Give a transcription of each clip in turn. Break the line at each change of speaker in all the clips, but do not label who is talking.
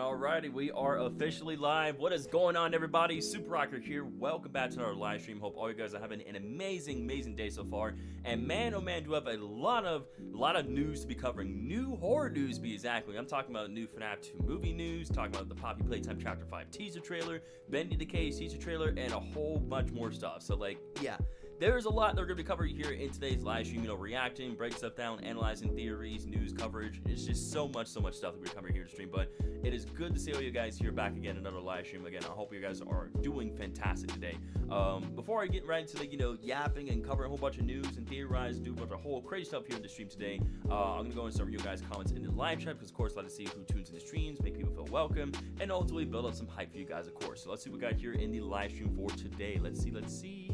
Alrighty, we are officially live. What is going on, everybody? Super Rocker here. Welcome back to our live stream. Hope all you guys are having an amazing day so far. And man, oh man, do I have a lot of news to be covering. New horror news, to be exactly. I'm talking about new Fnaf 2 movie news, talking about the Poppy Playtime Chapter 5 teaser trailer, Bendy the Cage teaser trailer, and a whole bunch more stuff. So, like, yeah. There's a lot that we're going to be covering here in today's live stream, reacting, breaking stuff down, analyzing theories, news coverage. It's just so much stuff that we're covering here to stream, but it is good to see all you guys here back again, another live stream. Again, I hope you guys are doing fantastic today. Before I get right into the, yapping and covering a whole bunch of news and theorize, do a bunch of whole crazy stuff here in the stream today, I'm going to go and some of you guys' comments in the live chat, because of course I like to see who tunes in the streams, make people feel welcome, and ultimately build up some hype for you guys, of course. So let's see what we got here in the live stream for today. Let's see.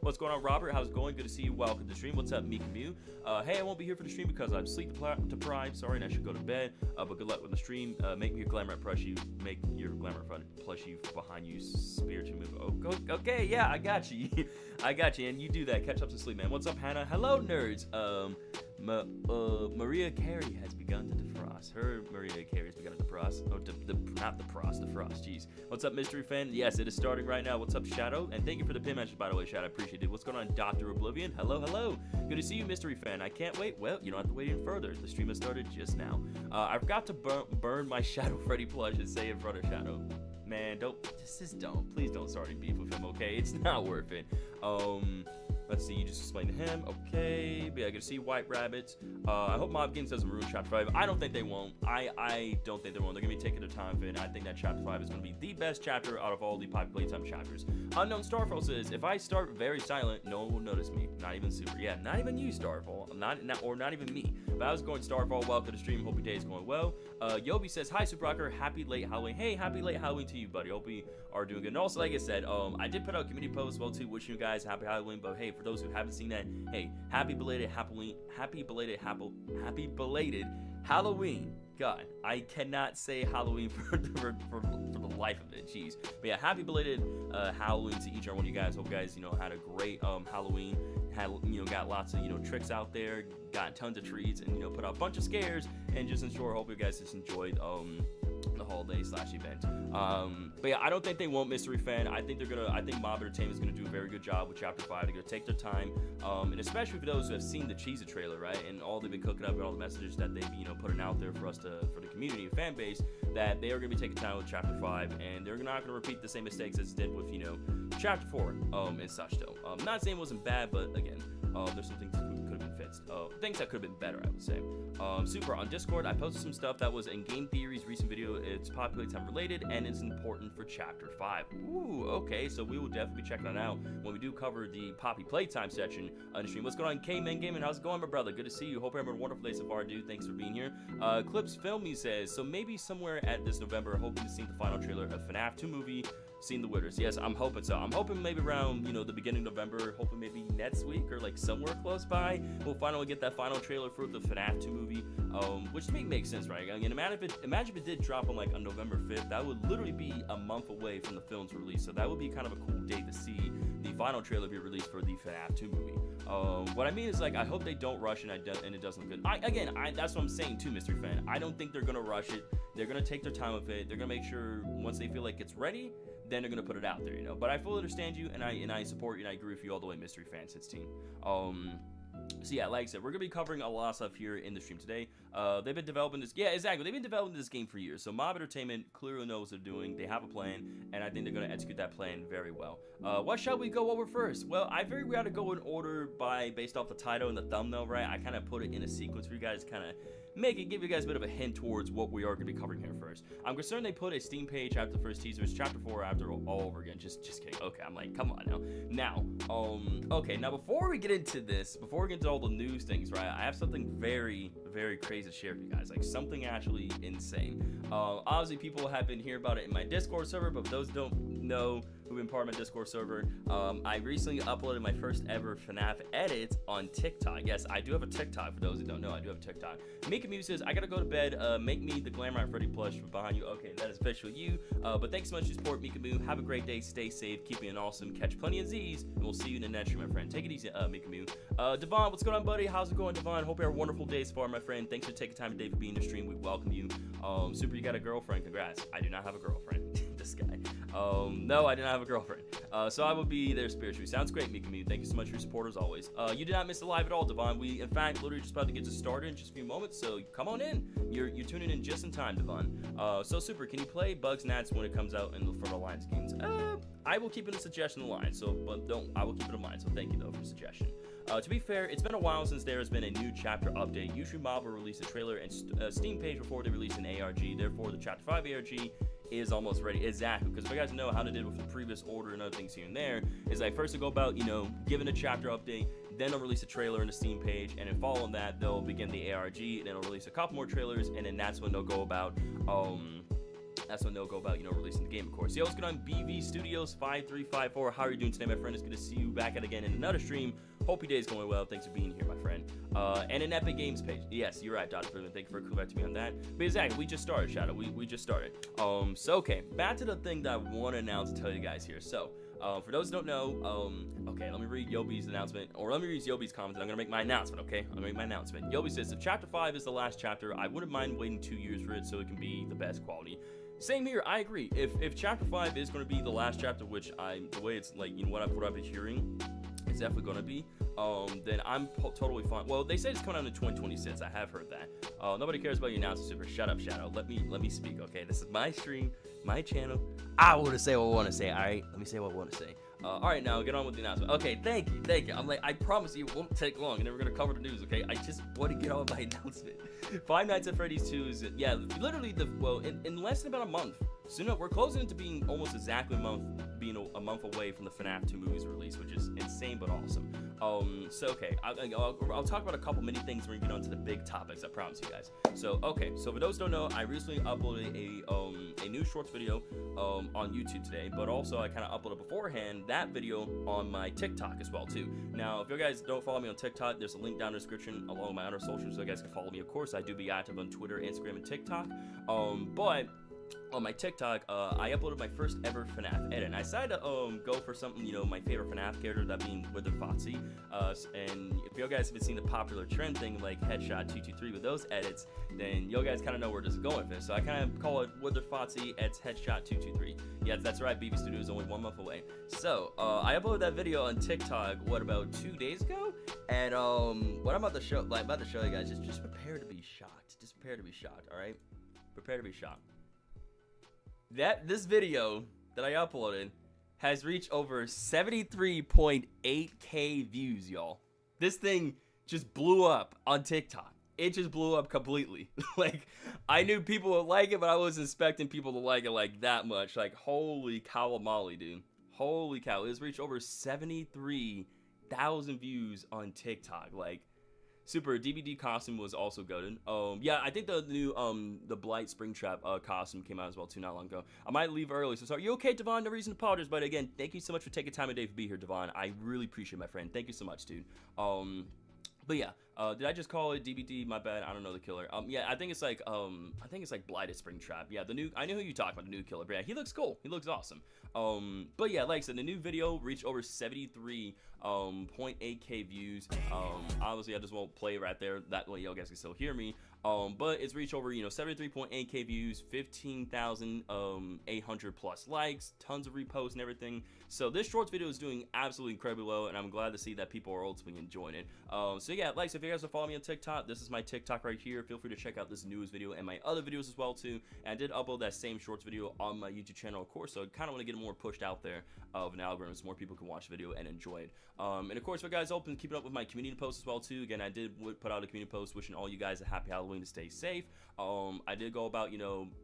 What's going on, Robert? How's it going? Good to see you. Welcome to the stream. What's up, Meek Mew? Hey, I won't be here for the stream because I'm sleep deprived. Sorry, and I should go to bed. But good luck with the stream. Make me your glamour plushie. Make your glamour plushie behind you. Spiritual move. Oh, okay, yeah, I got you. I got you, and you do that. Catch up to sleep, man. What's up, Hannah? Hello, nerds. Maria Carey has begun to defrost. Maria Carey has begun to defrost. Oh, not defrost, defrost. Jeez. What's up, Mystery Fan? Yes, it is starting right now. What's up, Shadow? And thank you for the pin matches, by the way, Shadow. I appreciate it. What's going on, Dr. Oblivion? Hello, hello. Good to see you, Mystery Fan. I can't wait. Well, you don't have to wait any further. The stream has started just now. I forgot to burn my Shadow Freddy plush and say in front of Shadow. Man, please don't start any beef with him, okay? It's not worth it. Let's see, you just explained to him. Okay, but yeah, I get to see White Rabbits. I hope Mob Games doesn't ruin Chapter 5. I don't think they won't. I don't think they won't. They're going to be taking their time for it, and I think that Chapter 5 is going to be the best chapter out of all the Poppy Playtime chapters. Unknown Starfall says, if I start very silent, no one will notice me. Not even Super. Yeah, not even you, Starfall. Not even me. But I was going Starfall. Welcome to the stream. Hope your day is going well. Yobi says, hi, Super Rocker. Happy late Halloween. Hey, happy late Halloween to you, buddy. Hope we are doing good. And also, like I said, I did put out community posts as well, too, wishing you guys happy Halloween. But hey, for those who haven't seen that, hey, happy belated Halloween. God, I cannot say Halloween for the life of it. Jeez. But yeah, happy belated Halloween to each and every one of you guys. Hope you guys, had a great Halloween. Had, got lots of, tricks out there, got tons of treats, and, put out a bunch of scares. And just in short, hope you guys just enjoyed the holiday / event. But yeah, I don't think they won't, Mystery Fan. I think Mob Entertainment is gonna do a very good job with Chapter 5. They're gonna take their time, and especially for those who have seen the teaser trailer, right, and all they've been cooking up and all the messages that they've putting out there for the community and fan base, that they are gonna be taking time with Chapter 5, and they're not gonna repeat the same mistakes as did with Chapter 4 and such. Though, not saying it wasn't bad, but again, there's some things that could have been fixed. Things that could have been better, I would say. Super, on Discord, I posted some stuff that was in Game Theory's recent video. It's Poppy Playtime related, and it's important for Chapter 5. Ooh, okay, so we will definitely be checking that out when we do cover the Poppy Playtime section on the stream. What's going on, K-Man Gaming? How's it going, my brother? Good to see you. Hope you're having a wonderful day so far, dude. Thanks for being here. Clips Filmy says, so maybe somewhere at this November, hoping to see the final trailer of Fnaf 2 movie, Seeing the Winners. Yes, I'm hoping so. I'm hoping maybe around, the beginning of November, hoping maybe next week or like somewhere close by, we'll finally get that final trailer for the Fnaf 2 movie, which to me makes sense, right? Again, imagine if it did drop on on November 5th, that would literally be a month away from the film's release, so that would be kind of a cool date to see the final trailer be released for the Fnaf 2 movie. What I mean is, I hope they don't rush and it doesn't look good. That's what I'm saying too, Mystery Fan. I don't think they're gonna rush it. They're gonna take their time with it. They're gonna make sure once they feel like it's ready, then they're gonna put it out there, But I fully understand you, and I support you, and I agree with you all the way, Mystery Fan 16. So yeah, like I said, we're gonna be covering a lot of stuff here in the stream today. They've been developing this. Yeah, exactly. They've been developing this game for years. So Mob Entertainment clearly knows what they're doing. They have a plan, and I think they're gonna execute that plan very well. What shall we go over first? Well, I figured we ought to go in order based off the title and the thumbnail, right? I kind of put it in a sequence for you guys, kind of give you guys a bit of a hint towards what we are going to be covering here first. I'm concerned they put a Steam page after the first teaser. It's Chapter 4 after all over again. Just kidding. Okay, I'm like, come on now. Okay, now before we get into this, before we get into all the news things, right, I have something very, very crazy to share with you guys. Something actually insane. Obviously, people have been hearing about it in my Discord server, but for those who don't know, who've been part of my Discord server, I recently uploaded my first ever Fnaf edit on TikTok. Yes, I do have a TikTok. For those who don't know, I do have a TikTok. Mika Mew says, I gotta go to bed. Make me the Glamour Freddy plush behind you. Okay, that is officially you. But thanks so much for your support, Mika Mew. Have a great day. Stay safe. Keep being awesome. Catch plenty of Z's. And we'll see you in the next stream, my friend. Take it easy, Mika Mew. Devon, what's going on, buddy? How's it going, Devon? Hope you have a wonderful day so far, my friend. friend. Thanks for taking time today for being in the stream. We welcome you. Super, you got a girlfriend. Congrats. I do not have a girlfriend. This guy. No, I do not have a girlfriend. So I will be there spiritually. Sounds great, Mikami. Thank you so much for your support as always. You did not miss the live at all, Devon. We, in fact, literally just about to get this started in just a few moments, so come on in. You're tuning in just in time, Devon. So Super, can you play Bugs Nats when it comes out for the Alliance games? I will keep it a suggestion in line, I will keep it in mind, so thank you though for the suggestion. To be fair, it's been a while since there has been a new chapter update. Usually Mob will release a trailer and Steam page before they release an ARG. Therefore, the Chapter 5 ARG is almost ready. Exactly, because if you guys know how they did with the previous order and other things here and there, is like first to go about, giving a chapter update, then they'll release a trailer and a Steam page, and then following that, they'll begin the ARG, and then they'll release a couple more trailers, and then that's when they'll go about, releasing the game, of course. Yo, what's good on BV Studios 5354? How are you doing today, my friend? It's good to see you back at again in another stream. Hope your day is going well. Thanks for being here, my friend. And an Epic Games page. Yes, you're right, Dr. Brilliant. Thank you for coming back to me on that. But exactly, we just started, Shadow. We just started. So, okay, back to the thing that I want to announce and tell you guys here. So, for those who don't know, okay, let me read Yobi's announcement, or let me read Yobi's comment, and I'm going to make my announcement, okay? I'm going to make my announcement. Yobi says, if Chapter 5 is the last chapter, I wouldn't mind waiting 2 years for it so it can be the best quality. Same here, I agree. If Chapter 5 is going to be the last chapter, which the way it's like, what I've been hearing, it's definitely going to be, then I'm totally fine. Well, they said it's coming out in 2026. I have heard that. Nobody cares about your announcement, Super. Shut up, Shadow. Let me speak, okay? This is my stream, my channel. I want to say what I want to say, all right? Let me say what I want to say. All right, now get on with the announcement. Okay, thank you. I'm like, I promise you it won't take long, and then we're gonna cover the news, okay? I just want to get on with my announcement. Five Nights at Freddy's 2 is, yeah, literally in less than about a month. Soon we're closing into being almost exactly a month away from the Fnaf 2 movie's release, which is insane but awesome. So okay, I'll talk about a couple mini things when we get on to the big topics. I promise you guys. So okay, so for those who don't know, I recently uploaded a new shorts video on YouTube today, but also I kind of uploaded beforehand that video on my TikTok as well too. Now, if you guys don't follow me on TikTok, there's a link down in the description along with my other socials, so you guys can follow me. Of course, I do be active on Twitter, Instagram, and TikTok. But on my TikTok, I uploaded my first ever FNAF edit. And I decided to go for something, my favorite FNAF character, that being Wither Foxy. And if you guys have been seeing the popular trend thing like Headshot 223 with those edits, then you guys kind of know where this is going for this. So I kind of call it Wither Foxy edits Headshot 223. Yes, that's right, BB Studio is only 1 month away. So I uploaded that video on TikTok, about 2 days ago? And what I'm about to show you guys is just prepare to be shocked. Just prepare to be shocked, all right? Prepare to be shocked. This video that I uploaded has reached over 73.8K views, y'all. This thing just blew up on TikTok. It just blew up completely. Like, I knew people would like it, but I wasn't expecting people to like it like that much. Like, holy cow-a-molly, dude. Holy cow. It's reached over 73,000 views on TikTok. Like, Super DVD costume was also goated. Yeah, I think the new the Blight Springtrap costume came out as well too not long ago. I might leave early, so sorry. You okay, Devon? No reason to apologize, but again, thank you so much for taking time today to be here, Devon. I really appreciate it, my friend. Thank you so much, dude. But yeah, did I just call it DBD? My bad. I don't know the killer. Yeah, I think it's like Blighted Springtrap. Yeah, I know who you talk about, the new killer. But yeah, he looks cool. He looks awesome. But yeah, like I said, the new video reached over 73.8K views. Obviously, I just won't play right there. That way, y'all guys can still hear me. But it's reached over 73.8K views, 15,800 plus likes, tons of reposts and everything. So this shorts video is doing absolutely incredibly well, and I'm glad to see that people are ultimately enjoying it. So yeah, like, so if you guys are following me on TikTok, this is my TikTok right here. Feel free to check out this newest video and my other videos as well too. And I did upload that same shorts video on my YouTube channel, of course. So I kind of want to get it more pushed out there of an algorithm so more people can watch the video and enjoy it. And of course, for guys open, keep it up with my community posts as well too. Again, I did put out a community post wishing all you guys a happy Halloween, to stay safe. I did go about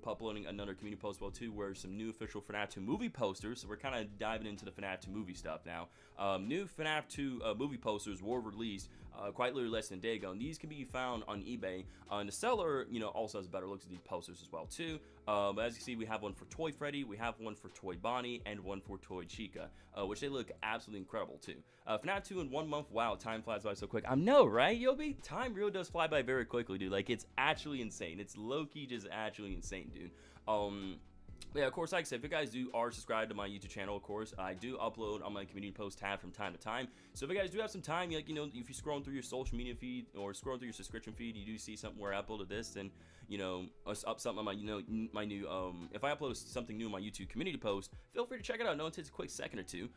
uploading another community post as well too, where some new official FNAF 2 movie posters. So we're kind of diving into the FNAF 2 movie stuff now. New FNAF 2 movie posters were released quite literally less than a day ago, and these can be found on eBay. And the seller, also has better looks at these posters as well too. But as you see, we have one for Toy Freddy, we have one for Toy Bonnie, and one for Toy Chica, which they look absolutely incredible too. FNAF 2 in 1 month, wow, time flies by so quick. I know, right, Yobi? Time really does fly by very quickly, dude. Like, it's actually insane. It's low-key just actually insane, dude. Yeah, of course, like I said, if you guys are subscribed to my YouTube channel, of course, I do upload on my community post tab from time to time. So if you guys do have some time, like, you know, if you're scrolling through your social media feed or scrolling through your subscription feed, you do see something where I uploaded this, then, you know, up something on my, you know, my new, if I upload something new on my YouTube community post, feel free to check it out. No, it takes a quick second or two.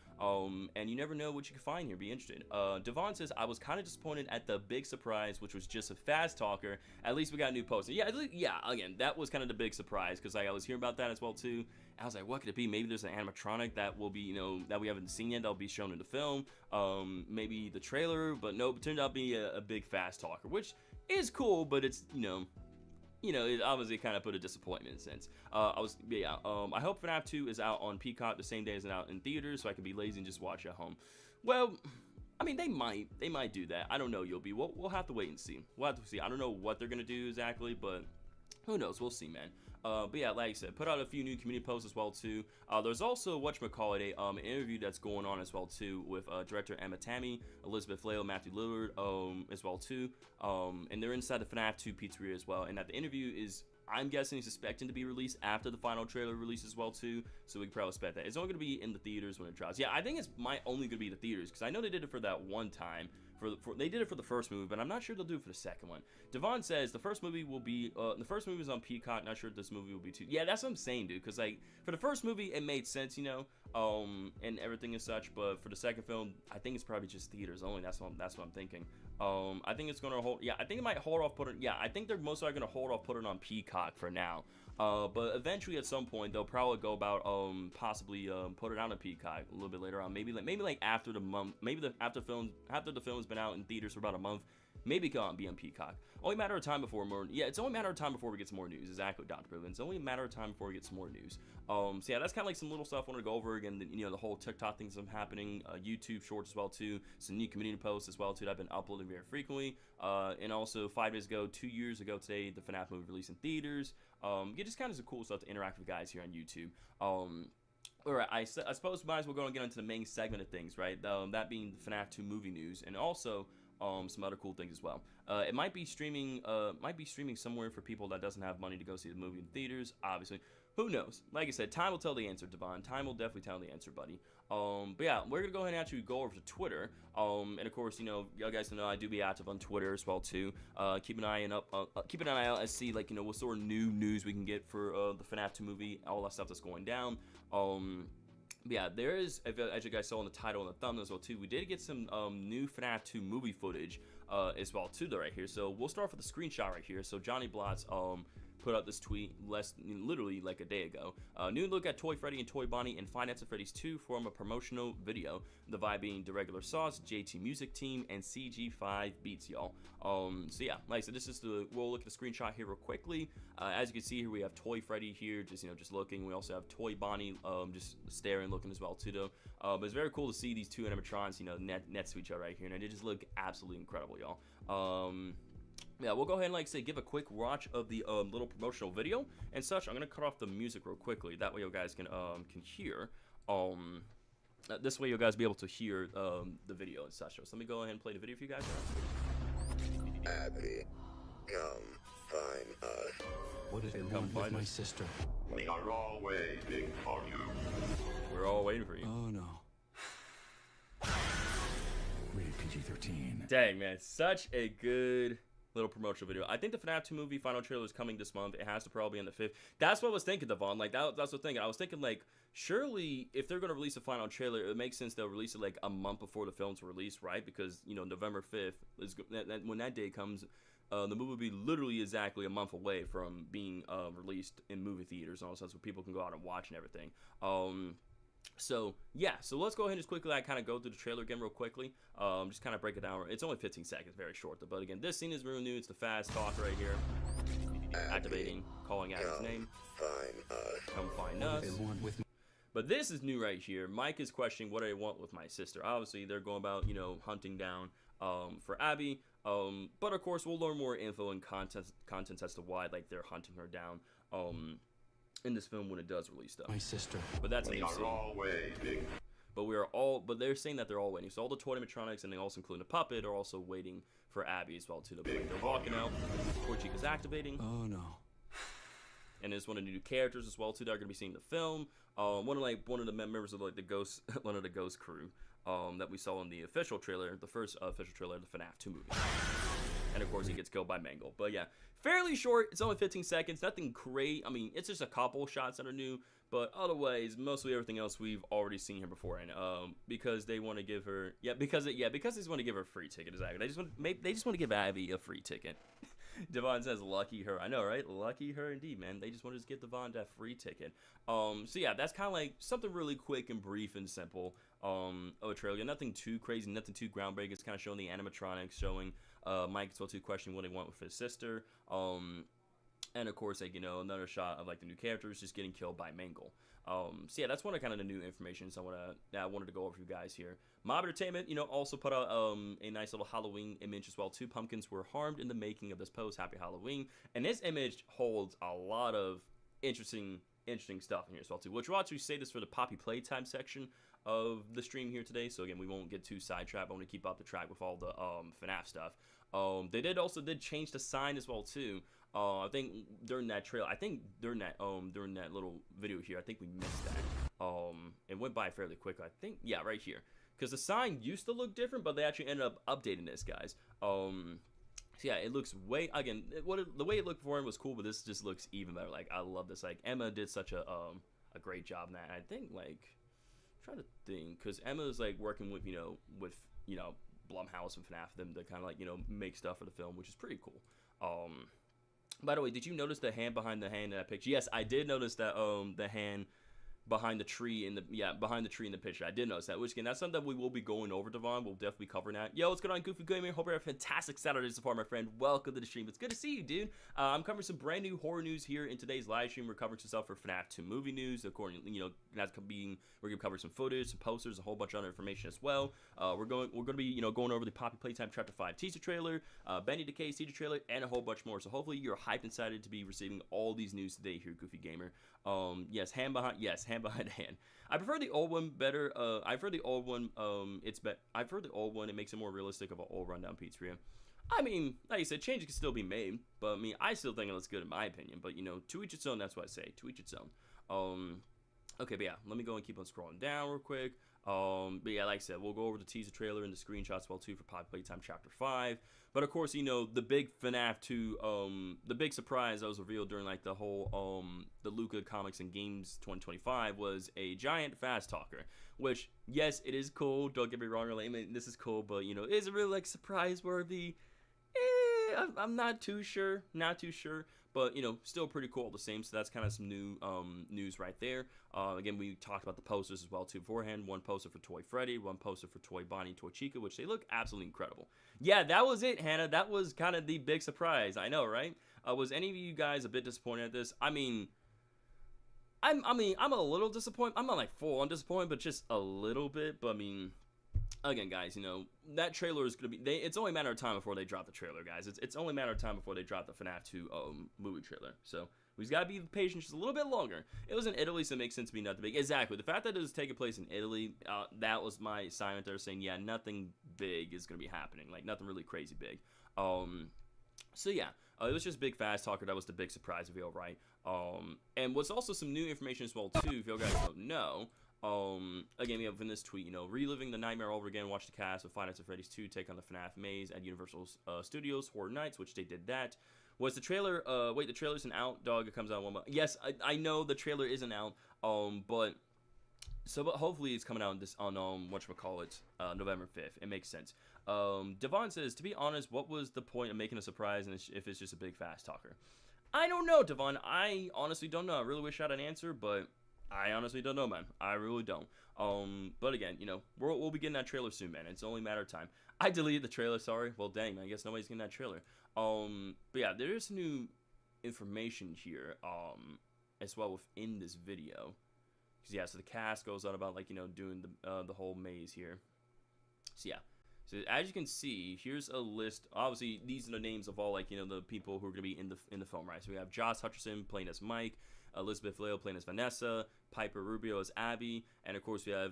And you never know what you can find here. Be interested. Devon says, I was kind of disappointed at the big surprise, which was just a fast talker. At least we got a new poster. Yeah, again, that was kind of the big surprise, because like, I was hearing about that as well too. I was like, what could it be? Maybe there's an animatronic that will be, you know, that we haven't seen yet, that'll be shown in the film. Maybe the trailer, but nope, it turned out to be a big fast talker, which is cool, but it's, you know, it obviously kind of put a disappointment in a sense. I hope FNAF 2 is out on Peacock the same day as it's out in theaters, so I can be lazy and just watch it at home. Well, I mean, they might do that. I don't know, Yobi. We'll have to wait and see. We'll have to see. I don't know what they're gonna do exactly, but who knows? We'll see, man. But yeah, like I said, put out a few new community posts as well too. There's also whatchamacallit, an interview that's going on as well too with director Emma Tammy, Elizabeth Flail, Matthew Lillard, as well too. And they're inside the FNAF 2 pizzeria as well. And that the interview is, I'm guessing, expecting to be released after the final trailer release as well too, so we can probably expect that. It's only going to be in the theaters when it drops. Yeah, I think it's only going to be the theaters, because I know they did it for that one time. They did it for the first movie, but I'm not sure they'll do it for the second one. Devon says the first movie will be the first movie is on Peacock. Not sure if this movie will be too. Yeah, that's what I'm saying, dude. Because like for the first movie, it made sense, you know, and everything and such. But for the second film, I think it's probably just theaters only. That's what I'm thinking. I think it's gonna hold. Yeah, I think it might hold off putting. Yeah, I think they're most likely gonna hold off putting it on Peacock for now. But eventually, at some point, they'll probably go about possibly put it out on Peacock a little bit later on. Maybe like after the month, after the film has been out in theaters for about a month, maybe it can be on Peacock. Only a matter of time before more. Yeah, it's only a matter of time before we get some more news. Exactly, Dr. Privilege. It's only a matter of time before we get some more news. So yeah, that's kind of like some little stuff I want to go over again. You know, the whole TikTok things that's happening, YouTube Shorts as well too, some new community posts as well too that I've been uploading very frequently. And also 5 days ago, 2 years ago today, the FNAF movie released in theaters. Yeah, just kind of some cool stuff to interact with guys here on YouTube. Alright, I suppose we might as well go and get into the main segment of things, right? That being the FNAF 2 movie news, and also some other cool things as well. It might be streaming somewhere for people that doesn't have money to go see the movie in theaters, obviously. Who knows? Like I said, time will tell the answer, Devon. Time will definitely tell the answer, buddy. But yeah, we're gonna go ahead and actually go over to Twitter. And of course, you know, y'all guys know I do be active on Twitter as well too. Keep an eye out and see, like, you know, what sort of new news we can get for the FNAF 2 movie, all that stuff that's going down. Yeah, there is, as you guys saw in the title and the thumbnail as well too, we did get some new FNAF 2 movie footage as well too, right here. So we'll start with the screenshot right here. So Johnny Blotz put out this tweet literally like a day ago. New look at Toy Freddy and Toy Bonnie and Five Nights at Freddy's 2 form a promotional video. The vibe being The Regular Sauce, JT Music Team, and CG5 Beats, y'all. So yeah, like I said, this is we'll look at the screenshot here real quickly. As you can see here, we have Toy Freddy here, just looking. We also have Toy Bonnie, just staring, looking as well too, though. But it's very cool to see these two animatrons, next to each other right here, and they just look absolutely incredible, y'all. Yeah, we'll go ahead and, like I say, give a quick watch of the little promotional video and such. I'm gonna cut off the music real quickly. That way, you guys can hear. This way, you guys be able to hear the video and such. So let me go ahead and play the video for you guys.
Abby, come find us.
What if they want with my sister?
We are all waiting for you.
We're all waiting for you.
Oh no. Rated PG-13.
Dang, man, such a good little promotional video. I think the FNAF 2 movie final trailer is coming this month. It has to probably be on the 5th. That's what I was thinking, Devon. Like, that's what I was thinking. I was thinking, like, surely if they're going to release a final trailer, it makes sense they'll release it, like, a month before the film's released, right? Because, November 5th, when that day comes, the movie will be literally exactly a month away from being released in movie theaters and all that, so people can go out and watch and everything. So yeah, so let's go ahead and just quickly kind of go through the trailer again real quickly. Just kind of break it down. It's only 15 seconds, very short, but again, this scene is real new. It's the fast talk right here. Activating, calling out his name. Come find us. But this is new right here. Mike is questioning what I want with my sister. Obviously, they're going about, hunting down for Abby. But of course, we'll learn more info and content as to why, like, they're hunting her down. In this film when it does release stuff.
My sister.
But that's
we are all waiting.
But they're saying that they're all waiting. So all the toy animatronics, and they also include a puppet, are also waiting for Abby as well too. They're walking out. Toy Cheek is activating.
Oh no.
and it's one of the new characters as well too that are gonna be seeing the film. One of the members of like the ghost one of the ghost crew that we saw in the official trailer, the first official trailer of the FNAF 2 movie. And of course he gets killed by Mangle. But yeah, fairly short. It's only 15 seconds. Nothing great. I mean, it's just a couple shots that are new, but otherwise, mostly everything else we've already seen here before. And because they want to give her, because they just want to give her a free ticket. Exactly. They just want to give Abby a free ticket. Devon says, "Lucky her." I know, right? Lucky her indeed, man. They just want to give Devon that free ticket. So yeah, that's kind of like something really quick and brief and simple. Of a trailer. Nothing too crazy, nothing too groundbreaking. It's kind of showing the animatronics, showing Mike as well too, questioning what he wants with his sister. And of course, like, you know, another shot of like the new characters just getting killed by Mangle. So yeah, that's one of kind of the new information. So I wanted to go over for you guys here. Mob Entertainment, you know, also put out a nice little Halloween image as well. 2 pumpkins were harmed in the making of this post. Happy Halloween. And this image holds a lot of interesting stuff in here as well too. Which we'll actually say this for the Poppy Playtime section of the stream here today. So again, we won't get too sidetracked. I want to keep up the track with all the FNAF stuff. They did change the sign as well too. I think during that trailer, during that little video here, I think we missed that. It went by fairly quick. I think, yeah, right here, because the sign used to look different, but they actually ended up updating this, guys. So yeah, it looks way, again, the way it looked before was cool, but this just looks even better. Like, I love this. Like, Emma did such a great job in that. I think, like, I'm trying to think, because Emma's like working with Blumhouse and FNAF, them to kind of like, you know, make stuff for the film, which is pretty cool. By the way, did you notice the hand behind the hand in that picture? Yes, I did notice that the hand behind the tree in the picture. I did notice that, which again, that's something that we will be going over, Devon. We'll definitely be covering that. Yo, what's going on, Goofy Gamer? Hope you have a fantastic Saturday so far, my friend. Welcome to the stream. It's good to see you, dude. I'm covering some brand new horror news here in today's live stream. We're covering some stuff for FNAF 2 movie news. According, you know, we're gonna cover some footage, some posters, a whole bunch of other information as well. We're gonna be, you know, going over the Poppy Playtime Chapter 5 teaser trailer, Bendy the Cage teaser trailer, and a whole bunch more. So hopefully you're hyped and excited to be receiving all these news today here, Goofy Gamer. Yes, hand behind hand. I prefer the old one better. I've heard the old one. I've heard the old one. It makes it more realistic of an old rundown pizzeria. I mean, like you said, changes can still be made, but I mean, I still think it looks good in my opinion. But you know, to each its own. That's what I say. To each its own. Okay, but yeah, let me go and keep on scrolling down real quick. But yeah, like I said, we'll go over the teaser trailer and the screenshots as well too for Poppy Playtime Chapter 5. But of course, you know, the big FNAF 2, the big surprise that was revealed during like the whole the Luca Comics and Games 2025 was a giant fast talker. Which, yes, it is cool. Don't get me wrong, I mean, this is cool, but you know, is it really like surprise worthy? I'm not too sure. But, you know, still pretty cool all the same. So that's kind of some new news right there. Again, we talked about the posters as well, too, beforehand. One poster for Toy Freddy, one poster for Toy Bonnie and Toy Chica, which they look absolutely incredible. Yeah, that was it, Hannah. That was kind of the big surprise. I know, right? Was any of you guys a bit disappointed at this? I mean, I'm a little disappointed. I'm not, like, full-on disappointed, but just a little bit. But, I mean, again, guys, you know, that trailer is going to be... it's only a matter of time before they drop the trailer, guys. It's only a matter of time before they drop the FNAF 2 movie trailer. So, we've got to be patient just a little bit longer. It was in Italy, so it makes sense to be not big. Exactly. The fact that it was taking place in Italy, that was my assignment there, saying, yeah, nothing big is going to be happening. Like, nothing really crazy big. So, yeah. It was just big fast talker. That was the big surprise reveal, right? And what's also some new information as well, too, if you guys don't know... again, we have in this tweet, you know, reliving the nightmare all over again. Watch the cast of Five Nights at Freddy's 2 take on the FNAF maze at Universal Studios Horror Nights, which they did that. Was the trailer? Wait, the trailer isn't out. Dog, it comes out 1 month. Yes, I know the trailer isn't out. But hopefully it's coming out on whatchamacallit, November 5th. It makes sense. Devon says, to be honest, what was the point of making a surprise and if it's just a big fast talker? I don't know, Devon. I honestly don't know. I really wish I had an answer, but I honestly don't know, man. I really don't. But again, you know, we'll be getting that trailer soon, man. It's only a matter of time. I deleted the trailer, sorry. Well, dang, man. I guess nobody's getting that trailer. But yeah, there is new information here, as well within this video. Because, yeah, so the cast goes on about, like, you know, doing the whole maze here. So, yeah. So, as you can see, here's a list. Obviously, these are the names of all, like, you know, the people who are going to be in the film, right? So, we have Josh Hutcherson playing as Mike. Elizabeth Leo playing as Vanessa, Piper Rubio as Abby, and of course we have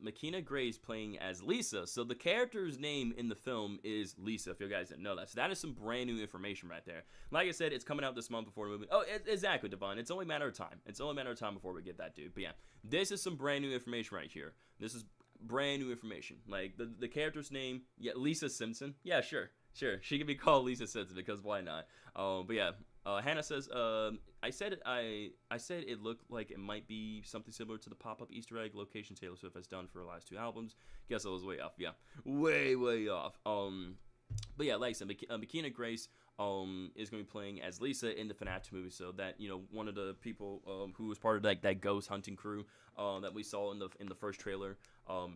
Makina Grace playing as Lisa. So the character's name in the film is Lisa, if you guys didn't know that. So that is some brand new information right there. Like I said, it's coming out this month before the movie. Oh, exactly, Devon. It's only a matter of time. It's only a matter of time before we get that, dude. But yeah, this is some brand new information right here. This is brand new information. Like the character's name, yeah, Lisa Simpson. Yeah, sure. She can be called Lisa Simpson because why not? But yeah. Hannah says, I said it looked like it might be something similar to the pop-up Easter egg location Taylor Swift has done for her last 2 albums. Guess I was way off. Yeah, way off. But yeah, like I said, Makina Grace is going to be playing as Lisa in the Fnaf movie. So that, you know, one of the people who was part of that ghost hunting crew that we saw in the first trailer,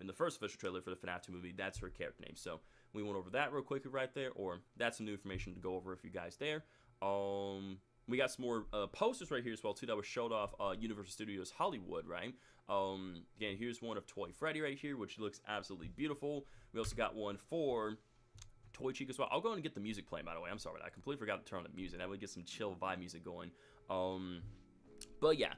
in the first official trailer for the Fnaf movie, that's her character name. So we went over that real quickly right there, or that's some new information to go over if you guys there. We got some more posters right here as well too that was showed off Universal Studios Hollywood, right? Again, here's one of Toy Freddy right here, which looks absolutely beautiful. We also got one for Toy Chica as well. I'll go and get the music playing, by the way. I'm sorry, I completely forgot to turn on the music. That would get some chill vibe music going. But yeah,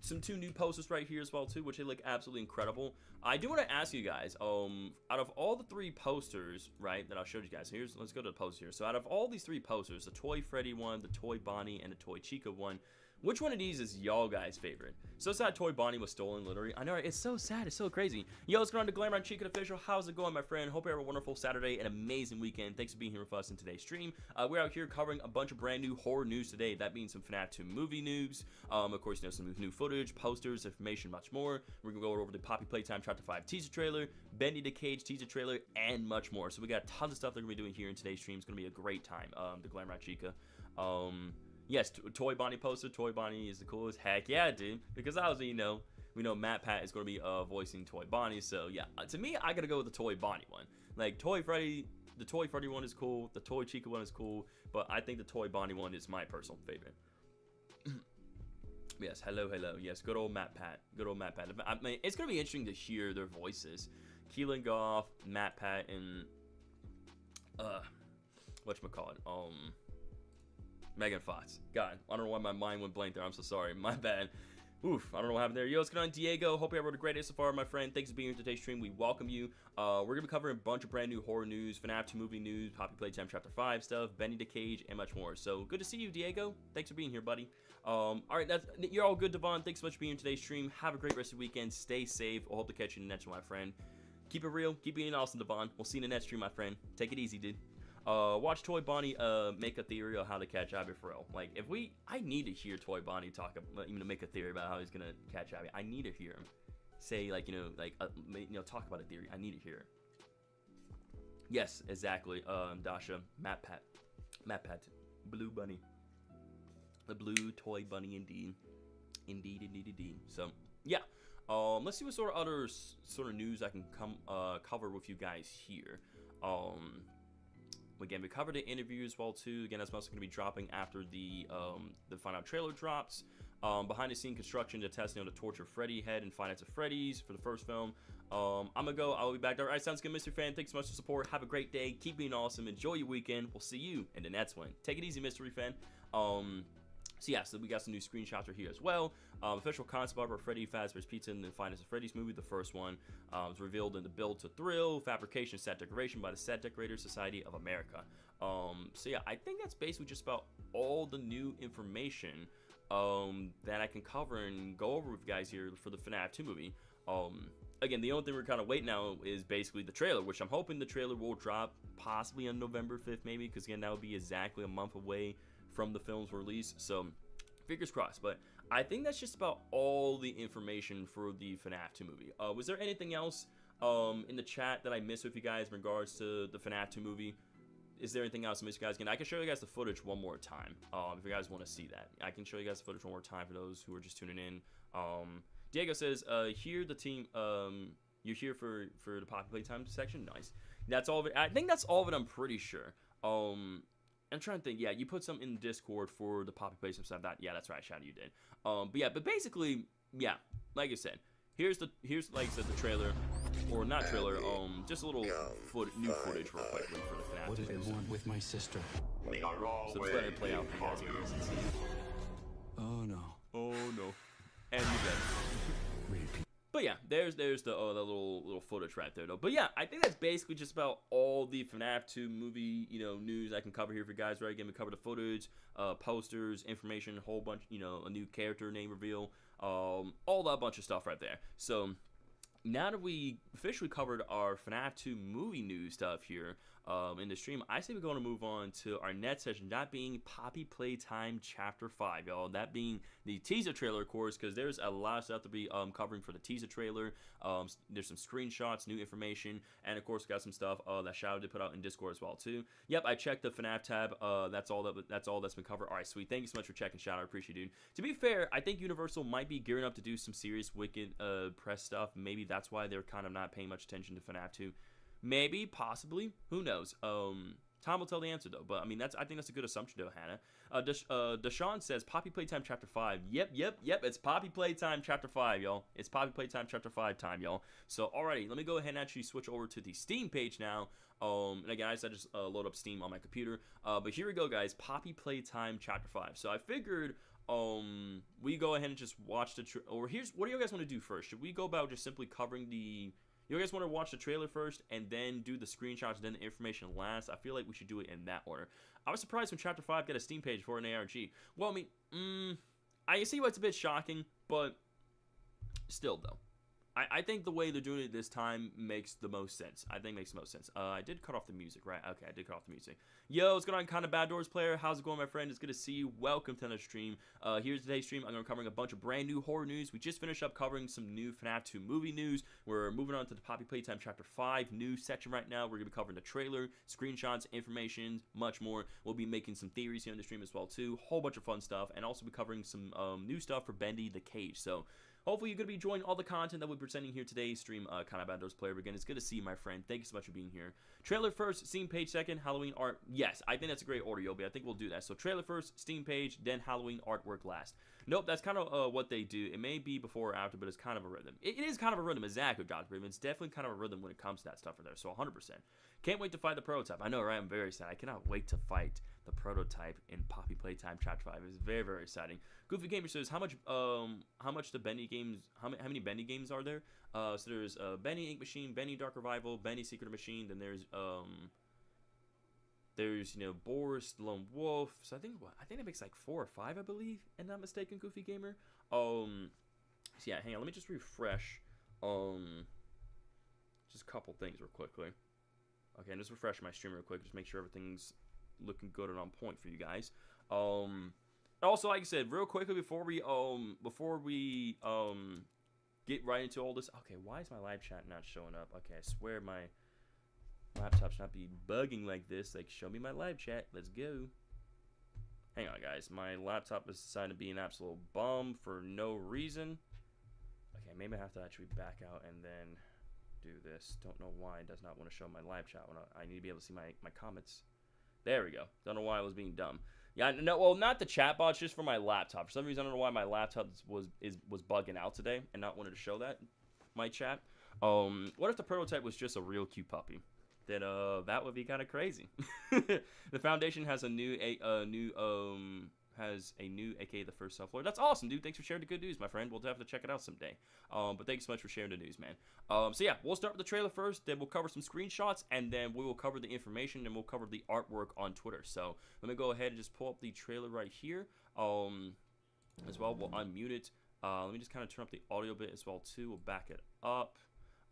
some 2 new posters right here as well too, which they look absolutely incredible. I do want to ask you guys, out of all the 3 posters, right, that I showed you guys, let's go to the poster here. So out of all these 3 posters, the Toy Freddy one, the Toy Bonnie, and the Toy Chica one, which one of these is y'all guys' favorite? So sad Toy Bonnie was stolen, literally. I know, right? It's so sad. It's so crazy. Yo, what's going on to Glamour and Chica Official? How's it going, my friend? Hope you have a wonderful Saturday and amazing weekend. Thanks for being here with us in today's stream. We're out here covering a bunch of brand new horror news today. That means some Fnaf 2 movie news. Of course, you know, some new footage, posters, information, much more. We're going to go over the Poppy Playtime Chapter 5 teaser trailer, Bendy the Cage teaser trailer, and much more. So we got tons of stuff that we're going to be doing here in today's stream. It's going to be a great time. The Glamour and Chica. Yes, Toy Bonnie poster. Toy Bonnie is the coolest. Heck yeah, dude. Because obviously, we know Matt Pat is going to be voicing Toy Bonnie. So yeah, to me, I got to go with the Toy Bonnie one. Like Toy Freddy, the Toy Freddy one is cool. The Toy Chica one is cool. But I think the Toy Bonnie one is my personal favorite. Yes, hello. Yes, good old Matt Pat. I mean, it's going to be interesting to hear their voices. Keelan Goff, Matt Pat, and whatchamacallit? Megan Fox. God, I don't know why my mind went blank there. I'm so sorry. My bad. Oof, I don't know what happened there. Yo, what's going on, Diego? Hope you have a great day so far, my friend. Thanks for being here today's stream. We welcome you. We're going to be covering a bunch of brand new horror news, Fnaf 2 movie news, Poppy Playtime Chapter 5 stuff, Bendy the Cage, and much more. So, good to see you, Diego. Thanks for being here, buddy. All right, you're all good, Devon. Thanks so much for being here today's stream. Have a great rest of the weekend. Stay safe. I hope to catch you in the next one, my friend. Keep it real. Keep being awesome, Devon. We'll see you in the next stream, my friend. Take it easy, dude. Watch Toy Bonnie make a theory of how to catch Abby for real. Like, I need to hear Toy Bonnie make a theory about how he's gonna catch Abby. I need to hear him say, like, talk about a theory. I need to hear it. Yes, exactly. Dasha, Matt Pat, Blue Bunny, the Blue Toy Bunny, indeed. So yeah, let's see what sort of other sort of news I can cover with you guys here. Again, we covered the interview as well too. Again, that's also going to be dropping after the final trailer drops. Behind the scene construction to testing on the Torture Freddy head and Finance of Freddy's for the first film. I'm gonna go. I'll be back there. All right, sounds good, Mr. Fan. Thanks so much for support. Have a great day. Keep being awesome. Enjoy your weekend. We'll see you in the next one. Take it easy, Mystery Fan. So yeah, so we got some new screenshots right here as well. Official concept art for Freddy Fazbear's Pizza in the Finest of Freddy's movie, the first one, was revealed in the Build to Thrill fabrication set decoration by the Set Decorators Society of America. So yeah, I think that's basically just about all the new information that I can cover and go over with you guys here for the Fnaf 2 movie. Again, the only thing we're kind of waiting now is basically the trailer, which I'm hoping the trailer will drop possibly on November 5th, maybe, because again, that would be exactly a month away from the film's release, so fingers crossed. But I think that's just about all the information for the Fnaf 2 movie. Was there anything else in the chat that I missed with you guys in regards to the Fnaf 2 movie? Is there anything else I missed, you guys? Again, I can show you guys the footage one more time if you guys want to see that. I can show you guys the footage one more time for those who are just tuning in. Diego says, here the team, you're here for the Poppy Playtime section? Nice. That's all of it. I think that's all of it, I'm pretty sure. I'm trying to think. Yeah, you put some in the Discord for the Poppy Playtime stuff. Yeah, that's right, Shadow, you did. But basically, yeah, like I said, here's like I said, the trailer, or not trailer, just a little new footage real quickly for the Fnaf.
What did I want with my sister?
We are all
So let's let it play out for you guys.
Oh no.
Oh no. And you're dead. But yeah, there's the little footage right there though. But yeah, I think that's basically just about all the FNAF 2 movie, news I can cover here for you guys. Right, again, we covered the footage, posters, information, a whole bunch, a new character name reveal, all that bunch of stuff right there. So now that we officially covered our FNAF 2 movie news stuff here in the stream, I say we're going to move on to our next session, that being Poppy Playtime Chapter 5, y'all. That being the teaser trailer, of course, because there's a lot of stuff to be covering for the teaser trailer. There's some screenshots, new information, and of course, got some stuff that Shadow did put out in Discord as well, too. Yep, I checked the FNAF tab. That's all that's been covered. All right, sweet. Thank you so much for checking, Shadow. I appreciate it, dude. To be fair, I think Universal might be gearing up to do some serious Wicked press stuff. Maybe that's why they're kind of not paying much attention to FNAF 2. Maybe, possibly, who knows? Time will tell the answer though. But I mean, I think that's a good assumption though, Hannah. Deshaun says Poppy Playtime Chapter 5. Yep. It's Poppy Playtime Chapter 5, y'all. It's Poppy Playtime Chapter 5 time, y'all. So alrighty, let me go ahead and actually switch over to the Steam page now. And again, I just load up Steam on my computer. But here we go, guys. Poppy Playtime Chapter 5. So I figured we go ahead and just watch the what do you guys want to do first? Should we go about just simply covering the You guys want to watch the trailer first and then do the screenshots, then the information last? I feel like we should do it in that order. I was surprised when Chapter 5 got a Steam page for an ARG. Well, I mean, I see why it's a bit shocking, but still, though. I think the way they're doing it this time makes the most sense. I did cut off the music, right? Okay, I did cut off the music. Yo, what's going on, Kinda Bad Doors player? How's it going, my friend? It's good to see you. Welcome to another stream. Here's today's stream. I'm going to be covering a bunch of brand new horror news. We just finished up covering some new FNAF 2 movie news. We're moving on to the Poppy Playtime Chapter 5 news section right now. We're going to be covering the trailer, screenshots, information, much more. We'll be making some theories here in the stream as well, too. Whole bunch of fun stuff. And also be covering some new stuff for Bendy the Cage. So hopefully you're going to be enjoying all the content that we're presenting here today's stream. Kind of Bad Doors player again. It's good to see you, my friend. Thank you so much for being here. Trailer first, Steam page second, Halloween art. Yes, I think that's a great order, Yobi. I think we'll do that. So trailer first, Steam page, then Halloween artwork last. Nope, that's kind of what they do. It may be before or after, but it's kind of a rhythm. It is kind of a rhythm, exactly, Godfrey. It's definitely kind of a rhythm when it comes to that stuff for there. So 100%. Can't wait to fight the prototype. I know, right? I'm very excited. I cannot wait to fight the prototype in Poppy Playtime Chapter 5. It's very, very exciting. Goofy Gamer says, how much the Bendy games, how many Bendy games are there? So there's Bendy Ink Machine, Bendy Dark Revival, Bendy Secret Machine, then there's Boris the Lone Wolf. So I think it makes like 4 or 5, I believe, and not mistaken, Goofy Gamer. So yeah, hang on, let me just refresh just a couple things real quickly. Okay, and just refresh my stream real quick, just make sure everything's looking good and on point for you guys. Also, like I said, real quickly before we get right into all this. Okay, why is my live chat not showing up? Okay, I swear my laptop should not be bugging like this. Like, show me my live chat. Let's go. Hang on, guys. My laptop has decided to be an absolute bum for no reason. Okay, maybe I have to actually back out and then do this. Don't know why it does not want to show my live chat when I need to be able to see my comments. There we go. Don't know why I was being dumb. Yeah, no, well, not the chat bots, just for my laptop. For some reason, I don't know why my laptop was bugging out today and not wanted to show that my chat. What if the prototype was just a real cute puppy? Then that would be kind of crazy. The Foundation has a new aka the first self-lord. That's awesome, dude. Thanks for sharing the good news, my friend. We'll have to check it out someday. But thanks so much for sharing the news, man. So yeah, we'll start with the trailer first, then we'll cover some screenshots, and then we will cover the information, and we'll cover the artwork on Twitter. So let me go ahead and just pull up the trailer right here. As well, we'll unmute it. Let me just kind of turn up the audio bit as well too. We'll back it up.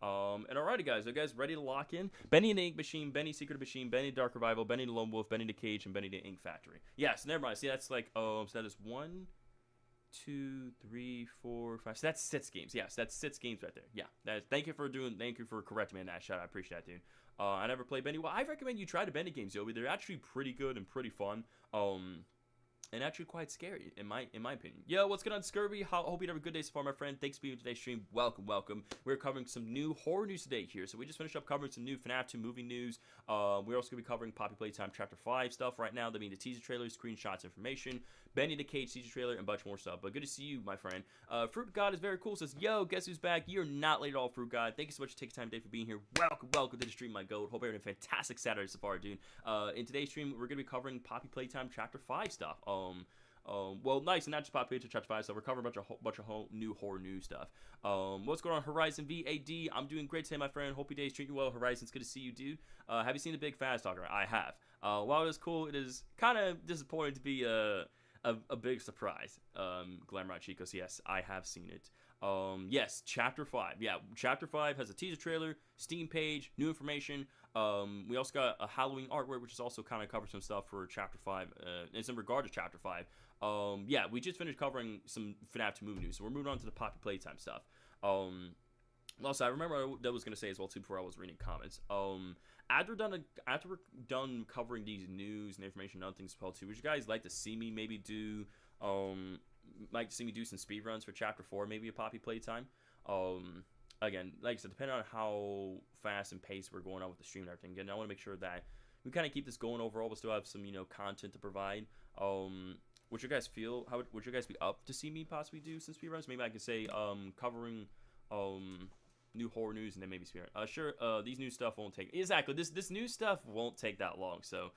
And alrighty, guys, are you guys ready to lock in? Bendy the Ink Machine, Bendy Secret Machine, Bendy Dark Revival, Bendy the Lone Wolf, Bendy the Cage, and Bendy the Ink Factory. Yes, never mind. See, that's like, so that is 1, 2, 3, 4, 5. So that's 6 games. Yes, that's 6 games right there. Yeah, thank you for correcting me on that shot. I appreciate that, dude. I never played Bendy. Well, I recommend you try the Bendy games, Yobi. They're actually pretty good and pretty fun. And actually quite scary, in my opinion. Yo, what's going on, Scurvy? Hope you have a good day so far, my friend. Thanks for being on today's stream. Welcome. We're covering some new horror news today here. So we just finished up covering some new FNAF 2 movie news. We're also going to be covering Poppy Playtime Chapter 5 stuff right now. That means the teaser trailer, screenshots, information, Bendy the Cage teaser trailer, and a bunch more stuff. But good to see you, my friend. Fruit God is very cool. Says, yo, guess who's back? You're not late at all, Fruit God. Thank you so much for taking time today for being here. Welcome to the stream, my goat. Hope you're having a fantastic Saturday so far, dude. In today's stream, we're going to be covering Poppy Playtime Chapter 5 stuff. Well, nice, and not just Poppy Playtime Chapter 5, so we're covering a bunch of new horror news stuff. What's going on, Horizon VAD? I'm doing great today, my friend. Hope your day's treating you well. Horizon's good to see you, dude. Have you seen the Big Fast Talker? I have. While it is cool, it is kind of disappointing to be a big surprise. Glamrock Chicos, yes, I have seen it. Yes, Chapter 5. Yeah, Chapter 5 has a teaser trailer, Steam page, new information. We also got a Halloween artwork, which is also kind of covers some stuff for Chapter 5. It's in regard to Chapter 5. Yeah, we just finished covering some Fnaf 2 movie news, so we're moving on to the Poppy Playtime stuff. Also, I remember I was going to say as well, too, before I was reading comments. After we're done covering these news and information and other things as well, too, would you guys like to see me maybe do, some speedruns for Chapter 4, maybe a Poppy Playtime? Again, like I said, depending on how fast and pace we're going on with the stream and everything, again, I want to make sure that we kind of keep this going overall, but still have some, content to provide. Would you guys feel, would you guys be up to see me possibly do some speedruns? Maybe I could say, covering, new horror news and then maybe speedrun. Sure, these new stuff won't take, exactly, this new stuff won't take that long, so,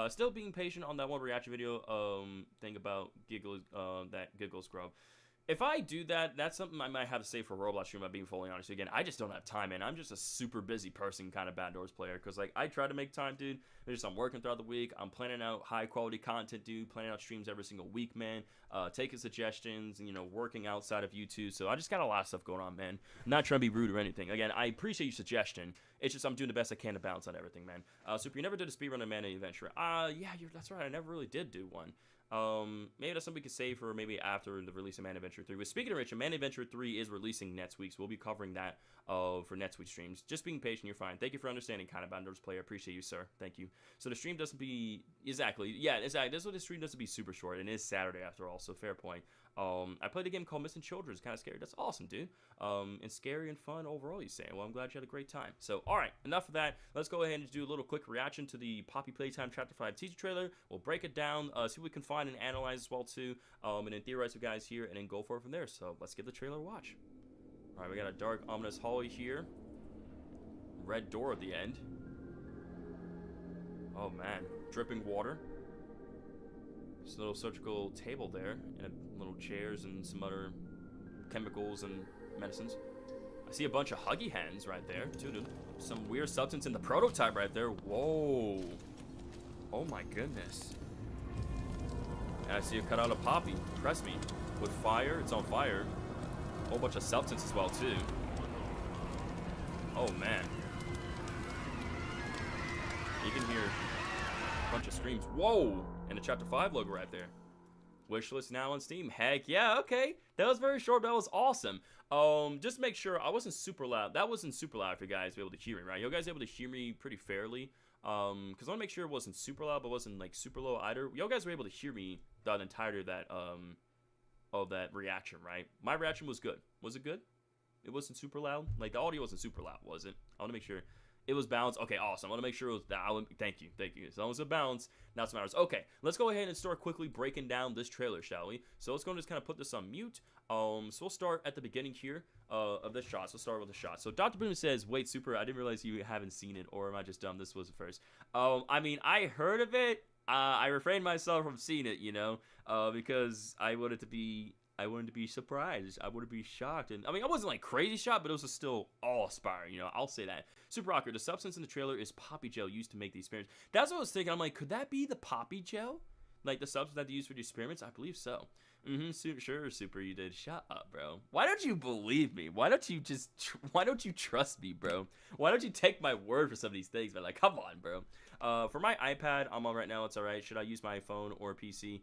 still being patient on that one reaction video, thing about that Giggle Scrub. If I do that, that's something I might have to say for Roblox stream, I'm being fully honest. Again, I just don't have time, man. I'm just a super busy person, kind of Bad Doors player, because, like, I try to make time, dude. I'm working throughout the week. I'm planning out high-quality content, dude. Planning out streams every single week, man. Taking suggestions, and, working outside of YouTube. So I just got a lot of stuff going on, man. I'm not trying to be rude or anything. Again, I appreciate your suggestion. It's just I'm doing the best I can to balance on everything, man. Super, you never did a speedrun of Man Adventure. Yeah, that's right. I never really did do one. Maybe that's something we could save for maybe after the release of Man Adventure 3. But speaking of which, Man Adventure 3 is releasing next week, so we'll be covering that for next week's streams. Just being patient, you're fine. Thank you for understanding, kind of Banders player. Appreciate you, sir. Thank you. So the stream doesn't be exactly. This is what the stream doesn't be super short, and it is Saturday after all, so fair point. I played a game called Missing Children. It's kind of scary. That's awesome, dude. And scary and fun overall, you say. Well, I'm glad you had a great time. So, all right, enough of that. Let's go ahead and do a little quick reaction to the Poppy Playtime Chapter 5 teaser trailer. We'll break it down, see what we can find and analyze as well, too, and then theorize with guys here, and then go for it from there. So, let's give the trailer a watch. All right, we got a dark, ominous hallway here. Red door at the end. Oh, man. Dripping water. Just a little surgical table there, and little chairs and some other chemicals and medicines. I see a bunch of huggy hands right there, dude. Some weird substance in the prototype right there. Whoa. Oh my goodness. And I see a cutout of Poppy. Press me. With fire, it's on fire. A whole bunch of substance as well, too. Oh man. You can hear a bunch of screams. Whoa! And a Chapter 5 logo right there. Wishlist now on Steam. Heck yeah, okay. That was very short, but that was awesome. Just to make sure I wasn't super loud. That wasn't super loud for you guys to be able to hear me, right? You guys able to hear me pretty fairly. Because I want to make sure it wasn't super loud, but wasn't like super low either. You guys were able to hear me the entirety of that reaction, right? My reaction was good. Was it good? It wasn't super loud? Like the audio wasn't super loud, was it? I want to make sure it was balanced. Okay, awesome. I want to make sure it was that. Thank you. As long as it's balanced, that's what matters. Okay, let's go ahead and start quickly breaking down this trailer, shall we? So let's go and just kind of put this on mute. So we'll start at the beginning here of the shots. Let's start with the shot. So Dr. Boone says, "Wait, Super, I didn't realize you haven't seen it, or am I just dumb? This was the first." I mean, I heard of it. I refrained myself from seeing it, because I wanted to be surprised. I wanted to be shocked. And I mean, I wasn't like crazy shocked, but it was just still awe-inspiring, I'll say that. Super Rocker, the substance in the trailer is poppy gel used to make the experiments. That's what I was thinking. I'm like, could that be the poppy gel? Like the substance that they use for the experiments? I believe so. Sure, Super, you did. Shut up, bro. Why don't you believe me? Why don't you trust me, bro? Why don't you take my word for some of these things, man? Like, come on, bro. For my iPad, I'm on right now. It's all right. Should I use my phone or PC?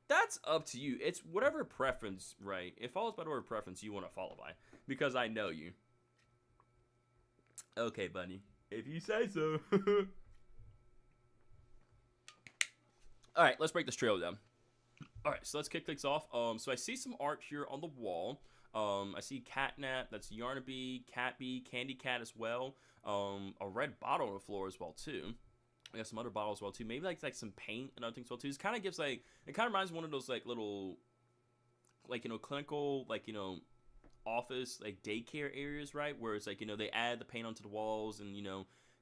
That's up to you. It's whatever preference, right? It follows by whatever preference you want to follow by. Because I know you. Okay, buddy. If you say so. Alright, let's break this trailer down. Alright, so let's kick things off. So I see some art here on the wall. I see Catnap, that's Yarnaby, Catbee, Candy Cat as well. A red bottle on the floor as well, too. We got some other bottles as well, too. Maybe like some paint and other things as well, too. It kind of gives like, it kind of reminds me of one of those like little, like, clinical, like, office, like daycare areas, right? Where it's like, they add the paint onto the walls and,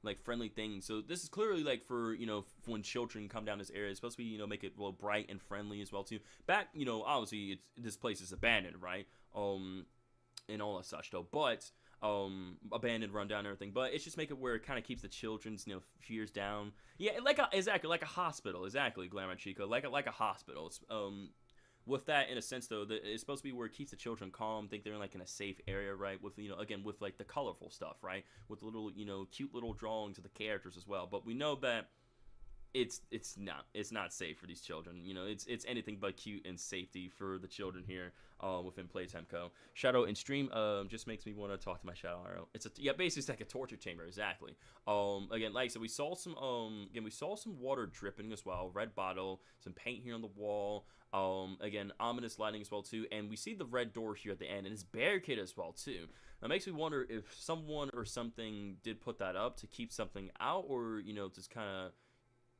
like friendly things. So this is clearly like for, you know, when children come down this area, it's supposed to be, you know, make it real bright and friendly as well too. Back, you know, obviously this place is abandoned, right? And all that such though, but abandoned, run down, and everything. But it's just make it where it kind of keeps the children's, you know, fears down. Yeah, exactly like a hospital, exactly, Glamour Chica, like a hospital. It's, with that, in a sense though, it's supposed to be where it keeps the children calm, think they're like in a safe area, right? With, you know, again, with like the colorful stuff, right? With little, you know, cute little drawings of the characters as well. But we know that it's not safe for these children. You know, it's anything but cute and safety for the children here within Playtime Co. Shadow in stream just makes me want to talk to my Shadow IRL. Basically it's like a torture chamber, exactly. Again, like I said, we saw some water dripping as well, red bottle, some paint here on the wall. Again, ominous lighting as well too, and we see the red door here at the end, and it's barricaded as well too. That makes me wonder if someone or something did put that up to keep something out, or, you know, just kind of,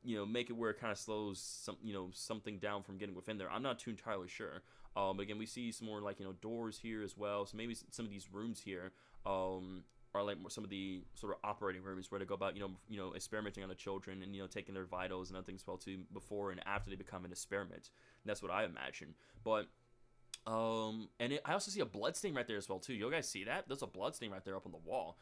you know, make it where it kind of slows something down from getting within there. I'm not too entirely sure. But again, we see some more, like, you know, doors here as well. So maybe some of these rooms here are like some of the sort of operating rooms where they go about, you know, experimenting on the children and, you know, taking their vitals and other things as well too, before and after they become an experiment. And that's what I imagine. But I also see a blood stain right there as well too. You guys see that? There's a blood stain right there up on the wall.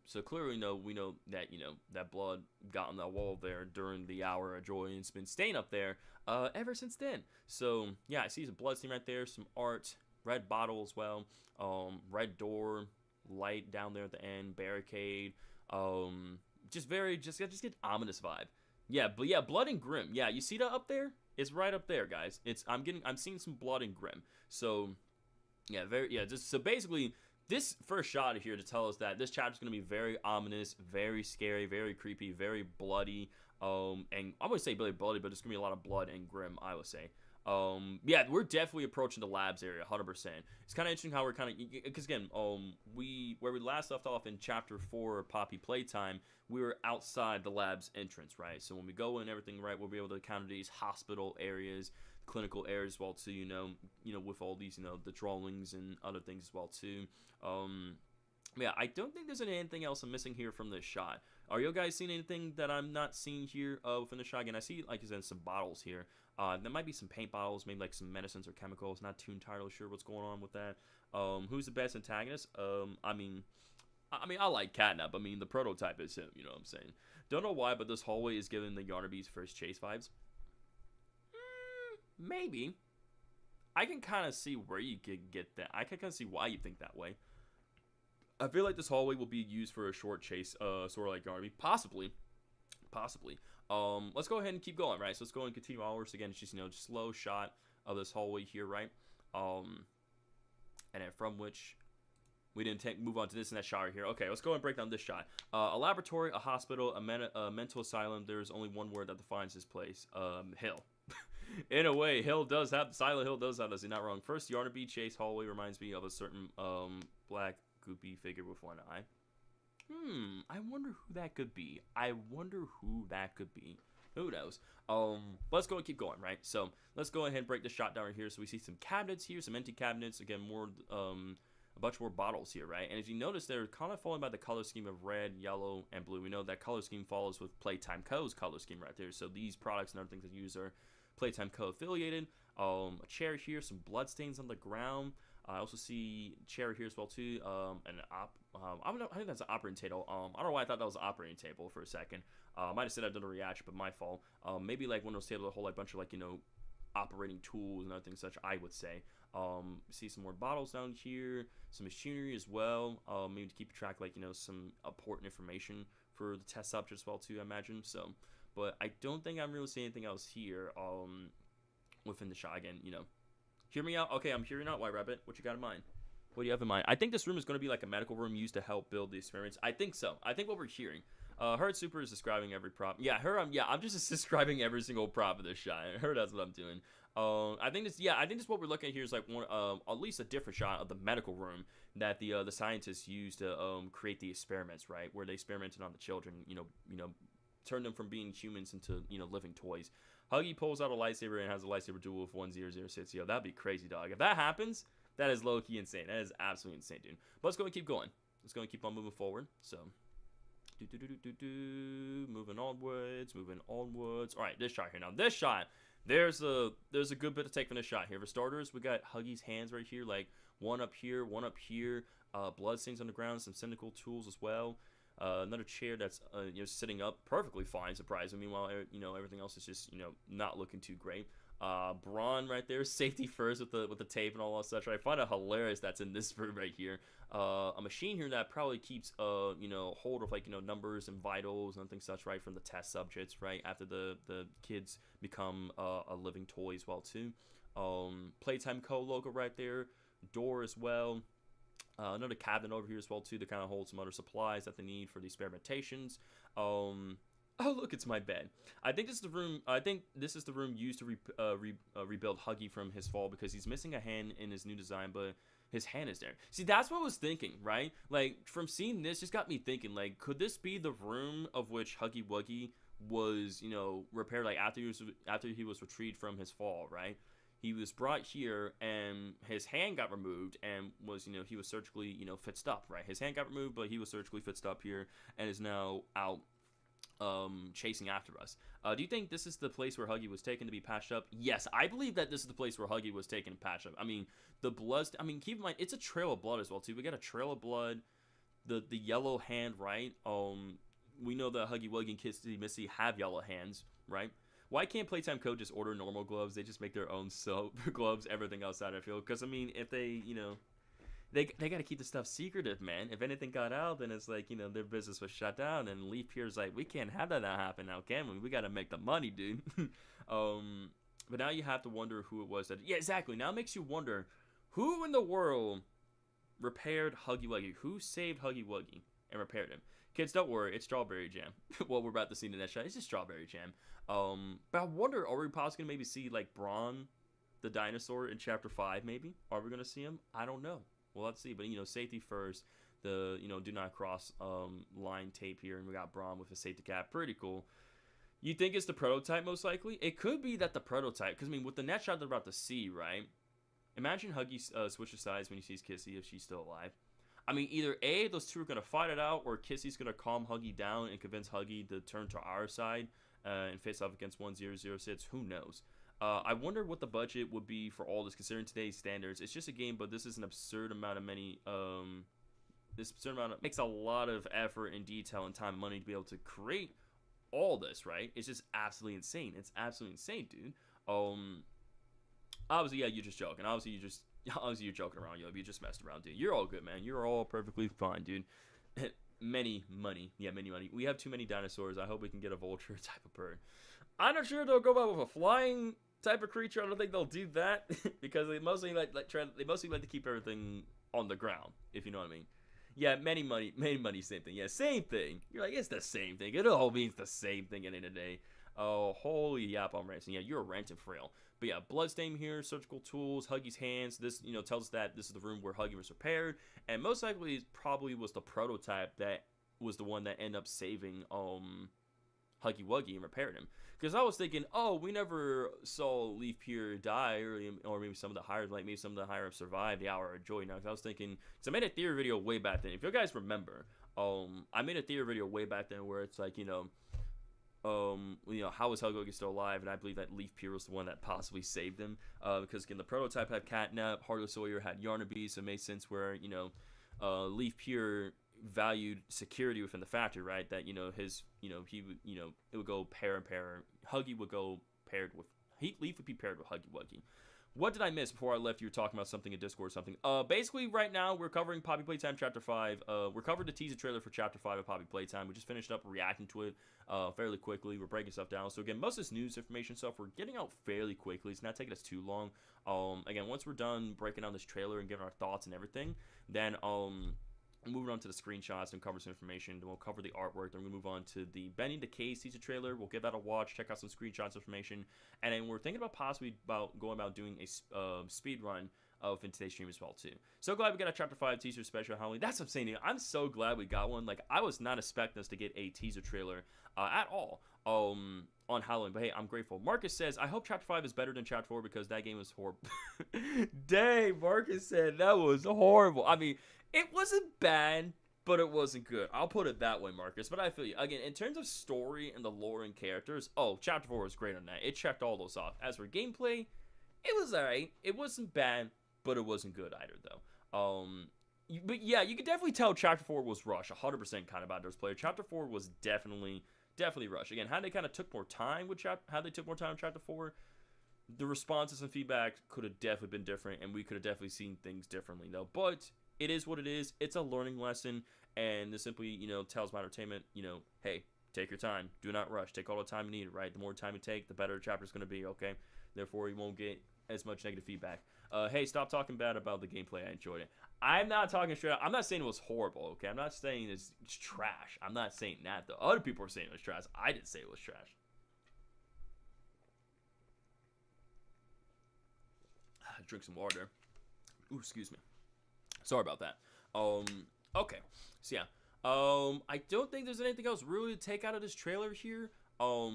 So clearly we know that, you know, that blood got on that wall there during the hour of joy, and it's been staying up there ever since then. So yeah, I see some blood stain right there, some art, red bottle as well, red door, light down there at the end, barricade, just get ominous vibe. Yeah, but yeah, blood and grim. Yeah, you see that up there? It's right up there, guys. I'm seeing some blood and grim. So yeah, so basically this first shot here to tell us that this chapter is going to be very ominous, very scary, very creepy, very bloody. And I wouldn't say really bloody, but it's going to be a lot of blood and grim, I would say. Yeah, we're definitely approaching the labs area, 100%. It's kind of interesting how we're kind of, because again, where we last left off in chapter 4, Poppy Playtime, we were outside the lab's entrance, right? So when we go in, everything, right, we'll be able to encounter these hospital areas, clinical areas as well too, you know, with all these, you know, the drawings and other things as well too. Yeah, I don't think there's anything else I'm missing here from this shot. Are you guys seeing anything that I'm not seeing here within the shot? Again, I see, like I said, some bottles here. There might be some paint bottles, maybe like some medicines or chemicals. Not too entirely sure what's going on with that. Who's the best antagonist? I mean, I like Catnap. I mean, the prototype is him, you know what I'm saying? Don't know why, but this hallway is giving the Yarnaby's first chase vibes. Maybe. I can kind of see where you could get that. I can kind of see why you think that way. I feel like this hallway will be used for a short chase, sort of like Yarnaby. Possibly. Let's go ahead and keep going, right? So let's go and continue onwards. Again, it's just, you know, just slow shot of this hallway here, right? And then from which we didn't move on to this and that shot right here. Okay, let's go and break down this shot. A laboratory, a hospital, a mental asylum. There's only one word that defines this place. Hill. In a way, Silent Hill does have this. You're not wrong. First, Yarnaby chase hallway reminds me of a certain black goopy figure with one eye. I wonder who that could be. Who knows? Let's go and keep going, right? So let's go ahead and break the shot down right here. So we see some cabinets here, some empty cabinets. Again, more a bunch more bottles here, right? And as you notice, they're kind of following by the color scheme of red, yellow, and blue. We know that color scheme follows with Playtime Co.'s color scheme right there. So these products and other things they use are Playtime Co. affiliated. A chair here, some blood stains on the ground. I also see a chair here as well too. I think that's an operating table. I don't know why I thought that was an operating table for a second. I might have said I've done a reaction, but my fault. Maybe like one of those tables that hold like a bunch of, like, you know, operating tools and other things such, I would say. See some more bottles down here, some machinery as well. Maybe to keep track, like, you know, some important information for the test subject as well too, I imagine. So, but I don't think I'm really seeing anything else here. Within the shot again, you know. Hear me out? Okay, I'm hearing out, White Rabbit. What you got in mind? What do you have in mind? I think this room is going to be like a medical room used to help build the experiments. I think so. I think what we're hearing. Heard Super is describing every prop. Yeah, I'm just describing every single prop of this shot. I heard that's what I'm doing. I think this what we're looking at here is like one, at least a different shot of the medical room that the scientists used to create the experiments, right? Where they experimented on the children, you know, turned them from being humans into, you know, living toys. Huggy pulls out a lightsaber and has a lightsaber duel with 1006. Yo, that'd be crazy, dog. If that happens, that is low-key insane. That is absolutely insane, dude. But let's go and keep going. Let's go and keep on moving forward. So Moving onwards, moving onwards. All right, this shot here. Now, this shot, there's a good bit to take from this shot here. For starters, we got Huggy's hands right here, like one up here, one up here. Bloodstains on the ground, some cynical tools as well. Another chair that's sitting up perfectly fine, surprising. Meanwhile, everything else is just not looking too great. Braun right there, safety first with the tape and all that such. I find it hilarious that's in this room right here. A machine here that probably keeps hold of numbers and vitals and things such, right, from the test subjects, right, after the kids become a living toy as well too. Playtime Co logo right there, door as well. Another cabinet over here as well too to kind of hold some other supplies that they need for the experimentations. Oh look, it's my bed. I think this is the room used to rebuild Huggy from his fall, because he's missing a hand in his new design, but his hand is there. See, that's what I was thinking, right? Like, from seeing this, just got me thinking, like, could this be the room of which Huggy Wuggy was repaired, like after he was retrieved from his fall, right? He was brought here and his hand got removed and was, he was surgically, fixed up, right? His hand got removed, but he was surgically fixed up here and is now out chasing after us. Do you think this is the place where Huggy was taken to be patched up? Yes, I believe that this is the place where Huggy was taken to patch up. I mean, the blood, keep in mind, it's a trail of blood as well, too. We got a trail of blood, the yellow hand, right? We know that Huggy Wuggy and Kissy Missy have yellow hands, right? Why can't Playtime Co. just order normal gloves? They just make their own gloves, everything outside, I feel. Because, if they, they got to keep the stuff secretive, man. If anything got out, then it's like, their business was shut down. And Leaf Pierre's like, we can't have that happen now, can we? We got to make the money, dude. But now you have to wonder who it was that... Yeah, exactly. Now it makes you wonder, who in the world repaired Huggy Wuggy? Who saved Huggy Wuggy and repaired him? Kids, don't worry, it's strawberry jam. What we're about to see in the next shot, it's just strawberry jam. But I wonder, are we possibly going to maybe see, like, Braun, the dinosaur, in Chapter 5, maybe? Are we going to see him? I don't know. Well, let's see. But, safety first. The, do not cross line tape here. And we got Braun with a safety cap. Pretty cool. You think it's the prototype, most likely? It could be that the prototype. Because, with the next shot they're about to see, right? Imagine Huggy switches sides when he sees Kissy, if she's still alive. Either A, those two are going to fight it out, or Kissy's going to calm Huggy down and convince Huggy to turn to our side and face off against 1006. Who knows? I wonder what the budget would be for all this, considering today's standards. It's just a game, but this is an absurd amount of money. It makes a lot of effort and detail and time and money to be able to create all this, right? It's just absolutely insane. It's absolutely insane, dude. Obviously, yeah, you're just joking. Obviously, you're joking around, yo. You just messed around, dude. You're all good, man. You're all perfectly fine, dude. Many money. Yeah, many money. We have too many dinosaurs. I hope we can get a vulture type of bird. I'm not sure they'll go out with a flying type of creature. I don't think they'll do that because they mostly like to keep everything on the ground, if you know what I mean. Yeah, many money, same thing. Yeah, same thing. You're like, it's the same thing. It all means the same thing at the end of the day. Oh, holy yap, I'm ranting. Yeah, you're ranting frail. But yeah, bloodstain here, surgical tools, Huggy's hands. This, tells us that this is the room where Huggy was repaired. And most likely, it probably was the prototype that was the one that ended up saving Huggy Wuggy and repaired him. Because I was thinking, oh, we never saw Leaf Pierre die, or maybe some of the higher survived the Hour of Joy. Now, because I was thinking, because I made a theory video way back then. If you guys remember, I made a theory video way back then where it's like, how is Huggy Wuggy still alive? And I believe that Leaf Pierre was the one that possibly saved him. Because again, the prototype had Catnap, Harley Sawyer had Yarnaby, so it made sense where Leaf Pierre valued security within the factory, right? That it would go pair and pair. Huggy would go paired with Leaf would be paired with Huggy Wuggy. What did I miss before I left? You were talking about something in Discord or something. Basically, right now, we're covering Poppy Playtime Chapter 5. We're covered the teaser trailer for Chapter 5 of Poppy Playtime. We just finished up reacting to it fairly quickly. We're breaking stuff down. So, again, most of this news information stuff, we're getting out fairly quickly. It's not taking us too long. Again, once we're done breaking down this trailer and giving our thoughts and everything, then moving on to the screenshots and cover some information. Then we'll cover the artwork. Then we'll move on to the Bendy the Cage teaser trailer. We'll give that a watch, check out some screenshots, information, and then we're thinking about going about doing a speed run of in today's stream as well too. So glad we got a Chapter 5 teaser special Halloween. That's what I'm saying. I'm so glad we got one. Like, I was not expecting us to get a teaser trailer at all on Halloween, but hey, I'm grateful. Marcus says, I hope Chapter 5 is better than Chapter 4 because that game was horrible. Dang, Marcus said that was horrible. It wasn't bad. but it wasn't good. I'll put it that way, Marcus. But I feel you. Again, in terms of story and the lore and characters, Chapter 4 was great on that. It checked all those off. As for gameplay, it was alright. It wasn't bad, but it wasn't good either, though. But yeah, you could definitely tell Chapter 4 was rushed. 100% kind of outdoors player. Chapter 4 was definitely rushed. Again, how they kind of took more time with Chapter 4, the responses and feedback could have definitely been different, and we could have definitely seen things differently, though. But it is what it is. It's a learning lesson, and this simply, tells my entertainment, hey, take your time. Do not rush. Take all the time you need, right? The more time you take, the better the chapter's going to be, okay? Therefore, you won't get as much negative feedback. Hey, stop talking bad about the gameplay. I enjoyed it. I'm not talking straight up. I'm not saying it was horrible, okay? I'm not saying it's trash. I'm not saying that, though. Other people are saying it was trash. I didn't say it was trash. Drink some water. Ooh, excuse me. Sorry about that. Okay. So, yeah. I don't think there's anything else really to take out of this trailer here. But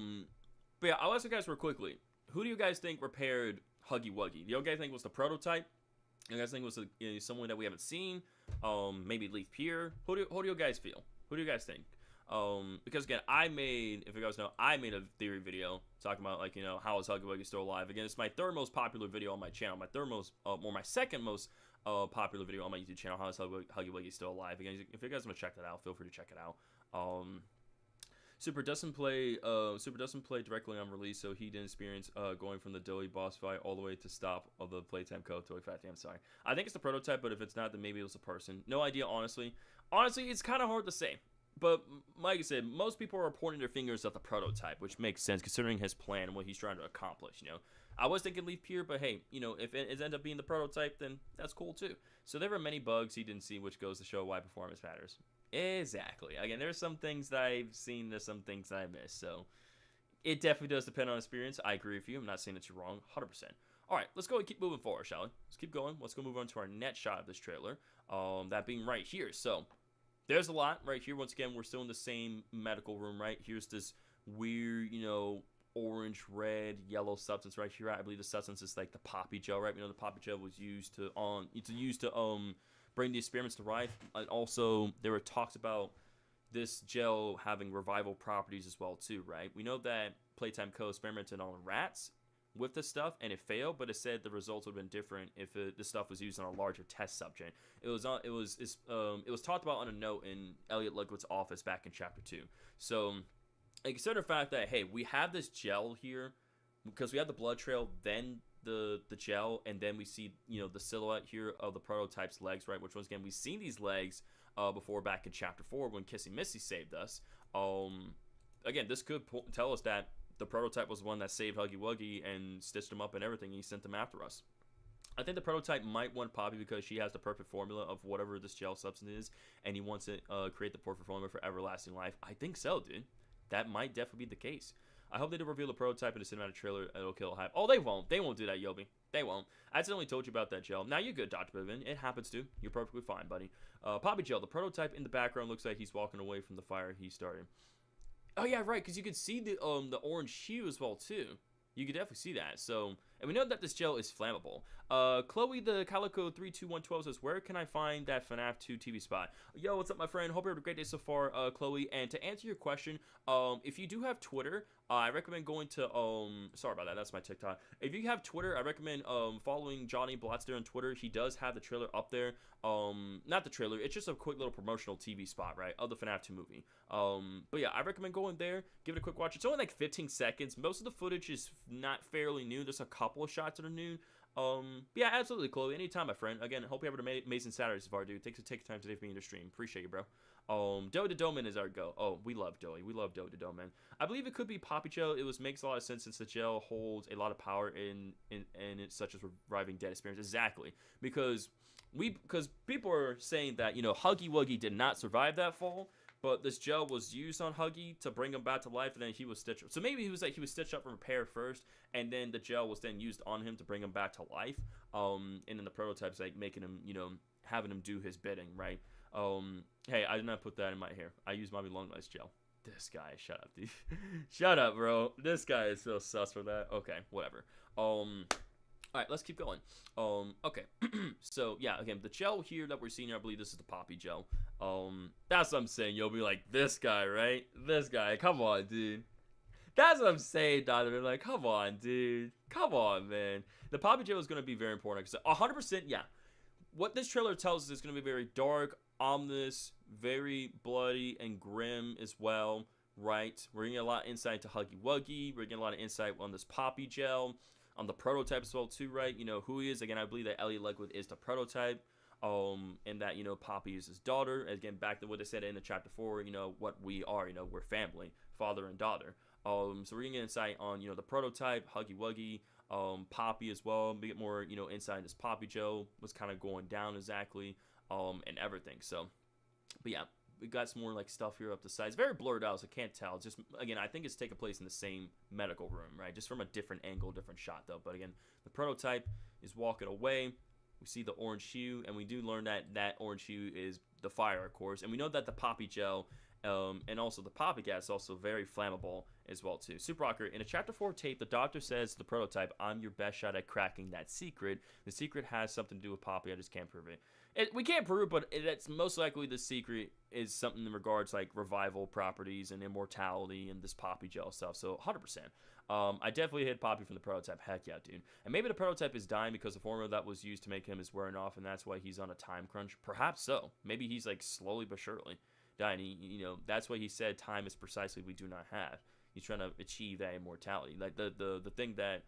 yeah, I'll ask you guys real quickly. Who do you guys think repaired Huggy Wuggy? Do you guys think it was the prototype? Do you guys think it was someone that we haven't seen? Maybe Leaf Pier? Who do you guys feel? Who do you guys think? Because again, if you guys know, I made a theory video talking about, like, how is Huggy Wuggy still alive? Again, it's my third most popular video on my channel. My second most popular video on my YouTube channel. How is Huggy Wuggy still alive? Again, if you guys want to check that out, feel free to check it out. Super doesn't play directly on release, so he didn't experience going from the Doughy boss fight all the way to stop of the Playtime code. Totally fat. I'm sorry. I think it's the prototype, but if it's not, then maybe it was a person. No idea, honestly. Honestly, it's kind of hard to say. But like I said, most people are pointing their fingers at the prototype, which makes sense considering his plan and what he's trying to accomplish. I was thinking Leaf Pier, but hey, if it ends up being the prototype, then that's cool too. So there were many bugs he didn't see, which goes to show why performance matters. Exactly. Again, there's some things that I've seen, there's some things that I missed. So it definitely does depend on experience. I agree with you. I'm not saying that you're wrong, 100%. All right, let's go and keep moving forward, shall we? Let's keep going. Let's go move on to our next shot of this trailer. That being right here. So there's a lot right here. Once again, we're still in the same medical room, right? Here's this weird, orange, red, yellow substance right here. I believe the substance is like the poppy gel, right? The poppy gel was used to bring the experiments to life. And also, there were talks about this gel having revival properties as well, too, right? We know that Playtime Co. experimented on rats with this stuff, and it failed, but it said the results would have been different if this stuff was used on a larger test subject. It was talked about on a note in Elliot Ludwig's office back in Chapter 2. So, consider the fact that, hey, we have this gel here, because we have the blood trail, then the gel, and then we see, the silhouette here of the prototype's legs, right? Which, once again, we've seen these legs before back in Chapter 4 when Kissing Missy saved us. Again, this could tell us that the prototype was the one that saved Huggy Wuggy and stitched him up and everything, and he sent them after us. I think the prototype might want Poppy because she has the perfect formula of whatever this gel substance is, and he wants to create the perfect formula for everlasting life. I think so, dude. That might definitely be the case. I hope they do reveal the prototype in a cinematic trailer. It'll kill hype. Oh, they won't. They won't do that, Yobi. They won't. I accidentally told you about that gel. Now you're good, Dr. Bivin. It happens to. You're perfectly fine, buddy. Poppy gel. The prototype in the background looks like he's walking away from the fire he started. Oh yeah, right. Because you could see the orange hue as well too. You could definitely see that. So, and we know that this gel is flammable. Chloe the Calico 32112 says, where can I find that FNAF 2 TV spot? Yo, what's up, my friend? Hope you're having a great day so far, Chloe. And to answer your question, if you do have Twitter, I recommend going to, sorry about that, that's my TikTok. If you have Twitter, I recommend following Johnny Blatzter on Twitter. He does have the trailer up there. Not the trailer, it's just a quick little promotional TV spot, right, of the FNAF 2 movie. But yeah, I recommend going there, give it a quick watch. It's only like 15 seconds. Most of the footage is not fairly new. There's a couple of shots that are new. Yeah, absolutely, Chloe. Anytime, my friend. Again, hope you have an amazing Saturday so far, dude. Thanks for taking time today for being in the stream. Appreciate you, bro. Doughy the Dough Man is our go. Oh, we love Doughy. We love Doughy the Dough Man. I believe it could be Poppy Gel. Makes a lot of sense since the gel holds a lot of power in it, such as reviving dead experience. Exactly. Because people are saying that, Huggy Wuggy did not survive that fall, but this gel was used on Huggy to bring him back to life, and then he was stitched up. So maybe he was stitched up and repaired first, and then the gel was then used on him to bring him back to life. And then the prototype's like making him, having him do his bidding, right? Hey, I did not put that in my hair. I use Mommy Long Life's gel. This guy, shut up, dude. Shut up, bro. This guy is so sus for that. Okay, whatever. All right, let's keep going. Okay. So yeah, again, the gel here that we're seeing here, I believe this is the Poppy gel. That's what I'm saying. You'll be like, this guy, right? This guy. Come on, dude. That's what I'm saying, Donna. They're like, come on, dude. Come on, man. The Poppy gel is going to be very important. Because 100%, yeah. What this trailer tells us is going to be very dark, ominous, very bloody, and grim as well, right? We're getting a lot of insight to Huggy Wuggy. We're getting a lot of insight on this Poppy gel. On the prototype as well too, right? You know who he is. Again, I believe that Elliot Legwood is the prototype. And that, you know, Poppy is his daughter. Again, back to what they said in the chapter 4, you know, what we are, you know, we're family, father and daughter. So we're gonna get insight on, you know, the prototype, Huggy Wuggy, Poppy as well. We get more, you know, insight in this Poppy Joe, what's kind of going down exactly, and everything. So, but yeah. We got some more like stuff here up the side. It's very blurred out, so I can't tell. Just again, I think it's taking place in the same medical room, right? Just from a different angle, different shot though. But again, the prototype is walking away. We see the orange hue, and we do learn that that orange hue is the fire, of course. And we know that the Poppy gel and also the Poppy gas is also very flammable as well too. Super Rocker, in a chapter 4 tape, the doctor says to the prototype, "I'm your best shot at cracking that secret. The secret has something to do with Poppy. I just can't prove it." We can't prove it, but it's most likely the secret is something in regards like revival properties and immortality and this Poppy gel stuff. So 100%. I definitely hit Poppy from the prototype. Heck yeah, dude. And maybe the prototype is dying because the formula that was used to make him is wearing off, and that's why he's on a time crunch. Perhaps so. Maybe he's like slowly but surely dying. You know, that's why he said time is precisely we do not have. He's trying to achieve that immortality. Like the thing that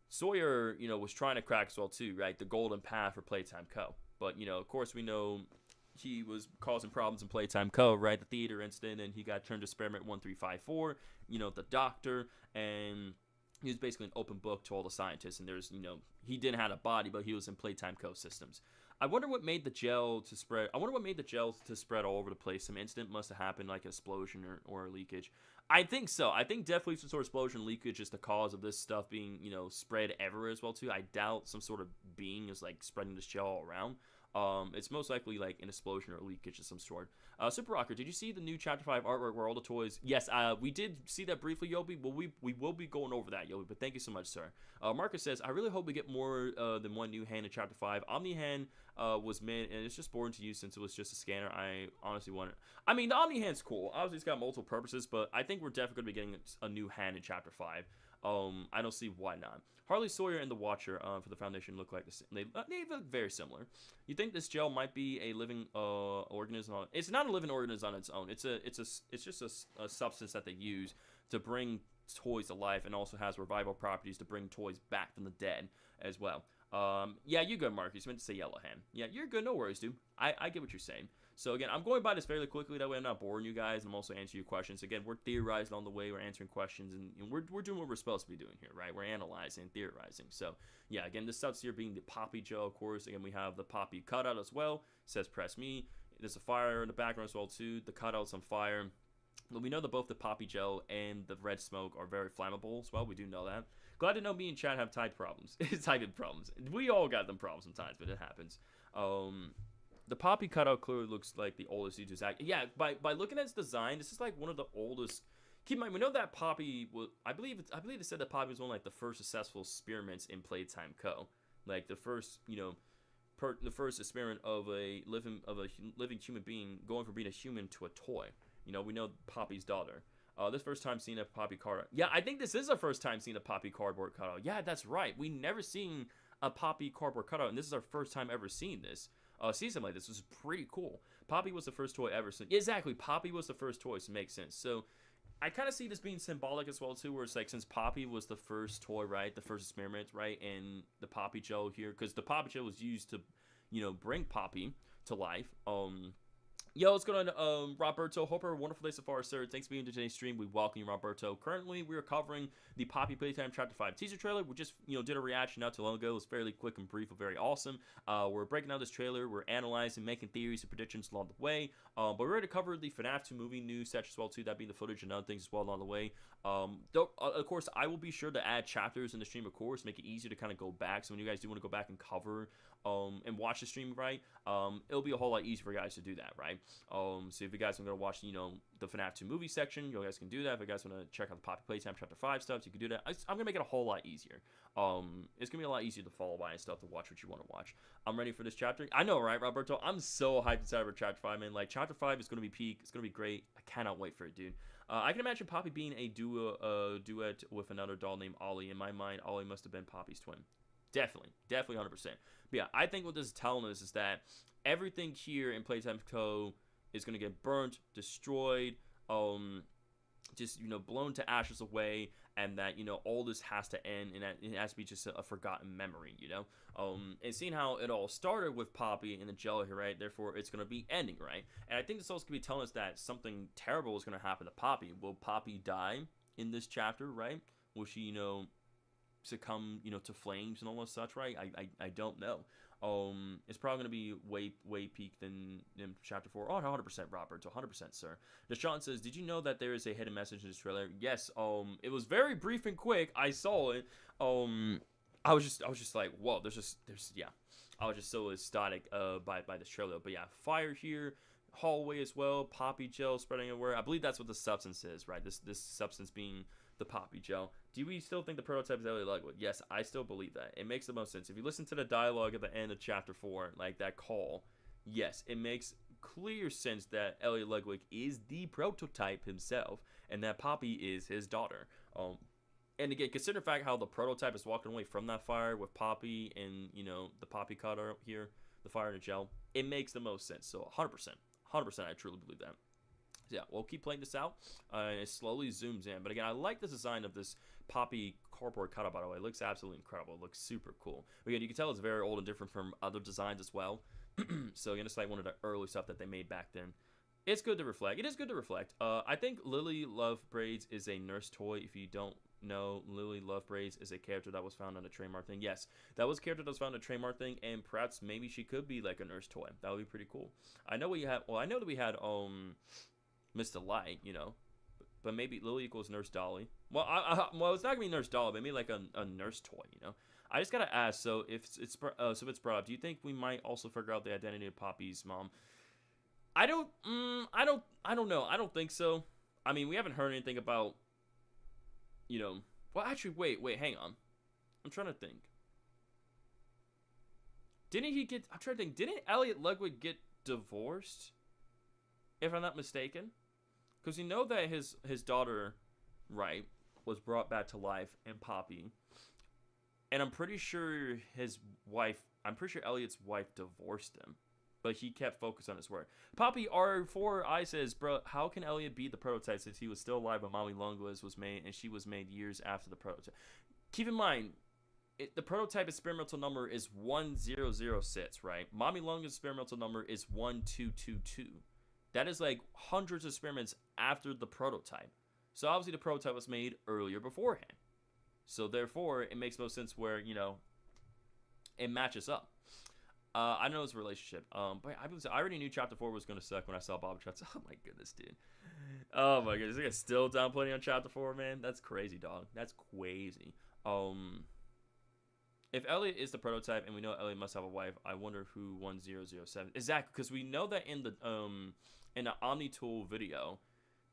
Sawyer, you know, was trying to crack as well too, right? The golden path for Playtime Co. But, you know, of course we know he was causing problems in Playtime Co., right? The theater incident, and he got turned to Experiment 1354, you know, the doctor, and he was basically an open book to all the scientists, and there's, you know, he didn't have a body, but he was in Playtime Co. systems. I wonder what made the gel to spread. I wonder what made the gel to spread all over the place. Some incident must have happened, like an explosion or a leakage. I think so. I think definitely some sort of explosion leakage is the cause of this stuff being, you know, spread everywhere as well too. I doubt some sort of being is like spreading this gel all around. It's most likely like an explosion or leakage of some sort. Super Rocker, did you see the new Chapter 5 artwork where all the toys? Yes, we did see that briefly, Yobi. Well, we will be going over that, Yobi, but thank you so much, sir. Marcus says, I really hope we get more than one new hand in Chapter 5. Omni hand was mint, and it's just boring to use since it was just a scanner. I honestly want it. I mean, the Omni hand's cool. Obviously, it's got multiple purposes, but I think we're definitely going to be getting a new hand in Chapter 5. I don't see why not. Harley Sawyer and the Watcher for the Foundation look like the same. They look very similar. You think this gel might be a living organism? It's not a living organism on its own. It's just a substance that they use to bring toys to life, and also has revival properties to bring toys back from the dead as well. Yeah, you're good, Marcus. You meant to say yellow hand. Yeah, you're good. No worries, dude. I get what you're saying. So again, I'm going by this fairly quickly. That way I'm not boring you guys. And I'm also answering your questions. Again, we're theorizing on the way. We're answering questions. And we're doing what we're supposed to be doing here, right? We're analyzing and theorizing. So yeah, again, this stuff's here being the Poppy gel, of course. Again, we have the Poppy cutout as well. It says press me. There's a fire in the background as well too. The cutout's on fire. But we know that both the Poppy gel and the red smoke are very flammable as well. We do know that. Glad to know me and Chad have type problems. Typing problems. We all got them problems sometimes, but it happens. The Poppy cutout clearly looks like the oldest U2's act. Yeah, by looking at its design, this is like one of the oldest. Keep in mind, we know that Poppy was. I believe it said that Poppy was one of like the first successful experiments in Playtime Co. Like the first, you know, the first experiment of a living human being going from being a human to a toy. You know, we know Poppy's daughter. This first time seeing a Poppy card. Yeah, I think this is the first time seeing a Poppy cardboard cutout. Yeah, that's right. We never seen a Poppy cardboard cutout, and this is our first time ever seeing this. Season like this was pretty cool. Poppy was the first toy ever seen. Exactly, Poppy was the first toy, so it makes sense. So I kind of see this being symbolic as well too, where it's like since Poppy was the first toy, right, the first experiment, right, and the Poppy gel here, because the Poppy gel was used to, you know, bring Poppy to life. Yo, what's going on, Roberto? Hope you're a wonderful day so far, sir. Thanks for being to today's stream. We welcome you, Roberto. Currently, we are covering the Poppy Playtime Chapter 5 teaser trailer. We just, you know, did a reaction not too long ago. It was fairly quick and brief, but very awesome. We're breaking down this trailer. We're analyzing, making theories and predictions along the way. But we're ready to cover the Fnaf 2 movie news section as well, too. That being the footage and other things as well along the way. Of course, I will be sure to add chapters in the stream, of course, make it easier to kind of go back. So when you guys do want to go back and cover and watch the stream, right, it'll be a whole lot easier for you guys to do that, right? So if you guys are going to watch, you know, the Fnaf 2 movie section, you guys can do that. If you guys want to check out the Poppy Playtime Chapter 5 stuff, you can do that. I'm going to make it a whole lot easier. It's going to be a lot easier to follow by and stuff, to watch what you want to watch. I'm ready for this chapter. I know, right, Roberto? I'm so hyped inside for Chapter 5, man. Like, Chapter 5 is going to be peak. It's going to be great. I cannot wait for it, dude. I can imagine Poppy being a duet with another doll named Ollie. In my mind, Ollie must have been Poppy's twin. Definitely 100%. But yeah, I think what this is telling us is that everything here in Playtime Co. is going to get burnt, destroyed, just, you know, blown to ashes away, and that, you know, all this has to end, and that it has to be just a forgotten memory, you know? And seeing how it all started with Poppy and the jello here, right? Therefore, it's going to be ending, right? And I think this also could be telling us that something terrible is going to happen to Poppy. Will Poppy die in this chapter, right? Will she, you know, succumb, you know, to flames and all that such, right? I don't know. It's probably going to be way peak than chapter 4. Oh, 100%, Robert. 100%, sir. Deshaun says, did you know that there is a hidden message in this trailer? Yes. It was very brief and quick. I saw it. I was just like, whoa, yeah. I was just so ecstatic by this trailer. But yeah, fire here, hallway as well, Poppy gel spreading everywhere. I believe that's what the substance is, right? This substance being the Poppy gel. Do we still think the prototype is Elliot Ludwig? Yes, I still believe that. It makes the most sense. If you listen to the dialogue at the end of chapter 4, like that call, yes, it makes clear sense that Elliot Ludwig is the prototype himself, and that Poppy is his daughter. And again, consider the fact how the prototype is walking away from that fire with Poppy and, you know, the Poppy cutter here, the fire and the gel. It makes the most sense. So 100%, I truly believe that. So yeah, we'll keep playing this out. It slowly zooms in. But again, I like the design of this Poppy cardboard cutout, by the way. It looks absolutely incredible. It looks super cool. But again, you can tell it's very old and different from other designs as well. So again, it's like one of the early stuff that they made back then. It's good to reflect. It is good to reflect. I think Lily Love Braids is a nurse toy. If you don't know, Lily Love Braids is a character that was found on a trademark thing. Yes, that was a character that was found on a trademark thing, and perhaps maybe she could be like a nurse toy. That would be pretty cool. I know we have. Well, I know that we had Mr. Light, you know, but maybe Lily equals Nurse Dolly. Well, well, it's not gonna be Nurse Dolly, but maybe like a nurse toy, you know. I just gotta ask. So if it's brought up, do you think we might also figure out the identity of Poppy's mom? I don't know. I don't think so. I mean, we haven't heard anything about, you know. Well, actually, wait, hang on. I'm trying to think. I'm trying to think. Didn't Elliot Ludwig get divorced? If I'm not mistaken, because you know that his daughter, right, was brought back to life in Poppy, and I'm pretty sure Elliot's wife divorced him. But he kept focused on his work. Poppy R4I says, bro, how can Elliot be the prototype since he was still alive when Mommy Longlegs was made, and she was made years after the prototype? Keep in mind, the prototype experimental number is 1006, right? Mommy Longlegs' experimental number is 1222. That is like hundreds of experiments after the prototype. So obviously the prototype was made earlier beforehand. So therefore, it makes no sense where, you know, it matches up. I know it's a relationship. But I already knew chapter 4 was gonna suck when I saw Bob Trotz. Oh my goodness, dude. Oh my goodness, this guy's still downplaying on chapter 4, man. That's crazy, dog. That's crazy. If Elliot is the prototype and we know Elliot must have a wife, I wonder who 1007. Exactly, because we know that in the OmniTool video,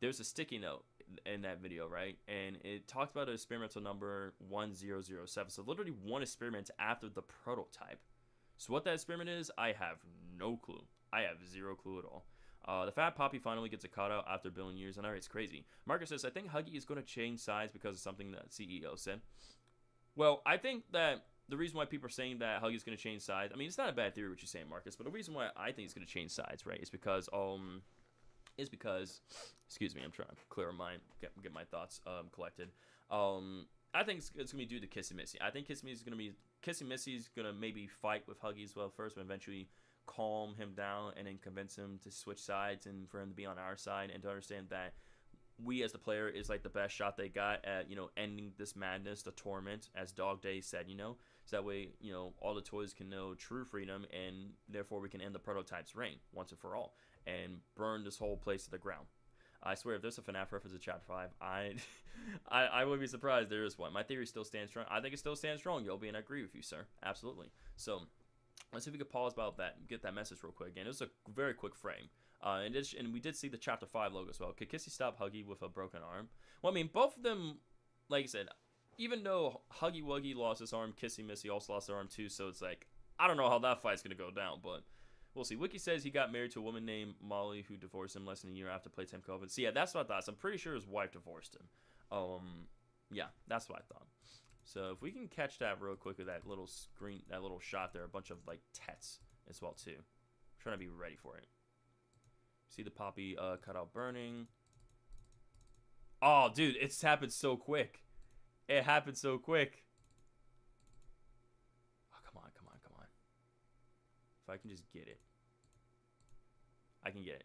there's a sticky note in that video, right? And it talks about an experimental number 1007. So literally one experiment after the prototype. So what that experiment is, I have no clue. I have zero clue at all. The fat Poppy finally gets a cutout after a billion years. I know it's crazy. Marcus says, I think Huggy is going to change sides because of something that CEO said. Well, I think that the reason why people are saying that Huggy's going to change sides, I mean, it's not a bad theory what you're saying, Marcus, but the reason why I think he's going to change sides, right, is because, excuse me, I'm trying to clear my mind, get my thoughts collected. I think it's going to be due to Kissy Missy. I think Kissy Missy's going to maybe fight with Huggy as well first, but eventually calm him down and then convince him to switch sides and for him to be on our side and to understand that we as the player is like the best shot they got at, you know, ending this madness, the torment, as Dog Day said, you know, so that way, you know, all the toys can know true freedom and therefore we can end the prototype's reign once and for all and burn this whole place to the ground. I swear, if there's a FNAF reference to Chapter 5, I would be surprised there is one. My theory still stands strong. I think it still stands strong, Yobi, and I agree with you, sir. Absolutely. So, Let's see if we could pause about that and get that message real quick. Again, it was a very quick frame. And we did see the Chapter 5 logo as well. Could Kissy stop Huggy with a broken arm? Well, I mean, both of them, like I said, even though Huggy Wuggy lost his arm, Kissy Missy also lost their arm too. So it's like, I don't know how that fight's going to go down, but we'll see. Wiki says he got married to a woman named Molly who divorced him less than a year after Playtime COVID. So yeah, that's what I thought. So I'm pretty sure his wife divorced him. Yeah, that's what I thought. So if we can catch that real quick with that little screen, that little shot there, a bunch of like tets as well too. I'm trying to be ready for it. See the Poppy cutout burning. Oh, dude, it's happened so quick. It happened so quick. Oh, come on, come on, come on. If I can just get it. I can get it.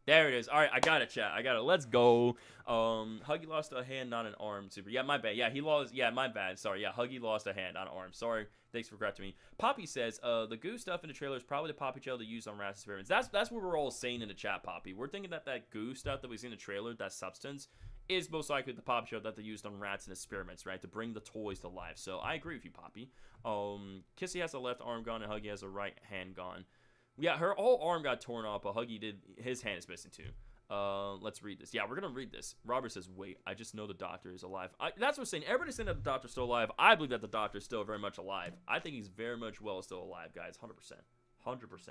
There it is. All right, I got it, chat. I got it. Let's go. Huggy lost a hand, not an arm. Super. Yeah, my bad. Yeah, he lost. Yeah, my bad. Sorry. Yeah, Huggy lost a hand, not an arm. Sorry. Thanks for correcting me. Poppy says, the goo stuff in the trailer is probably the Poppy gel they use on rats experiments. That's what we're all saying in the chat, Poppy. We're thinking that that goo stuff that we see in the trailer, that substance, is most likely the Poppy gel that they used on rats in experiments, right? To bring the toys to life. So I agree with you, Poppy. Kissy has a left arm gone and Huggy has a right hand gone. Yeah, her whole arm got torn off, but Huggy did. His hand is missing too. Let's read this. Yeah, we're gonna read this. Robert says, "Wait, I just know the doctor is alive." That's what I'm saying. Everybody's saying that the doctor's still alive. I believe that the doctor is still very much alive. I think he's very much still alive, guys. 100%. 100%.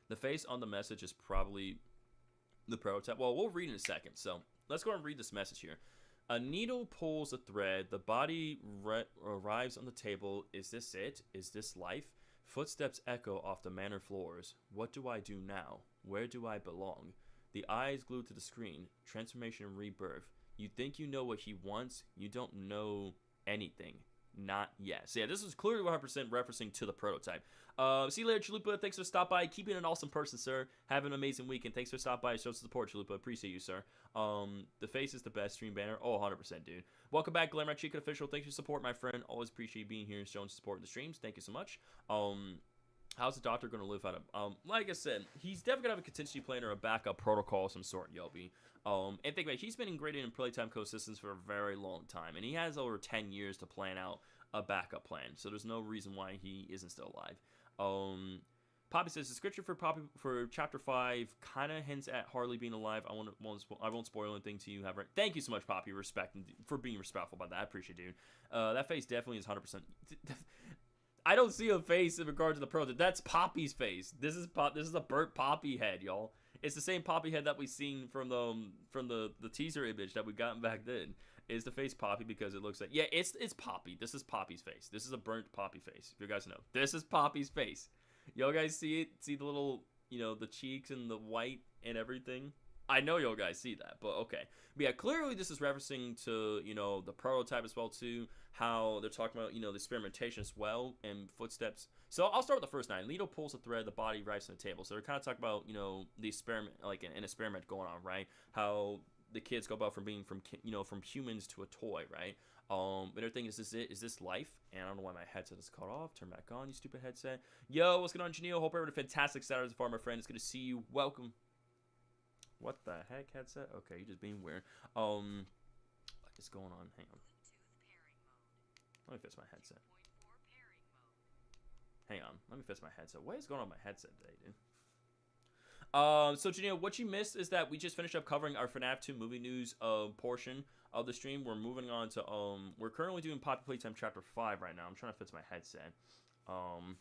The face on the message is probably the prototype. Well, we'll read in a second. So let's go and read this message here. A needle pulls a thread. The body arrives on the table. Is this it? Is this life? Footsteps echo off the manor floors. What do I do now? Where do I belong? The eyes glued to the screen. Transformation and rebirth. You think you know what he wants? You don't know anything. Not yet. So yeah, this is clearly 100% referencing to the prototype. See you later, Chalupa. Thanks for stopping by. Keep being an awesome person, sir. Have an amazing weekend. Thanks for stopping by. Show support, Chalupa. Appreciate you, sir. The face is the best stream banner. Oh, 100%, dude. Welcome back, Glamrock Chica Official. Thanks for support, my friend. Always appreciate you being here and showing support in the streams. Thank you so much. How's the doctor going to live out of? Like I said, he's definitely going to have a contingency plan or a backup protocol of some sort, Yobi. And think about it, he's been integrated in Playtime co-systems for a very long time, and he has over 10 years to plan out a backup plan. So there's no reason why he isn't still alive. Poppy says the scripture for Chapter 5 kind of hints at Harley being alive. I won't spoil anything to you. Thank you so much, Poppy, for being respectful about that. I appreciate it, dude. That face definitely is 100%. I don't see a face in regard to the prototype. That's Poppy's face. This is a burnt Poppy head, y'all. It's the same Poppy head that we seen from the teaser image that we gotten back then. Is the face Poppy because it looks like, yeah, it's Poppy. This is Poppy's face. This is a burnt Poppy face. If you guys know, this is Poppy's face. Y'all guys see it? See the little, the cheeks and the white and everything? I know y'all guys see that, but okay. But yeah, clearly this is referencing to, the prototype as well too. How they're talking about, the experimentation as well and footsteps. So I'll start with the first 9. Needle pulls a thread, the body arrives on the table. So they're kind of talking about, the experiment, like an experiment going on, right? How the kids go about from being from humans to a toy, right? But they're thinking, is this it? Is this life? And I don't know why my headset is cut off. Turn back on, you stupid headset. Yo, what's going on, Janelle? Hope everyone had a fantastic Saturday so far, my friend. It's good to see you. Welcome. What the heck, headset? Okay, you're just being weird. What is going on? Hang on. Let me fix my headset. Hang on. Let me fix my headset. What is going on with my headset today, dude? So Janelle, what you missed is that we just finished up covering our Fnaf 2 movie news portion of the stream. We're moving on to we're currently doing Poppy Playtime Chapter 5 right now. I'm trying to fix my headset.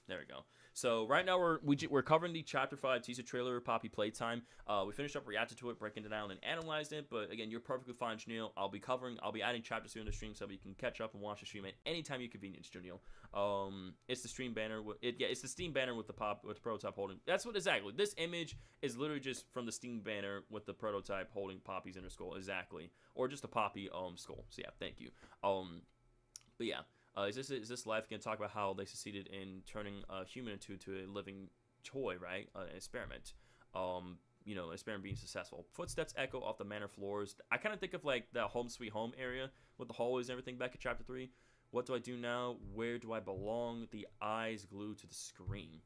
There we go. So right now we're covering the Chapter 5 teaser trailer, Poppy Playtime. We finished up, reacted to it, breaking it down and analyzed it. But again, you're perfectly fine, Janelle. I'll be adding chapters to the stream so you can catch up and watch the stream at any time you convenience, Janelle. It's the stream banner it's the Steam banner with the prototype holding. That's what exactly. This image is literally just from the Steam banner with the prototype holding Poppy's inner skull, exactly, or just a Poppy skull. So yeah, thank you. But yeah. Is this life going to talk about how they succeeded in turning a human into a living toy, right? An experiment. Experiment being successful. Footsteps echo off the manor floors. I kind of think of like the Home Sweet Home area with the hallways and everything back in Chapter 3. What do I do now? Where do I belong? The eyes glued to the screen.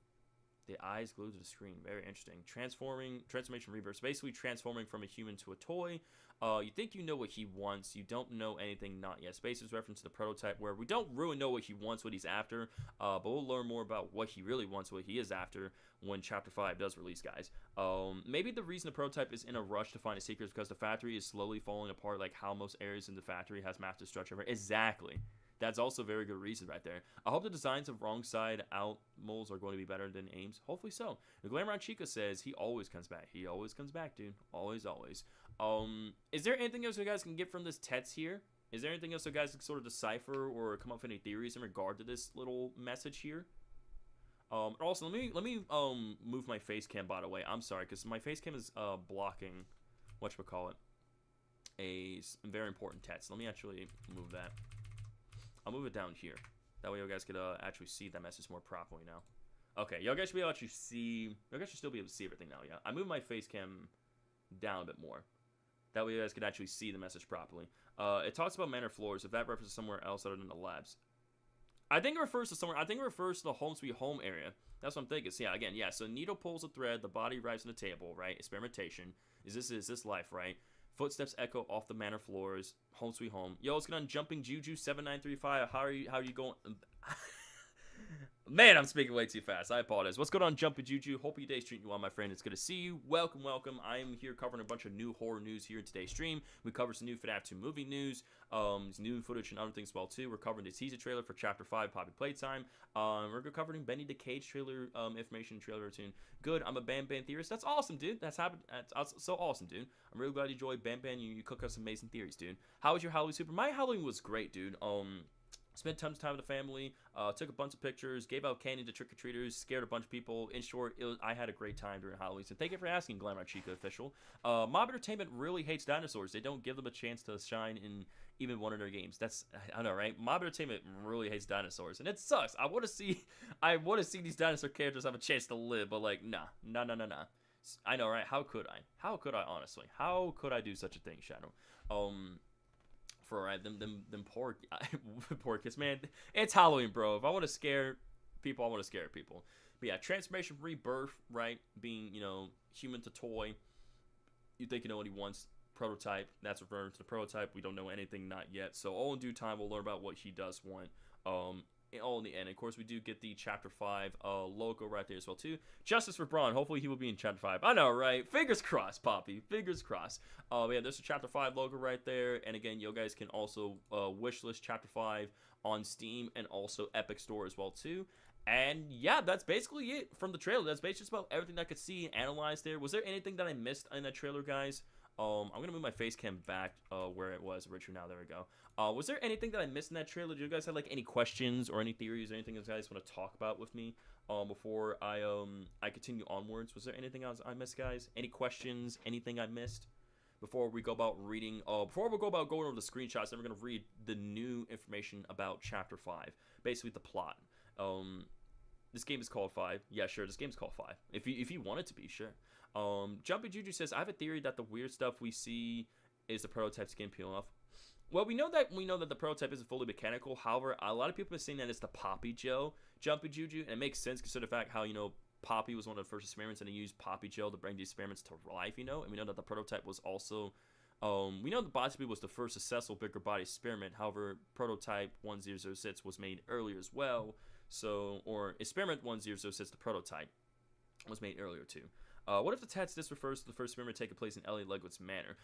The eyes glued to the screen. Very interesting. Transformation rebirth. Basically transforming from a human to a toy. You think you know what he wants. You don't know anything not yet. Space is reference to the prototype where we don't really know what he wants, what he's after. But we'll learn more about what he really wants, what he is after when Chapter 5 does release, guys. Maybe the reason the prototype is in a rush to find a secret is because the factory is slowly falling apart, like how most areas in the factory has mass destruction. Exactly. That's also a very good reason right there. I hope the designs of wrong side out moles are going to be better than Aim's. Hopefully so. The Glamour Chica says he always comes back. He always comes back, dude. Always, always. Is there anything else you guys can get from this text here? Is there anything else you guys can sort of decipher or come up with any theories in regard to this little message here? Also, let me move my face cam, by the way. I'm sorry, because my face cam is blocking whatchamacallit, a very important text. Let me actually move that. I'll move it down here. That way you guys could actually see that message more properly now. Okay, y'all guys should be able to actually see. Y'all guys should still be able to see everything now, yeah. I moved my face cam down a bit more. That way you guys could actually see the message properly. It talks about manor floors. If that references somewhere else other than the labs. I think it refers to somewhere. I think it refers to the home sweet home area. That's what I'm thinking. So yeah, again, yeah. So needle pulls a thread. The body arrives on the table, right? Experimentation. Is this life, right? Footsteps echo off the manor floors. Home sweet home. Yo, what's going on? Jumping Juju 7935. How are you going? Man, I'm speaking way too fast. I apologize. What's going on, Jumping Juju? Hope your day's treating you well, my friend. It's good to see you. Welcome, welcome. I am here covering a bunch of new horror news here in today's stream. We covered some new Fnaf 2 movie news, new footage and other things as well too. We're covering the teaser trailer for Chapter 5, Poppy Playtime. We're covering Bendy the Cage trailer information, trailer routine. Good. I'm a Ban theorist. That's awesome, dude. That's so awesome, dude. I'm really glad you enjoyed Ban. You cook up some amazing theories, dude. How was your Halloween Super? My Halloween was great, dude. Spent tons of time with the family, took a bunch of pictures, gave out candy to trick-or-treaters, scared a bunch of people. In short, I had a great time during Halloween. So thank you for asking, Glamour Chica official. Mob Entertainment really hates dinosaurs. They don't give them a chance to shine in even one of their games. I know, right? Mob Entertainment really hates dinosaurs, and it sucks. I want to see these dinosaur characters have a chance to live, but like, nah. I know, right? How could I, honestly? How could I do such a thing, Shadow? For them poor kids, man. It's Halloween, bro. If I want to scare people, I want to scare people. But yeah, transformation, rebirth, right? Being, human to toy. You think you know what he wants. Prototype. That's referring to the prototype. We don't know anything, not yet. So all in due time, we'll learn about what he does want. All in the end. Of course, we do get the Chapter 5 logo right there as well, too. Justice for Braun. Hopefully, he will be in Chapter 5. I know, right? Fingers crossed, Poppy. Fingers crossed. Yeah, there's a Chapter 5 logo right there. And again, you guys can also wishlist Chapter 5 on Steam and also Epic Store as well, too. And yeah, that's basically it from the trailer. That's basically just about everything I could see and analyze there. Was there anything that I missed in that trailer, guys? I'm going to move my face cam back where it was originally. Now, there we go. Was there anything that I missed in that trailer? Do you guys have like any questions or any theories or anything you guys want to talk about with me before I continue onwards? Was there anything else I missed, guys? Any questions? Anything I missed? Before we go about reading, before we go about going over the screenshots, then we're going to read the new information about Chapter 5. Basically, the plot. This game is called 5. Yeah, sure, this game's called 5. If you want it to be, sure. Jumpy Juju says, I have a theory that the weird stuff we see is the prototype skin peeling off. Well, we know that the prototype isn't fully mechanical. However, a lot of people are saying that it's the Poppy gel, Jumpy Juju, and it makes sense considering the fact how, Poppy was one of the first experiments and they used Poppy gel to bring these experiments to life, and we know that the prototype was also, we know the Body was the first successful bigger body experiment. However, prototype 1006 was made earlier as well. So, or experiment 1006, the prototype, was made earlier too. What if the text this refers to the first experiment taking place in Elliot Legwood's manor?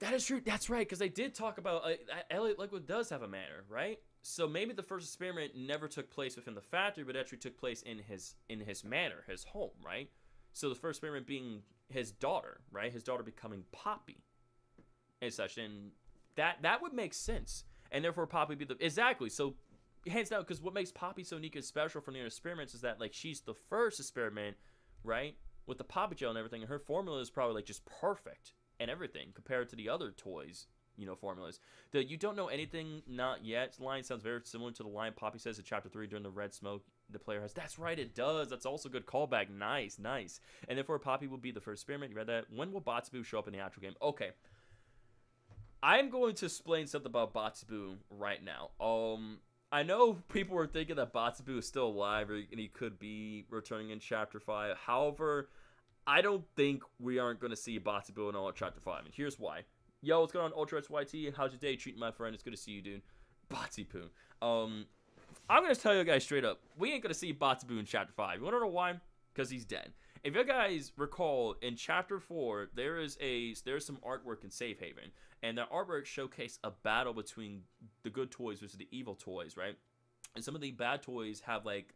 That is true. That's right, because they did talk about Elliot Legwood does have a manor, right? So maybe the first experiment never took place within the factory, but actually took place in his manor, his home, right? So the first experiment being his daughter, right? His daughter becoming Poppy, and such, and that would make sense, and therefore Poppy would be exactly. So hands down, because what makes Poppy so unique and special from the other experiments is that like she's the first experiment, right? With the Poppy gel and everything, and her formula is probably like just perfect and everything compared to the other toys, formulas. You don't know anything, not yet. The line sounds very similar to the line Poppy says in Chapter 3 during the red smoke the player has. That's right, it does. That's also a good callback. Nice. And therefore Poppy will be the first experiment. You read that? When will Botsboo show up in the actual game? Okay. I'm going to explain something about Botsboo right now. I know people were thinking that Batsubu is still alive and he could be returning in Chapter 5. However, I don't think we aren't going to see Batsubu in all of Chapter 5. And here's why. Yo, what's going on, Ultra YT? How's your day treating, my friend? It's good to see you, dude. Batsubu. I'm going to tell you guys straight up. We ain't going to see Batsubu in Chapter 5. You want to know why? Because he's dead. If you guys recall, in Chapter 4, there's some artwork in Safe Haven. And that artwork showcased a battle between the good toys versus the evil toys, right? And some of the bad toys have, like,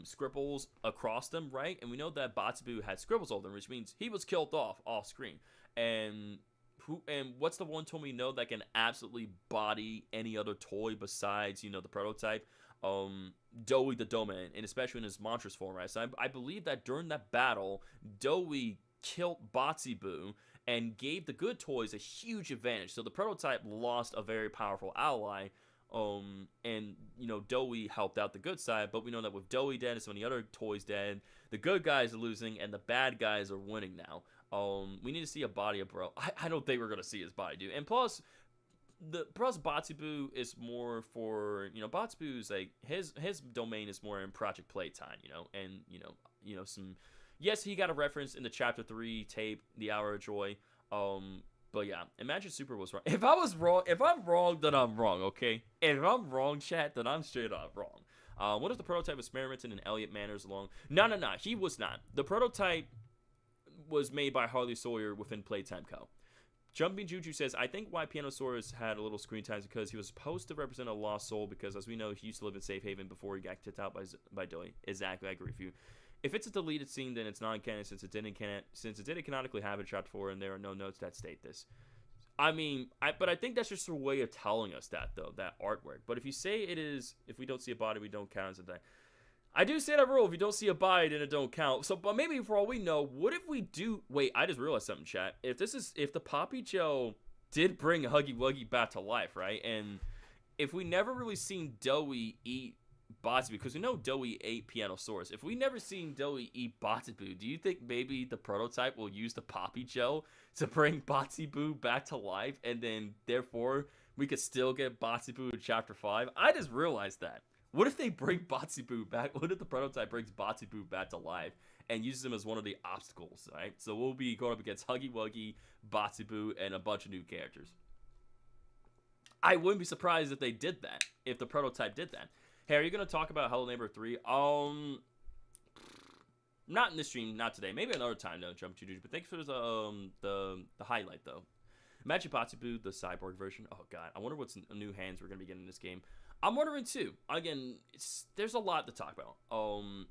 scribbles across them, right? And we know that Batsubu had scribbles over them, which means he was killed off screen. And what's the one toy we know that can absolutely body any other toy besides, you know, the prototype? Doughy the Doman, and especially in his monstrous form, right? So I believe that during that battle, Doughy killed Batsubu and gave the good toys a huge advantage. So the prototype lost a very powerful ally, and, you know, Doughy helped out the good side, but we know that with Doughy dead and so many other toys dead, the good guys are losing and the bad guys are winning now. We need to see a body of Bro. I don't think we're going to see his body, dude. And plus Batsubu is more for, you know, Batsubu's, like, his domain is more in Project Playtime, you know, and, you know, some... Yes, he got a reference in the Chapter 3 tape, The Hour of Joy. But yeah, imagine Super was wrong. If I'm wrong, then I'm wrong, okay? If I'm wrong, chat, then I'm straight up wrong. What if the prototype experimented in Elliot Manners along? No, he was not. The prototype was made by Harley Sawyer within Playtime Co. Jumping Juju says, I think why Pianosaurus had a little screen time is because he was supposed to represent a lost soul, because as we know, he used to live in Safe Haven before he got kicked out by Doughy. Exactly, I agree with you. If it's a deleted scene, then it's non-canon since it didn't canonically have in Chapter 4, and there are no notes that state this. I mean, but I think that's just a way of telling us that, though, that artwork. But if you say it is, if we don't see a body, we don't count as a thing. I do say that rule, if you don't see a body, then it don't count. So, but maybe for all we know, what if we do... Wait, I just realized something, chat. If the Poppy Joe did bring Huggy Wuggy back to life, right? And if we never really seen Doughy eat Batsubu, because we know Doughy ate Pianosaurus. If we never seen Doughy eat Batsubu, do you think maybe the prototype will use the Poppy Joe to bring Batsubu back to life, and then therefore we could still get Batsubu in Chapter 5? I just realized that. What if they bring Batsubu back? What if the prototype brings Batsubu back to life and uses him as one of the obstacles, right? So we'll be going up against Huggy Wuggy, Batsubu, and a bunch of new characters. I wouldn't be surprised if they did that, if the prototype did that. Hey, are you going to talk about Hello Neighbor 3? Not in this stream, not today. Maybe another time, though, Jump 2 Dudes. But thanks for the highlight, though. Imagine Batsubu, the cyborg version. Oh, God. I wonder what's new hands we're going to be getting in this game. I'm wondering, too. Again, there's a lot to talk about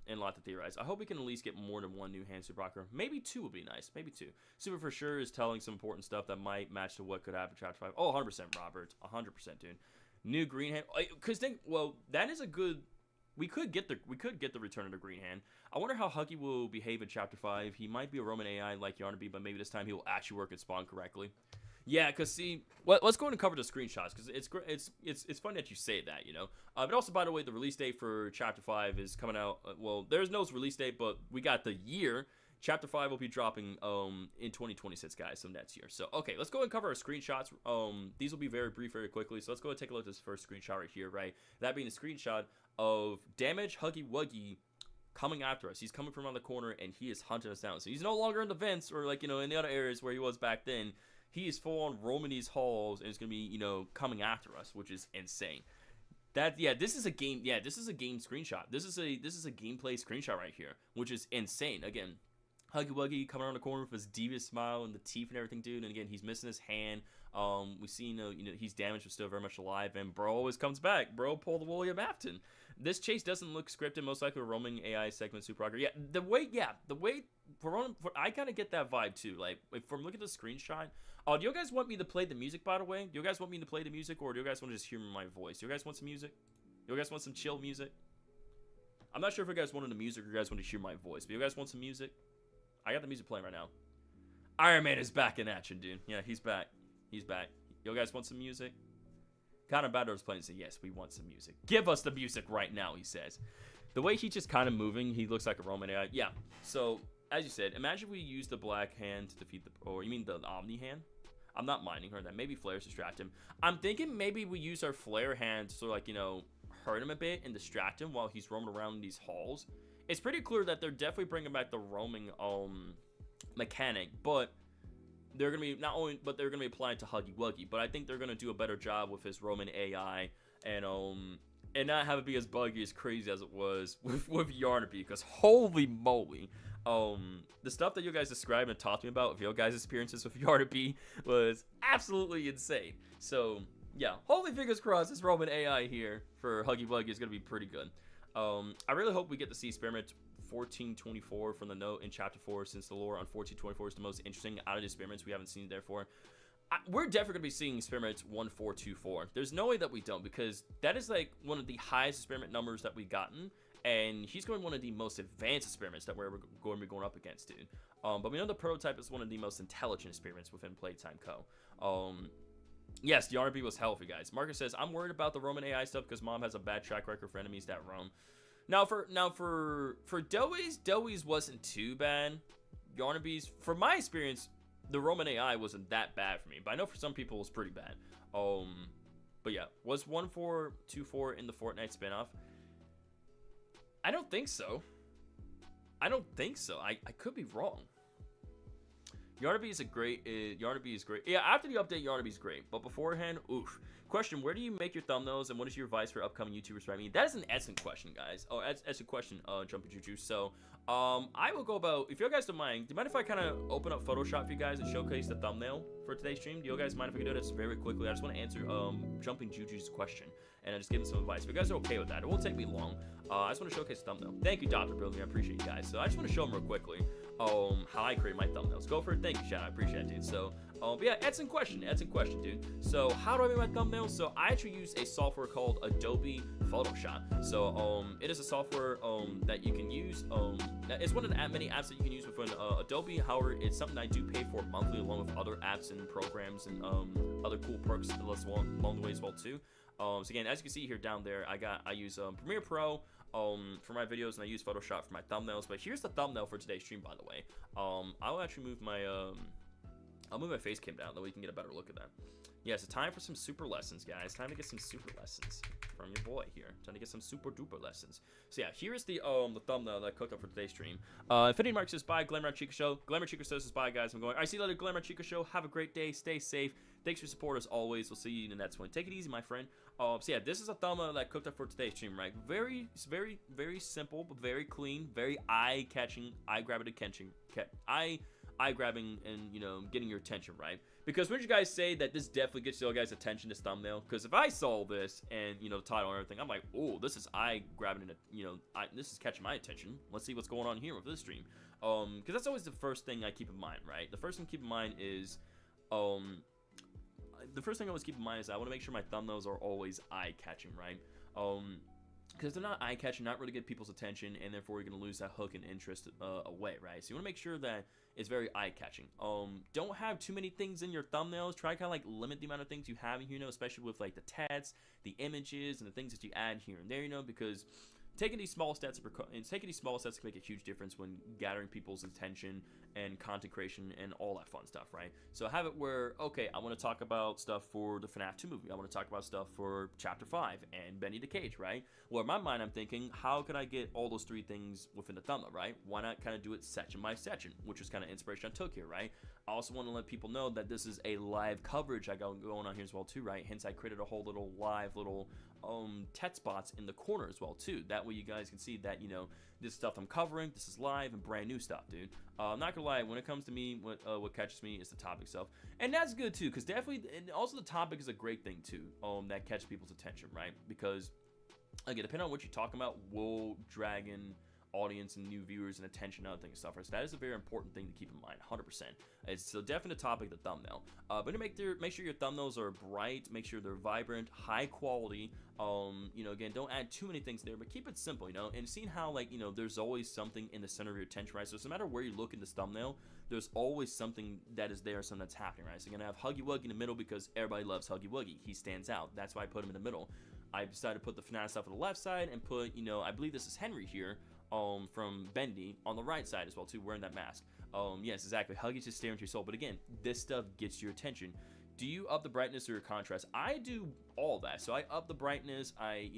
and a lot to theorize. I hope we can at least get more than one new hand Super Rocker. Maybe 2 would be nice. Maybe 2. Super for sure is telling some important stuff that might match to what could happen in Chapter 5. Oh, 100%, Robert. 100%, dude. New green hand. Because that is a good... We could get the return of the green hand. I wonder how Huggy will behave in Chapter 5. He might be a Roman AI like Yarnaby, but maybe this time he will actually work and spawn correctly. Yeah, because see, let's go and cover the screenshots, because it's funny that you say that, you know. But also, by the way, the release date for Chapter 5 is coming out. Well, there's no release date, but we got the year. Chapter 5 will be dropping in 2026, guys, so next year. So, okay, let's go and cover our screenshots. These will be very brief, very quickly. So let's go and take a look at this first screenshot right here, right? That being a screenshot of Damage Huggy Wuggy coming after us. He's coming from around the corner, and he is hunting us down. So he's no longer in the vents or, like, you know, in the other areas where he was back then. He is full on roaming these halls, and it's going to be, you know, coming after us, which is insane. This is a game screenshot. This is a gameplay screenshot right here, which is insane. Again, Huggy Wuggy coming around the corner with his devious smile and the teeth and everything, dude. And again, he's missing his hand. We see, you know, he's damaged but still very much alive. And bro always comes back. Bro pulled the William Afton. This chase doesn't look scripted. Most likely a roaming AI segment Super Rocker. Yeah, the way I kind of get that vibe too. Like, if I'm looking at the screenshot. Do you guys want me to play the music, by the way? Do you guys want me to play the music, or do you guys want to just hear my voice? Do you guys want some music? Do you guys want some chill music? I'm not sure if you guys wanted the music or you guys want to hear my voice, but you guys want some music? I got the music playing right now. Iron Man is back in action, dude. Yeah, he's back. He's back. You guys want some music? Connor Badder's playing, so yes, we want some music. Give us the music right now, he says. The way he's just kind of moving, he looks like a Roman AI. Yeah, so, as you said, imagine we use the black hand to defeat the... Or you mean the Omni hand? I'm not minding her that. Maybe flares distract him. I'm thinking maybe we use our flare hand to sort of, like, you know, hurt him a bit and distract him while he's roaming around in these halls. It's pretty clear that they're definitely bringing back the roaming mechanic, but they're gonna be they're gonna be applying to Huggy Wuggy. But I think they're gonna do a better job with his roaming AI and not have it be as buggy as crazy as it was with Yarnaby, because holy moly. The stuff that you guys described and talked to me about with your guys' experiences with Yarnaby was absolutely insane. So yeah, holy fingers crossed, this Roman AI here for Huggy Wuggy is gonna be pretty good. I really hope we get to see experiment 1424 from the note in chapter 4, since the lore on 1424 is the most interesting out of the experiments we haven't seen. Therefore, we're definitely gonna be seeing experiment 1424. There's no way that we don't, because that is like one of the highest experiment numbers that we've gotten. And he's going to be one of the most advanced experiments that we're going to be going up against, dude. But we know the prototype is one of the most intelligent experiments within Playtime Co. Yes, the RB was healthy, guys. Marcus says, I'm worried about the Roman AI stuff because mom has a bad track record for enemies that roam. Now for Doey's wasn't too bad. Yarnaby's, from my experience, the Roman AI wasn't that bad for me. But I know for some people it was pretty bad. But yeah, was 1424 in the Fortnite spinoff? I don't think so. I could be wrong. Yarnaby is great. Yeah, after the update, Yarnaby's great. But beforehand, oof. Question, where do you make your thumbnails, and what is your advice for upcoming YouTubers? I mean, that is an excellent question, guys. Oh, that's a question, Jumping Juju. So, I will go about, if you guys don't mind, do you mind if I kind of open up Photoshop for you guys and showcase the thumbnail for today's stream? Do you guys mind if I can do this very quickly? I just want to answer Jumping Juju's question, and I just give him some advice. If you guys are okay with that, it won't take me long. I just want to showcase the thumbnail. Thank you, Dr. Brilliant. I appreciate you guys. So I just want to show them real quickly how I create my thumbnails. Go for it. Thank you, Chad. I appreciate it, dude. So, but yeah, excellent question, dude. So how do I make my thumbnails? So I actually use a software called Adobe Photoshop. So it is a software that you can use. It's one of the many apps that you can use within Adobe. However, it's something I do pay for monthly, along with other apps and programs and other cool perks along the way as well too. So again, as you can see here down there, I use Premiere Pro for my videos, and I use Photoshop for my thumbnails. But here's the thumbnail for today's stream, by the way. I'll actually move my I'll move my face cam down, that way you can get a better look at that. Yeah, it's time for some super lessons, guys. Time to get some super lessons from your boy here. Time to get some super duper lessons. So yeah, here's the thumbnail that I cooked up for today's stream. Infinity Mark says bye. Glamour Chica Show. Glamour Chica says bye, guys. I'm going. I see you later, Glamour Chica Show. Have a great day. Stay safe. Thanks for your support as always. We'll see you in the next one. Take it easy, my friend. So yeah, this is a thumbnail that I cooked up for today's stream, right? Very simple, but very clean, very eye-catching, eye-grabbing, and, you know, getting your attention, right? Because wouldn't you guys say that this definitely gets your guys' attention, this thumbnail? Because if I saw this and, you know, title and everything, I'm like, oh, this is eye-grabbing, and, you know, this is catching my attention. Let's see what's going on here with this stream. Because that's always the first thing I keep in mind, right? The first thing to keep in mind is, I want to make sure my thumbnails are always eye-catching, right? Because they're not eye-catching, not really get people's attention, and therefore you're going to lose that hook and interest away, right? So you want to make sure that it's very eye-catching. Don't have too many things in your thumbnails. Try to kind of like limit the amount of things you have in here, you know, especially with like the text, the images, and the things that you add here and there, you know, because taking these small steps can make a huge difference when gathering people's attention and content creation and all that fun stuff, right? So have it where, okay, I want to talk about stuff for the Fnaf 2 movie. I want to talk about stuff for Chapter 5 and Bendy the Cage, right? Well, in my mind, I'm thinking, how can I get all those three things within the thumbnail, right? Why not kind of do it section by section, which is kind of inspiration I took here, right? I also want to let people know that this is a live coverage I got going on here as well too, right? Hence, I created a whole little live text spots in the corner as well too. That way you guys can see that, you know, this stuff I'm covering, this is live and brand new stuff, dude. I'm not gonna lie, when it comes to me, what catches me is the topic itself, and that's good too, because definitely, and also the topic is a great thing too, that catches people's attention, right? Because again, depending on what you're talking about, will drag in audience and new viewers and attention and other things and stuff, right? So that is a very important thing to keep in mind, 100%. It's so definitely the topic of the thumbnail. But to make sure your thumbnails are bright, make sure they're vibrant, high quality. You know, again, don't add too many things there, but keep it simple, you know. And seeing how, like, you know, there's always something in the center of your attention, right? So no matter where you look in this thumbnail, there's always something that is there, something that's happening, right? So you're gonna have Huggy Wuggy in the middle because everybody loves Huggy Wuggy. He stands out. That's why I put him in the middle. I decided to put the Fnaf stuff on the left side and put, you know, I believe this is Henry here, from Bendy on the right side as well too, wearing that mask. Yes, exactly. Huggy's just staring into your soul. But again, this stuff gets your attention. do you up the brightness or your contrast? I do all that. So I up the brightness, I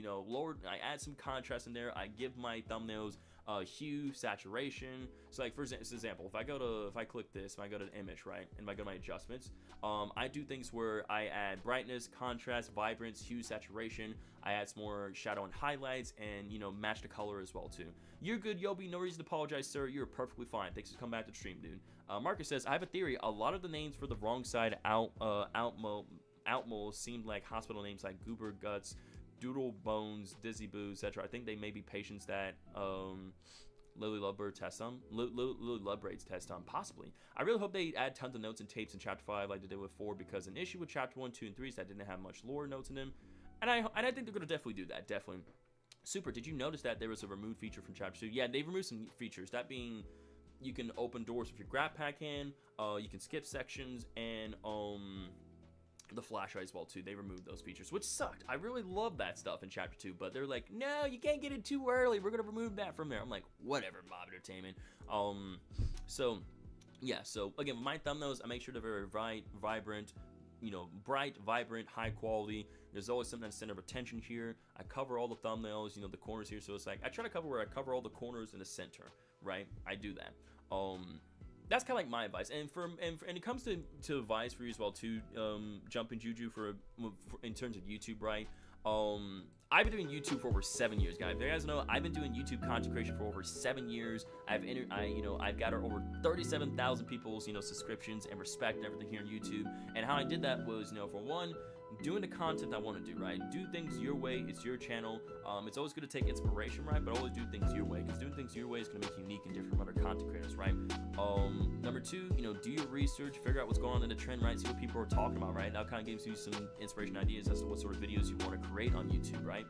I add some contrast in there, I give my thumbnails hue, saturation. So like for example, if I click this, if I go to the image, right, and if I go to my adjustments, I do things where I add brightness, contrast, vibrance, hue, saturation. I add some more shadow and highlights, and match the color as well too. You're good, Yobi. No reason to apologize, sir. You're perfectly fine. Thanks for coming back to the stream, dude. Marcus says, I have a theory. A lot of the names for the wrong side outmoles seemed like hospital names like Goober Guts, Doodle Bones, Dizzy Boo, etc. I think they may be patients that Lily Lovebird test on. Lily Lovebraid's test on, possibly. I really hope they add tons of notes and tapes in Chapter 5 like they did with 4, because an issue with Chapter 1, 2, and 3 is that didn't have much lore notes in them. And I think they're going to definitely do that, definitely. Super, did you notice that there was a removed feature from Chapter 2? Yeah, they removed some features, that being you can open doors with your grab pack hand, you can skip sections, and the flashlight as well too. They removed those features, which sucked. I really love that stuff in Chapter 2, but they're like, no, you can't get it too early, we're gonna remove that from there. I'm like, whatever, Mob Entertainment. So yeah, so again, with my thumbnails, I make sure they're very vibrant, bright, vibrant, high quality. There's always something that's center of attention here. I cover all the thumbnails, the corners here, so it's like I try to cover where I cover all the corners in the center, right? I do that. That's kind of like my advice, and it comes to advice for you as well too. Jumping Juju for in terms of YouTube, right? I've been doing YouTube for over 7 years, guys. If you guys know, I've been doing YouTube content creation for over 7 years. I've got over 37,000 people's subscriptions and respect and everything here on YouTube. And how I did that was, for one, doing the content I want to do, right? Do things your way. It's your channel. It's always good to take inspiration, right? But always do things your way, because doing things your way is going to make you unique and different from other content creators, right? Number two, do your research, figure out what's going on in the trend, right? See what people are talking about, right? That kind of gives you some inspiration ideas as to what sort of videos you want to create on YouTube, right?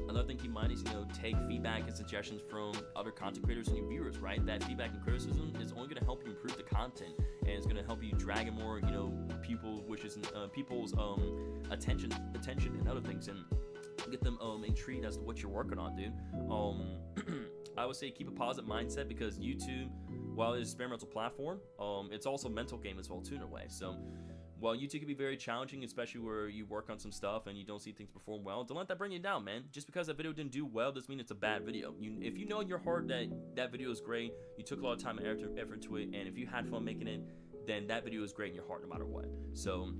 Another thing to keep in mind is, take feedback and suggestions from other content creators and your viewers, right? That feedback and criticism is only going to help you improve the content, and it's going to help you drag in more, people's attention and other things, and get them intrigued as to what you're working on, dude. I would say keep a positive mindset, because YouTube, while it's an experimental platform, it's also a mental game as well too, in a way. So while YouTube can be very challenging, especially where you work on some stuff and you don't see things perform well, don't let that bring you down, man. Just because that video didn't do well doesn't mean it's a bad video. If you know in your heart that that video is great, you took a lot of time and effort to it, and if you had fun making it, then that video is great in your heart no matter what. So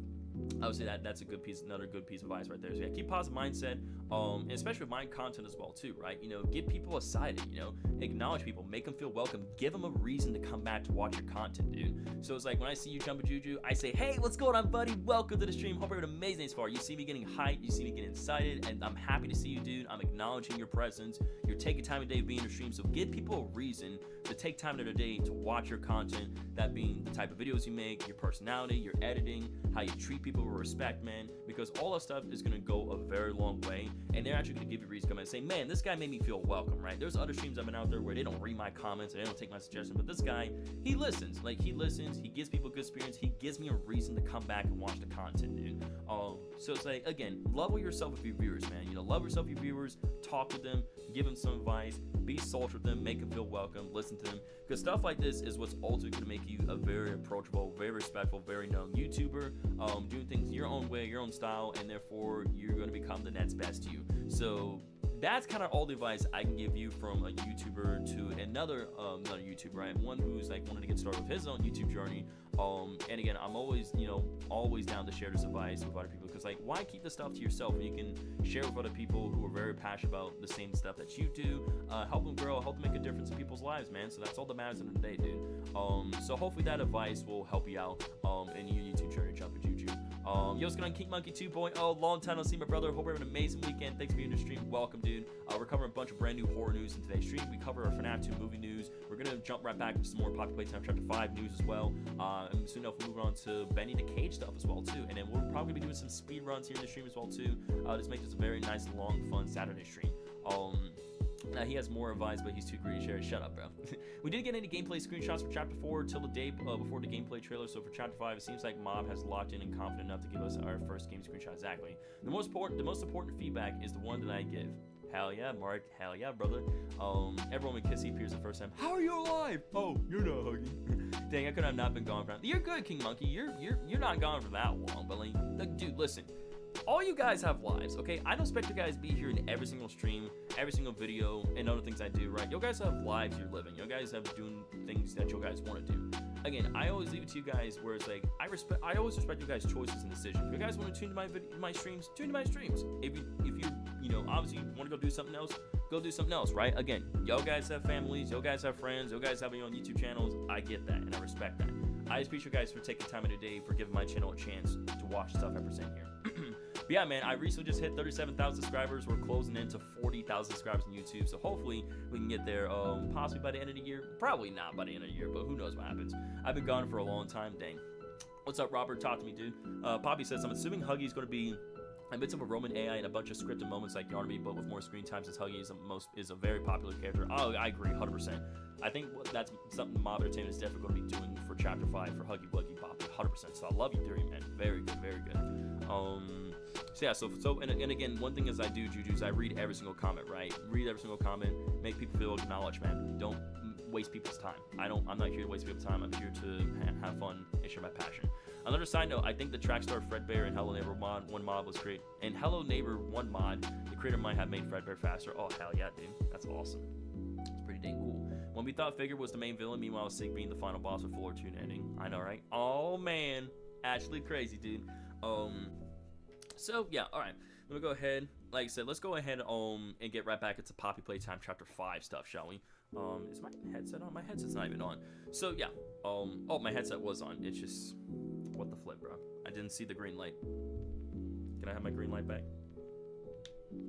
I would say that's another good piece of advice right there. So yeah, keep positive mindset, and especially with my content as well too, right? Get people excited, acknowledge people, make them feel welcome, give them a reason to come back to watch your content, dude. So it's like when I see you jumping Juju, I say, hey, what's going on, buddy? Welcome to the stream. Hope you're having an amazing day so far. You see me getting hyped, you see me getting excited, and I'm happy to see you, dude. I'm acknowledging your presence. You're taking time of day to be in the stream, so give people a reason to take time of their day to watch your content. That being the type of videos you make, your personality, your editing, how you treat people with respect, man, because all that stuff is going to go a very long way, and they're actually going to give you a reason to come and say, man, this guy made me feel welcome, right? There's other streams I've been out there where they don't read my comments and they don't take my suggestions, but this guy, he listens, he gives people a good experience, he gives me a reason to come back and watch the content, dude. So it's like, again, level yourself with your viewers, man. Love yourself with your viewers, talk with them, give them some advice, be social with them, make them feel welcome, listen to them, because stuff like this is what's ultimately going to make you a very approachable, very respectful, very known YouTuber, doing things your own way, your own style, and therefore you're going to become the next best you. So that's kind of all the advice I can give you from a YouTuber to another YouTuber, right? One who's like wanted to get started with his own YouTube journey. And again, I'm always, always down to share this advice with other people, because like, why keep this stuff to yourself when you can share with other people who are very passionate about the same stuff that you do, help them grow, help them make a difference in people's lives, man. So that's all that matters in the day, dude. So hopefully that advice will help you out in your YouTube journey, Jumpin' Juju. Yo, what's going on, King Monkey 2.0? Long time no see, my brother. Hope you're having an amazing weekend. Thanks for being in the stream. Welcome, dude. We're covering a bunch of brand new horror news in today's stream. We cover our Fnaf 2 movie news. We're going to jump right back into some more Poppy Playtime Chapter 5 news as well. And soon enough, we'll move on to Bendy the Cage stuff as well, too. And then we'll probably be doing some speed runs here in the stream as well, too. Just make this a very nice, long, fun Saturday stream. Now, he has more advice, but he's too greedy to share. Shut up, bro. We didn't get any gameplay screenshots for Chapter 4 till the day before the gameplay trailer, so for Chapter 5, it seems like Mob has locked in and confident enough to give us our first game screenshot. Exactly. The most important feedback is the one that I give. Hell yeah, Mark. Hell yeah, brother. Everyone with Kissy appears the first time. How are you alive? Oh, you're not hugging. Dang, I could have not been gone for that. You're good, King Monkey. You're not gone for that long. But like, dude, listen. All you guys have lives, okay? I don't expect you guys to be here in every single stream, every single video, and other things I do, right? You guys have lives you're living. You guys have doing things that you guys want to do. Again, I always leave it to you guys where it's like, I always respect you guys' choices and decisions. If you guys want to tune to my streams, tune to my streams. If you obviously want to go do something else, go do something else, right? Again, y'all guys have families, y'all guys have friends, y'all guys have your own YouTube channels. I get that, and I respect that. I appreciate you guys for taking time in your day, for giving my channel a chance to watch stuff I present here. But yeah, man, I recently just hit 37,000 subscribers. We're closing into 40,000 subscribers on YouTube, so hopefully we can get there possibly by the end of the year. Probably not by the end of the year, but who knows what happens. I've been gone for a long time, dang. What's up, Robert? Talk to me, dude. Poppy says, I'm assuming Huggy's going to be a bit of a Roman AI and a bunch of scripted moments like Yarnby, but with more screen time since Huggy is a very popular character. Oh, I agree, 100%. I think that's something Mob Entertainment is definitely going to be doing for Chapter 5 for Huggy Wuggy Poppy, 100%. So I love you, theory, man. Very good, very good. So yeah, and again, one thing is I do, Juju's, I read every single comment, right? Read every single comment, make people feel acknowledged, man. Don't waste people's time. I'm not here to waste people's time. I'm here to have fun and share my passion. Another side note, I think the Trackstar Fredbear and Hello Neighbor one mod was great. And Hello Neighbor 1 mod, the creator might have made Fredbear faster. Oh, hell yeah, dude. That's awesome. It's pretty dang cool. When we thought Figure was the main villain, meanwhile Sig being the final boss with Floor 2 ending. I know, right? Oh, man. Actually crazy, dude. So, yeah, alright. Let me go ahead. Like I said, let's go ahead and get right back into Poppy Playtime Chapter 5 stuff, shall we? Is my headset on? My headset's not even on. So, yeah. Oh, my headset was on. It's just... What the flip, bro? I didn't see the green light. Can I have my green light back?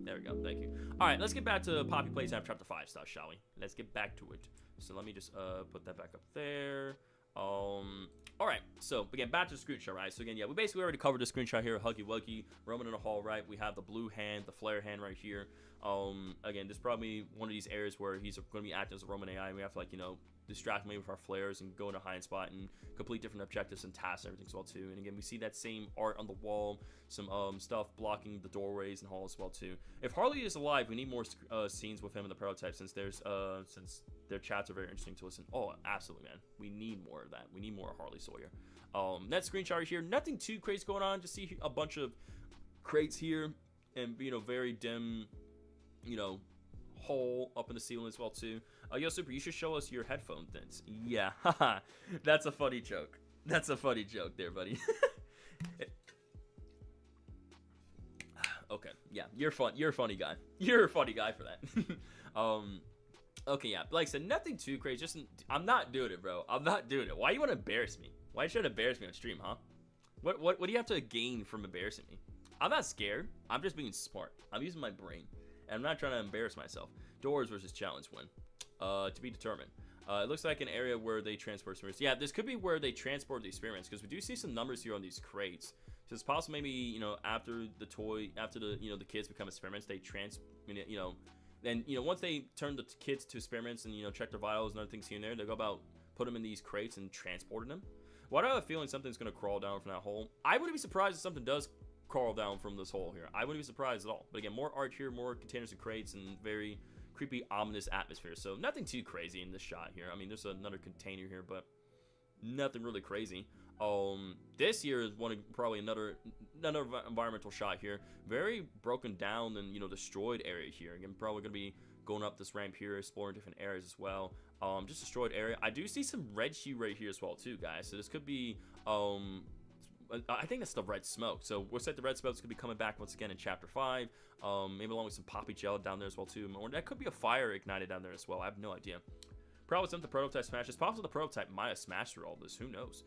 There we go. Thank you. Alright, let's get back to Poppy Playtime Chapter 5 stuff, shall we? Let's get back to it. So, let me just put that back up there. Alright, so again, back to the screenshot, right? So again, yeah, we basically already covered the screenshot here. Huggy Wuggy, roaming in the hall, right? We have the blue hand, the flare hand right here. Again, this is probably one of these areas where he's going to be acting as a Roman AI, and we have to, like, you know, distract him with our flares and go into high end spot and complete different objectives and tasks and everything as well too. And again, we see that same art on the wall, some stuff blocking the doorways and hall as well too. If Harley is alive, we need more scenes with him in the prototype, since since their chats are very interesting to listen. Oh, absolutely, man. We need more of that. We need more Harley Sawyer. That screenshot right here, nothing too crazy going on. Just see a bunch of crates here and, you know, very dim, you know, hole up in the ceiling as well too. Yo, Super, you should show us your headphone things. Yeah, haha. That's a funny joke. That's a funny joke there, buddy. Okay, yeah, you're fun. You're a funny guy. You're a funny guy for that. Okay, yeah, like I said, nothing too crazy. Just I'm not doing it, bro. I'm not doing it. Why you want to embarrass me? Why should you embarrass me on stream, huh? What do you have to gain from embarrassing me? I'm not scared. I'm just being smart. I'm using my brain, and I'm not trying to embarrass myself. Doors versus challenge win. To be determined. It looks like an area where they transport experiments. Yeah, this could be where they transport the experiments, because we do see some numbers here on these crates. So it's possible maybe, you know, after the you know, the kids become experiments, they you know, then, you know, once they turn the kids to experiments and, you know, check their vitals and other things here and there, they go about put them in these crates and transporting them. Why do I have a feeling something's gonna crawl down from that hole? I wouldn't be surprised if something does crawl down from this hole here. I wouldn't be surprised at all. But again, more art here, more containers and crates, and very creepy, ominous atmosphere. So nothing too crazy in this shot here. I mean, there's another container here, but nothing really crazy. This here is probably another environmental shot here. Very broken down and, you know, destroyed area here. Again, probably gonna be going up this ramp here, exploring different areas as well. Just destroyed area. I do see some red hue right here as well too, guys. So this could be I think that's the red smoke. So we'll set the red smoke's gonna be coming back once again in Chapter 5. Maybe along with some poppy gel down there as well too. Or that could be a fire ignited down there as well. I have no idea. Probably something the prototype smashes. Possibly the prototype might have smashed through all this. Who knows?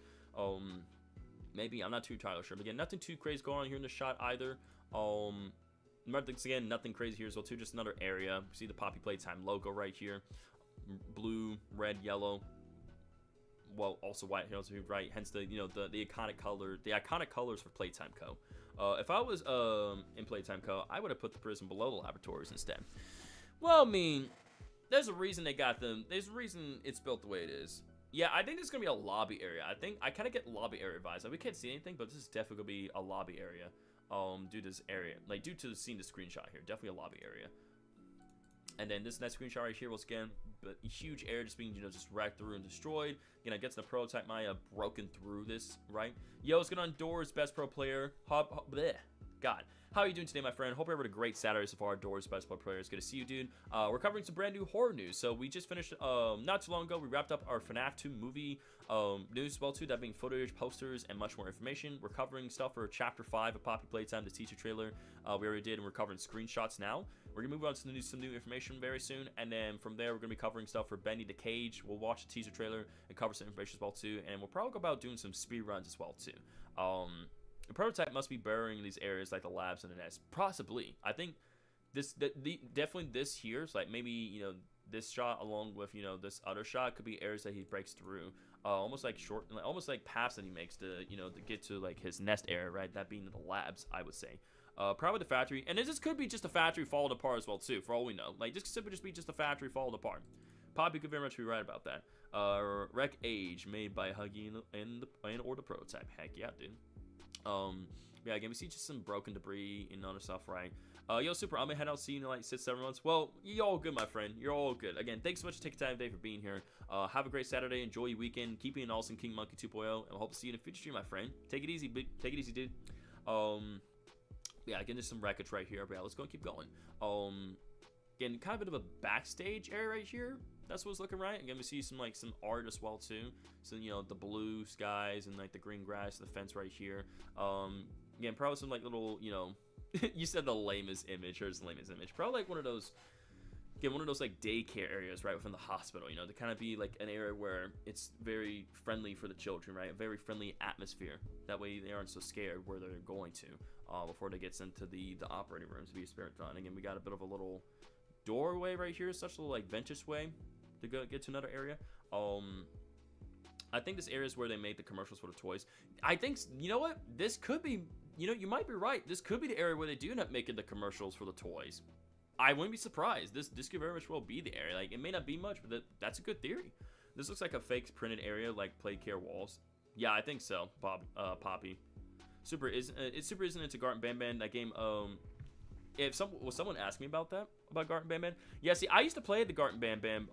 Maybe. I'm not too entirely sure. But again, nothing too crazy going on here in the shot either. Again, nothing crazy here as well too. Just another area. See the Poppy Playtime logo right here. Blue, red, yellow. Well, also white here, also right. Hence the, you know, the iconic color, the iconic colors for Playtime Co. If I was in Playtime Co, I would have put the prison below the laboratories instead. Well, I mean, there's a reason they got them. There's a reason it's built the way it is. Yeah, I think this is gonna be a lobby area. I kind of get lobby area vibes. Like, we can't see anything, but this is definitely gonna be a lobby area. Due to this area, like due to seeing the screenshot here, definitely a lobby area. And then this next screenshot right here, once again, huge area just being, you know, just wrecked through and destroyed. Again, I get to the prototype Maya broken through this, right? Yo, what's going on, Doors, best pro player? Bleh. God. How are you doing today, my friend? Hope you're having a great Saturday so far. Doors, best pro player. It's good to see you, dude. We're covering some brand new horror news. So we just finished, not too long ago, we wrapped up our Fnaf 2 movie news as well, too. That being footage, posters, and much more information. We're covering stuff for Chapter 5 of Poppy Playtime, the teaser trailer. We already did, and we're covering screenshots now. We're going to move on to some new information very soon. And then from there, we're going to be covering stuff for Bendy the Cage. We'll watch the teaser trailer and cover some information as well, too. And we'll probably go about doing some speed runs as well, too. The prototype must be burying these areas like the labs and the nest. Possibly. I think definitely this here is like maybe, you know, this shot along with, you know, this other shot could be areas that he breaks through. Almost like almost like paths that he makes to, you know, to get to like his nest area, right? That being the labs, I would say. Probably the factory. And this could be just a factory falling apart as well, too, for all we know. Like, this could just be just a factory falling apart. Poppy could very much be right about that. Wreck Age, made by Huggy and or the prototype. Heck yeah, dude. Yeah, again, we see just some broken debris and other stuff, right? Yo, Super, I'm gonna head out, see you in like 6-7 months. Well, you're all good, my friend. You're all good. Again, thanks so much for taking time today for being here. Have a great Saturday. Enjoy your weekend. Keep being awesome, King Monkey 2.0, and I hope to see you in a future stream, my friend. Take it easy, take it easy, dude. Yeah, again, there's some wreckage right here, but yeah, let's go and keep going. Again, kind of a bit of a backstage area right here. That's what's looking right. Again, we see some art as well too. So, you know, the blue skies and like the green grass, the fence right here. Again, probably some like little, you know, you said the lamest image. Here's the lamest image. Probably like one of those like daycare areas right within the hospital, you know, to kind of be like an area where it's very friendly for the children, right? A very friendly atmosphere. That way they aren't so scared where they're going to before they get sent to the operating rooms to be spirit done. Again, we got a bit of a little doorway right here, such a little like ventus way to go get to another area. I think this area is where they made the commercials for the toys. I think, you know what, this could be, you know, you might be right, this could be the area where they do end up making the commercials for the toys. I wouldn't be surprised. This could very much well be the area. Like, it may not be much, but that's a good theory. This looks like a fake printed area, like play care walls. Yeah, I think so, Poppy. Super isn't into Garten Bam Bam. That game, someone asked me about that, about Garten Bam Bam. Yeah, see, I used to play the Garten Bam Bam,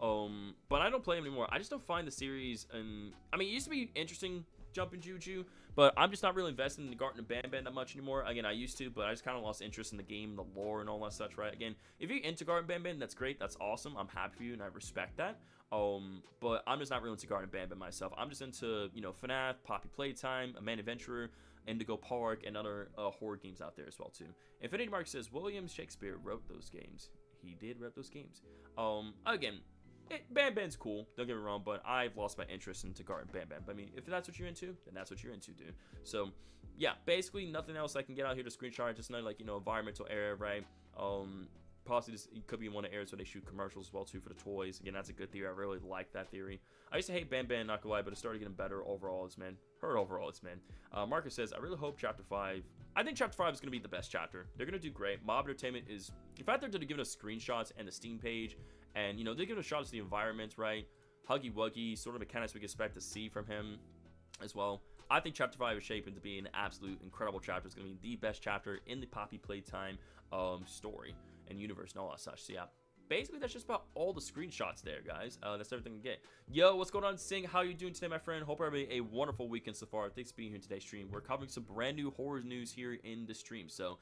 but I don't play them anymore. I just don't find the series, and I mean, it used to be interesting, Jumpin' Juju, but I'm just not really invested in the Garten Bam Bam that much anymore. Again, I used to, but I just kind of lost interest in the game, the lore, and all that such, right? Again, if you're into Garten Bam Bam, that's great, that's awesome. I'm happy for you, and I respect that. But I'm just not really into Garten Bam Bam myself. I'm just into, you know, Fnaf, Poppy Playtime, A Man Adventurer, Indigo Park, and other horror games out there as well too. Infinity Mark says William Shakespeare wrote those games. He did write those games. Again, Bam Bam's cool, don't get me wrong, but I've lost my interest into Garten Bam Bam. But I mean, if that's what you're into, then that's what you're into, dude. So yeah, basically nothing else I can get out here to screenshot. Just another, like, you know, environmental area, right? Possibly this could be one of the areas where they shoot commercials as well too for the toys. Again, that's a good theory. I really like that theory. I used to hate Bam Bam, not gonna lie, but it started getting better overall. Marcus says, I really hope Chapter 5. I think Chapter 5 is gonna be the best chapter. They're gonna do great. Mob Entertainment is, in fact, they're giving us screenshots and the Steam page, and you know, they're giving us shots of the environment, right? Huggy Wuggy, sort of mechanics we can expect to see from him as well. I think Chapter 5 is shaping to be an absolute incredible chapter. It's gonna be the best chapter in the Poppy Playtime story and universe and all that such. So yeah, basically that's just about all the screenshots there, guys. That's everything we get. Yo, what's going on, Sing? How you doing today, my friend? Hope everybody a wonderful weekend so far. Thanks for being here in today's stream. We're covering some brand new horror news here in the stream. So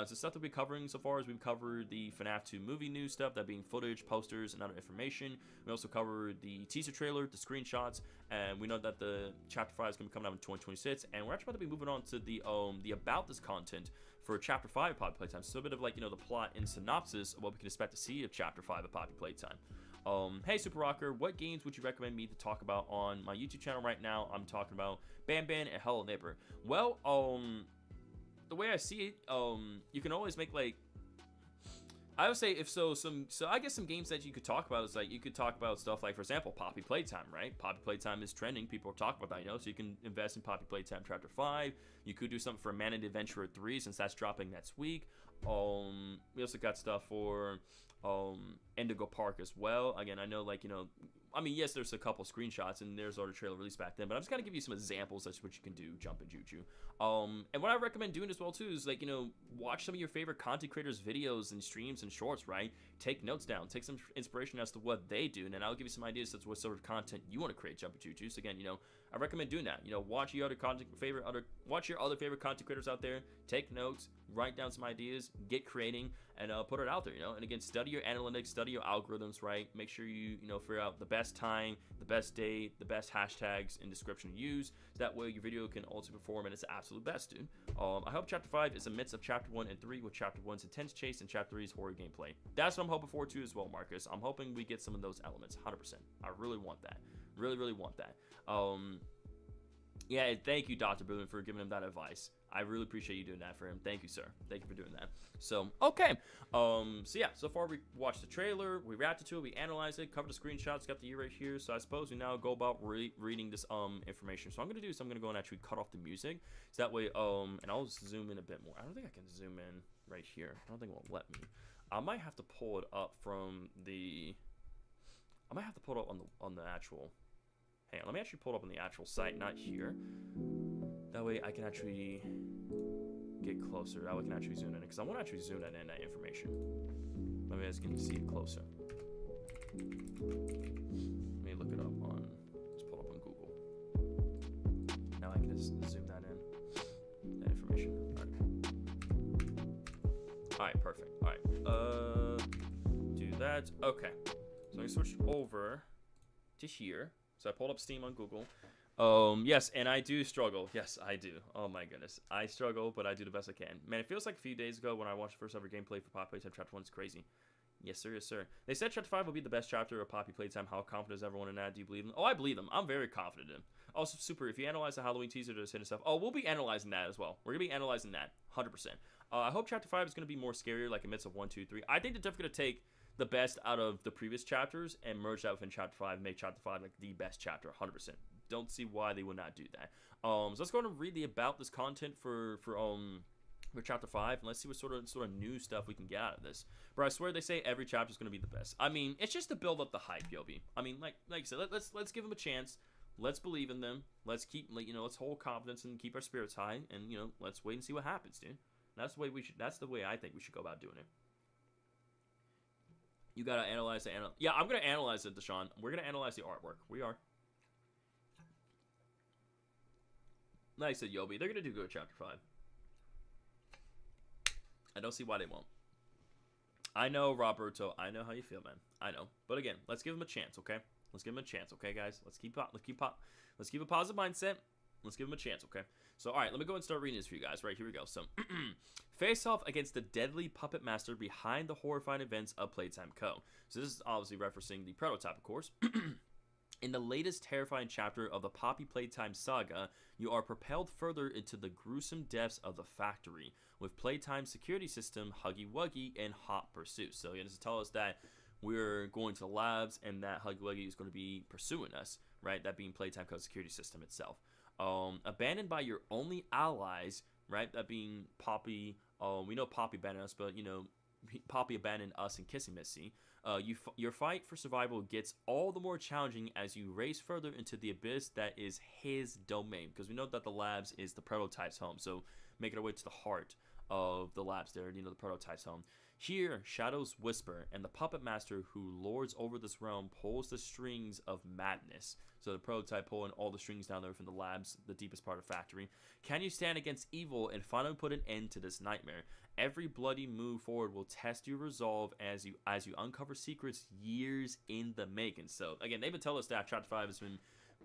stuff that we're covering so far is we've covered the Fnaf 2 movie news stuff, that being footage, posters, and other information. We also covered the teaser trailer, the screenshots, and we know that the Chapter 5 is going to be coming out in 2026. And we're actually about to be moving on to the About This content for Chapter 5 of Poppy Playtime. So a bit of, like, you know, the plot and synopsis of what we can expect to see of Chapter 5 of Poppy Playtime. Hey, Super Rocker, what games would you recommend me to talk about on my YouTube channel right now? I'm talking about Bam Bam and Hello Neighbor. Well, the way I see it, you can always make, like, I would say so I guess some games that you could talk about is, like, you could talk about stuff like, for example, Poppy Playtime, right? Poppy Playtime is trending. People are talking about that, you know, so you can invest in Poppy Playtime Chapter 5. You could do something for Man and Adventurer 3 since that's dropping next week. We also got stuff for Indigo Park as well. Again, I know, like, you know, I mean, yes, there's a couple screenshots and there's already trailer released back then, but I'm just gonna give you some examples. That's what you can do, Jumpin' Juju. And what I recommend doing as well too is, like, you know, watch some of your favorite content creators' videos and streams and shorts, right? take notes down, take some inspiration as to what they do, and then I'll give you some ideas as to what sort of content you want to create, Jumpy Choo Choo. So again, I recommend doing that. Watch your other favorite content creators out there, take notes, write down some ideas, get creating, and put it out there. And again, study your analytics, study your algorithms, right? Make sure you figure out the best time, the best date, the best hashtags and description to use, so that way your video can also perform at its absolute best, dude. I hope Chapter 5 is a mix of Chapter 1 and 3, with Chapter 1's intense chase and Chapter 3's horror gameplay. That's what I'm hoping for too as well, Marcus. I'm hoping we get some of those elements, 100%. I really want that. Really want that. Yeah, thank you, Dr. Brilliant, for giving him that advice. I really appreciate you doing that for him. Thank you, sir. Thank you for doing that. So, okay. So yeah, so far we watched the trailer, we reacted to it, we analyzed it, covered the screenshots, got the year right here. So I suppose we now go about reading this information. So I'm gonna do is I'm gonna go and actually cut off the music, so that way and I'll zoom in a bit more. I don't think I can zoom in right here. I don't think it will let me. I might have to pull it up from the. I might have to pull it up on the actual. Hang on, let me actually pull it up on the actual site, not here. That way I can actually get closer. That way I can actually zoom in, because I want to actually zoom in that information. Maybe I can see it closer. Let me look it up on. Just pull it up on Google. Now I can just zoom that in. That information. All right, perfect. All right. Do that. Okay. So I'm gonna switch over to here. So I pulled up Steam on Google. Yes, and I do struggle. Yes, I do. Oh my goodness. I struggle, but I do the best I can. Man, it feels like a few days ago when I watched the first ever gameplay for Poppy Playtime Chapter 1. It's crazy. Yes, sir. Yes, sir. They said Chapter 5 will be the best chapter of Poppy Playtime. How confident is everyone in that? Do you believe them? Oh, I believe them. I'm very confident in them. Also, super, if you analyze the Halloween teaser to hidden stuff. Oh, we'll be analyzing that as well. We're going to be analyzing that. 100%. I hope Chapter 5 is going to be more scarier, like a mix of 1, 2, 3. I think they're definitely going to take the best out of the previous chapters and merge that within Chapter 5, make Chapter 5 like the best chapter, 100%. Don't see why they would not do that. So let's go and read the about this content for Chapter 5, and let's see what sort of new stuff we can get out of this. But I swear they say every chapter is going to be the best. I mean, it's just to build up the hype, Yobi. I mean, like I said, let's give them a chance. Let's believe in them. Let's keep let's hold confidence and keep our spirits high, and let's wait and see what happens, dude. That's the way we should. That's the way I think we should go about doing it. You gotta analyze the Yeah, I'm gonna analyze it, Deshaun. We're gonna analyze the artwork. We are. Like I said, Yobi, they're gonna do good at Chapter 5. I don't see why they won't. I know, Roberto. I know how you feel, man. I know. But again, let's give them a chance, okay? Let's give them a chance, okay, guys? Let's keep a positive mindset. Let's give them a chance, okay? So, all right, let me go and start reading this for you guys. Right, here we go. So, face off against the deadly puppet master behind the horrifying events of Playtime Co. So, this is obviously referencing the prototype, of course. In the latest terrifying chapter of the Poppy Playtime saga, you are propelled further into the gruesome depths of the factory, with Playtime's security system, Huggy Wuggy, in hot pursuit. So, this is tell us that we're going to the labs and that Huggy Wuggy is going to be pursuing us, right? That being Playtime Co's security system itself. Abandoned by your only allies, right? That being Poppy. We know Poppy abandoned us, but Poppy abandoned us and Kissing Missy. Your fight for survival gets all the more challenging as you race further into the abyss that is his domain. Because we know that the labs is the prototype's home, so making our way to the heart of the labs there, the prototype's home. Here, shadows whisper, and the puppet master who lords over this realm pulls the strings of madness. So the prototype pulling all the strings down there from the labs, the deepest part of the factory. Can you stand against evil and finally put an end to this nightmare? Every bloody move forward will test your resolve as you uncover secrets years in the making. So again, they've been telling us that Chapter 5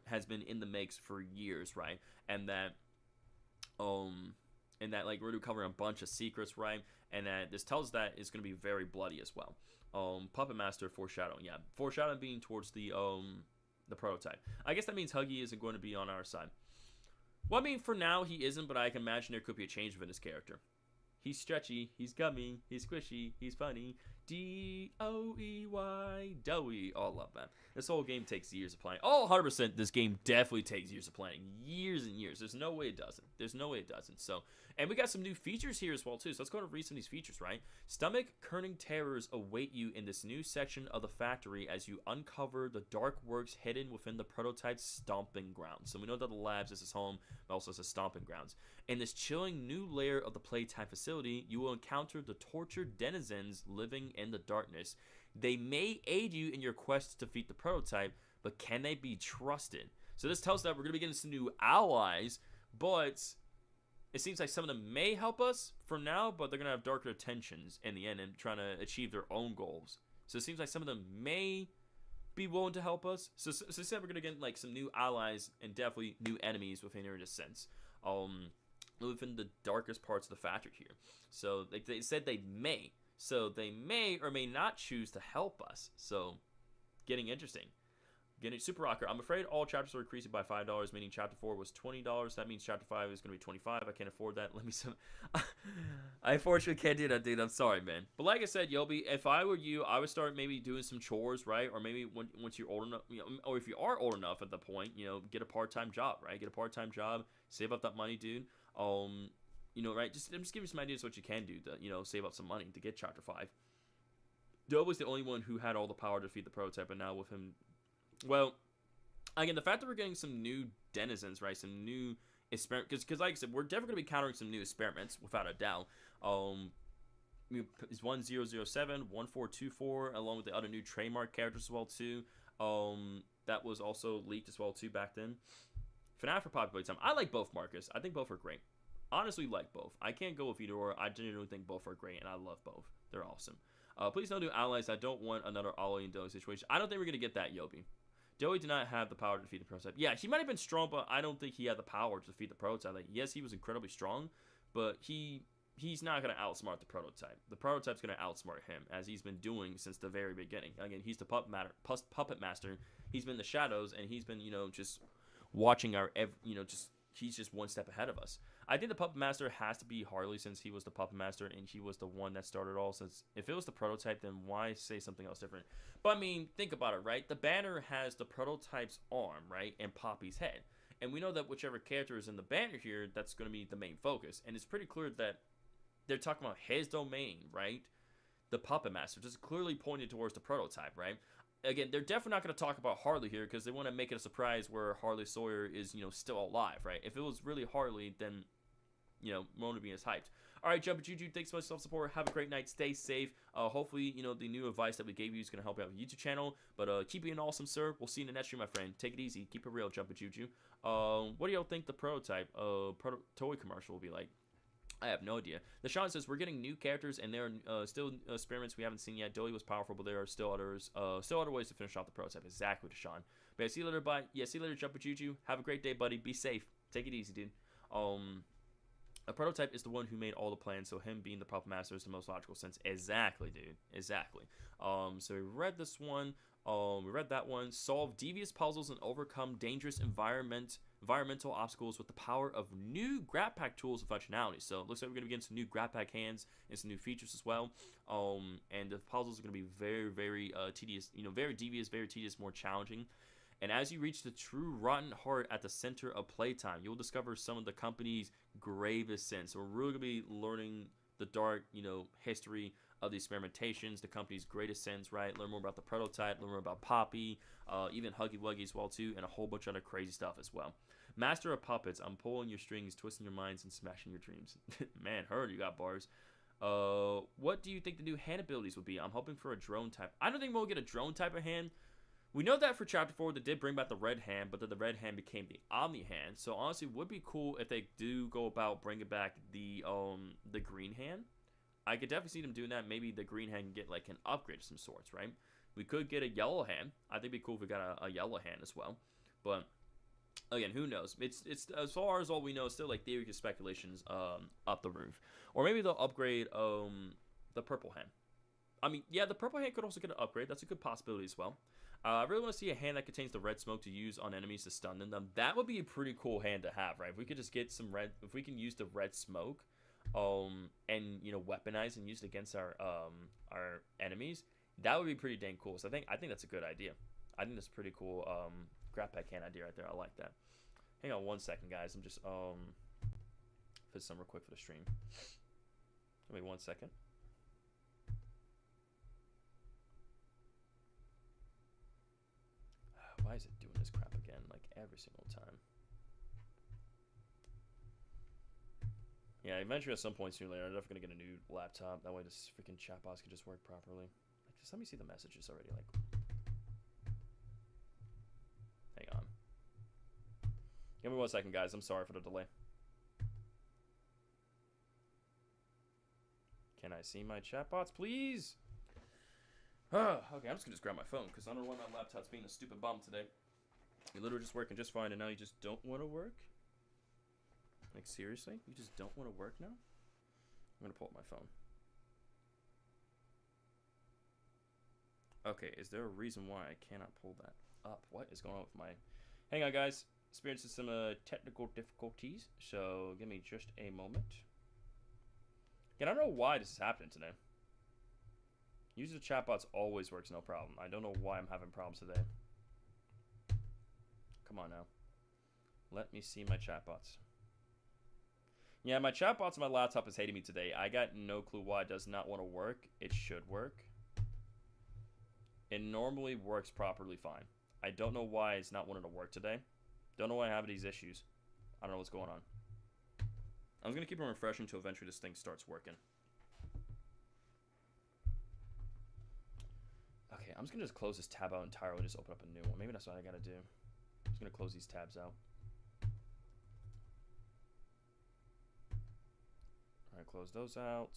has been in the makes for years, right? And that like we're covering a bunch of secrets, right? And that this tells that it's going to be very bloody as well. Puppet Master foreshadowing, yeah, foreshadowing being towards the prototype. I guess that means Huggy isn't going to be on our side. Well, I mean, for now he isn't, but I can imagine there could be a change in his character. He's stretchy, he's gummy, he's squishy, he's funny. D-O-E-Y, doughy. Oh, I love that. This whole game takes years of playing. Oh, 100%, this game definitely takes years of playing. Years and years. There's no way it doesn't. There's no way it doesn't. So, and we got some new features here as well, too. So let's go to read some of these features, right? Stomach-churning terrors await you in this new section of the factory as you uncover the dark works hidden within the prototype's stomping grounds. So we know that the labs is his home, but also his stomping grounds. In this chilling new layer of the Playtime facility, you will encounter the tortured denizens living in the darkness. They may aid you in your quest to defeat the prototype, but can they be trusted? So this tells us that we're going to be getting some new allies, but it seems like some of them may help us for now, but they're going to have darker intentions in the end and trying to achieve their own goals. So it seems like some of them may be willing to help us. So instead we're going to get like some new allies and definitely new enemies within here in a sense. Within the darkest parts of the factory here. So they said they may. So they may or may not choose to help us. So getting interesting. Getting Super Rocker. I'm afraid all chapters are increasing by $5, meaning chapter 4 was $20. That means chapter 5 is going to be $25. I can't afford that. Let me some. I unfortunately can't do that, dude. I'm sorry, man. But like I said, Yobi, if I were you, I would start maybe doing some chores, right? Or maybe once you're old enough, or if you are old enough at the point, get a part-time job, right? Get a part-time job, save up that money, dude. Right? I'm just giving you some ideas of what you can do to, save up some money to get chapter 5. Doe was the only one who had all the power to defeat the prototype, and now with him. Well, again, the fact that we're getting some new denizens, right? Some new experiments, because like I said, we're definitely going to be countering some new experiments, without a doubt. Is 1007, 1424, along with the other new trademark characters as well, too. That was also leaked as well, too, back then. Fnaf for Poppy Playtime. I like both, Marcus. I think both are great. Honestly, like both. I can't go with either or. I genuinely think both are great, and I love both. They're awesome. Please don't do allies. I don't want another Ollie and Doe situation. I don't think we're going to get that, Yobi. Doe did not have the power to defeat the prototype. Yeah, he might have been strong, but I don't think he had the power to defeat the prototype. Like, yes, he was incredibly strong, but he's not going to outsmart the prototype. The prototype's going to outsmart him, as he's been doing since the very beginning. Again, he's the puppet master. He's been in the shadows, and he's been, just watching he's just one step ahead of us. I think the Puppet Master has to be Harley, since he was the Puppet Master and he was the one that started all. Since if it was the prototype, then why say something else different? But I mean, think about it, right? The banner has the prototype's arm, right, and Poppy's head. And we know that whichever character is in the banner here, that's going to be the main focus. And it's pretty clear that they're talking about his domain, right? The Puppet Master, just clearly pointed towards the prototype, right? Again, they're definitely not going to talk about Harley here because they want to make it a surprise where Harley Sawyer is, still alive, right? If it was really Harley, then, won't be as hyped. All right, Jumpin' Juju, thanks so much for self-support. Have a great night. Stay safe. Hopefully, the new advice that we gave you is going to help you out with your YouTube channel. But keep being awesome, sir. We'll see you in the next stream, my friend. Take it easy. Keep it real, Jumpin' Juju. What do y'all think the prototype toy commercial will be like? I have no idea. Deshaun says we're getting new characters, and there are still experiments we haven't seen yet. Doey was powerful, but there are still other ways to finish off the prototype. Exactly, Deshaun. But yeah, see you later. Bye. Yeah, see you later, Jumpin' Juju. Have a great day, buddy. Be safe. Take it easy, dude. A prototype is the one who made all the plans, so him being the Puppet Master is the most logical sense. Exactly, dude. Exactly. So we read this one. We read that one. Solve devious puzzles and overcome dangerous environmental obstacles with the power of new grab pack tools and functionality. So it looks like we're going to be getting some new grab pack hands and some new features as well. And the puzzles are going to be very, very tedious, very devious, very tedious, more challenging. And as you reach the true rotten heart at the center of playtime, you'll discover some of the company's gravest sins. So we're really going to be learning the dark, history of the experimentations, the company's greatest sins, right? Learn more about the prototype, learn more about Poppy, even Huggy Wuggy as well, too, and a whole bunch of other crazy stuff as well. Master of Puppets, I'm pulling your strings, twisting your minds, and smashing your dreams. Man, heard you got bars. What do you think the new hand abilities will be? I'm hoping for a drone type. I don't think we'll get a drone type of hand. We know that for Chapter 4, they did bring back the red hand, but then the red hand became the Omni hand. So honestly, it would be cool if they do go about bringing back the green hand. I could definitely see them doing that. Maybe the green hand can get like an upgrade of some sorts, right? We could get a yellow hand. I think it'd be cool if we got a yellow hand as well. But again, who knows? It's as far as all we know, it's still like theories and speculations up the roof. Or maybe they'll upgrade the purple hand. I mean, yeah, the purple hand could also get an upgrade. That's a good possibility as well. I really want to see a hand that contains the red smoke to use on enemies to stun them. That would be a pretty cool hand to have, right? If we could just get some red, if we can use the red smoke, and weaponize and use it against our enemies, that would be pretty dang cool. So I think that's a good idea. I think that's a pretty cool grab pack hand idea right there. I like that. Hang on one second, guys. I'm just put some real quick for the stream. Give me 1 second. Why is it doing this crap again, like every single time? Yeah, eventually at some point sooner or later, I'm definitely gonna get a new laptop. That way this freaking chat box can just work properly. Like, just let me see the messages already. Like, hang on. Give me 1 second, guys. I'm sorry for the delay. Can I see my chat bots, please? Okay, I'm just gonna grab my phone because I don't know why my laptop's being a stupid bum today. You're literally just working just fine, and now you just don't want to work? Like, seriously? You just don't want to work now? I'm gonna pull up my phone. Okay, is there a reason why I cannot pull that up? What is going on with my... Hang on, guys. Experiencing some technical difficulties, so give me just a moment. Again, I don't know why this is happening today. Using the chatbots always works no problem. I don't know why I'm having problems today. Come on now. Let me see my chatbots. Yeah, my chatbots on my laptop is hating me today. I got no clue why it does not want to work. It should work. It normally works properly fine. I don't know why it's not wanting to work today. Don't know why I have these issues. I don't know what's going on. I'm just going to keep on refreshing until eventually this thing starts working. Okay, I'm just going to just close this tab out entirely and just open up a new one. Maybe that's what I got to do. I'm just going to close these tabs out. Alright, close those out.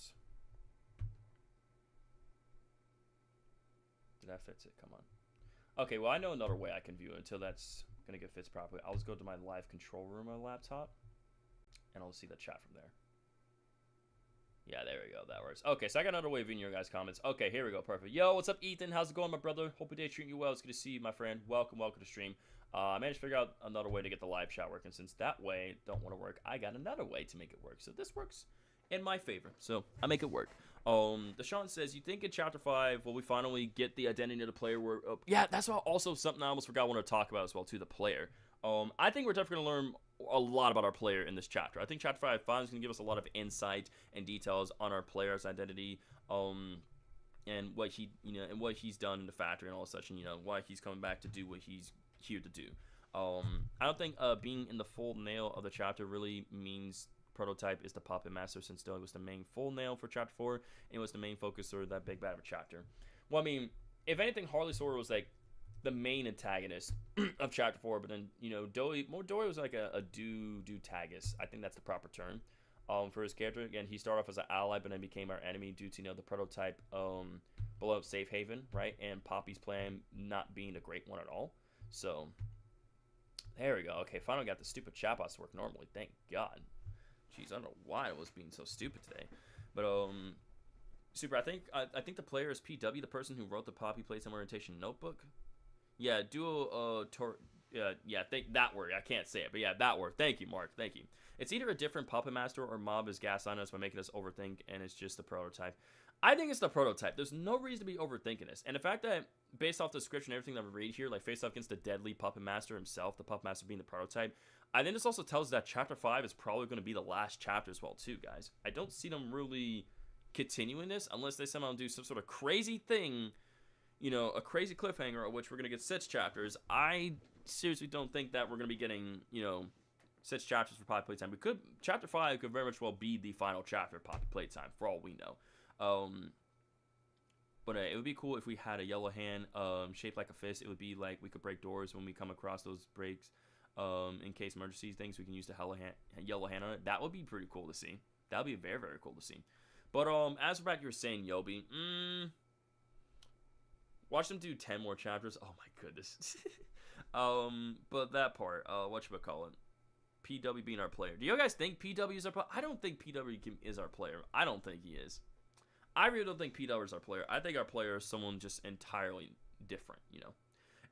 Did that fix it? Come on. Okay, well, I know another way I can view it until that's going to get fixed properly. I'll just go to my live control room on my laptop, and I'll see the chat from there. Yeah, there we go. That works. Okay, so I got another way of viewing your guys' comments. Okay, here we go. Perfect. Yo, what's up, Ethan? How's it going, my brother? Hope your day treating you well. It's good to see you, my friend. Welcome to the stream. I managed to figure out another way to get the live chat working. Since that way don't want to work, I got another way to make it work. So this works in my favor. So I make it work. Deshaun says, you think in Chapter 5 will we finally get the identity of the player? Yeah, that's also something I almost forgot I want to talk about as well, too, the player. I think we're definitely going to learn a lot about our player in this chapter. I think Chapter 5 finally is going to give us a lot of insight and details on our player's identity, and what he, and what he's done in the factory and all such, and why he's coming back to do what he's here to do. I don't think being in the full nail of the chapter really means prototype is the puppet master, since still it was the main full nail for Chapter 4, and it was the main focus or that big bad of a chapter. Well, I mean, if anything, Harley Sawyer was like the main antagonist of Chapter 4, but then Dory was like a do-tagist. I think that's the proper term for his character. Again, he started off as an ally, but then became our enemy due to the prototype below Safe Haven, right? And Poppy's plan not being a great one at all. So there we go. Okay, finally got the stupid chatbots to work normally. Thank God. Jeez, I don't know why it was being so stupid today, but Super. I think the player is PW, the person who wrote the Poppy Playtime Orientation Notebook. Yeah, think that word. I can't say it, but yeah, that word. Thank you, Mark. Thank you. It's either a different puppet master or Mob is gaslighting us by making us overthink, and it's just the prototype. I think it's the prototype. There's no reason to be overthinking this, and the fact that based off the description, everything that we read here, like face off against the deadly puppet master himself, the puppet master being the prototype. I think this also tells us that Chapter 5 is probably going to be the last chapter as well, too, guys. I don't see them really continuing this unless they somehow do some sort of crazy thing, a crazy cliffhanger of which we're going to get 6 chapters. I seriously don't think that we're going to be getting, 6 chapters for Poppy Playtime. Chapter 5 could very much well be the final chapter of Poppy Playtime, for all we know. But it would be cool if we had a yellow hand shaped like a fist. It would be like we could break doors when we come across those breaks. In case emergency things, we can use the yellow hand on it. That would be pretty cool to see. That would be very, very cool to see. But as Rebecca, you were saying, Yobi, watch them do 10 more chapters. Oh my goodness. But that part, whatchamacallit, PW being our player. Do you guys think PW is our player? I don't think PW is our player. I don't think he is. I really don't think PW is our player. I think our player is someone just entirely different,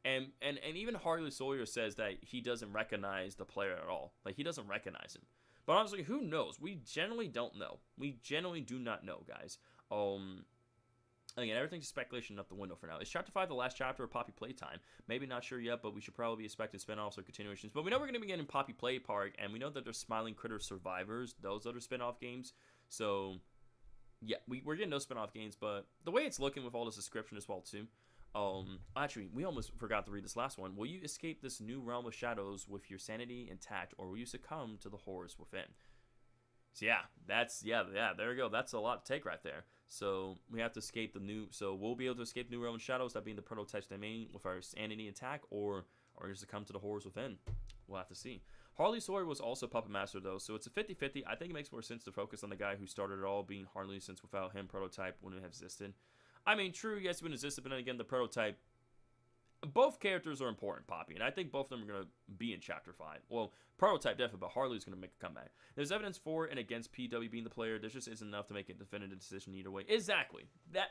And even Harley Sawyer says that he doesn't recognize the player at all. Like, he doesn't recognize him. But honestly, who knows? We generally don't know. We generally do not know, guys. Again, everything's speculation up the window for now. Is Chapter 5 the last chapter of Poppy Playtime? Maybe not sure yet, but we should probably be expecting spin-offs or continuations. But we know we're going to be getting Poppy Play Park, and we know that there's Smiling Critter Survivors, those other spin-off games. So, yeah, we're getting those spin-off games, but the way it's looking with all this description as well, too. Actually, we almost forgot to read this last one. Will you escape this new realm of shadows with your sanity intact, or will you succumb to the horrors within? So yeah, there we go. That's a lot to take right there. So we have to escape the new. So we'll be able to escape New Realm Shadows, that being the prototypes domain, with our sanity attack, or just to come to the horrors within. We'll have to see. Harley Sawyer was also Puppet Master though, so it's a 50-50. I think it makes more sense to focus on the guy who started it all, being Harley, since without him, prototype wouldn't have existed. I mean, true, yes, he wouldn't have existed, but then again, the prototype. Both characters are important, Poppy, and I think both of them are going to be in Chapter 5. Well, Prototype definitely, but Harley's going to make a comeback. There's evidence for and against PW being the player. There just isn't enough to make a definitive decision either way. Exactly.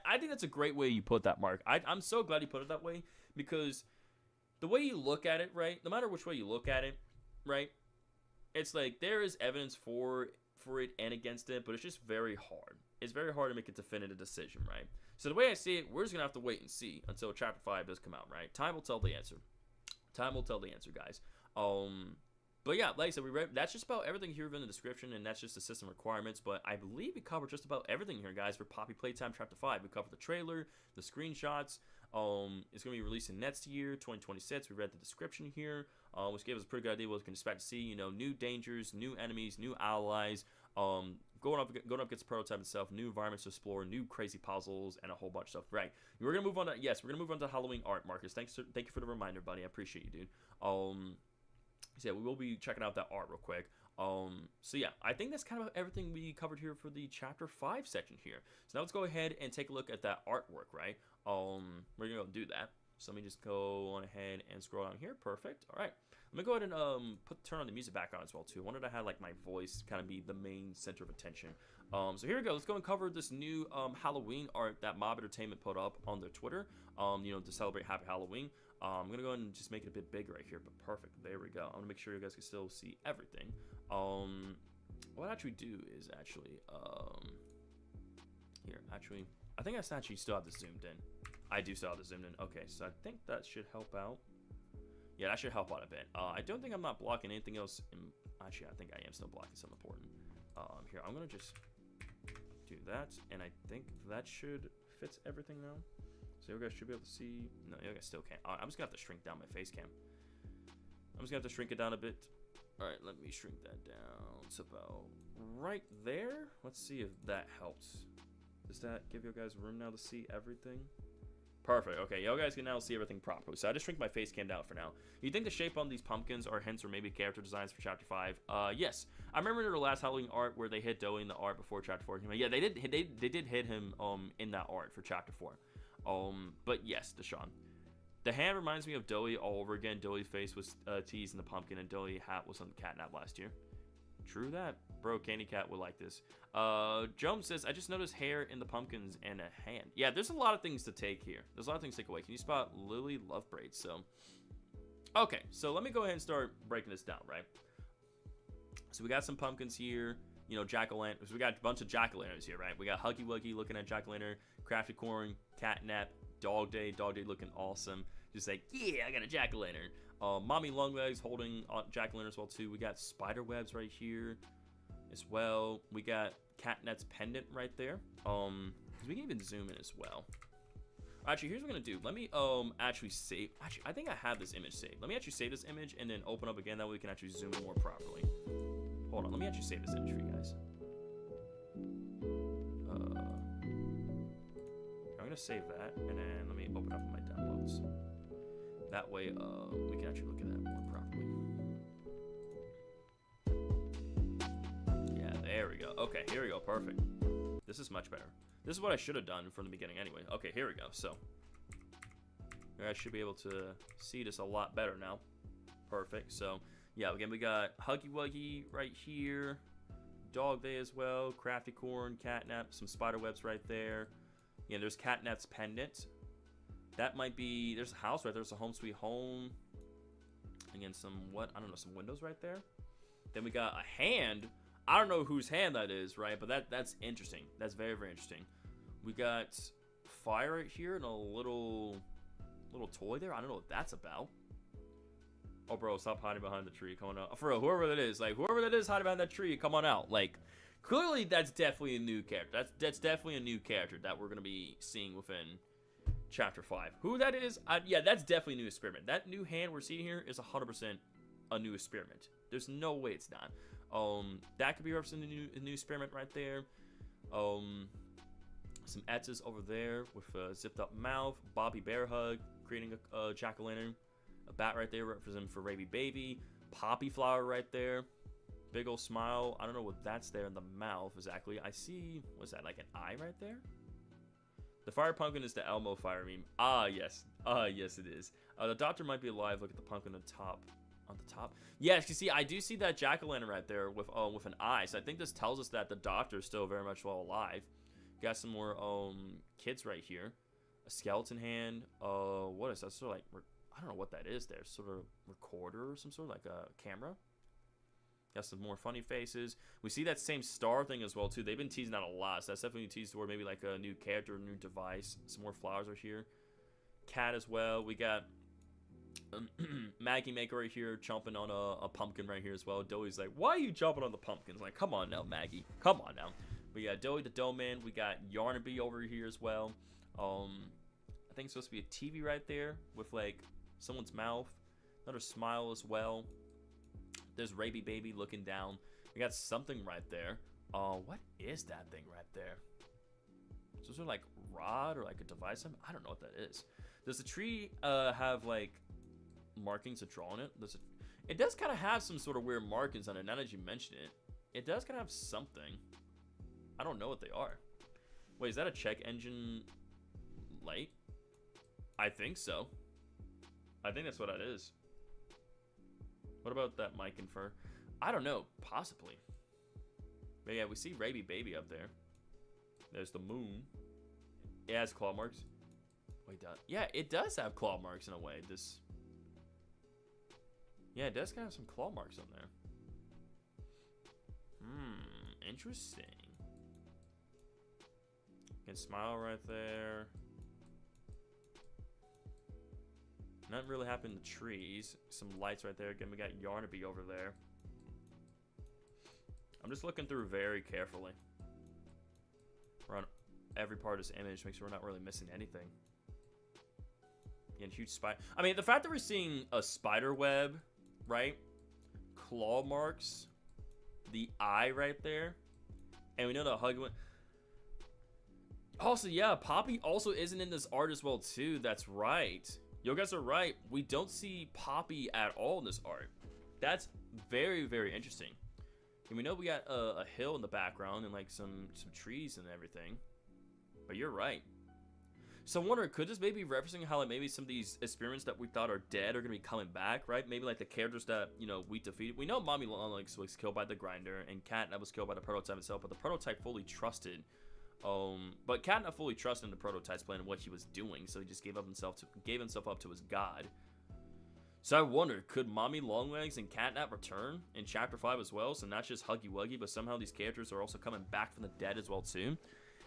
I think that's a great way you put that, Mark. I'm so glad you put it that way, because the way you look at it, right, no matter which way you look at it, right, it's like there is evidence for it and against it, but it's just very hard. It's very hard to make a definitive decision, right? So the way I see it, we're just going to have to wait and see until Chapter 5 does come out, right? Time will tell the answer. Time will tell the answer, guys. But yeah, like I said, we read, that's just about everything here in the description, and that's just the system requirements, but I believe we covered just about everything here, guys, for Poppy Playtime Chapter 5. We covered the trailer, the screenshots. It's going to be releasing next year, 2026. We read the description here, which gave us a pretty good idea what we can expect to see. You know, new dangers, new enemies, new allies, going up against the prototype itself, new environments to explore, new crazy puzzles, and a whole bunch of stuff. Right. We're gonna move on to we're gonna move on to Halloween art, Marcus. Thank you for the reminder, buddy. I appreciate you, dude. So yeah, we will be checking out that art real quick. So yeah, I think that's kind of everything we covered here for the Chapter 5 section here. So now let's go ahead and take a look at that artwork, right? We're gonna do that. So let me just go on ahead and scroll down here. Perfect. All right. Let me go ahead and turn on the music back on as well too. I wanted to have like my voice kind of be the main center of attention. So here we go. Let's go and cover this new Halloween art that Mob Entertainment put up on their Twitter. You know, to celebrate Happy Halloween. I'm gonna go ahead and just make it a bit bigger right here, but perfect. There we go. I'm gonna make sure you guys can still see everything. What I actually do is actually here. Actually, I think I actually still have this zoomed in. I do still have this zoomed in. Okay, so I think that should help out. Yeah, that should help out a bit. I don't think I'm not blocking anything else. Actually, I think I am still blocking something important. Here, I'm going to just do that. And I think that should fit everything now. So you guys should be able to see. No, you guys still can't. I'm just going to have to shrink down my face cam. I'm just going to have to shrink it down a bit. All right, let me shrink that down. It's about right there. Let's see if that helps. Does that give you guys room now to see everything? Perfect. Okay, you guys can now see everything properly. So I just shrink my face cam down for now. You think the shape on these pumpkins are hints or maybe character designs for Chapter 5? Yes. I remember the last Halloween art where they hit Doey in the art before Chapter 4 came out. Yeah, they did hit him in that art for Chapter 4. But yes, Deshaun. The hand reminds me of Doey all over again. Doey's face was teased in the pumpkin, and Doey hat was on the catnap last year. True that. Bro, Candy Cat would like this. Jones says, I just noticed hair in the pumpkins and a hand. Yeah, there's a lot of things to take here. There's a lot of things to take away. Can you spot Lily Love Braids? So, okay. So let me go ahead and start breaking this down, right? So we got some pumpkins here. You know, jack-o'-lantern. So we got a bunch of jack-o'-lanterns here, right? We got Huggy Wuggy looking at jack-o'-lantern. Crafty Corn, Catnap, Dog Day looking awesome. Just like, yeah, I got a jack-o'-lantern. Mommy Longlegs holding jack-o'-lantern as well too. We got spider webs right here as well. We got Catnap's pendant right there. We can even zoom in as well. Actually, here's what we're gonna do. Let me actually save. Actually, I think I have this image saved. Let me actually save this image and then open up again. That way we can actually zoom in more properly. Hold on. Let me actually save this image for you guys. I'm gonna save that and then let me open up my downloads. That way, we can actually look at that more properly. Yeah, there we go. Okay, here we go. Perfect. This is much better. This is what I should have done from the beginning anyway. Okay, here we go. So, you guys should be able to see this a lot better now. Perfect. So, yeah, again, we got Huggy Wuggy right here. Dog Day as well. Crafty Corn, Catnap, some spider webs right there. Yeah, there's Catnap's pendant. That might be, there's a house right there. There's a home sweet home. Again, some, what? I don't know, some windows right there. Then we got a hand. I don't know whose hand that is, right? But that's interesting. That's very, very interesting. We got fire right here and a little toy there. I don't know what that's about. Oh, bro, stop hiding behind the tree. Come on out. For real, whoever that is. Like, whoever that is hiding behind that tree, come on out. Like, clearly that's definitely a new character. That's definitely a new character that we're going to be seeing within Chapter 5. Who that is, yeah, that's definitely a new experiment. That new hand we're seeing here is 100% a new experiment. There's no way it's not. That could be representing a new experiment right there. Some Etzes over there with a zipped up mouth. Bobby Bear Hug creating a jack-o'-lantern. A bat right there representing for Raby Baby. Poppy Flower right there. Big old smile. I don't know what that's there in the mouth exactly. I see, what's that, like an eye right there? The fire pumpkin is the Elmo fire meme. Ah, yes. Yes, it is. The doctor might be alive. Look at the pumpkin on the top. On the top. Yes, you see, I do see that jack-o'-lantern right there with an eye. So I think this tells us that the doctor is still very much well alive. Got some more kids right here. A skeleton hand. What is that? Sort of like, I don't know what that is there. Sort of recorder or some sort of like a camera. Got some more funny faces. We see that same star thing as well too. They've been teasing that a lot. So that's definitely teased toward maybe like a new character, a new device. Some more flowers are here. Cat as well. We got Maggie Maker right here chomping on a pumpkin right here as well. Doey's like, why are you chomping on the pumpkins? Like, come on now, Maggie. Come on now. We got Doey the Dough Man. We got Yarnaby over here as well. I think it's supposed to be a TV right there with like someone's mouth. Another smile as well. There's Raby Baby looking down. We got something right there. What is that thing right there? So is there like rod or like a device? I don't know what that is. Does the tree have like markings to draw on it? It does kind of have some sort of weird markings on it. Now that you mention it, it does kind of have something. I don't know what they are. Wait, is that a check engine light? I think so. I think that's what that is. What about that mic and fur? I don't know. Possibly. But yeah, we see Raby Baby up there. There's the moon. It has claw marks. Wait, yeah, it does have claw marks in a way. Yeah, it does kind of have some claw marks on there. Interesting. Can smile right there. Nothing really happened to trees. Some lights right there. Again, we got Yarnaby over there. I'm just looking through very carefully. We're on every part of this image. Make sure we're not really missing anything. Again, huge spider. I mean, the fact that we're seeing a spider web, right? Claw marks. The eye right there. And we know the hug went. Also, yeah, Poppy also isn't in this art as well, too. That's right. You guys are right. We don't see Poppy at all in this art. That's very, very interesting. And we know we got a hill in the background and like some trees and everything. But you're right. So I wonder, could this maybe be referencing how like maybe some of these experiments that we thought are dead are gonna be coming back, right? Maybe like the characters that, you know, we defeated. We know Mommy Longlegs was killed by the grinder and Catnap was killed by the prototype itself, but the prototype fully trusted. But Catnap fully trusted in the prototype's plan and what he was doing, so he just gave himself up to his god. So I wonder, could Mommy Longlegs and Catnap return in Chapter 5 as well? So not just Huggy Wuggy, but somehow these characters are also coming back from the dead as well too.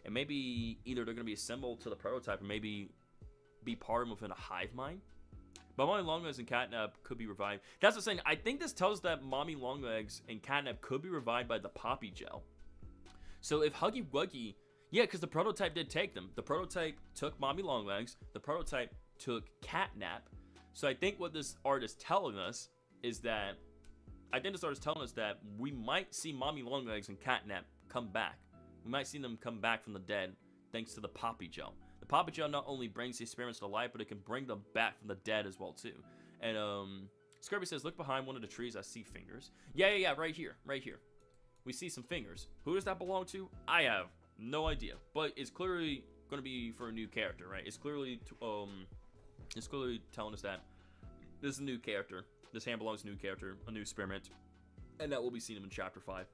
And maybe either they're going to be assembled to the prototype or maybe be part of within a hive mind. But Mommy Longlegs and Catnap could be revived. That's the thing. I think this tells us that Mommy Longlegs and Catnap could be revived by the Poppy Gel. So if Huggy Wuggy... Yeah, because the prototype did take them. The prototype took Mommy Longlegs. The prototype took Catnap. So I think what this art is telling us is that... I think this art is telling us that we might see Mommy Longlegs and Catnap come back. We might see them come back from the dead thanks to the Poppy Gel. The Poppy Gel not only brings the experiments to life, but it can bring them back from the dead as well too. And Scurvy says, look behind one of the trees, I see fingers. Yeah, right here. We see some fingers. Who does that belong to? I have no idea. But it's clearly going to be for a new character, right? It's clearly telling us that this is a new character. This hand belongs to a new character, a new experiment. And that will be seen in Chapter 5.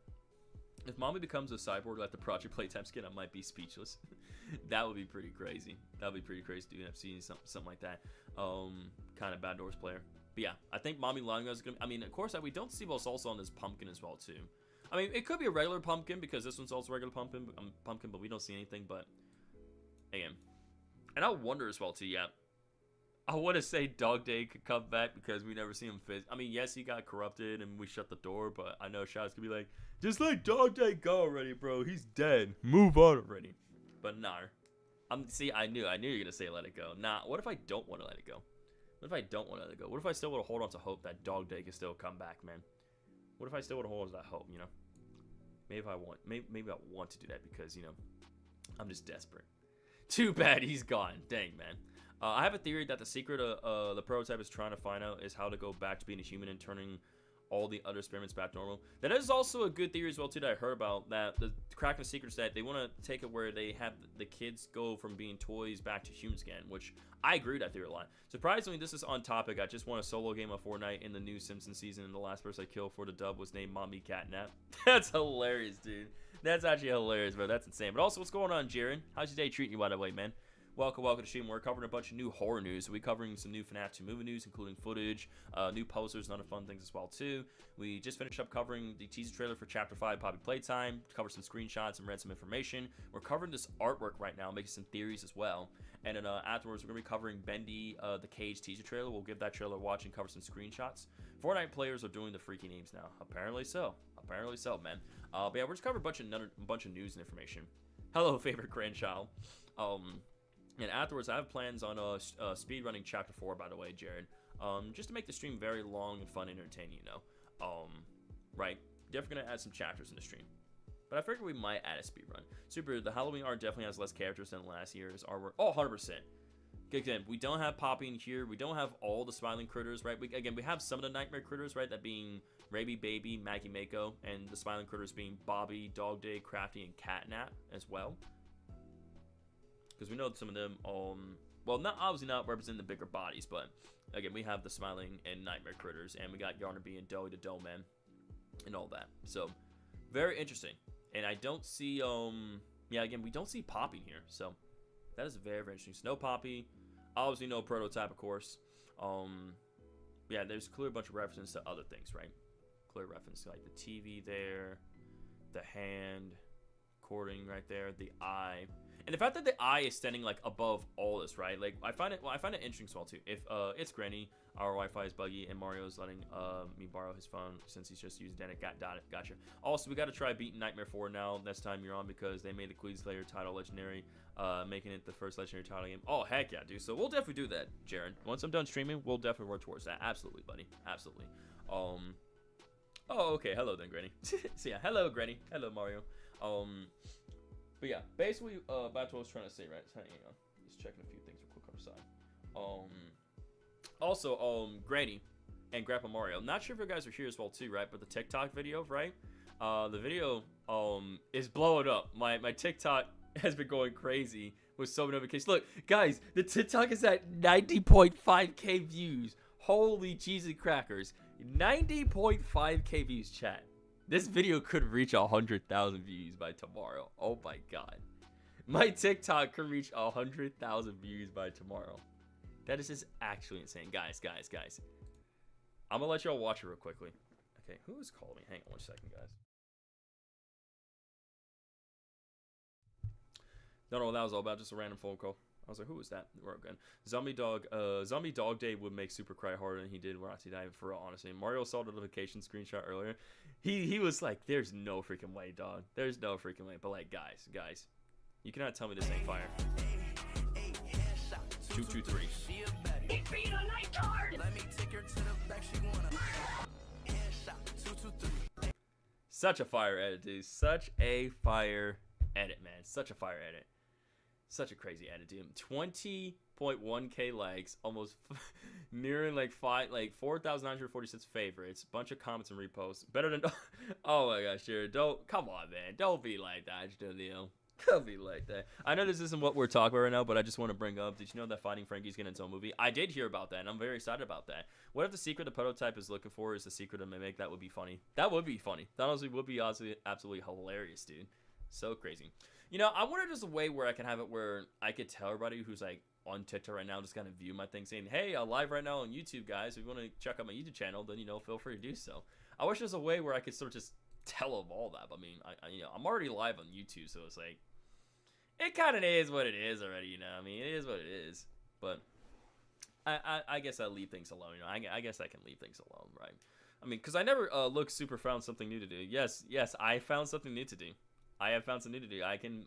If Mommy becomes a cyborg like the Project Playtime skin, I might be speechless. That would be pretty crazy. That would be pretty crazy to do an FC, something like that. Kind of Bad Doors player. But yeah, I think Mommy Longlegs is going to... I mean, of course, we don't see what's also on this pumpkin as well, too. I mean, it could be a regular pumpkin because this one's also regular pumpkin, but we don't see anything. But, again. And I wonder as well, too, yeah. I want to say Dog Day could come back because we never see him I mean, yes, he got corrupted and we shut the door, but I know Shadow's going to be like, just let Dog Day go already, bro. He's dead. Move on already. But nah. See, I knew you were going to say let it go. Nah, what if I don't want to let it go? What if I don't want to let it go? What if I still want to hold on to hope that Dog Day can still come back, man? What if I still want to hold on to that hope, you know? Maybe I want to do that because, you know, I'm just desperate. Too bad he's gone. Dang, man. I have a theory that the secret the prototype is trying to find out is how to go back to being a human and turning all the other experiments back to normal. That is also a good theory as well too that I heard about, that the crack in the secret is that they want to take it where they have the kids go from being toys back to humans again, which I agree with that theory a lot. Surprisingly, this is on topic. I just won a solo game of Fortnite in the new Simpsons season, and the last person I killed for the dub was named Mommy Catnap. That's hilarious, dude. That's actually hilarious, bro. That's insane. But also, what's going on, Jaren? How's your day treating you, by the way, man? Welcome to the stream. We're covering a bunch of new horror news. We're covering some new Fnaf 2 movie news, including footage, new posters, and other fun things as well, too. We just finished up covering the teaser trailer for Chapter 5, Poppy Playtime, covered some screenshots and read some information. We're covering this artwork right now, making some theories as well. And then afterwards, we're going to be covering Bendy the Cage teaser trailer. We'll give that trailer a watch and cover some screenshots. Fortnite players are doing the freaky names now. Apparently so. Apparently so, man. But yeah, we're just covering a bunch of news and information. Hello, favorite grandchild. And afterwards, I have plans on speedrunning Chapter 4, by the way, Jared. Just to make the stream very long and fun and entertaining, you know. Right? Definitely going to add some chapters in the stream. But I figured we might add a speedrun. The Halloween art definitely has less characters than last year's artwork. Oh, 100%. Again, we don't have Poppy in here. We don't have all the smiling critters, right? We have some of the nightmare critters, right? That being Raby Baby, Maggie Mako, and the smiling critters being Bobby, Dog Day, Crafty, and Catnap as well. Because we know some of them, well, obviously not representing the bigger bodies, but again, we have the smiling and nightmare critters, and we got Yarnaby and Doey the Doe Man, and all that. So, very interesting. And I don't see, yeah, again, we don't see Poppy in here, so that is very, very interesting. So, no Poppy, obviously no prototype, of course. Yeah, there's clear bunch of references to other things, right? Clear reference to like the TV there, the hand, recording right there, the eye. And the fact that the eye is standing like above all this, right? Like I find it interesting as well too. If it's Granny, our Wi-Fi is buggy, and Mario's letting me borrow his phone since he's just using it. Gotcha. Also, we got to try beating Nightmare 4 now next time you're on, because they made the Queenslayer title legendary, making it the first legendary title game. Oh heck yeah, dude! So we'll definitely do that, Jaren. Once I'm done streaming, we'll definitely work towards that. Absolutely, buddy. Absolutely. Oh, okay. Hello then, Granny. So yeah, hello, Granny. Hello, Mario. But yeah, basically, back to what I was trying to say, right? Hang on, just checking a few things real quick on the side. Also, Granny and Grandpa Mario. Not sure if you guys are here as well too, right? But the TikTok video, right? The video is blowing up. My TikTok has been going crazy with so many notifications. Look, guys, the TikTok is at 90.5k views. Holy cheese and crackers, 90.5k views, chat. This video could reach 100,000 views by tomorrow. Oh my god. My TikTok could reach 100,000 views by tomorrow. That is just actually insane. Guys. I'm gonna let y'all watch it real quickly. Okay, who is calling me? Hang on one second, guys. Don't know what that was all about. Just a random phone call. I was like, who was that? We're good. Zombie Dog Day would make Super cry harder than he did Roxy Dive, for real, honestly. Mario saw the notification screenshot earlier. He was like, there's no freaking way, dog. There's no freaking way. But like, guys, you cannot tell me this ain't fire. 2, 2, 3. Such a fire edit, dude. Such a fire edit, man. Such a fire edit. Such a crazy edit, dude. 20.1k likes, almost nearing like 4,946 favorites, bunch of comments and reposts. Better than oh my gosh, Jared, come on, man. Don't be like that, Julio. Don't be like that. I know this isn't what we're talking about right now, but I just want to bring up, did you know that Fighting Frankie's getting its own movie? I did hear about that, and I'm very excited about that. What if the secret the prototype is looking for is the secret to mimic? That would be funny. That would be funny. That honestly would be absolutely hilarious, dude. So crazy. You know, I wonder just a way where I can have it where I could tell everybody who's like on TikTok right now, just kind of view my thing, saying, hey, I'm live right now on YouTube, guys. If you want to check out my YouTube channel, then, you know, feel free to do so. I wish there's a way where I could sort of just tell them all that. But, I mean, you know, I'm already live on YouTube, so it's like, it kind of is what it is already, you know. I mean, it is what it is. But I guess I leave things alone, you know. I guess I can leave things alone, right? I mean, because I never found something new to do. Yes, I found something new to do. I have found something to do. I can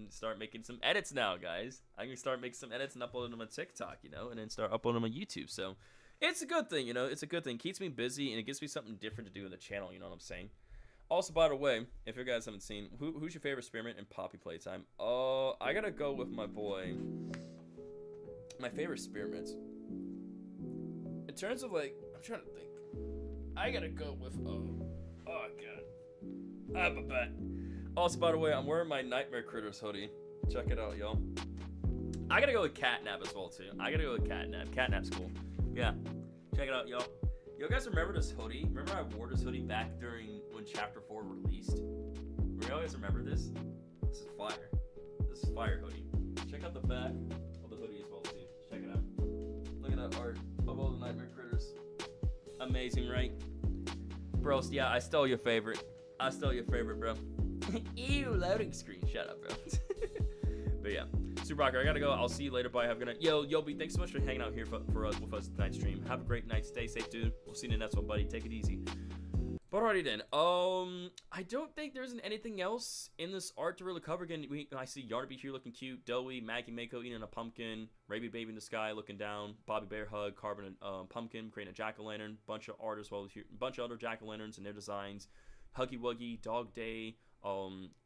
start making some edits now, guys. I can start making some edits and uploading them on TikTok, you know, and then start uploading them on YouTube. So it's a good thing, you know. It's a good thing. Keeps me busy, and it gives me something different to do in the channel, you know what I'm saying? Also, by the way, if you guys haven't seen, who's your favorite spearmint in Poppy Playtime? I gotta go with my boy. My favorite spearmint. In terms of, like, I'm trying to think. I gotta go with, oh god. I have a bet. Also, by the way, I'm wearing my Nightmare Critters hoodie. Check it out, y'all. I gotta go with Catnap as well, too. I gotta go with Catnap. Catnap's cool. Yeah. Check it out, y'all. Yo, guys remember this hoodie? Remember I wore this hoodie back during when Chapter 4 released? You guys remember this? This is fire. This is fire hoodie. Check out the back of the hoodie as well, too. Check it out. Look at that art of all the Nightmare Critters. Amazing, right? Bros, yeah, I stole your favorite. I stole your favorite, bro. Ew, loading screen. Shut up, bro. But yeah, Super Rocker, I gotta go. I'll see you later. Bye. Have a good night. Yo, Yobi, thanks so much for hanging out here with us tonight's stream. Have a great night. Stay safe, dude. We'll see you in the next one, buddy. Take it easy. But alrighty then. I don't think there's anything else in this art to really cover. Again, I see Yarby here looking cute. Doey, Maggie Mako eating a pumpkin. Raby Baby in the sky looking down. Bobby Bear hug, carving a pumpkin, creating a jack-o'-lantern. Bunch of artists, well, a bunch of other jack-o'-lanterns and their designs. Huggy Wuggy, Dog Day,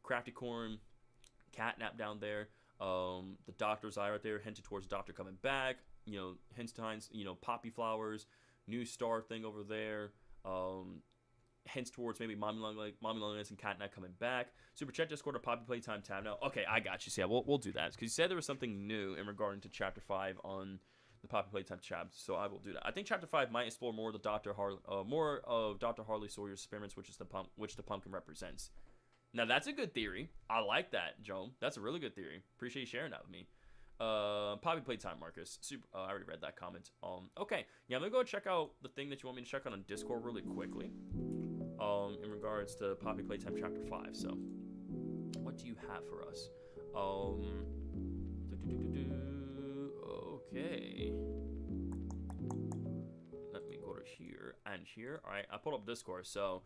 Crafty Corn, Catnap down there. The Doctor's eye right there, hinted towards Doctor coming back. You know, hints times, you know, poppy flowers, new star thing over there. Hints towards maybe Mommy Loneliness and Catnap coming back. Super Chat Discord or Poppy Playtime Tab now. Okay, I got you. So yeah, we'll do that because you said there was something new in regarding to Chapter 5 on the Poppy Playtime Chapter, so I will do that. I think Chapter 5 might explore more of the more of Dr. Harley Sawyer's experiments, which the pumpkin represents. Now that's a good theory. I like that, Joe. That's a really good theory. Appreciate you sharing that with me. Poppy Playtime, Marcus. Super. I already read that comment. Okay. Yeah, I'm gonna go check out the thing that you want me to check out on Discord really quickly. In regards to Poppy Playtime Chapter 5. So, what do you have for us? Okay. Let me go to here and here. All right, I pulled up Discord. So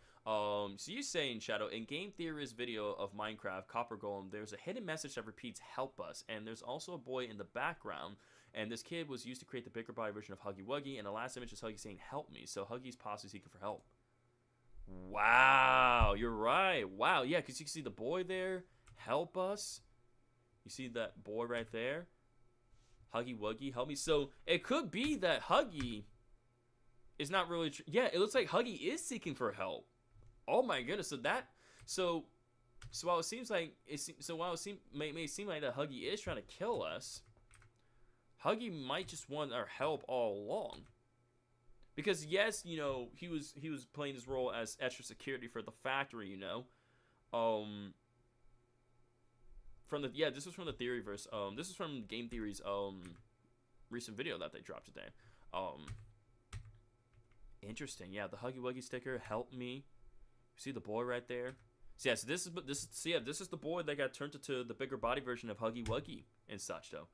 you saying, Shadow, in Game Theorist's video of Minecraft Copper Golem, there's a hidden message that repeats "Help us," and there's also a boy in the background. And this kid was used to create the bigger body version of Huggy Wuggy, and the last image is Huggy saying, "Help me." So Huggy's possibly seeking for help. Wow, you're right. Wow, yeah, because you can see the boy there. Help us. You see that boy right there. Huggy Wuggy, help me. So it could be that Huggy is not really. Yeah, it looks like Huggy is seeking for help. Oh my goodness. So while it seems like may seem like that Huggy is trying to kill us, Huggy might just want our help all along. Because yes, you know, he was playing his role as extra security for the factory, you know. This was from the Theoryverse. This is from Game Theory's recent video that they dropped today. Interesting. Yeah, the Huggy Wuggy sticker, help me. See the boy right there? So yeah, this is the boy that got turned into the bigger body version of Huggy Wuggy and such though.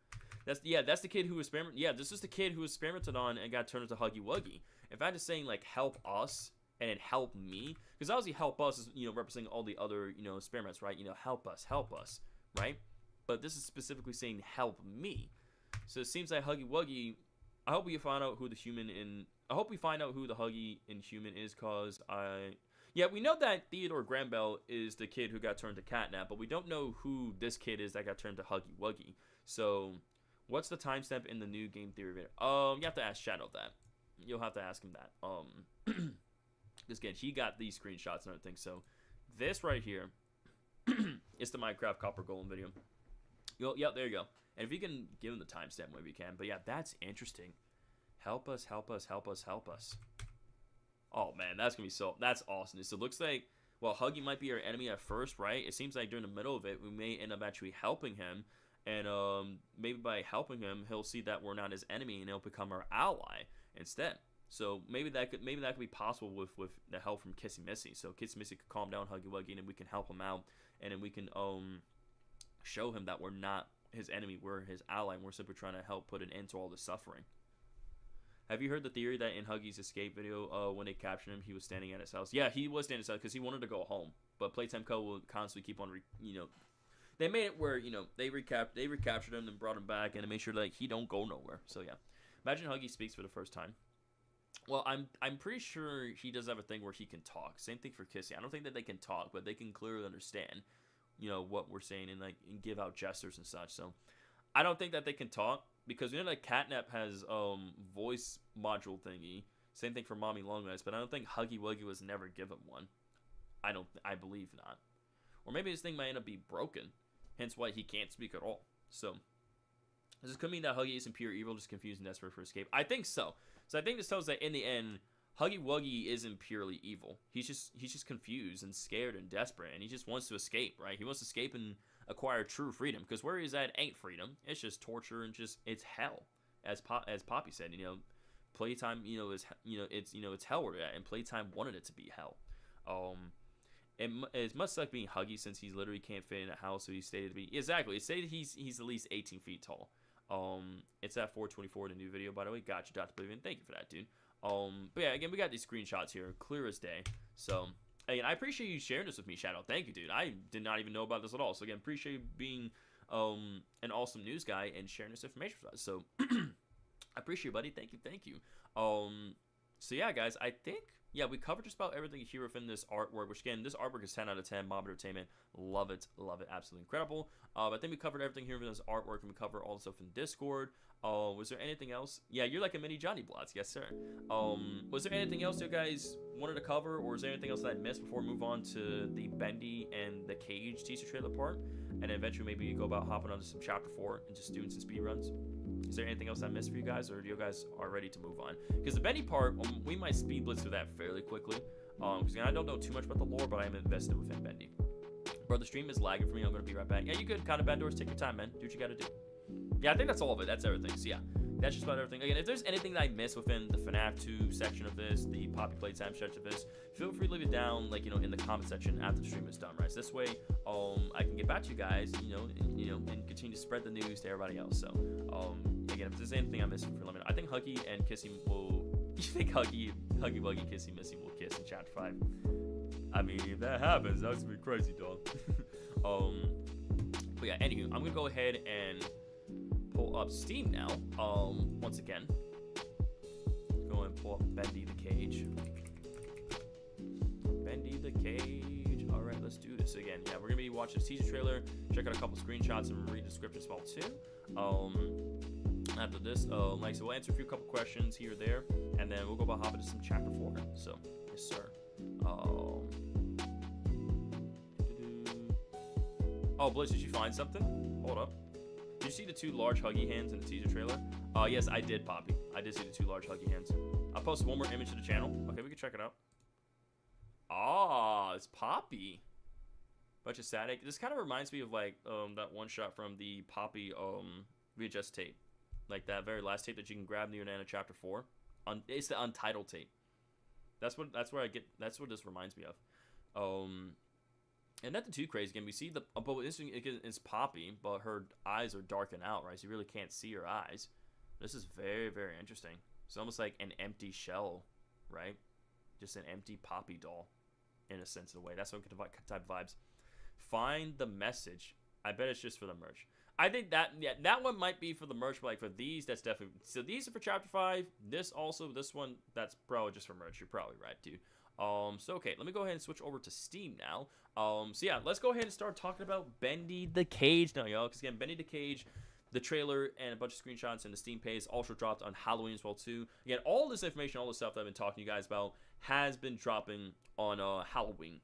That's the kid who was this is the kid who was experimented on and got turned into Huggy Wuggy. If I just saying like help us and then help me, because obviously help us is, you know, representing all the other, you know, experiments, right? You know, help us, right? But this is specifically saying help me. So it seems like Huggy Wuggy. I hope we find out who the Huggy in human is, cause we know that Theodore Grambell is the kid who got turned to Catnap, but we don't know who this kid is that got turned to Huggy Wuggy. So what's the timestamp in the new Game Theory video? You have to ask Shadow that. You'll have to ask him that. This kid, he got these screenshots and everything. So this right here is the Minecraft Copper Golem video. Yeah, there you go. And if you can give him the timestamp, maybe you can. But yeah, that's interesting. Help us, help us, help us, help us. Oh man, that's awesome. So it looks like, well, Huggy might be our enemy at first, right? It seems like during the middle of it, we may end up actually helping him. And maybe by helping him, he'll see that we're not his enemy, and he'll become our ally instead. So maybe that could be possible with the help from Kissy Missy. So Kissy Missy could calm down Huggy Wuggy, and then we can help him out, and then we can show him that we're not his enemy, we're his ally, and we're simply trying to help put an end to all the suffering. Have you heard the theory that in Huggy's escape video, when they captured him, he was standing at his house? Yeah, he was standing at his house because he wanted to go home. But Playtime Co. will constantly keep on, they made it where, they recaptured him and brought him back and made sure, like, he don't go nowhere. So, yeah. Imagine Huggy speaks for the first time. Well, I'm pretty sure he does have a thing where he can talk. Same thing for Kissy. I don't think that they can talk, but they can clearly understand, what we're saying and, like, and give out gestures and such. So, I don't think that they can talk. Because like Catnap has voice module thingy. Same thing for Mommy Longlegs, but I don't think Huggy Wuggy was never given one. I believe not. Or maybe this thing might end up being broken, hence why he can't speak at all. So does this could mean that Huggy isn't pure evil, just confused and desperate for escape? I think so. So I think this tells that in the end, Huggy Wuggy isn't purely evil. He's just confused and scared and desperate, and he just wants to escape, right? He wants to escape and acquire true freedom, because where he's at ain't freedom. It's just torture and it's hell, as Poppy said. Playtime, it's hell we're at, and Playtime wanted it to be hell. It must suck being Huggy since he literally can't fit in a house, so he stated to be exactly. It stated he's at least 18 feet tall. It's at 424 in the new video, by the way. Gotcha, Dr. Oblivion. Thank you for that, dude. But yeah, again, we got these screenshots here, clear as day. So. Again, I appreciate you sharing this with me, Shadow. Thank you, dude. I did not even know about this at all. So, again, appreciate you being an awesome news guy and sharing this information with us. So, I appreciate you, buddy. Thank you. So, yeah, guys, I think, yeah, we covered just about everything here within this artwork, which, again, this artwork is 10 out of 10. Mob Entertainment. Love it. Absolutely incredible. I think we covered everything here within this artwork, and we covered all the stuff in Discord. Was there anything else? Yeah, you're like a mini Johnny Blots. Yes, sir. Was there anything else you guys wanted to cover, or is there anything else that I missed before we move on to the Bendy and the Cage teaser trailer part? And then eventually maybe go about hopping onto some Chapter 4 and just doing some speedruns. Is there anything else I missed for you guys, or you guys are ready to move on? Because the Bendy part, we might speed blitz through that fairly quickly. Because I don't know too much about the lore, but I am invested within Bendy. Bro, the stream is lagging for me. I'm going to be right back. Yeah, you good. Kind of Bendors. Take your time, man. Do what you got to do. Yeah, I think that's all of it. That's everything. So, yeah. That's just about everything. Again, if there's anything that I missed within the Fnaf 2 section of this, the Poppy Playtime Chapter of this, feel free to leave it down, like, in the comment section after the stream is done, right? So this way, I can get back to you guys, and continue to spread the news to everybody else. So, again, if there's anything I missed, for let me know. I think Huggy and Kissy will. You think Huggy Wuggy, Kissy, Missy will kiss in Chapter 5? I mean, if that happens, that's gonna be crazy, dog. But yeah, anywho, I'm gonna go ahead and pull up Steam now. Once again, go and pull up Bendy the Cage. Bendy the Cage. All right, let's do this again. Yeah, we're gonna be watching the teaser trailer, check out a couple screenshots, and read the script as well too. After this, so we'll answer a couple questions here or there, and then we'll go about hopping to some Chapter 4. So, yes, sir. Oh, Blitz, did you find something? Hold up. Did you see the 2 large huggy hands in the teaser trailer? Yes, I did, Poppy. I did see the 2 large huggy hands. I'll post one more image to the channel. Okay, we can check it out. Ah, it's Poppy. Bunch of static. This kind of reminds me of, like, that one shot from the Poppy VHS tape. Like that very last tape that you can grab near the end of Chapter 4. It's the Untitled tape. That's what this reminds me of. And nothing too crazy. Again, we see but it's Poppy, but her eyes are darkened out, right? So you really can't see her eyes. This is very, very interesting. It's almost like an empty shell, right? Just an empty Poppy doll, in a sense of a way. That's what type of vibes. Find the message. I bet it's just for the merch. I think that one might be for the merch, but like for these, that's definitely. So these are for Chapter 5. This one, that's probably just for merch. You're probably right, dude. So okay, let me go ahead and switch over to Steam now. So yeah, let's go ahead and start talking about Bendy the Cage now, y'all. Because again, Bendy the Cage, the trailer and a bunch of screenshots and the Steam page also dropped on Halloween as well too. Again, all this information, all the stuff that I've been talking to you guys about has been dropping on Halloween.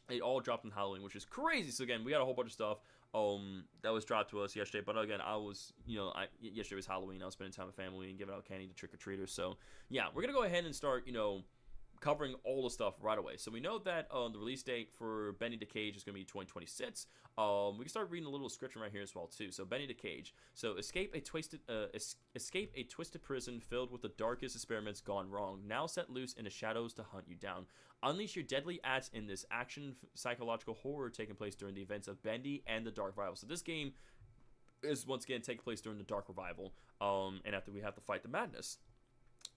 It all dropped on Halloween, which is crazy. So again, we got a whole bunch of stuff that was dropped to us yesterday. But again, I was, yesterday was Halloween. I was spending time with family and giving out candy to trick-or-treaters. So yeah, we're gonna go ahead and start, covering all the stuff right away. So we know that the release date for Bendy the Cage is going to be 2026. We can start reading a little description right here as well too. So Bendy the Cage. So escape a twisted prison filled with the darkest experiments gone wrong. Now set loose in the shadows to hunt you down. Unleash your deadly acts in this action psychological horror taking place during the events of Bendy and the Dark Revival. So this game is once again taking place during the Dark Revival. And after we have to fight the madness.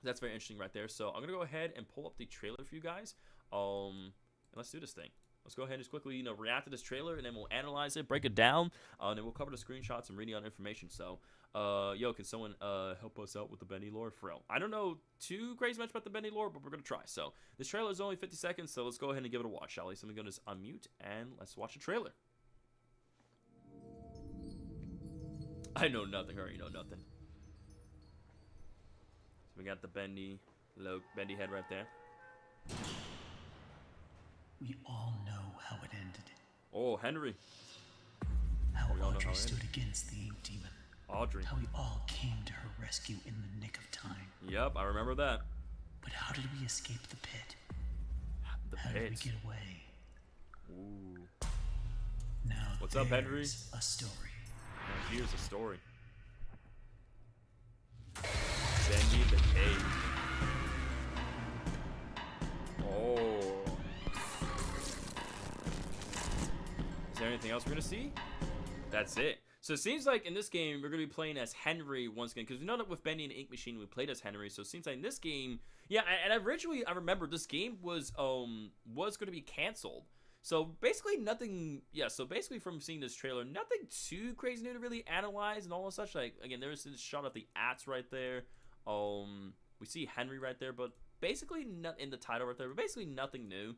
That's very interesting right there. So I'm gonna go ahead and pull up the trailer for you guys. And let's do this thing. Let's go ahead and just quickly, you know, react to this trailer, and then we'll analyze it, break it down, and then we'll cover the screenshots and reading out information. So, yo, can someone help us out with the Bendy lore? For real, I don't know too crazy much about the Bendy lore, but we're gonna try. So this trailer is only 50 seconds, so let's go ahead and give it a watch, shall we? So I'm gonna just unmute and let's watch the trailer. I know nothing. Her, you know nothing. We got the Bendy head right there.
We all know how it ended.
Oh, Henry.
How
We all know
Audrey
how it
stood
ended.
against the ink demon.
Audrey.
How we all came to her rescue in the nick of time.
Yep, I remember that.
But how did we escape the pit?
The
How did we
pit.
get away?
Ooh.
Now
What's up, Henry?
there's a story.
Now here's the story. Bendy the Cage. Oh. Is there anything else we're gonna see? That's it. So it seems like in this game we're gonna be playing as Henry once again, because we know that with Bendy and the Ink Machine we played as Henry. So it seems like in this game, yeah. And originally I remember this game was gonna be canceled. So basically nothing. Yeah. So basically from seeing this trailer, nothing too crazy new to really analyze and all and such. Like again, there's this shot of the Ats right there. We see Henry right there, but basically not in the title right there. But basically nothing new.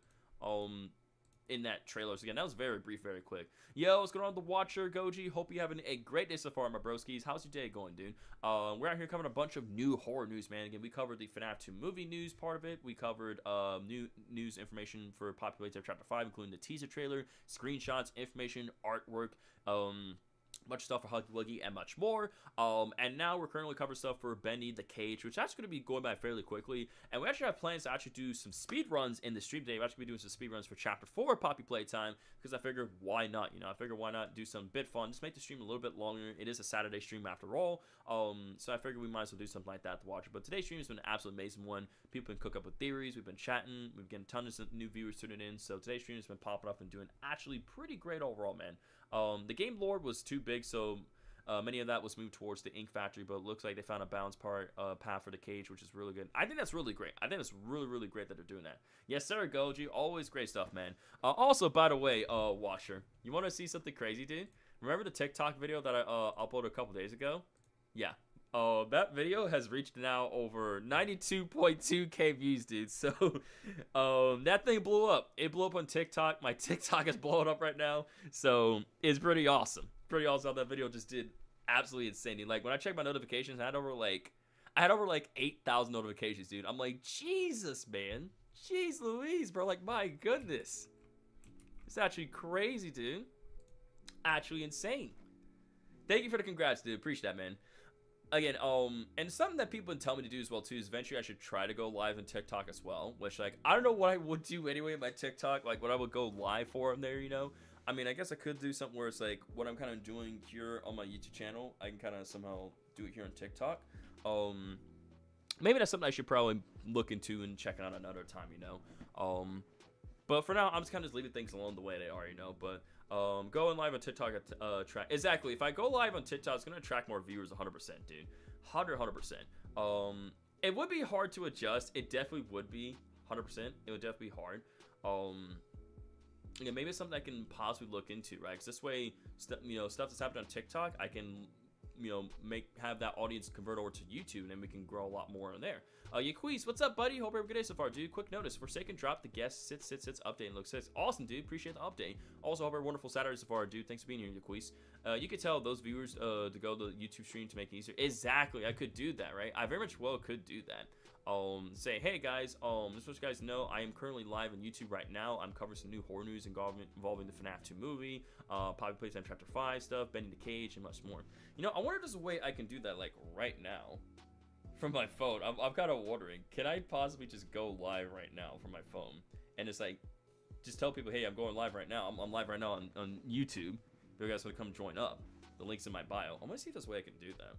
In that trailer. So again, that was very brief, very quick. Yo, what's going on, the Watcher, Goji? Hope you're having a great day so far, my broskies. How's your day going, dude? We're out here covering a bunch of new horror news, man. Again, we covered the Fnaf 2 movie news part of it. We covered new news information for Poppy Playtime Chapter 5, including the teaser trailer, screenshots, information, artwork, much stuff for Huggy Wuggy, and much more. And now we're currently covering stuff for Bendy the Cage, which is actually going to be going by fairly quickly. And we actually have plans to actually do some speed runs in the stream today. We're actually going to be doing some speed runs for Chapter 4 Poppy Playtime, because I figured why not? You know, I figured why not do some bit fun, just make the stream a little bit longer. It is a Saturday stream after all. So I figured we might as well do something like that to watch it. But today's stream has been an absolutely amazing one. People been cook up with theories. We've been chatting. We've getting tons of new viewers tuning in. So today's stream has been popping up and doing actually pretty great overall, man. The game lore was too big, so many of that was moved towards the Ink Factory, but it looks like they found a balance path for the cage, which is really good. I think that's really great. I think it's really, really great that they're doing that. Yes, sir, Goji. Always great stuff, man. Also, by the way, Washer, you want to see something crazy, dude? Remember the TikTok video that I uploaded a couple days ago? Yeah. That video has reached now over 92.2k views, dude. So, that thing blew up. It blew up on TikTok. My TikTok is blowing up right now. So, it's pretty awesome. Pretty awesome how that video just did absolutely insane. Like, when I checked my notifications, I had over like 8,000 notifications, dude. I'm like, Jesus, man. Jeez Louise, bro. Like, my goodness. It's actually crazy, dude. Actually insane. Thank you for the congrats, dude. Appreciate that, man. Again, and something that people tell me to do as well too is eventually I should try to go live on TikTok as well. Which, like, I don't know what I would do anyway in my TikTok, like what I would go live for on there, you know. I mean, I guess I could do something where it's like what I'm kind of doing here on my YouTube channel, I can kind of somehow do it here on TikTok. Maybe that's something I should probably look into and check out another time, you know. But for now, I'm just kind of just leaving things alone the way they are, you know. But going live on TikTok track exactly. If I go live on TikTok, it's gonna attract more viewers, 100%, dude. 100%. It would be hard to adjust. It definitely would be 100%. It would definitely be hard. Yeah, maybe it's something I can possibly look into, right? Because this way, you know, stuff that's happening on TikTok, I can, you know, have that audience convert over to YouTube, and then we can grow a lot more on there. Yaquiz, what's up, buddy? Hope you're having a good day so far, dude. Quick notice, Forsaken dropped the guest sits update and looks sits. Awesome, dude. Appreciate the update. Also, hope you're a wonderful Saturday so far, dude. Thanks for being here, Yaquiz. You could tell those viewers to go to the YouTube stream to make it easier. Exactly, I could do that, right? I very much well could do that. Say, hey guys, just so you guys know, I am currently live on YouTube right now. I'm covering some new horror news involving the Fnaf 2 movie, Poppy Playtime Chapter 5 stuff, Bendy the Cage, and much more. You know, I wonder if there's a way I can do that, like, right now from my phone. I'm kind of wondering, can I possibly just go live right now from my phone and just, like, just tell people, hey, I'm going live right now. I'm live right now on YouTube. If you guys want to come join up, the link's in my bio. I'm going to see if there's a way I can do that.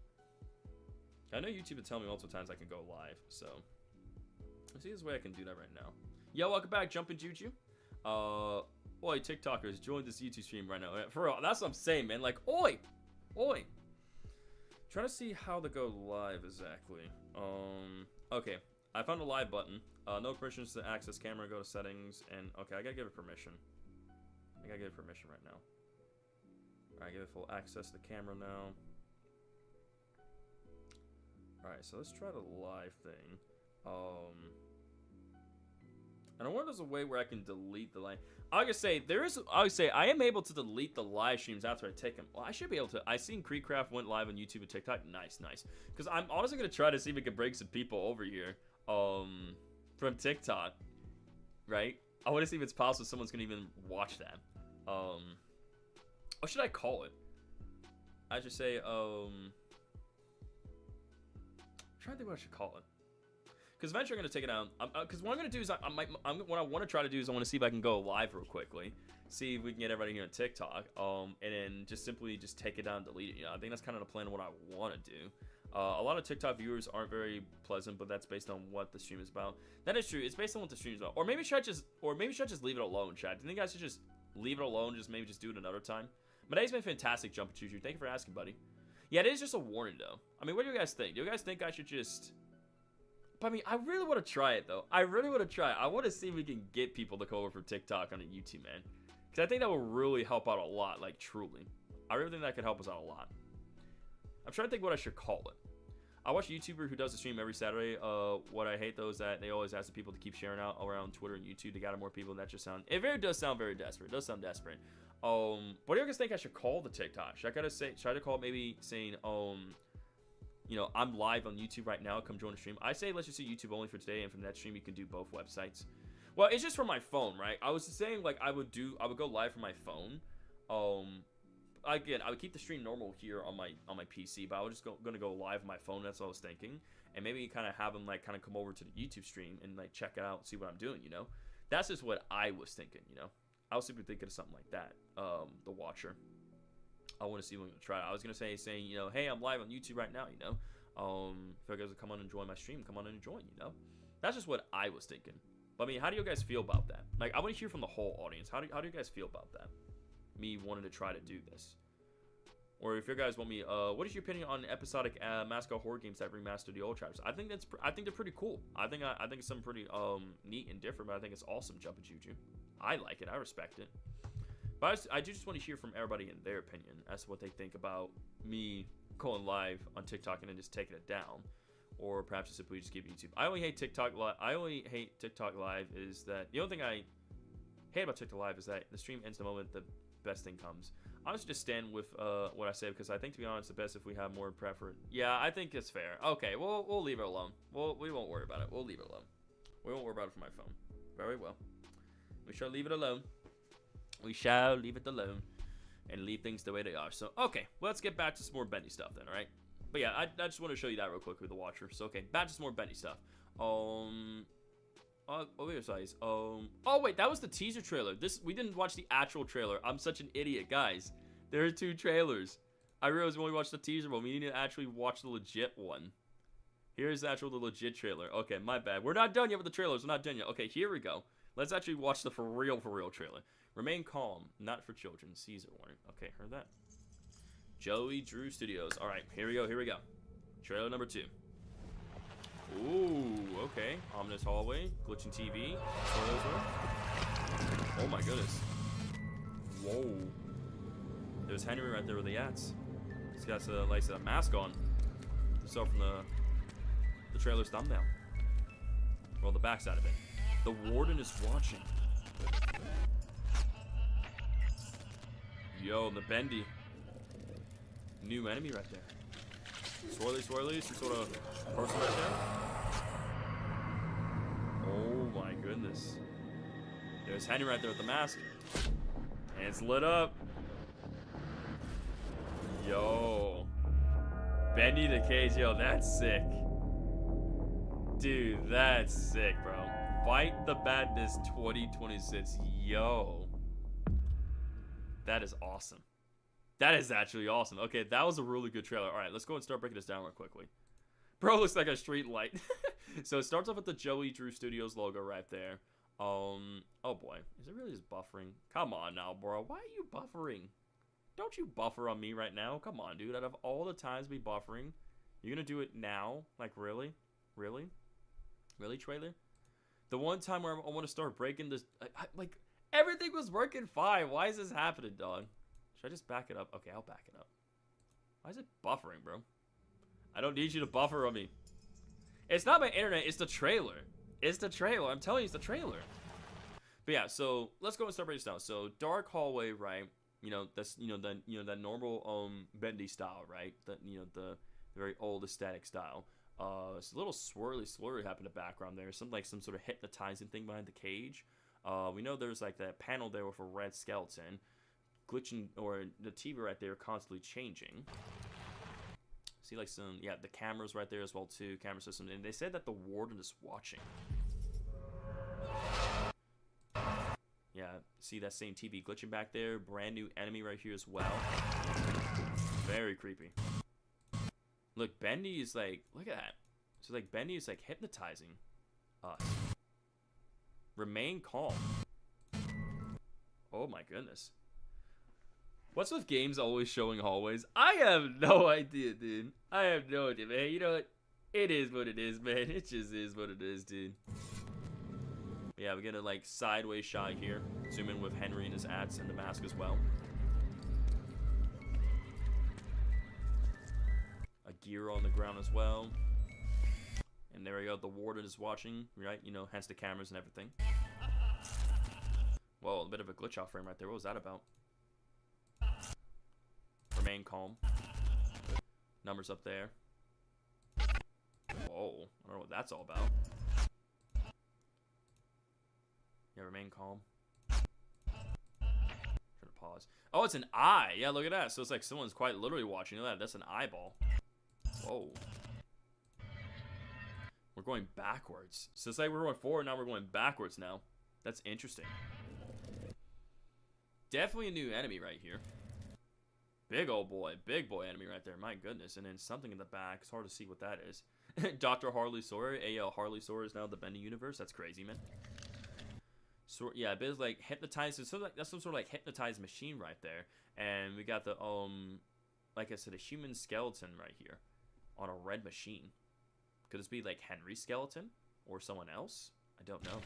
I know YouTube would tell me multiple times I can go live, so let's see if there's a way I can do that right now. Yo, welcome back, Jumpin' Juju. Oi, TikTokers, join this YouTube stream right now. For real, that's what I'm saying, man. Like, oi. Trying to see how to go live exactly. Okay, I found a live button. No permissions to access camera. Go to settings, and okay, I gotta give it permission. I gotta give it permission right now. Alright, give it full access to the camera now. Alright, so let's try the live thing. And I wonder if there's a way where I can delete the live. I would say I am able to delete the live streams after I take them. Well, I should be able to. I seen Creekcraft went live on YouTube and TikTok. Nice. Because I'm honestly gonna try to see if we can break some people over here. From TikTok, right? I want to see if it's possible someone's gonna even watch that. What should I call it? I should say, I'm trying to think what I should call it. Because eventually I'm going to take it out. Because what I'm going to do is, what I want to try to do is I want to see if I can go live real quickly. See if we can get everybody here on TikTok. And then just simply just take it down and delete it. You know, I think that's kind of the plan of what I want to do. A lot of TikTok viewers aren't very pleasant, but that's based on what the stream is about. That is true. It's based on what the stream is about. Or maybe should I just leave it alone, chat? Do you think I should just leave it alone? Maybe just do it another time? My day's been fantastic, Jumper Choo Choo. Thank you for asking, buddy. Yeah, it is just a warning, though. I mean, what do you guys think? Do you guys think I should just... But I mean, I really want to try it, though. I really want to try it. I want to see if we can get people to come over from TikTok on a YouTube, man. Because I think that will really help out a lot, like, truly. I really think that could help us out a lot. I'm trying to think what I should call it. I watch a YouTuber who does a stream every Saturday. What I hate, though, is that they always ask the people to keep sharing out around Twitter and YouTube to gather more people, and that just sound... It does sound very desperate. It does sound desperate. What do you guys think I should call the TikTok? Should I call it maybe saying, you know, I'm live on YouTube right now. Come join the stream. I say let's just do YouTube only for today, and from that stream you can do both websites. Well, it's just for my phone, right? I was saying like I would go live from my phone. Again, I would keep the stream normal here on my PC, but I was just gonna go live on my phone. That's what I was thinking, and maybe kind of have them like kind of come over to the YouTube stream and like check it out, see what I'm doing. You know, that's just what I was thinking. You know. I was super thinking of something like that. The Watcher. I want to see what I'm going to try. I was going to saying, you know, hey, I'm live on YouTube right now, you know. If you guys will come on and join my stream, come on in and join, you know. That's just what I was thinking. But I mean, how do you guys feel about that? Like, I want to hear from the whole audience. How do you guys feel about that? Me wanting to try to do this. Or if you guys want me, what is your opinion on episodic mascot horror games that remaster the old chapters? I think they're pretty cool. I think it's something pretty neat and different, but I think it's awesome, Jumpin' Juju. I like it. I respect it. But I do just want to hear from everybody in their opinion as to what they think about me going live on TikTok and then just taking it down, or perhaps just simply just give YouTube. I only hate TikTok live is that the only thing I hate about TikTok live is that the stream ends the moment the best thing comes. I was just stand with what I said because I think, to be honest, the best if we have more preference. Yeah, I think it's fair. Okay, we'll leave it alone. We won't worry about it. We'll leave it alone. We won't worry about it for my phone. Very well. We shall leave it alone. We shall leave it alone and leave things the way they are. So, okay, well, let's get back to some more Bendy stuff then, all right? But yeah, I just want to show you that real quick with the Watcher. So, okay, back to some more Bendy stuff. Oh, wait, that was the teaser trailer. We didn't watch the actual trailer. I'm such an idiot, guys. There are 2 trailers. I realized we only watched the teaser one. We need to actually watch the legit one. Here's the legit trailer. Okay, my bad. We're not done yet with the trailers. We're not done yet. Okay, here we go. Let's actually watch the for real trailer. Remain calm, not for children. Caesar warning. Okay, heard that. Joey Drew Studios. All right, here we go. Trailer number 2. Ooh, okay. Ominous hallway, glitching TV. Oh my goodness. Whoa. There's Henry right there with the ads. He's got a mask on. So from the trailer's thumbnail. Well, the backside of it. The warden is watching. Yo, the Bendy. New enemy right there. Swirly, some sort of person right there. Oh my goodness. There's Henry right there with the mask. And it's lit up. Yo. Bendy the Cage, yo, that's sick. Dude, that's sick, bro. Fight the Badness 2026. Yo. That is awesome. That is actually awesome. Okay, that was a really good trailer. All right, let's go and start breaking this down real quickly. Bro looks like a street light. So it starts off with the Joey Drew Studios logo right there. Oh boy. Is it really just buffering? Come on now, bro. Why are you buffering? Don't you buffer on me right now. Come on, dude. Out of all the times we buffering, you're going to do it now? Like, really? Really? Really, trailer? The one time where I want to start breaking this, like, everything was working fine. Why is this happening, dog? Should I just back it up? Okay, I'll back it up. Why is it buffering, bro? I don't need you to buffer on me. It's not my internet, it's the trailer. It's the trailer. I'm telling you, it's the trailer. But yeah, so let's go and start breaking this down. So dark hallway, right? That's that normal bendy style, right? The very old aesthetic style. It's a little slurry happening in the background there. Some sort of hypnotizing thing behind the cage. We know there's like that panel there with a red skeleton glitching, or the TV right there constantly changing. See like the cameras right there as well too, camera system, and they said that the warden is watching. Yeah, see that same TV glitching back there. Brand new enemy right here as well. Very creepy. Look, Bendy is like, look at that. So like Bendy is like hypnotizing us. Remain calm. Oh my goodness. What's with games always showing hallways? I have no idea, dude. I have no idea, man. You know what? It is what it is, man. It just is what it is, dude. Yeah, we get a like sideways shot here. Zoom in with Henry and his ads and the mask as well. A gear on the ground as well. And there we go. The warden is watching, right? Hence the cameras and everything. Whoa, a bit of a glitch off frame right there. What was that about? Remain calm. Numbers up there. Whoa, I don't know what that's all about. Yeah, remain calm. Try to pause. Oh, it's an eye. Yeah, look at that. So it's like someone's quite literally watching. Look at that. That's an eyeball. Whoa. We're going backwards. So it's like we're going forward, now we're going backwards now. That's interesting. Definitely a new enemy right here. Big old boy. Big boy enemy right there. My goodness. And then something in the back. It's hard to see what that is. Dr. Harley Sawyer. Harley Sawyer is now the Bendy universe. That's crazy, man. So yeah, a bit like hypnotized. So like that's some sort of like hypnotized machine right there. And we got the like I said, a human skeleton right here on a red machine. Could this be like Henry's skeleton or someone else? I don't know.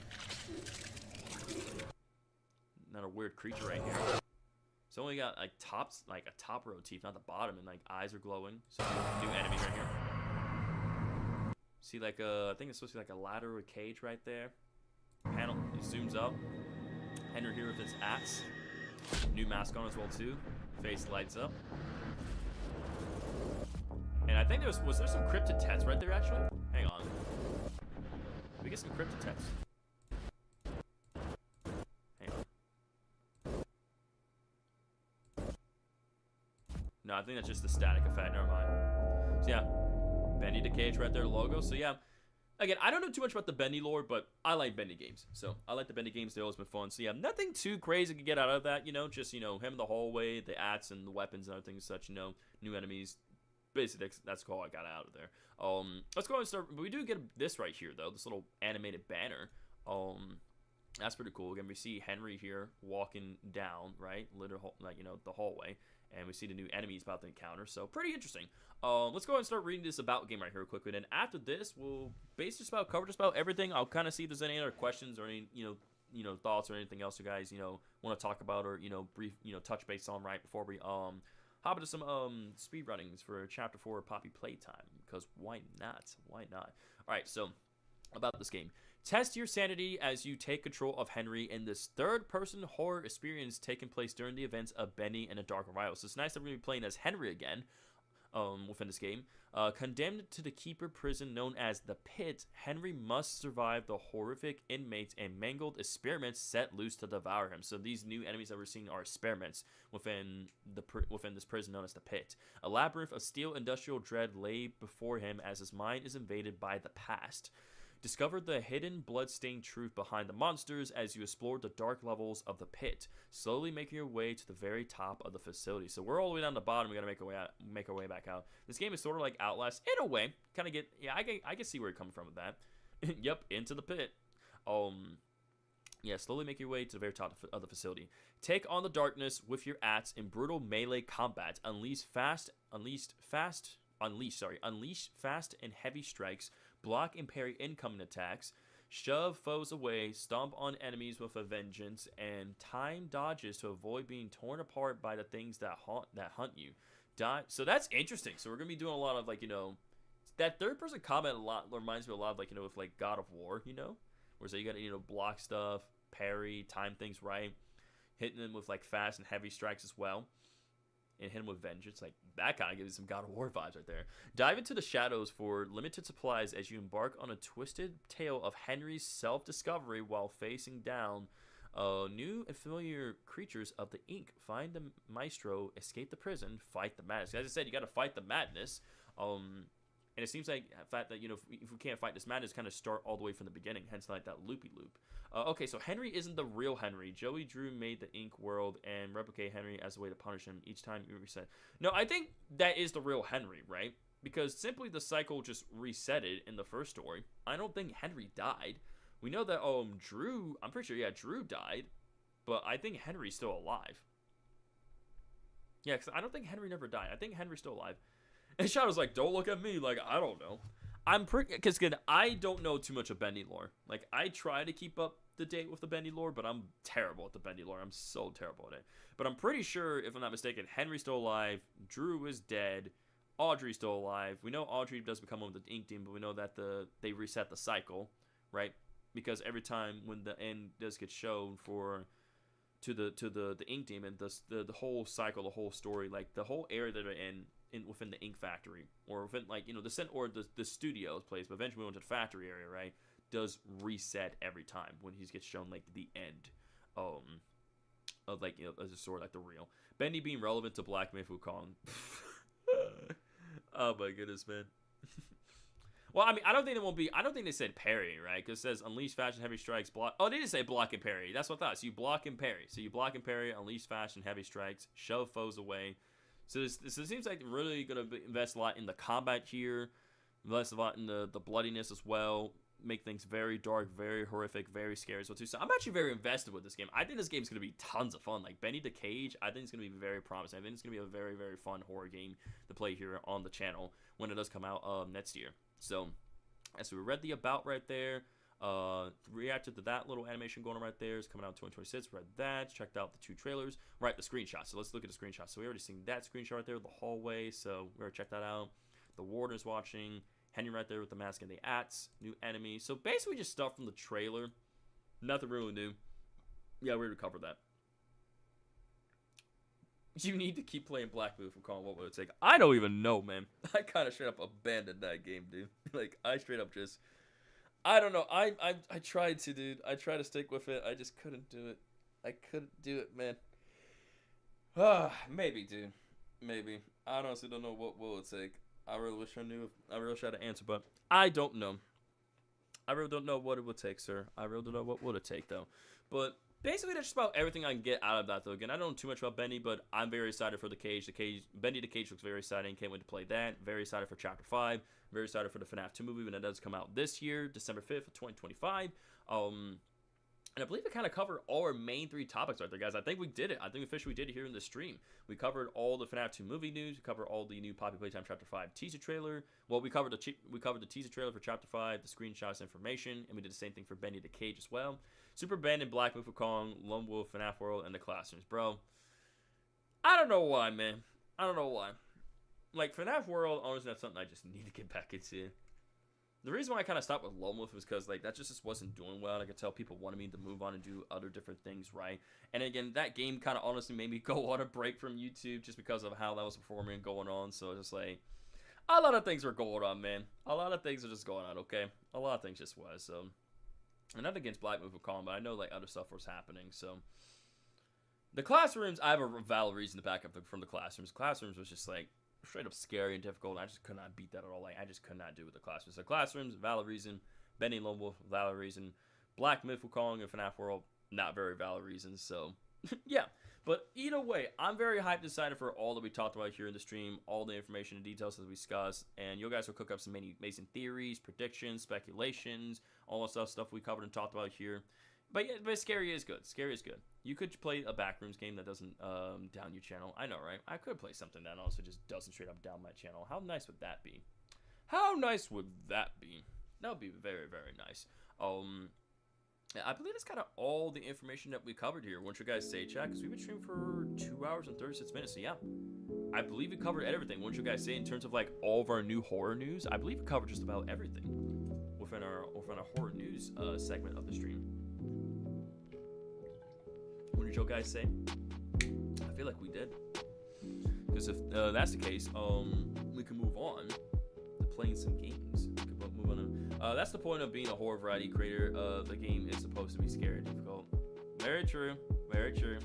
Another weird creature right here. So only got like a top row teeth, not the bottom, and like eyes are glowing. So new enemy right here. See like I think it's supposed to be like a ladder or a cage right there. Panel, it zooms up. Henry here with his axe. New mask on as well too. Face lights up. And I think was there some cryptid text right there actually? Hang on. We get some cryptid text. Hang on. No, I think that's just the static effect. Never mind. So yeah, Bendy the Cage right there, logo. So yeah. Again, I don't know too much about the Bendy lore, but I like Bendy games. So, I like the Bendy games. They've always been fun. So, yeah, nothing too crazy to get out of that, just, him in the hallway, the axe and the weapons and other things such, new enemies. Basically, that's all I got out of there. Let's go ahead and start. We do get this right here, though, this little animated banner. That's pretty cool. Again, we see Henry here walking down, right? Like, the hallway. And we see the new enemies about to encounter. So, pretty interesting. Let's go ahead and start reading this about game right here real quickly. And after this, we'll cover just about everything. I'll kind of see if there's any other questions or any, thoughts or anything else you guys, want to talk about or, brief, touch base on right before we, hop into some, speed runnings for Chapter 4 Poppy Playtime. Because why not? Why not? Alright, so, about this game. Test your sanity as you take control of Henry in this third-person horror experience taking place during the events of Bendy and the Dark Arrival. So it's nice that we're going to be playing as Henry again within this game. Condemned to the Keeper prison known as the Pit, Henry must survive the horrific inmates and mangled experiments set loose to devour him. So these new enemies that we're seeing are experiments within this prison known as the Pit. A labyrinth of steel industrial dread lay before him as his mind is invaded by the past. Discover the hidden blood-stained truth behind the monsters as you explore the dark levels of the pit, slowly making your way to the very top of the facility. So we're all the way down the bottom. We gotta make our way back out. This game is sort of like Outlast in a way. Kind of get, yeah, I can see where you're coming from with that. Yep, into the pit. Yeah, slowly make your way to the very top of the facility. Take on the darkness with your axe in brutal melee combat. Unleash fast and heavy strikes, block and parry incoming attacks, shove foes away, stomp on enemies with a vengeance, and time dodges to avoid being torn apart by the things that hunt you. So that's interesting. So we're gonna be doing a lot of, like, you know, that third-person combat a lot reminds me a lot of, like, you know, with like God of War, you know, where so you gotta, you know, block stuff, parry, time things right, hitting them with like fast and heavy strikes as well, and hit them with vengeance. Like, that kind of gives you some God of War vibes right there. Dive into the shadows for limited supplies as you embark on a twisted tale of Henry's self-discovery while facing down new and familiar creatures of the ink. Find the maestro, escape the prison, fight the madness. As I said, you got to fight the madness. And it seems like the fact that, you know, if we can't fight this madness, kind of start all the way from the beginning, hence like that loopy loop. Okay, so Henry isn't the real Henry. Joey Drew made the ink world and replicate Henry as a way to punish him each time you reset. No, I think that is the real Henry, right? Because simply the cycle just reset it in the first story. I don't think Henry died. We know that Drew, I'm pretty sure, yeah, Drew died, but I think Henry's still alive. Yeah, because I don't think Henry never died. I think Henry's still alive. And Shadow's like, don't look at me. Like, I don't know. I'm pretty, because again, I don't know too much of Bendy lore. Like, I try to keep up the date with the Bendy lore, but I'm terrible at the Bendy lore. I'm so terrible at it. But I'm pretty sure, if I'm not mistaken, Henry's still alive. Drew is dead. Audrey's still alive. We know Audrey does become one with the Ink Team, but we know that they reset the cycle, right? Because every time when the end does get shown to the Ink Team, and the whole cycle, the whole story, like the whole area that they're in within the Ink Factory, or within, like, you know, the studio's place, but eventually we went to the factory area, right? Does reset every time when he gets shown like the end of, like, you know, as a sort of like the real Bendy being relevant to Black Myth Wukong. Oh my goodness, man. Well, I mean, I don't think they said parry, right? Because it says unleash fast and heavy strikes, block. Oh, they did say block and parry. That's what I thought. So you block and parry. So you block and parry, unleash fast and heavy strikes, shove foes away. So this seems like really going to invest a lot in the combat here, invest a lot in the bloodiness as well, make things very dark, very horrific, very scary as well too. So I'm actually very invested with this game. I think this game is going to be tons of fun. Like, Bendy the Cage, I think it's going to be very promising. I think it's going to be a very, very fun horror game to play here on the channel when it does come out next year. So, as we read the about right there, reacted to that little animation going on right there. It's coming out in 2026. Read that. Checked out the 2 trailers. Right, the screenshots. So let's look at the screenshots. So we already seen that screenshot right there, the hallway. So we already checked that out. The warden's watching. Henry right there with the mask and the ats. New enemy. So basically just stuff from the trailer. Nothing really new. Yeah, we already covered that. You need to keep playing Black Myth Wukong. What would it take? I don't even know, man. I kind of straight up abandoned that game, dude. Like, I straight up just... I don't know. I tried to, dude. I tried to stick with it. I just couldn't do it. I couldn't do it, man. Maybe, dude. Maybe. I honestly don't know what will it take. I really wish I knew. I really wish I had an answer, but I don't know. I really don't know what it would take, sir. I really don't know what would it take, though. But basically, that's just about everything I can get out of that, though. Again, I don't know too much about Bendy, but I'm very excited for the Cage. Bendy the Cage looks very exciting. Can't wait to play that. Very excited for Chapter 5. Very excited for the Fnaf 2 movie when it does come out this year, December 5th of 2025. And I believe it kind of covered all our main 3 topics right there, guys. I think we did it. I think officially we did it here in the stream. We covered all the FNAF 2 movie news. We covered all the new Poppy Playtime Chapter 5 teaser trailer. Well, we covered the teaser trailer for Chapter 5, the screenshots, information, and we did the same thing for Bendy the Cage as well. Super Band and Black Myth Wukong, Lone Wolf, FNAF World, and the Classrooms, bro. I don't know why, man. I don't know why. Like, FNAF World, honestly, that's something I just need to get back into. The reason why I kind of stopped with Lone Wolf was because, like, that just wasn't doing well. I could tell people wanted me to move on and do other different things, right? And again, that game kind of honestly made me go on a break from YouTube just because of how that was performing and going on. So it's just like, a lot of things were going on, man. A lot of things are just going on, okay? A lot of things just was, so. And not against Black Myth Wukong, but I know, like, other stuff was happening, so. The Classrooms, I have a valid reason to back up from the Classrooms. Classrooms was just, like, straight up scary and difficult. I just could not beat that at all. Like, I just could not do it with the Classrooms. So Classrooms, valid reason. Bendy Lone Wolf, valid reason. Black Myth Wukong and FNAF World, not very valid reasons. So, yeah. But either way, I'm very hyped and excited for all that we talked about here in the stream, all the information and details that we discussed, and you guys will cook up some amazing theories, predictions, speculations, all the stuff we covered and talked about here. But yeah, but scary is good. Scary is good. You could play a Backrooms game that doesn't down your channel. I know, right? I could play something that also just doesn't straight up down my channel. How nice would that be? How nice would that be? That would be very, very nice. I believe that's kind of all the information that we covered here. Won't you guys say, chat? Because we've been streaming for 2 hours and 36 minutes. So yeah, I believe we covered everything. Won't you guys say, in terms of like all of our new horror news? I believe we covered just about everything within our horror news segment of the stream. What did you guys say? I feel like we did. Because if that's the case, we can move on to playing some games. We can move on. That's the point of being a horror variety creator. The game is supposed to be scary and difficult. Very true. Very true.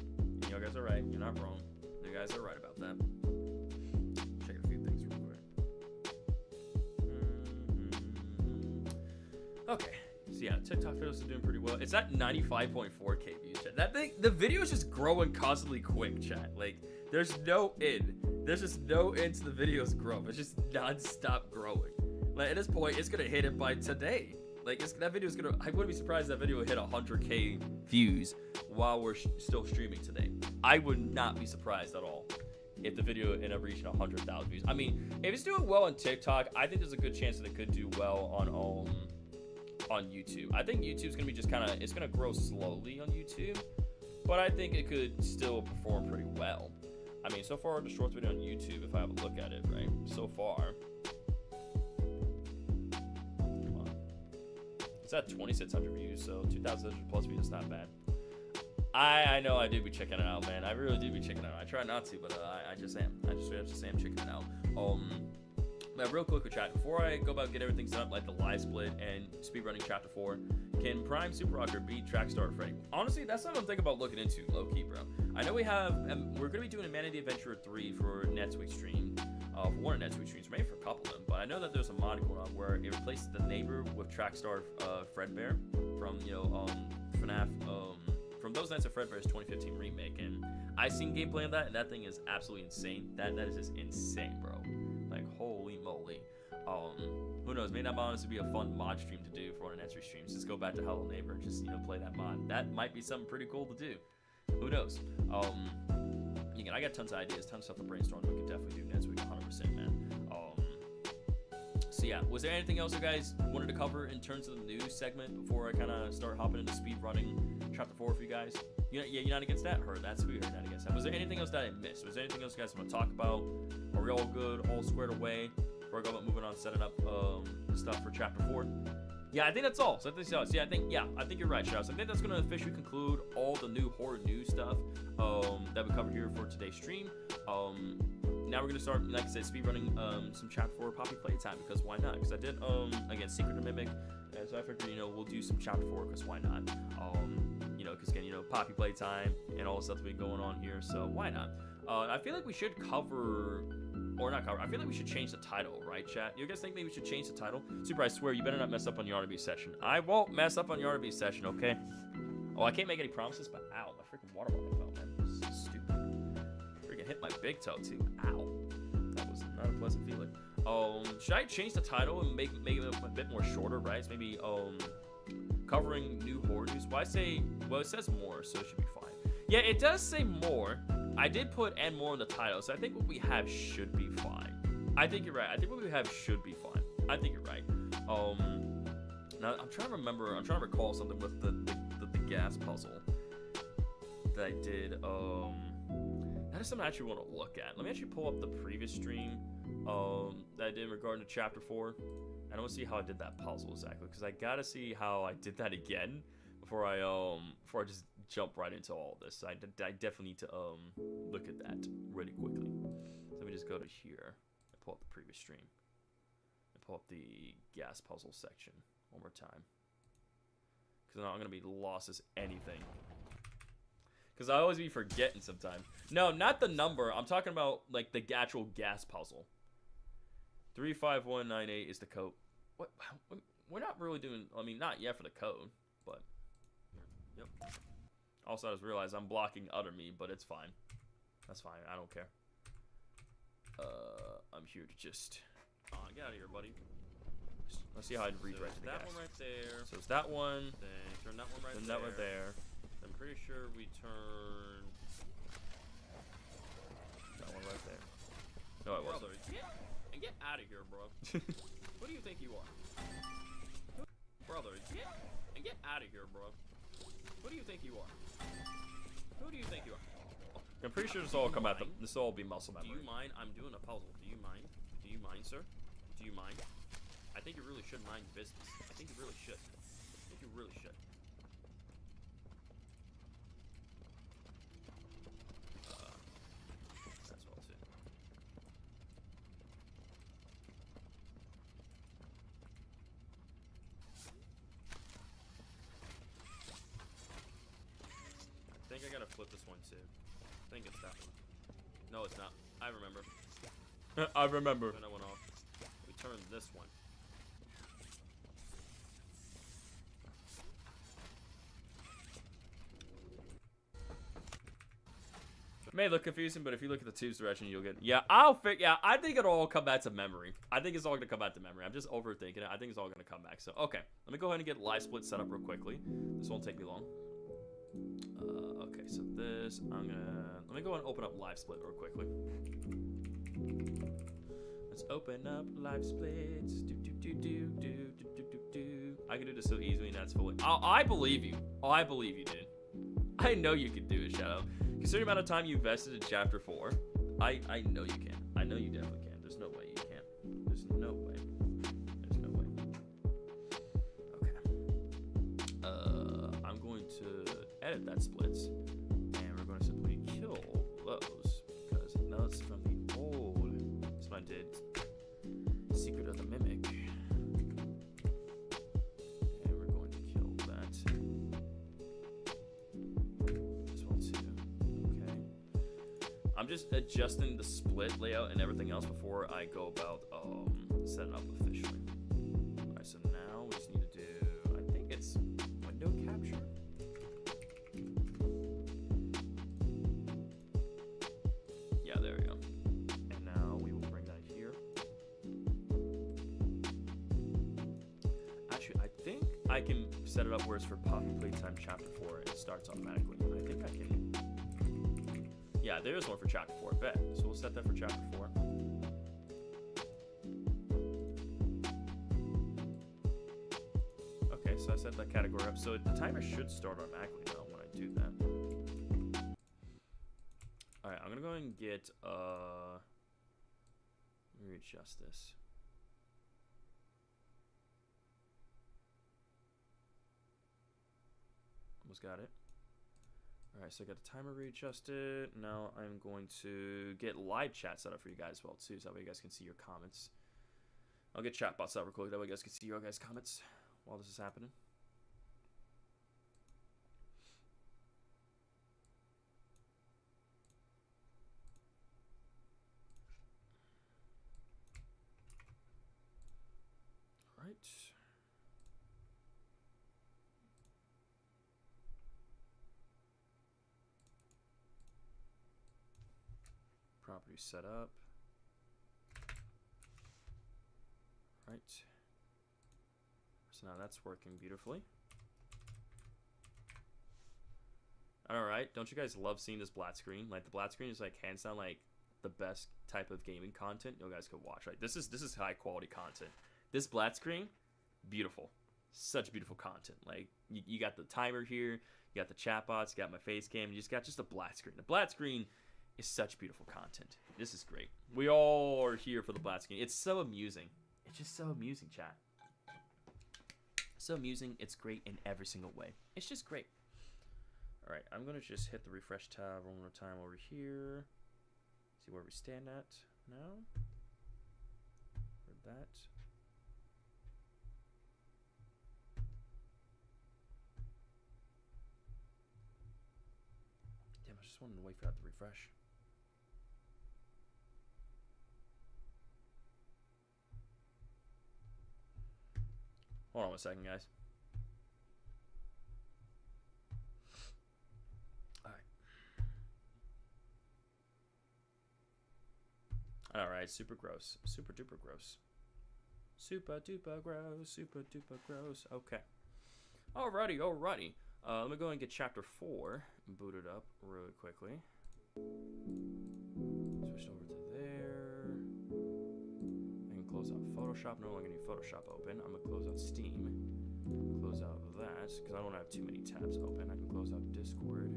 You guys are right. You're not wrong. You guys are right about that. Check a few things real quick. Okay. So yeah, TikTok videos are doing pretty well. It's at 95.4K views, chat. That thing, the video is just growing constantly quick, chat. Like, there's no end. There's just no end to the video's growth. It's just non-stop growing. Like, at this point, it's gonna hit it by today. Like, that video's gonna, I wouldn't be surprised if that video hit 100K views while we're still streaming today. I would not be surprised at all if the video ended up reaching 100,000 views. I mean, if it's doing well on TikTok, I think there's a good chance that it could do well on YouTube. I think YouTube's gonna be just kind of, it's gonna grow slowly on YouTube, but I think it could still perform pretty well. I mean, so far the shorts video on YouTube, if I have a look at it, right? So far, it's at 2,600 views, so 2,000 plus views is not bad. I know I do be checking it out, man. I really do be checking it out. I try not to, but I just am. I just have to say I'm checking it out. But real quick with chat, before I go about get everything set up, like the live split and speedrunning chapter 4, can Prime Super Rockstar beat Trackstar Freddy? Honestly, that's something I'm thinking about looking into, low key, bro. I know we have, we're gonna be doing a Man of the Adventure 3 for next week's stream, for one of next week's streams, maybe for a couple of them. But I know that there's a mod going on where it replaces the neighbor with Trackstar Fredbear from Fnaf. From Those Nights of Fredbear's 2015 remake, and I've seen gameplay of that, and that thing is absolutely insane. That is just insane, bro. Like, holy moly. Who knows? May not honestly be a fun mod stream to do for one of the next week's streams. Just go back to Hello Neighbor and just play that mod. That might be something pretty cool to do. Who knows? Again, I got tons of ideas, tons of stuff to brainstorm. We can definitely do next week, 100%, man. So yeah, was there anything else you guys wanted to cover in terms of the news segment before I kind of start hopping into speed running chapter 4 for you guys? You're not against that? Heard that's who you're not against that. Was there anything else that I missed? Was there anything else you guys want to talk about? Are we all good, all squared away? Before I go about moving on, setting up stuff for chapter 4. Yeah, I think that's all. So I think you're right, Shouts. I think that's gonna officially conclude all the new horror news stuff that we covered here for today's stream. Now we're gonna start, like I said, speedrunning some chapter 4 Poppy Playtime, because why not? Because I did again Secret to Mimic, and so I figured we'll do some chapter 4 because why not? Because again Poppy Playtime and all the stuff that's been going on here, so why not? I feel like we should cover. Or not cover. I feel like we should change the title, right, chat? You guys think maybe we should change the title? Super, I swear, you better not mess up on your RB session. I won't mess up on your RB session, okay? Oh, I can't make any promises, but ow, my freaking water bottle fell, man. This is so stupid. Freaking hit my big toe, too. Ow. That was not a pleasant feeling. Should I change the title and make it a bit more shorter, right? It's maybe, covering new horror news. Well, it says more, so it should be fine. Yeah, it does say more. I did put and more in the title, so I think what we have should be fine. I think you're right. I think what we have should be fine. I think you're right. Now I'm trying to remember. I'm trying to recall something with the gas puzzle that I did. That is something I actually want to look at. Let me actually pull up the previous stream that I did regarding to chapter 4. I don't see how I did that puzzle exactly, because I gotta see how I did that again before I just jump right into all this. So I definitely need to look at that really quickly. So let me just go to here and pull up the previous stream and pull up the gas puzzle section one more time, because I'm gonna be lost as anything, because I always be forgetting sometimes. No, not the number. I'm talking about like the actual gas puzzle. 35198 is the code. What? We're not really doing. I mean, not yet for the code, but yep. Also, I just realized I'm blocking other me, but it's fine. That's fine. I don't care. I'm here to just get out of here, buddy. Let's see how I'd redirect the that gas. One right there. So it's that one. Then turn that one right there. Then that one there. I'm pretty sure we turn that one right there. No, it wasn't. Get out of here, bro. What do you think you are? brother, get out of here, bro. Who do you think you are? Who do you think you are? Oh, I'm pretty sure this will all come out. This will all be muscle memory. Do you mind? I'm doing a puzzle. Do you mind? Do you mind, sir? Do you mind? I think you really should mind your business. I think you really should. I think you really should. That's well too. I think I gotta flip this one too. I think it's that one. No, it's not. I remember. I remember. Then I went off. We turned this one. It may look confusing, but if you look at the tubes direction, you'll get. Yeah, yeah, I think it'll all come back to memory. I think it's all gonna come back to memory. I'm just overthinking it. I think it's all gonna come back. So okay, let me go ahead and get live split set up real quickly. This won't take me long. Okay, so this let me go and open up live split real quickly. Let's open up live splits. I can do this so easily, and that's fully. Oh, I believe you. Oh, I believe you, dude. I know you can do it, Shadow. Considering the amount of time you invested in Chapter 4, I know you can. I know you definitely can. There's no way you can't. There's no way. There's no way. Okay. I'm going to edit that splits, and we're going to simply kill those because that's from the old. This one I did. Secret of the Mimic. And we're going to kill that. This one too. Okay. I'm just adjusting the split layout and everything else before I go about setting up officially. Alright, so now we just need to do, I think it's window capture. Yeah, there we go. And now we will bring that here. Actually, I think I can set it up where it's for Poppy Playtime Chapter 4 and it starts automatically. I think I can. Yeah, there's one for Chapter 4, bet. So we'll set that for Chapter 4. Okay, so I set that category up. So the timer should start automatically now when I do that. Alright, I'm gonna go and get, let me readjust this. Almost got it. Alright, so I got the timer readjusted. Now I'm going to get live chat set up for you guys as well too, so that way you guys can see your comments. I'll get chat bots set up real quick, that way you guys can see your guys' comments while this is happening. Alright. Property set up. Right. So now that's working beautifully. Alright, don't you guys love seeing this black screen? Like the black screen is like hands down like the best type of gaming content you guys could watch. Right? This is high quality content. This black screen, beautiful. Such beautiful content. Like you got the timer here, you got the chatbots, you got my face cam, you just got just a black screen. The black screen is such beautiful content. This is great. We all are here for the black screen. It's so amusing. It's just so amusing, chat. So amusing. It's great in every single way. It's just great. All right, I'm gonna just hit the refresh tab one more time over here. See where we stand at now. For that. Damn, I just wanted to wait for that to refresh. Hold on one second, guys. Alright, super gross. Super duper gross. Super duper gross. Super duper gross. Okay. Alrighty. Let me go and get Chapter 4 booted up really quickly. Switch over to there. I can close out Photoshop. No longer need Photoshop open. I'm going to close out Steam. that because I don't have too many tabs open. I can close out Discord.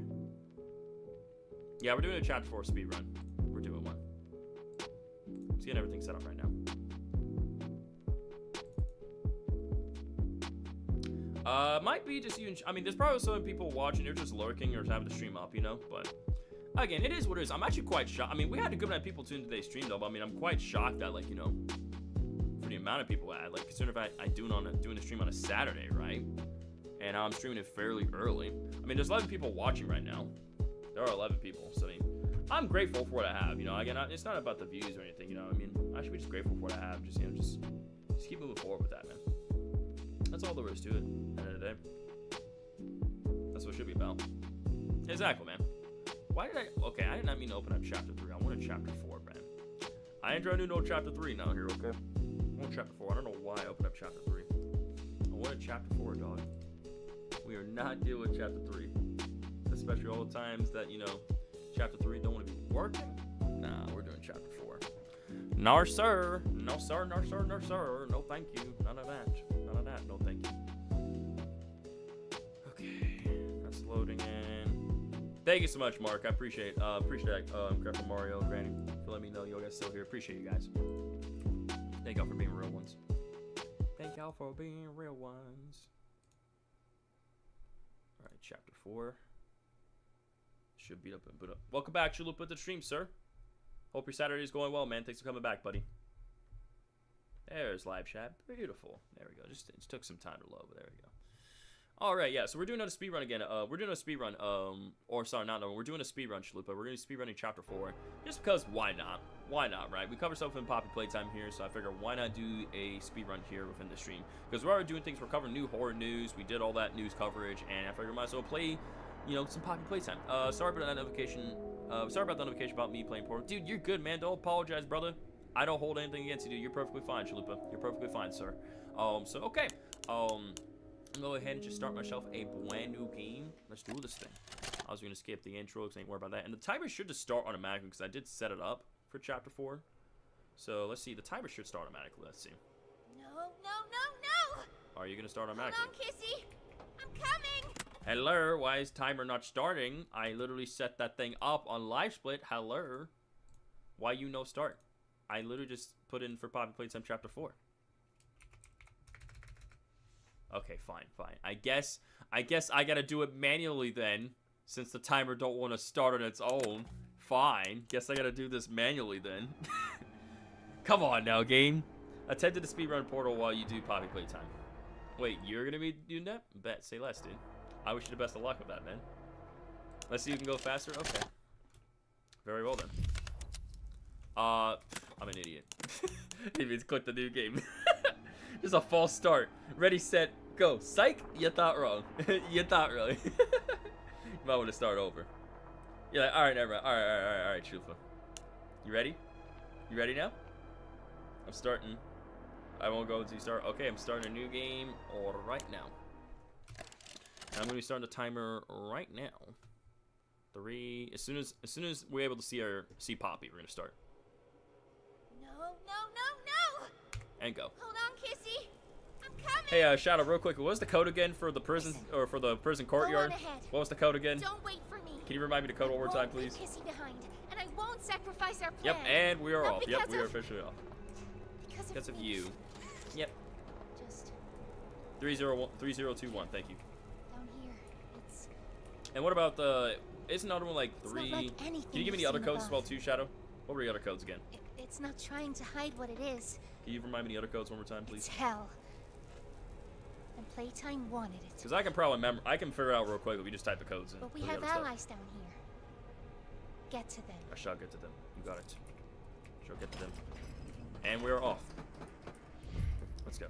Yeah, we're doing a chapter 4 speedrun. We're doing one. Let's get everything set up right now. Might be just you and I mean, there's probably some people watching. They're just lurking or having the stream up, you know. But again, it is what it is. I'm actually quite shocked. I mean, we had a good amount of people tune into today's stream, though. But I mean, I'm quite shocked that, like, you know, for the amount of people I had. Like, considering if I doing a stream on a Saturday, right? And I'm streaming it fairly early. I mean, there's 11 people watching right now. There are 11 people, so I mean, I'm grateful for what I have. You know, again, it's not about the views or anything. You know, I mean, I should be just grateful for what I have. Just, you know, just keep moving forward with that, man. That's all there is to it. At the end of the day, that's what it should be about. Exactly, man. Why did I? Okay, I did not mean to open up chapter 3. I wanted chapter 4, man. I ain't trying to do no chapter 3 now here, okay? I want chapter 4. I don't know why I opened up chapter 3. I wanted chapter 4, dog. We are not dealing with chapter 3. Especially all the times that, you know, chapter 3 don't want to be working. Nah, we're doing chapter 4. No, sir. No, sir. No, sir. No, sir. No, thank you. None of that. None of that. No, thank you. Okay. That's loading in. Thank you so much, Mark. I appreciate Grandpa Mario and Granny for letting me know you guys still here. Appreciate you guys. Thank y'all for being real ones. Thank y'all for being real ones. All right, chapter 4. Should beat up and boot up. Welcome back, Chalupa, to the stream, sir. Hope your Saturday's going well, man. Thanks for coming back, buddy. There's live chat. Beautiful. There we go. Just it took some time to load, but there we go. All right, yeah. So we're doing another speedrun again. We're doing a speedrun. Or sorry, not no. We're doing a speedrun, Chalupa. We're gonna be speedrunning chapter 4, just because. Why not? Why not, right? We cover stuff in Poppy Playtime here, so I figure why not do a speedrun here within the stream? Because we're already doing things. We're covering new horror news. We did all that news coverage, and I figured might as well play, you know, some Poppy Playtime. Sorry about that notification. Sorry about the notification about me playing Portal. Dude, you're good, man. Don't apologize, brother. I don't hold anything against you, dude. You're perfectly fine, Chalupa. You're perfectly fine, sir. So okay. I'm gonna go ahead and just start myself a brand new game. Let's do this thing. I was gonna skip the intro because I ain't worried about that. And the timer should just start automatically because I did set it up for chapter 4. So let's see. The timer should start automatically. Let's see.
No, no, no, no!
Are you gonna start automatically?
Hold on, Kissy. I'm coming!
Hello, why is timer not starting? I literally set that thing up on live split. Hello. Why you no start? I literally just put in for Poppy Playtime Chapter 4. Okay, fine. I guess I gotta do it manually then, since the timer don't want to start on its own. Fine. Guess I gotta do this manually then. Come on now, game. Attend to the speedrun portal while you do Poppy Playtime. Wait, you're gonna be doing that? Bet. Say less, dude. I wish you the best of luck with that, man. Let's see who can go faster. Okay. Very well then. I'm an idiot. Didn't even click the new game. Just a false start. Ready, set, go. Psych. You thought wrong. You thought really. You might want to start over. You're like, all right, never mind. All right, Chufa. You ready? You ready now? I'm starting. I won't go until you start. Okay, I'm starting a new game right now. And I'm gonna be starting the timer right now. 3. As soon as we're able to see Poppy, we're gonna start.
No, no, no, no!
And go.
Hold on, Kissy. I'm coming!
Hey, Shadow, real quick, what was the code again for the prison or for the prison courtyard?
Go on ahead.
What was the code again?
Don't wait for me.
Can you remind me the code one more time,
I won't
please?
leave Kissy behind, and I won't sacrifice our plan.
Yep, and we are
Not
off. Yep,
because
we are
of-
officially off. Because of
me.
you. Yep.
Just
3021. Thank you.
down here. It's
And what about the? Isn't another one like
It's
3?
not like anything
Can you give me the
you've
other
seen
codes as well
above.
too, Shadow? What were the other codes again?
it's not trying to hide what it is.
Can you remind me the other codes one more time, please?
It's hell. And Playtime wanted it.
Because I can probably remember. I can figure it out real quick if we just type the codes in.
But we
for the
have
other stuff.
allies down here. Get to them.
I shall get to them. You got it. Shall get to them. And we are off. Let's go.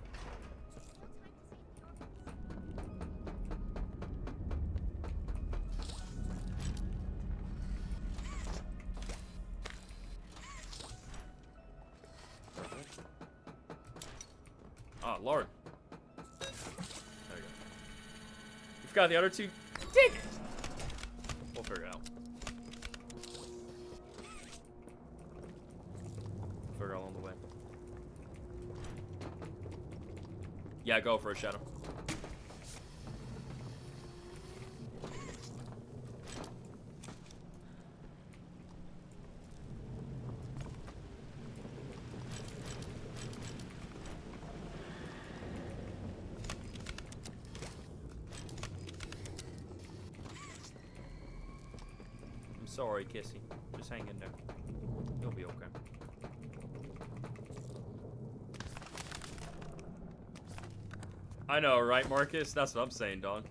Oh, Lord. There we go. You forgot the other 2. Dig it! We'll figure it out. Figure it out along the way. Yeah, go for a Shadow. Sorry, Kissy. Just hang in there. You'll be okay. I know, right, Marcus? That's what I'm saying, dog.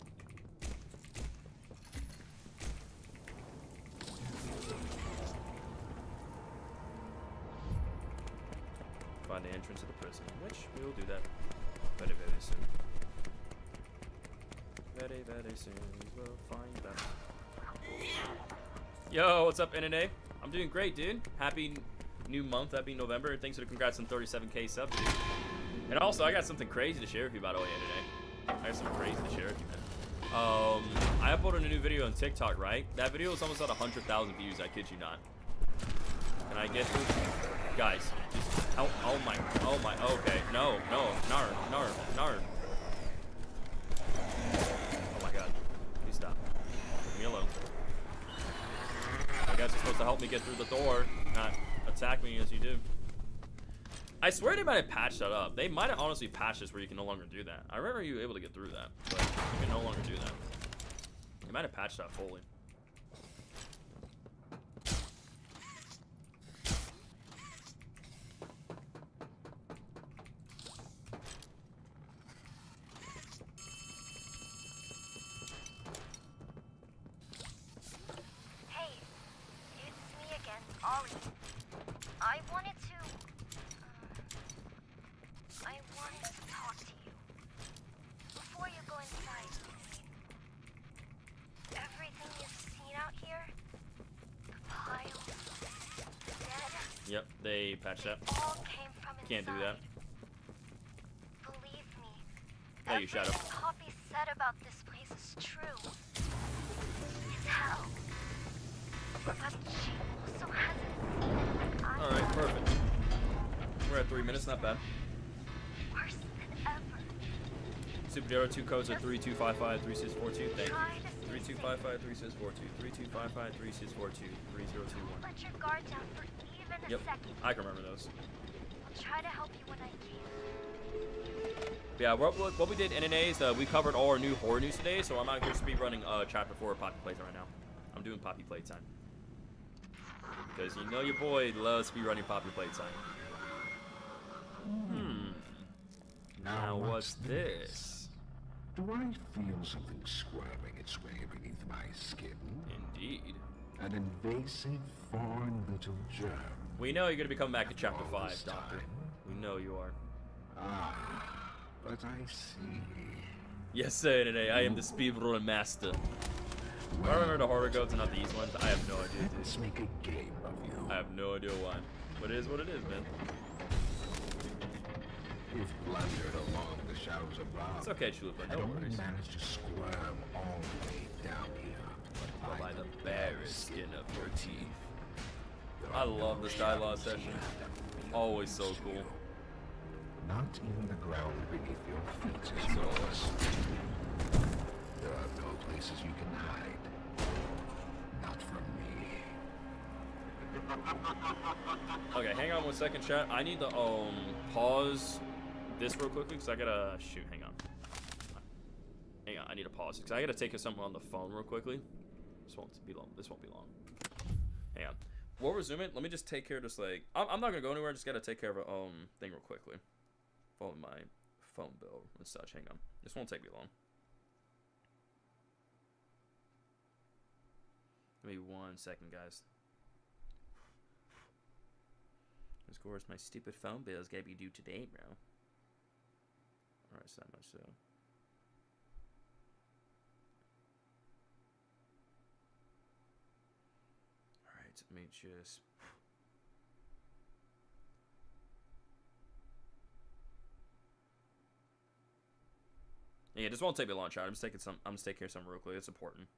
Find the entrance to the prison, which we will do that very, very soon. Very, very soon we'll find that. Yo, what's up, NNA? I'm doing great, dude. Happy new month, happy November. Thanks for the congrats on 37K subs, dude. And also, I got something crazy to share with you, by the way, NNA. I got something crazy to share with you, man. I uploaded a new video on TikTok, right? That video is almost at 100,000 views, I kid you not. Can I get through? Guys, just, oh my, okay. No, nar. Oh my god. Please stop. Leave me alone. I guess you're supposed to help me get through the door, not attack me as you do. I swear they might have patched that up. They might have honestly patched this where you can no longer do that. I remember you were able to get through that, but you can no longer do that. They might have patched that fully. Yep, they patched that. Can't do that.
Believe me.
Hey, you Shadow.
Everything Poppy said about this place is true. It's hell. But she also hasn't seen it.
Alright, perfect. We're at 3 minutes, not bad.
Worse than ever.
Super 2 codes are 32553642. Thank you. 32553642. 32553642. 3021.
Let your guard down for even a second.
I can remember those.
I'll try to help you when I can.
Yeah, what we did NNA is we covered all our new horror news today, so I'm out here speedrunning Chapter 4 of Poppy Playtime right now. I'm doing Poppy Playtime. Because you know your boy loves speedrunning Poppy Playtime. Now what's this?
Do I feel something squirming its way beneath my skin?
Indeed.
An invasive foreign little germ.
We know you're going to be coming back to Chapter 5, Doctor. We know you are.
Ah, but I see.
Yes, sir, NNA. I am the speedrun master. I remember the horror goats and not these ones. I have no idea, dude.
Let's make a game of you.
I have no idea why. But it is what it is, man.
You've blundered along the shadows above.
It's okay, Chulipa. No
and only
worries.
managed to squirm all the way down here.
But by the barest skin of your teeth. I love this dialogue session. Always so cool.
Not even the ground beneath your feet is yours. There are no places you can hide. Not from me.
Okay, hang on 1 second, chat. I need to pause this real quickly because I gotta shoot. Hang on. Hang on. I need to pause because I gotta take something on the phone real quickly. This won't be long. This won't be long. Hang on. We'll resume it. Let me just take care of this. Like, I'm not gonna go anywhere. I just gotta take care of a thing real quickly. Follow my phone bill and such. Hang on. This won't take me long. Give me 1 second, guys. Of course, my stupid phone bills gotta be due today, bro. Alright, so that much so. Alright, let me just. Yeah, this won't take me a long shot. I'm just taking some. I'm just taking care of something real quick. It's important.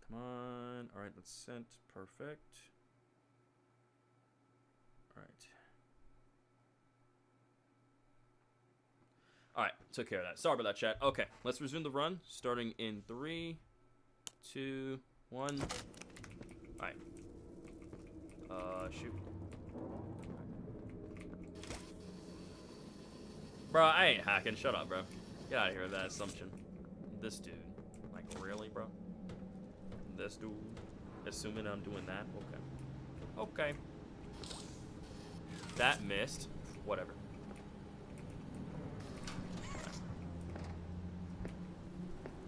Come on. All right, that's sent. Perfect. All right. All right, took care of that. Sorry about that, chat. Okay, let's resume the run. Starting in 3, 2, 1. All right. Shoot. Bro, I ain't hacking. Shut up, bro. Get out of here with that assumption. This dude. Like, really, bro? This dude. Assuming I'm doing that? Okay. Okay. That missed. Whatever.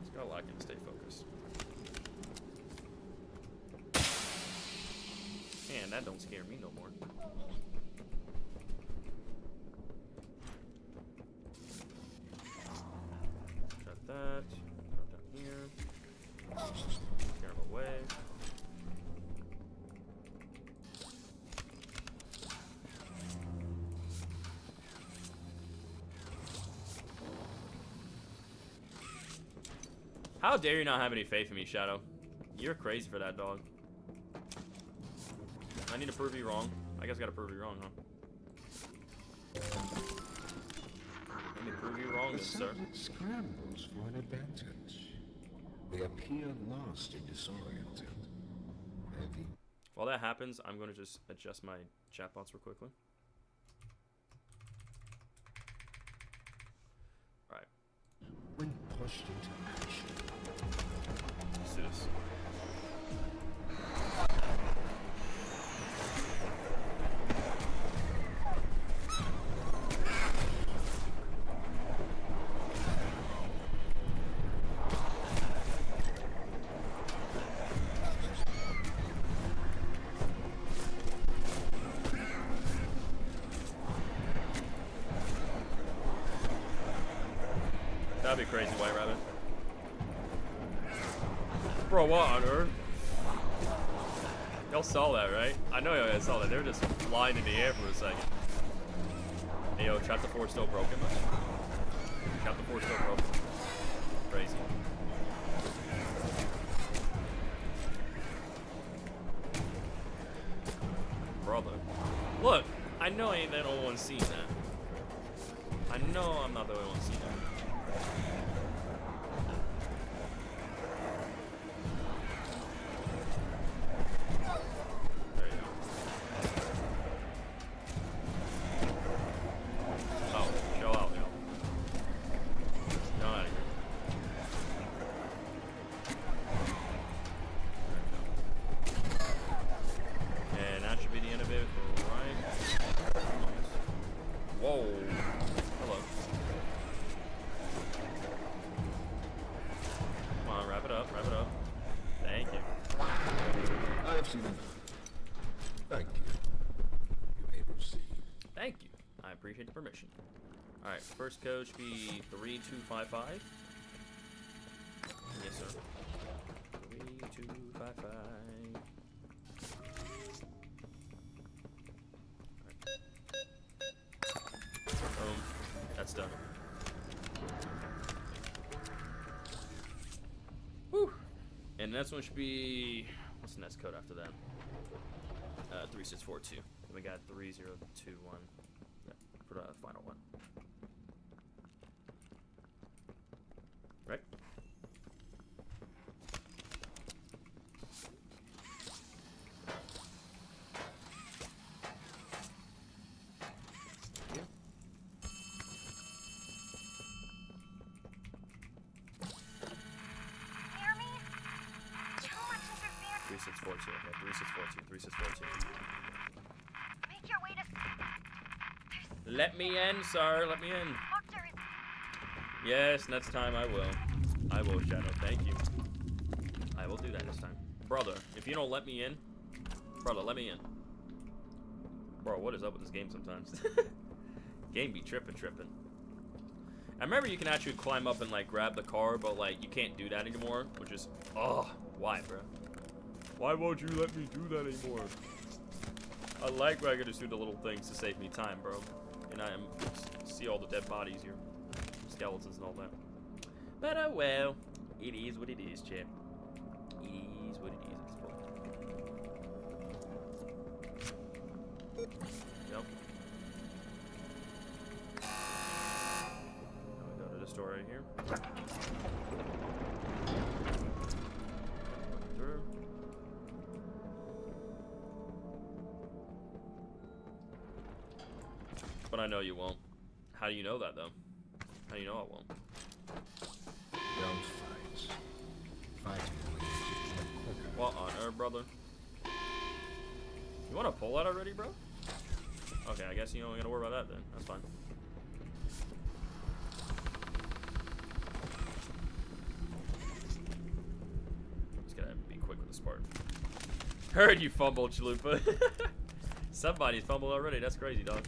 Just gotta lock in and stay focused. Man, that don't scare me no more. Shut that. Drop down here. Scare him away. How dare you not have any faith in me, Shadow? You're crazy for that, dog. I need to prove you wrong. I guess I gotta prove you wrong, huh? Let me prove you wrong,
The
then, sir.
subject scrambles for an advantage. They appear lost and disoriented. Heavy.
While that happens, I'm gonna just adjust my chatbots real quickly. Alright,
When pushed into action,
let's do this. That'd be crazy, White Rabbit. Bro, what on earth? Y'all saw that, right? I know y'all saw that. They were just flying in the air for a second. Hey, yo, Chapter 4 still broken, man. Chapter 4 still broken. Crazy. Brother. Look, I know I ain't the only one seeing that. I know I'm not the only one seeing that. There you go. Oh, chill out, yo. Get out of here. And that should be the end of it, right? Whoa. Hello. Come on, wrap it up, wrap it up. Thank you.
I have seen enough. Thank you. You may proceed.
Thank you. I appreciate the permission. Alright, first code should be 3255. Yes, sir. 3255. Boom. That's done. Whew. And the next one should be, what's the next code after that? 3642. Then we got 3021. Yeah, for the final one. Right? Yeah.
Hear me? Too much interference.
3642. Yeah, 3642. 3642.
Make your way to.
Let me in, sir. Let me in.
Doctor is.
Yes, next time I will. I will, Shadow. Thank you. I will do that this time. Brother, if you don't let me in, brother, let me in. Bro, what is up with this game sometimes? Game be tripping. I remember you can actually climb up and like grab the car, but like you can't do that anymore, which is, oh, why, bro? Why won't you let me do that anymore? I like where I can just do the little things to save me time, bro. And I see all the dead bodies here, skeletons and all that. But well, it is what it is, chap. It is what it is at this point. Yep. Now we go to the store right here. Through. but I know you won't. How do you know that, though? How do you know I won't?
Don't fight. Fighting will lead you to a quicker.
What on earth, brother? You want to pull that already, bro? Okay, I guess you don't gotta worry about that then. That's fine. Just gotta be quick with the Spartan. Heard you fumbled, Chalupa. Somebody's fumbled already. That's crazy, dog.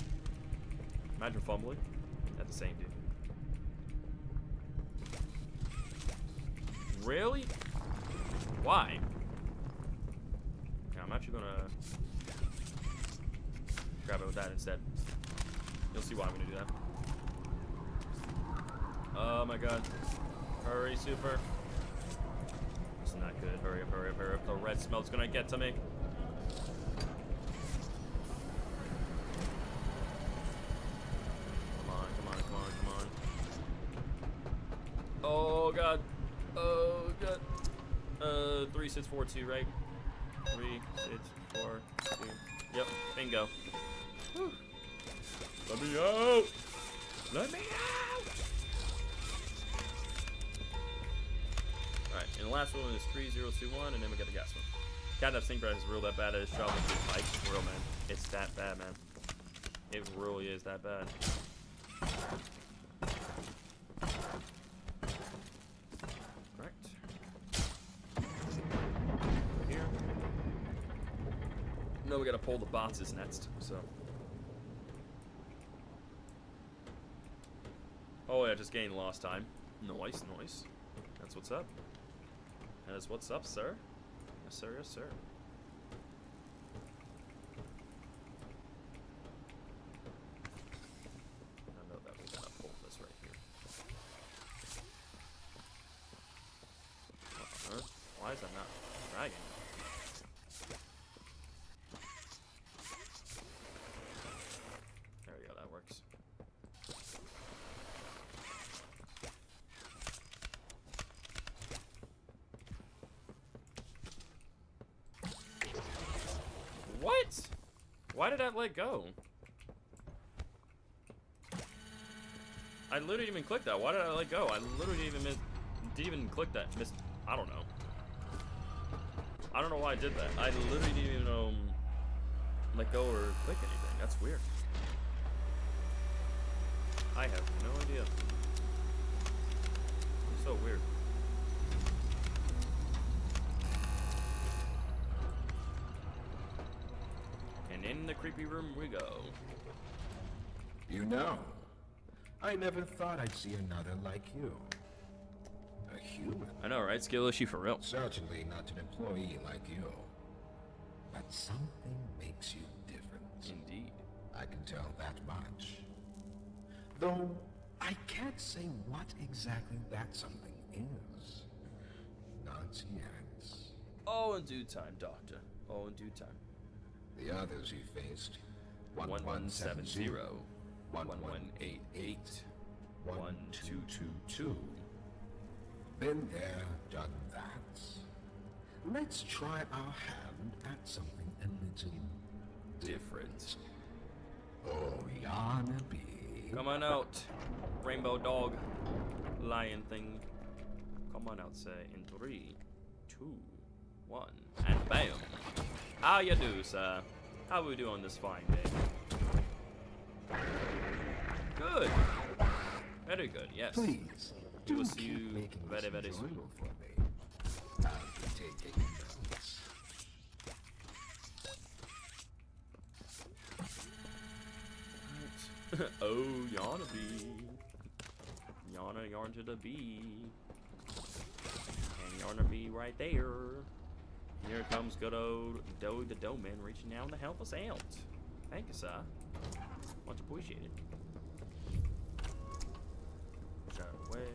Imagine fumbling. That's the same, dude. Really? Why? Okay, I'm actually gonna grab it with that instead. You'll see why I'm gonna do that. Oh my god. Hurry, Super. It's not good. Hurry up, hurry up, hurry up. The red smelt's gonna get to me. Come on, come on, come on, come on. Oh god. Oh god. 3, 6, 4, 2, right? 3, 6, 4, 2. Yep, bingo. Whew. Let me out! Let me out! Alright, and the last one is 3021, and then we got the gas one. God, that stink breath is real that bad at his traveling through pipes. For real, man. It's that bad, man. It really is that bad. Correct. Here. No, we gotta pull the boxes next, so. Oh yeah, just gained lost time. Nice, nice. That's what's up. That is what's up, sir. Yes, sir, yes, sir. I know that we gotta pull this right here. What on earth? Why is that not dragging? There we go, that works. What? Why did I let go? I literally didn't even click that. Why did I let go? I literally didn't even click that. I don't know. I don't know why I did that. I literally didn't even let go or click anything. That's weird. I have no idea. It's so weird. And in the creepy room we go.
You know, I never thought I'd see another like you. A human.
I know, right? Skill issue for real.
Certainly not an employee like you. But something makes you different.
Indeed.
I can tell that much. Though, I can't say what exactly that something is. Not yet.
Oh, in due time, Doctor. Oh, in due time.
The others you faced.
1170, 1188, 1222.
Been there, done that. Let's try our hand at something a little
Different.
Oh, Yarnaby.
Come on out, rainbow dog, lion thing. Come on out, say in 3, 2, 1, and bam. How you do, sir? How we do on this fine day? Good. Very good. Yes.
Please,
We will
do
see
keep
you
making
very,
this
very soon.
enjoyable for me. I'll be taking notes.
Oh, Yarnaby. Yarn to the bee. And Yarnaby right there. Here comes good old Doe the Doe Man reaching down to help us out. Thank you, sir. Much appreciated. Push that away.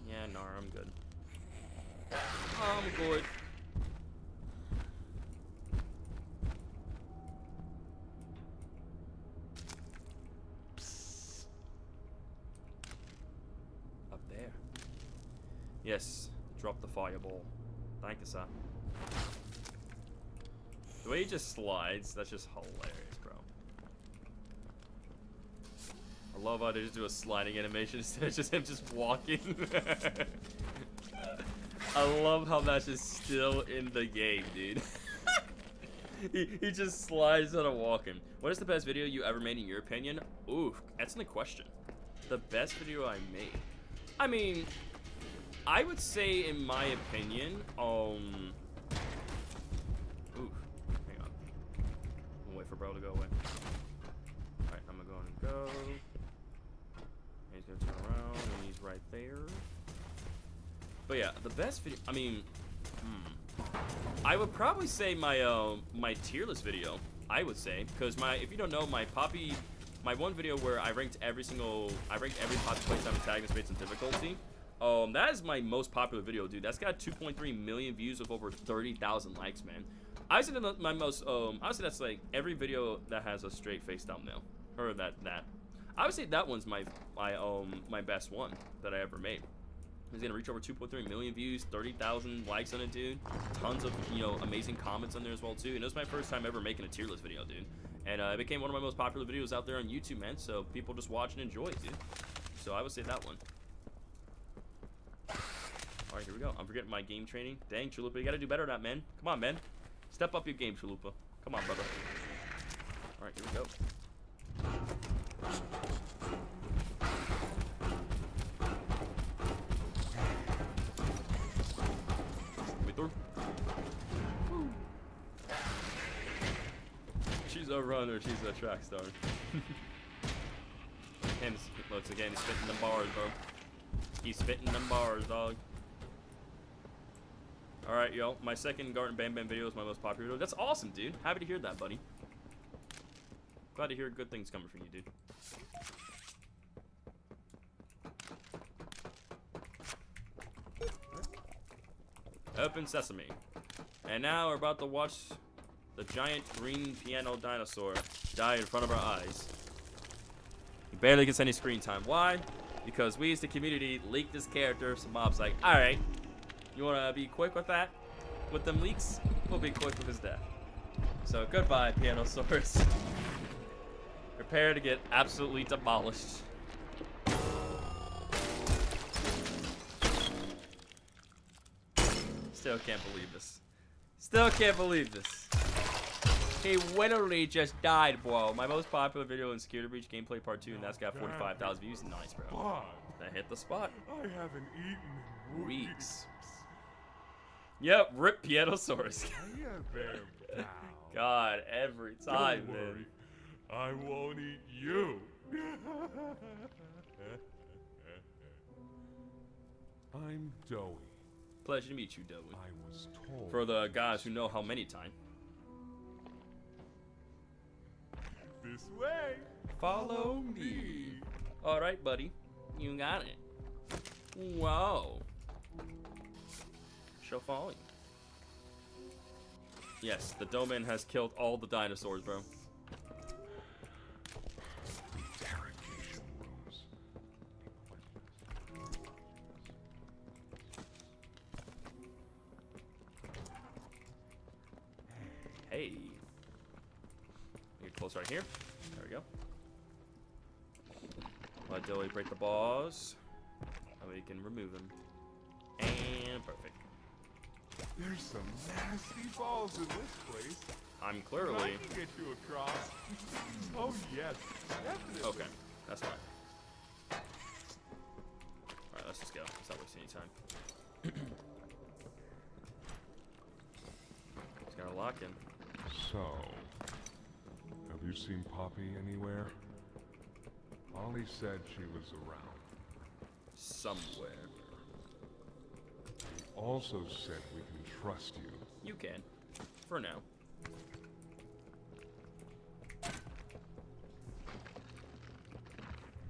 Yeah, no, I'm good. I'm good. Up there. Yes, drop the fireball. Thank you, sir. The way he just slides, that's just hilarious, bro. I love how they just do a sliding animation instead of just him just walking. I love how that's just still in the game, dude. he just slides out of walking. What is the best video you ever made in your opinion? Ooh, that's the question. The best video I made. I mean, I would say in my opinion, ooh, hang on. I'm gonna wait for bro to go away. Alright, I'm gonna go. He's gonna turn around and he's right there. But yeah, the best video, I mean, I would probably say my my tier list video, I would say, because if you don't know, my one video where I ranked every Poppy Playtime antagonist based on difficulty, that is my most popular video, dude. That's got 2.3 million views with over 30,000 likes, man. I would say that my most, I would say that's like every video that has a straight face thumbnail, or that. I would say that one's my best one that I ever made. It's gonna reach over 2.3 million views, 30,000 likes on it, dude. Tons of, you know, amazing comments on there as well, too. And it was my first time ever making a tier list video, dude. And it became one of my most popular videos out there on YouTube, man. So people just watch and enjoy it, dude. So I would say that one. All right, here we go. I'm forgetting my game training. Dang, Chalupa, you gotta do better than that, man. Come on, man. Step up your game, Chalupa. Come on, brother. All right, here we go. She's a runner, she's a track star. And once again, he's spitting them bars, bro. He's spitting them bars, dog. Alright, yo, my second Garten Bam Bam video is my most popular video. That's awesome, dude. Happy to hear that, buddy. Glad to hear good things coming from you, dude. Open sesame. And now we're about to watch the giant green piano dinosaur die in front of our eyes. He barely gets any screen time. Why? Because we as the community leaked this character, so Mob's like, alright, you wanna be quick with that? With them leaks? We'll be quick with his death. So goodbye, Pianosaurus. Prepare to get absolutely demolished. Still can't believe this. Still can't believe this. He literally just died, bro. My most popular video in Security Breach Gameplay Part 2, and that's got 45,000 views. Nice, bro. That hit the spot.
I haven't eaten in
weeks. Yep, rip Pianosaurus. God, every time,
Don't worry.
man.
I won't eat you. I'm Doughy.
Pleasure to meet you, Doughy.
I was told.
For the guys who know how many times.
This way.
Follow me. Alright, buddy. You got it. Whoa. She'll follow you. Yes, the Doman has killed all the dinosaurs, bro.
Interrogation rooms.
Hey. Get close right here. There we go. Let Doughy break the balls. And we can remove him. And perfect.
There's some nasty balls in this place.
I'm
I
clearly...
can get you across. Oh yes, definitely.
Okay, that's fine. Alright, let's just go. Let's not waste any time. Just gotta lock in.
So, have you seen Poppy anywhere? Ollie said she was around.
Somewhere.
Also said we can trust you.
You can. For now.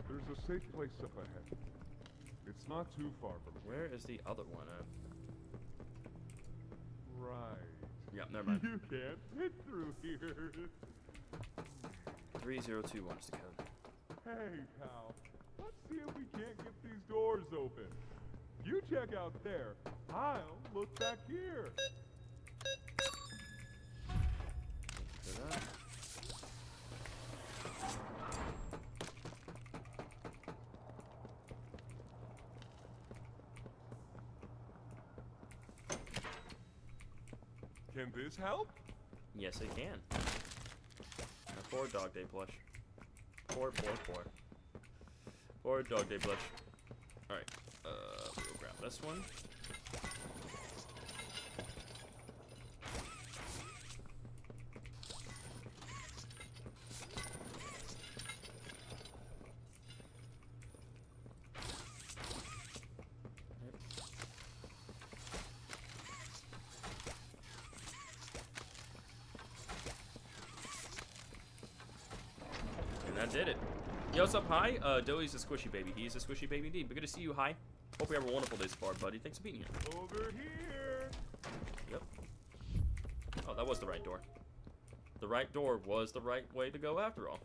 There's a safe place up ahead. It's not too far from here.
Where is the other one at?
Right.
Yeah, never mind.
You can't fit through here.
3021 is the code.
Hey, pal. Let's see if we can't get these doors open. You check out there. I'll look back here.
after that.
Can this help?
Yes, it can. A poor dog day plush. Poor. Poor dog day plush. Alright, we'll grab this one. That did it. Yo, what's up, Hi? Doey's a squishy baby. He's a squishy baby indeed. But good to see you, Hi. Hope you have a wonderful day so far, buddy. Thanks for being here.
Over here.
Yep. Oh, that was the right door. The right door was the right way to go after all.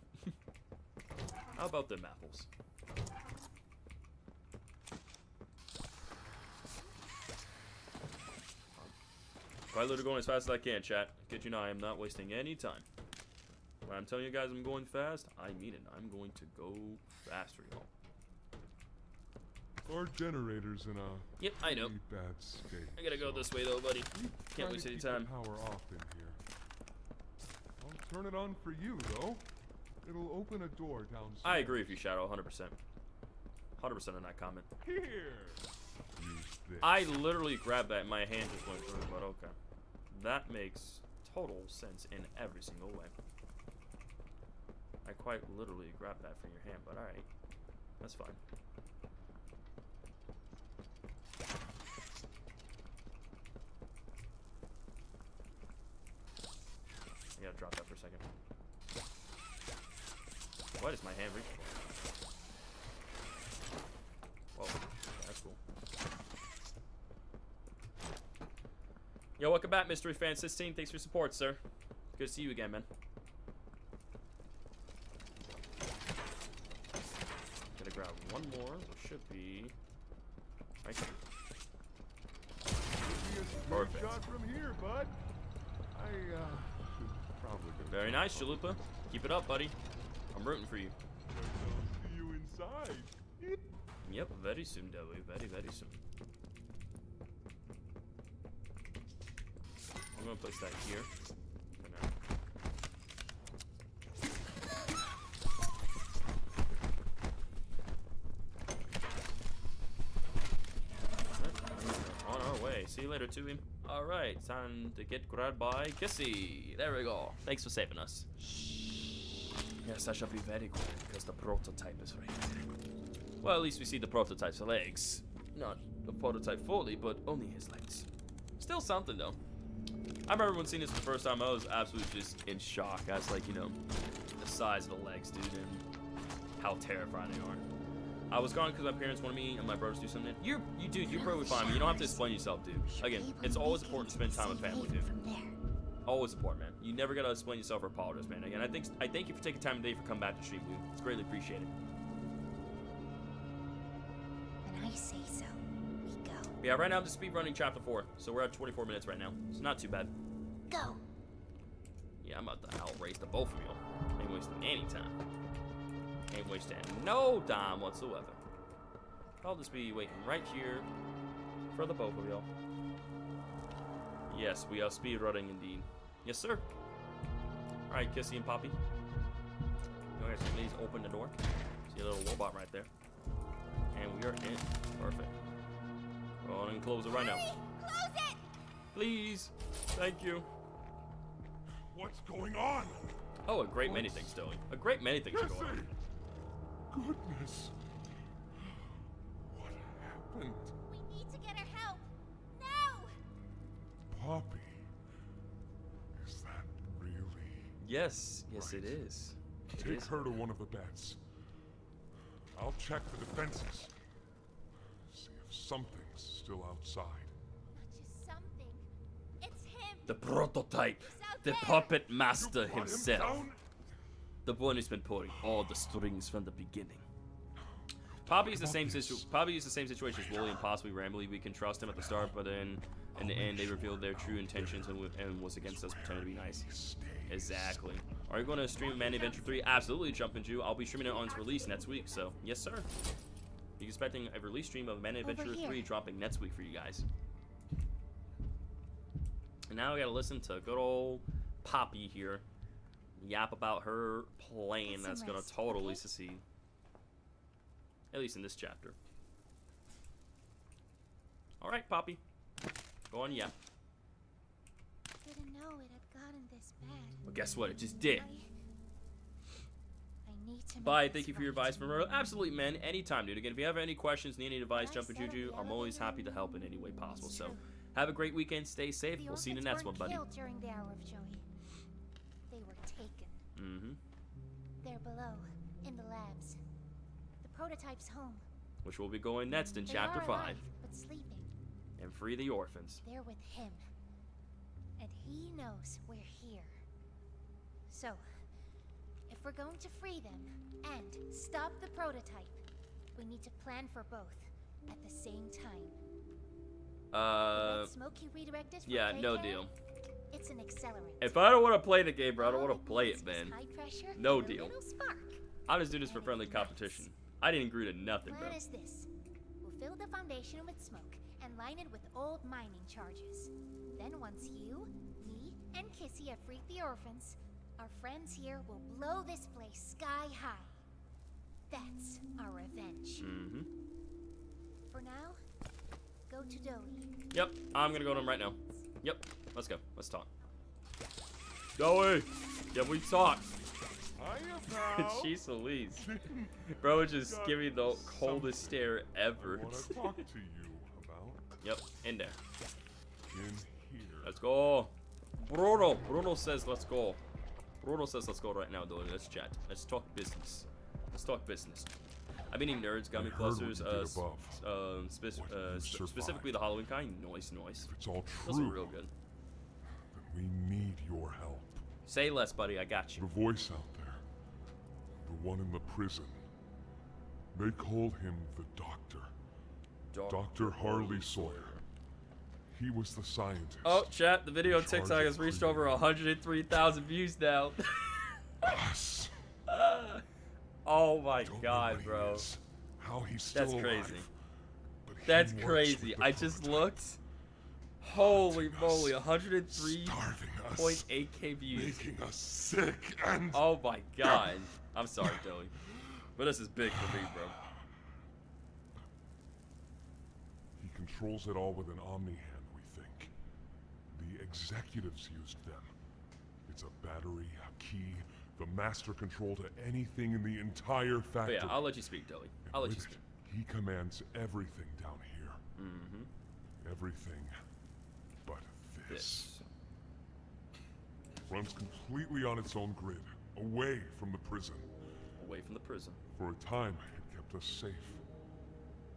How about them apples? Quite literally going as fast as I can, chat. Kid you not, I am not wasting any time. When I'm telling you guys I'm going fast, I mean it. I'm going to go faster, y'all.
Our generator's in a
Yep, I know.
pretty bad state.
I gotta go
so
this way though, buddy.
try
Can't
to
waste any
keep the
time.
power off in here. I'll turn it on for you, though. It'll open a door downstairs.
I agree with you, Shadow, 100%. 100% on that comment.
Here. Use this.
I literally grabbed that and my hand just went through, but okay. That makes total sense in every single way. I quite literally grabbed that from your hand, but alright. That's fine. I gotta drop that for a second. What is my hand reaching for? Whoa, that's cool. Yo, welcome back, Mystery Fan 16. Thanks for your support, sir. Good to see you again, man. Gotta grab one more, which should be right here. Perfect.
Shot from here, bud. I should probably go.
Very nice, Chalupa. Keep it up, buddy. I'm rooting for you.
I'll see you inside.
Yep, very soon, Dewey. Very, very soon. I'm gonna place that here for now. On our way. See you later, Tui. Alright, time to get grabbed by Kissy. There we go. Thanks for saving us. Yes, I shall be very quick because the prototype is right there. Well, at least we see the prototype's legs. Not the prototype fully, but only his legs. Still something, though. I remember when seeing this the first time, I was absolutely just in shock. I was like, you know, the size of the legs, dude, and how terrifying they are. I was gone because my parents wanted me and my brothers to do something. You're probably fine. You don't have to explain yourself, dude. Again, it's always important to spend time with family, dude. Always important, man. You never gotta explain yourself or apologize, man. Again, I thank you for taking time today for coming back to stream, dude. It's greatly appreciated.
When I say so, we go.
Yeah, right now I'm just speedrunning chapter 4, so we're at 24 minutes right now. It's not too bad.
Go.
Yeah, I'm about to outrace the both of you. Ain't wasting any time. Ain't wasting no time whatsoever. I'll just be waiting right here for the both of y'all. Yes, we are speedrunning indeed. Yes, sir. Alright, Kissy and Poppy. You guys please open the door. See a little robot right there. And we are in. Perfect. Go on and close it right now.
Close it!
Please. Thank you.
What's going on?
Oh, a great many things, Doey. A great many things are going on.
Goodness. What happened?
We need to get her help. Now!
Poppy. Is that really?
Yes, yes
Right.
it is. It
Take
is.
her to one of the beds. I'll check the defenses. See if something's still outside.
Not just something. It's him.
The prototype.
He's out
The
there.
puppet master
You brought him
himself.
down?
The one who's been pulling all the strings from the beginning. Poppy's the same situation as Wooly and possibly Rambly. We can trust him at the start, but then in the end they revealed their true intentions and was against us, pretending to be nice. Exactly. Are you going to stream Man Adventure 3? Absolutely, Jumpin' Jew. I'll be streaming it on its release next week, so yes, sir. You're expecting a release stream of Man Adventure 3 dropping next week for you guys. And now we gotta listen to good old Poppy here yap about her plan that's gonna totally succeed. At least in this chapter. Alright, Poppy. Go on, yap.
Didn't know it had gotten this bad.
Well, guess what? It just did.
I need to
Bye. Thank you for your advice, Romero. Absolutely, man. Anytime, dude. Again, if you have any questions, need any advice, Jumpin' Juju, I'm always happy to help in any way possible. So, have a great weekend. Stay safe. We'll see you in the next one, buddy.
Killed during the hour of Joey. They were taken.
Mm-hmm.
They're below, in the labs. The prototype's home.
Which will be going next in
They
Chapter
are
5.
alive, but sleeping.
And free the orphans.
They're with him. And he knows we're here. So, if we're going to free them and stop the prototype, we need to plan for both at the same time. Smokey redirected for
yeah, no
playcare?
deal.
It's an accelerant.
If I don't want to play the game, bro, I don't
All
want to play it,
needs
man.
is high pressure
No
and a
deal.
little spark.
I'm just doing this for friendly competition. I didn't agree to nothing, bro.
Plan is this. We'll fill the foundation with smoke and line it with old mining charges. Then once you, me, and Kissy have freed the orphans, our friends here will blow this place sky high. That's our revenge.
Mm-hmm.
For now, go to Doey.
Yep, I'm gonna go to him right now. Yep, let's go. Let's talk. Doey! Yeah, we talk. Jeez Louise. Bro is just giving the coldest stare ever.
I want to talk to you about
Yep, in there.
in here.
Let's go. Bruno. Bruno says let's go. Bruno says let's go right now, Doey. Let's chat. Let's talk business. Let's talk business. I've been eating nerds, gummy
I heard what
clusters,
you did above.
specifically the Halloween kind. Noise.
If it's all
Those are
true,
real good.
then we need your help.
Say less, buddy. I got you.
The voice out there, the one in the prison, they called him the Doctor. Dr. Harley Sawyer. He was the scientist.
Oh, chat. The video on
in charge
TikTok
of
has reached
creating
over 103,000 views now.
us.
Oh my
Don't know
god,
what he
bro.
is, how he's still
That's crazy.
alive, but he
That's
works
crazy.
with the
I just
prototype,
looked. Holy
haunting us,
moly, 103.8k
starving us,
views.
making us sick and
Oh my god. I'm sorry, Doey. But this is big for me, bro.
he controls it all with an Omni hand, we think. The executives used them. It's a battery, a key, the master control to anything in the entire
But
factory.
yeah, I'll let you speak, Doey. I'll let you
With it,
speak.
he commands everything down here.
Mm-hmm.
Everything but this.
This.
Runs completely on its own grid, away from the prison.
Away from the prison.
For a time, it kept us safe.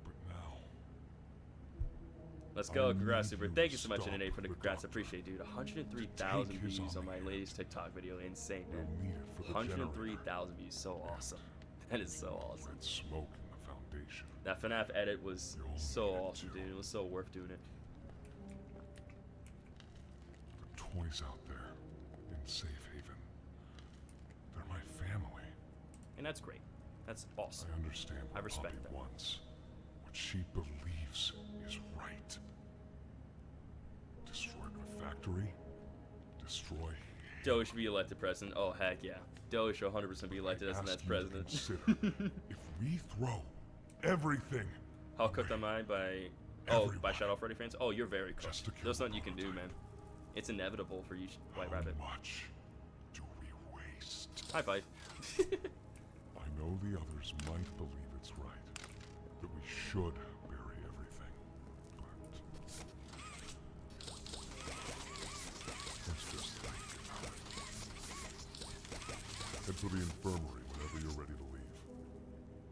But now,
Let's go,
I
congrats,
need
Super.
you
Thank
to
you so much,
stop
NNA, for the
the
congrats. I
doctor.
appreciate it, dude. 103,000
Take his
views on my
Omni
latest TikTok video. Insane,
we'll
man.
need it for the
103,000 views. So awesome. That is so awesome.
red smoke in the foundation.
That FNAF edit was
You'll
so
need it
awesome,
too.
dude. It was so worth doing it.
The toys out there in Safe Haven. They're my family.
And that's great. That's awesome.
I understand what
I respect
Poppy
that.
wants. What she believes is right. Destroy the factory. Destroy
Doe should be elected president. Oh, heck yeah. Doe should 100% be elected as the next
ask you to
president.
consider, if we throw everything
How cooked am I by... Oh, by Shadow Freddy fans? Oh, you're very
Just
cooked.
to kill
There's
the
nothing you can do, man. It's inevitable for you, White
how
Rabbit.
much do we waste?
High five.
I know the others might believe it's right, that we should bury everything, but let's just think about it. Head for the infirmary whenever you're ready to leave.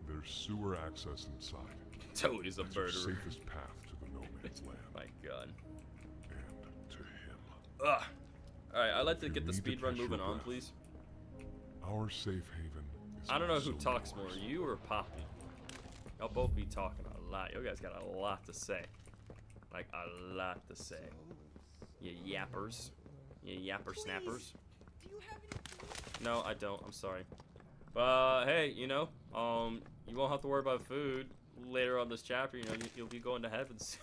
There's sewer access inside.
Toad is a
It's our
murderer.
safest path to the no man's land,
My god.
and to him.
Ugh. Alright, I'd like to
You
get the
need to
speed run
catch your
moving on,
breath.
please.
Our safe haven is
I don't know who
also
talks more,
yours.
you or Poppy. Y'all both be talking a lot. You guys got a lot to say. Like, a lot to say. You yappers. You yapper snappers.
Do you have any food?
No, I don't. I'm sorry. But, hey, you know, you won't have to worry about food later on this chapter. You know, you'll be going to heaven soon.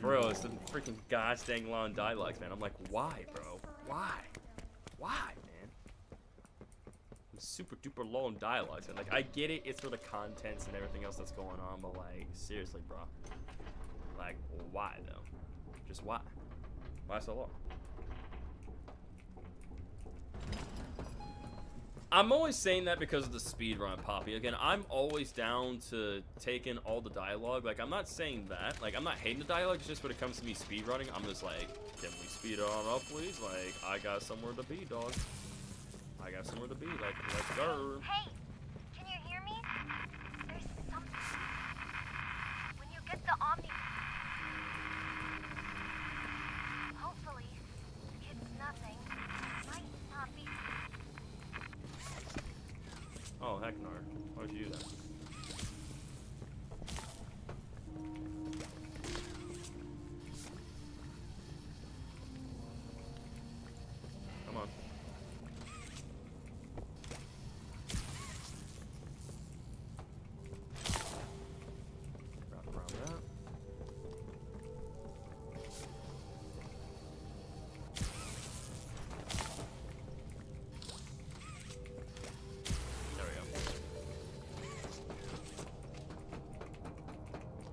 Bro, it's the freaking gosh dang long dialogues, man. I'm like, why, bro? Why? Why, man? Super duper long dialogues, man. Like, I get it, it's for the contents and everything else that's going on, but like, seriously, bro. Like, why though? Just why? Why so long? I'm always saying that because of the speedrun, Poppy. Again, I'm always down to take in all the dialogue. Like, I'm not saying that. Like, I'm not hating the dialogue. It's just when it comes to me speedrunning, I'm just like, can we speed it on up, please? Like, I got somewhere to be, dog. I got somewhere to be. Like, let's go.
Hey, can you hear me? There's something. When you get the Omni... Hopefully, it's nothing. Might not be...
Oh, heck no. Why would you do that? Come on. Wrap around that. There we go.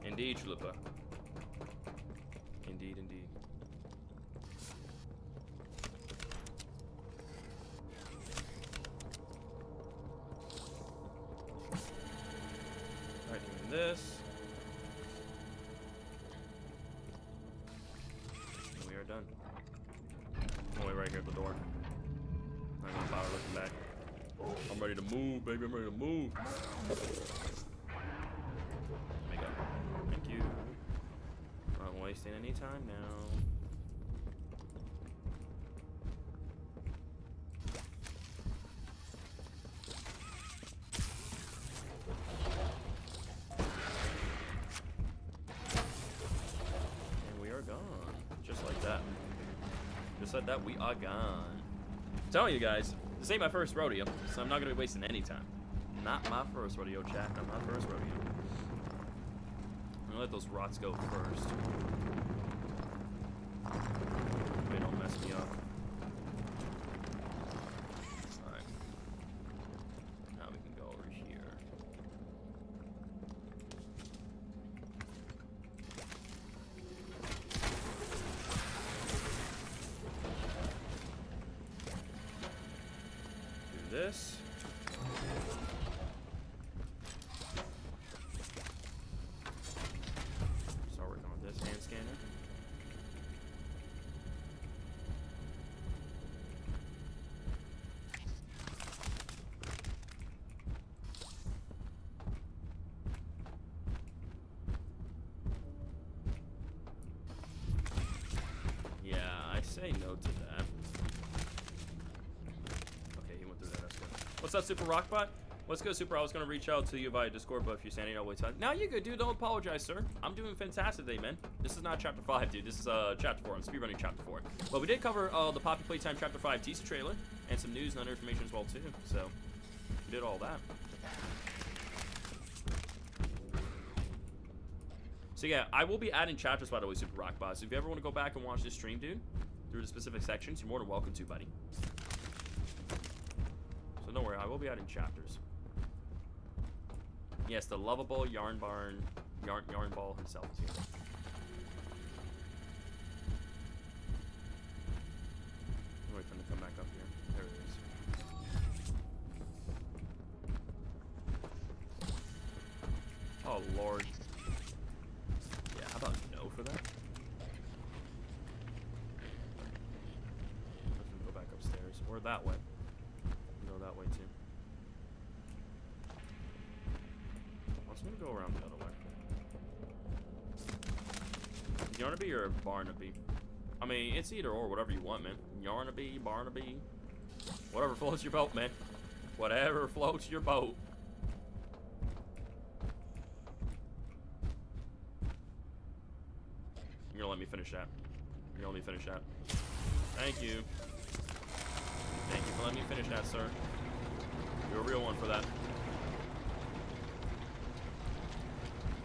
Indeed, Chulipa. Indeed, indeed. Alright, doing this. And we are done. I'm only right here at the door. I'm gonna power looking back. I'm ready to move, baby. I'm ready to move. Let me go. Thank you. Not wasting any time now. And we are gone. Just like that. Just like that, we are gone. I'm telling you guys, this ain't my first rodeo, so I'm not gonna be wasting any time. Not my first rodeo, chat. Not my first rodeo. I'm gonna let those rots go first. They don't mess me up. Alright. Now we can go over here. Do this. Start working on this hand scanner. Yeah, I say no to that. Okay, he went through that. That's good. What's up, Super Rockbot? What's good, Super? I was gonna reach out to you via Discord, but if you're standing, I'll wait time. Now you good, dude. Don't apologize, sir. I'm doing fantastic today, man. This is not Chapter 5, dude. This is Chapter 4. I'm speedrunning Chapter 4. But we did cover the Poppy Playtime Chapter 5 teaser trailer and some news and other information as well too. So we did all that. So yeah, I will be adding chapters, by the way, Super Rockbot. So if you ever want to go back and watch this stream, dude, through the specific sections, you're more than welcome to, buddy. So don't worry, I will be adding chapters. Yes, the lovable yarn ball himself is here. Wait for him to come back up here. There it is. Oh Lord. Yeah, how about no for that? Let him go back upstairs. Or that way. Go that way too. I'm gonna go around the other way. Yarnaby or Barnaby? I mean, it's either or, whatever you want, man. Yarnaby, Barnaby, whatever floats your boat, man. Whatever floats your boat. You're gonna let me finish that. You're gonna let me finish that. Thank you. Thank you for letting me finish that, sir. You're a real one for that.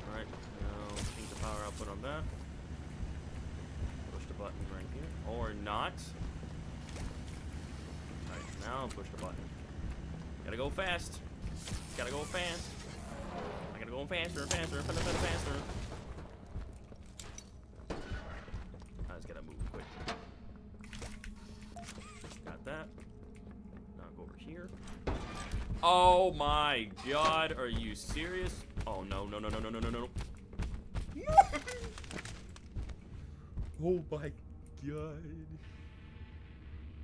Alright, now change the power output on that. Push the button right here. Or not. Alright, now push the button. Gotta go fast. Gotta go fast. I gotta go faster and faster and faster. I just gotta move quick. Got that. Now go over here. Oh my god, are you serious? Oh no, no, no, no, no, no, no, no. Oh my god.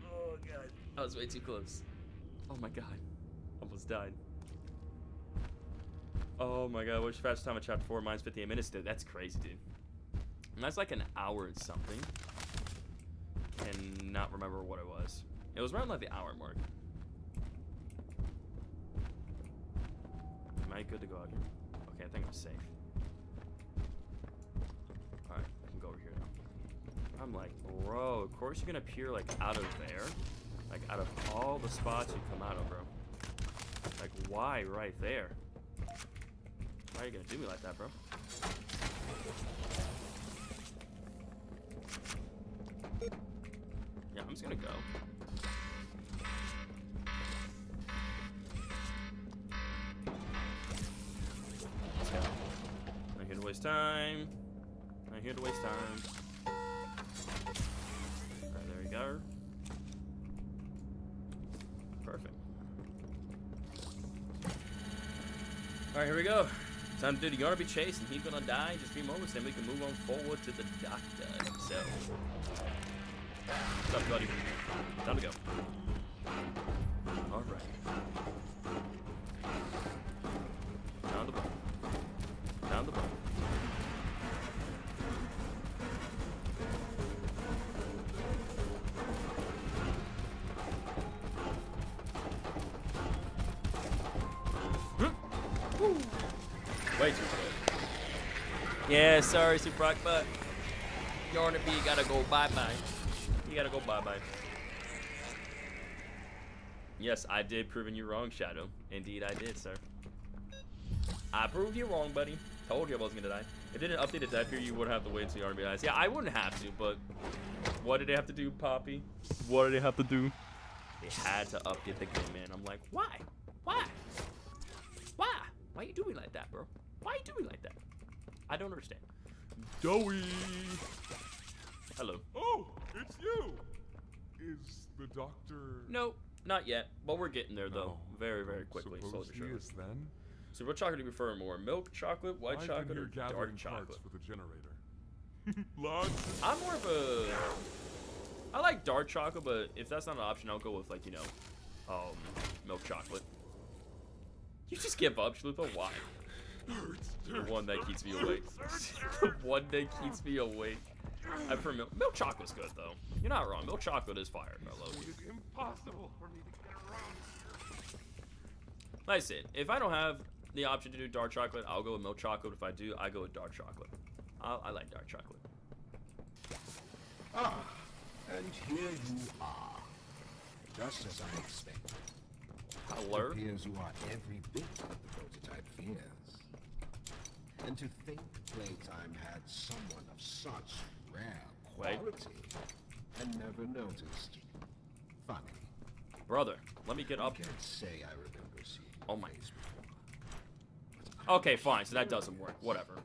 Oh god. I was way too close. Oh my god. Almost died. Oh my god, what's your fastest time of chapter 4? Mine's 58 minutes, dude. That's crazy, dude. And that's like an hour and something. Cannot remember what it was. It was around like the hour mark. Am I good to go out here? Okay, I think I'm safe. Alright, I can go over here now. I'm like, bro, of course you're gonna appear like out of there. Like out of all the spots you come out of, bro. Like, why right there? Why are you gonna do me like that, bro? Yeah, I'm just gonna go. Let's go. Not here to waste time. Not here to waste time. Alright, there we go. Perfect. Alright, here we go. Time to do the RB chase, and he's gonna die in just a few moments, then we can move on forward to the doctor himself. What's up, buddy? Time to go. Alright. Down the bottom. Down the bottom. Way too slow. Yeah, sorry, Super Rock, but you're on the B, you gotta go bye-bye. You gotta go bye-bye. Yes, I did proving you wrong, Shadow. Indeed, I did, sir. I proved you wrong, buddy. Told you I wasn't gonna die. If it didn't update the death here, you would have to wait until your RB dies. Yeah, I wouldn't have to, but what did they have to do, Poppy? What did they have to do? They had to update the game, man. I'm like, why? Why? Why? Why are you doing like that, bro? Why are you doing like that? I don't understand. Joey! Hello.
Oh, it's you! Is the doctor...
Nope, not yet. But we're getting there, though. Very, very quickly.
Suppose he is then?
So what chocolate do you prefer more? Milk chocolate, white chocolate, or dark chocolate?
For the generator. Lots.
I'm more of a... I like dark chocolate, but if that's not an option, I'll go with, like, you know, milk chocolate. You just give up, Chalupa? Why? The one that keeps me awake. The one that keeps me awake. I prefer milk. Milk chocolate's good, though. You're not wrong. Milk chocolate is fire. I love it.
It's impossible for me to get around.
Like I said, if I don't have the option to do dark chocolate, I'll go with milk chocolate. If I do, I go with dark chocolate. I like dark chocolate.
Ah, and here you are. Just as I expected.
Hello?
It appears you are every bit what the prototype fears. And to think Playtime had someone of such rare quality and never noticed. Funny.
Brother, let me get up.
I can't say I remember seeing
Oh my.
face before.
Okay, fine. So that doesn't work. Whatever.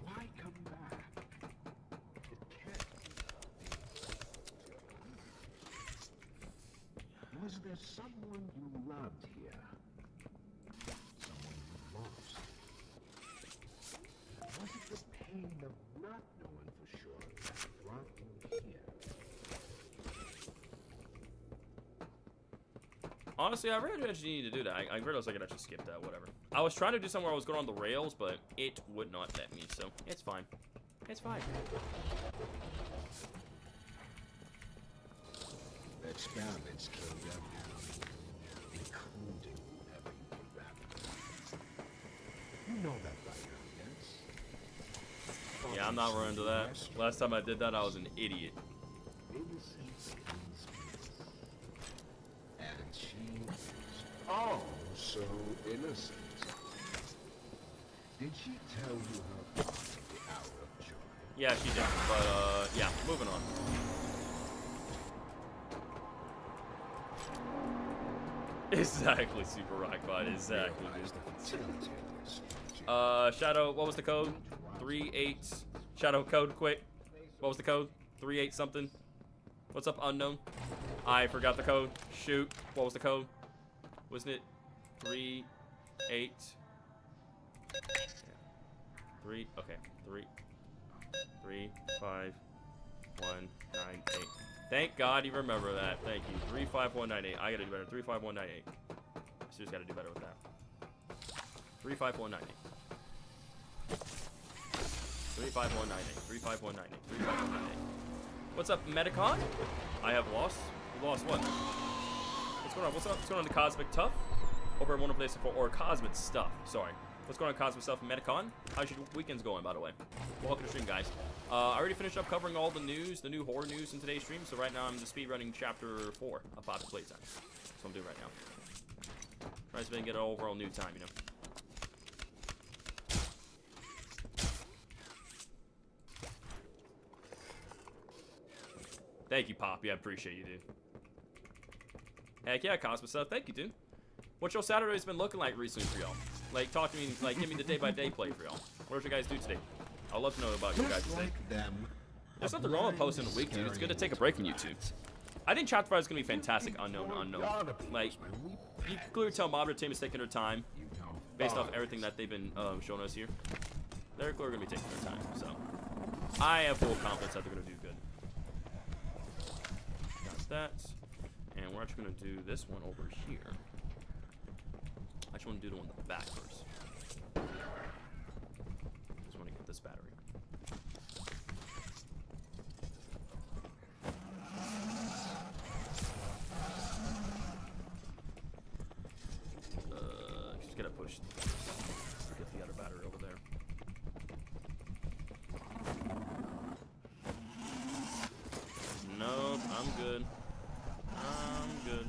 Why come back? It can't be. Was there someone you loved here? Someone you lost? Was it the pain of not knowing for sure that brought you here?
Honestly, I really actually need to do that. I realized I could actually skip that. Whatever. I was trying to do something where I was going on the rails, but it would not let me. So it's fine. It's fine.
The experiments killed everyone, including whoever you came back with. You know that by now, yes?
Yeah, I'm not running to that. Last time I did that, I was an idiot.
And she was oh so innocent. Did she tell you her part of the hour of joy?
Yeah, she did. But, yeah, moving on. Exactly, Super Rockbot, exactly. Shadow, what was the code? 38. Shadow code, quick. What was the code? 38 something. What's up, unknown? I forgot the code. Shoot. What was the code? Wasn't it 38? 3. Okay. 3 5 1 9 8. Thank God you remember that. Thank you. 35198. I gotta do better. 35198. Seriously, gotta do better with that. 35198. 35198. 35198. 35198. What's up, Metacon? I have lost. You lost what? What's going on? What's up? What's going on, the Cosmic Tough? Over at Wonderful Day Support, or Cosmic Stuff. Sorry. What's going on, Cosmic Stuff and Metacon? How's your weekends going, by the way? Welcome to stream, guys. I already finished up covering all the news, the new horror news in today's stream. So right now I'm just speedrunning Chapter 4 of Poppy Playtime. That's what I'm doing right now. Trying to get an overall new time, you know. Thank you, Poppy. I appreciate you, dude. Heck yeah, Cosmic Stuff. Thank you, dude. What's your Saturday's been looking like recently for y'all? Like, talk to me, like, give me the day-by-day play for y'all. What did you guys do today? I'd love to know about you guys today. There's nothing wrong with posting a week, dude. It's good to take a break from YouTube. I think Chapter 5 is going to be fantastic, unknown. Like, you can clearly tell Mob Team is taking their time based off everything that they've been showing us here. They're clearly going to be taking their time, so I have full confidence that they're going to do good. Got that. And we're actually going to do this one over here. I just want to do the one in the back first. Just want to get this battery. Just gotta push. Get the other battery over there. Nope, I'm good. I'm good.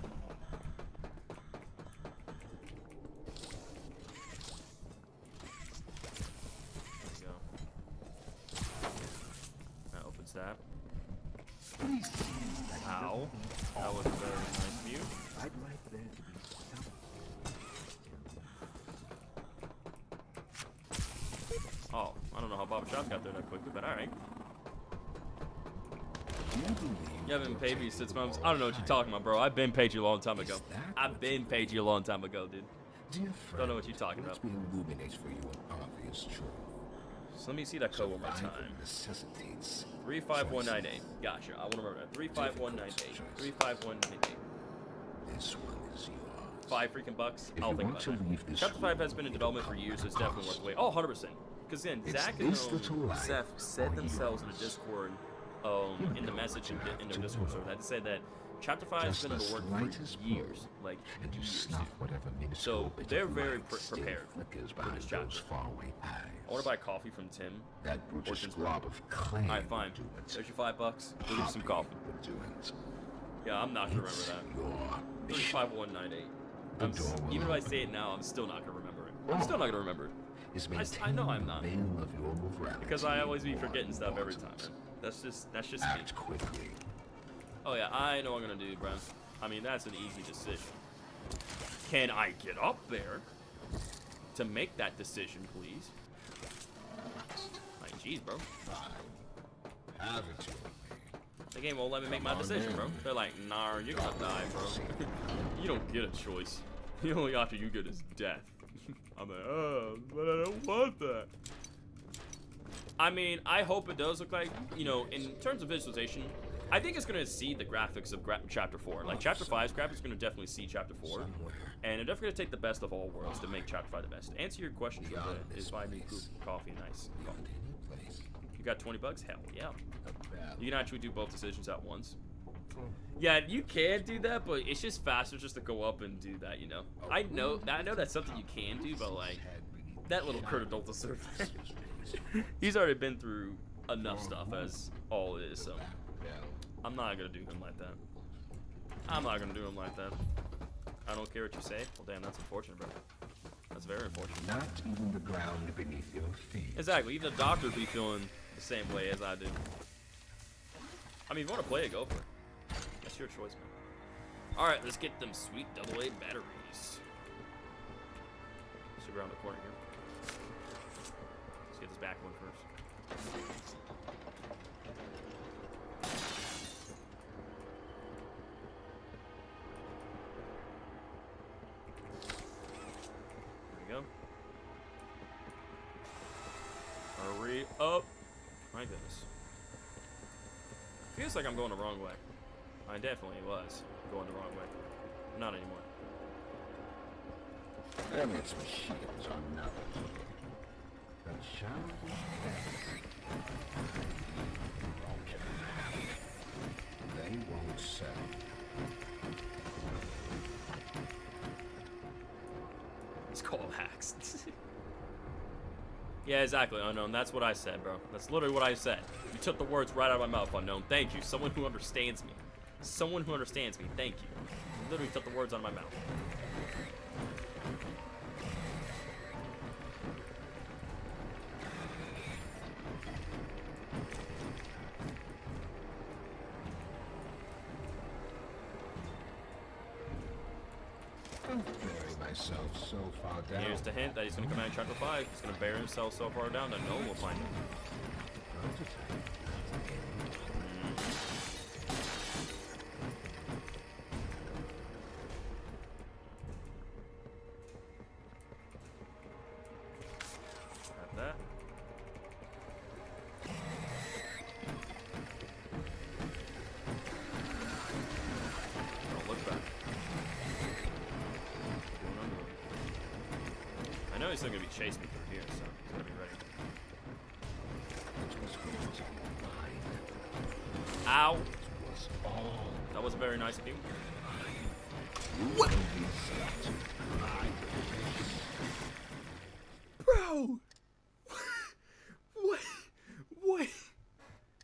That. Ow. That was a very nice view. I'd like there to be some. Oh, I don't know how Bob Shop got there that quickly, but alright. You haven't paid me 6 months. I don't know what you're talking about, bro. I've been paid you a long time ago. I've been paid you a long time ago, dude. Don't know what you're talking about.
For you an obvious truth.
So let me see that code one more time. 35198. Gotcha. I want to remember that. 35198. 35198.
This one is yours.
$5 I'll think about that. Chapter 5 has been in development for years, so it's definitely worth the wait. Oh, 100%. Because then Zach and Seth said themselves in the Discord, in the message in their Discord server, that said that Chapter 5 has been in the work for years, like years. So they're very prepared for this chapter. I want to buy coffee from Tim. Alright, fine. There's your $5. We'll get some coffee. Yeah, I'm not gonna remember that. 35198. Even if I say it now, I'm still not gonna remember it. I'm still not gonna remember it. I know I'm not. Because I always be forgetting stuff every time, man. That's just me. Oh yeah, I know what I'm gonna do, bro. I mean, that's an easy decision. Can I get up there to make that decision, please? Like, jeez, bro. The game won't let me make my decision, bro. They're like, nah, you're gonna die, bro. You don't get a choice. The only option you get is death. I'm like, oh, but I don't want that. I mean, I hope it does look like, you know, in terms of visualization, I think it's going to exceed the graphics of Chapter 4. Like, Chapter 5's graphics are going to definitely see Chapter 4. And they're definitely going to take the best of all worlds to make Chapter 5 the best. To answer your question, is buy me coffee and ice. You got $20? Hell yeah. You can actually do both decisions at once. Yeah, you can do that, but it's just faster just to go up and do that, you know? I know that's something you can do, but, like, that little critter don't deserve that. He's already been through enough stuff as all it is, so I'm not gonna do him like that. I'm not gonna do him like that. I don't care what you say. Well, damn, that's unfortunate, bro. That's very unfortunate.
Not even the ground beneath your feet.
Exactly. Even the doctor be feeling the same way as I do. I mean, if you want to play it, go for it. That's your choice, man. All right, let's get them sweet AA batteries. Should be around the corner here. Let's get this back one first. There we go. Hurry up. My goodness. Feels like I'm going the wrong way. I definitely was going the wrong way. Not anymore.
Them its machines are nothing. But shall we they won't settle.
It's called hacks. Yeah, exactly, Unknown. That's what I said, bro. That's literally what I said. You took the words right out of my mouth, Unknown. Thank you. Someone who understands me. Someone who understands me. Thank you. You literally took the words out of my mouth.
Bury myself so far down.
Here's the hint that he's going to come out in Chapter 5. He's going to bury himself so far down that no one will find him. Got that. Don't look back. I know he's still gonna be chasing me through here, so he's gonna be ready. Ow! That wasn't very nice of you. What? Bro! What?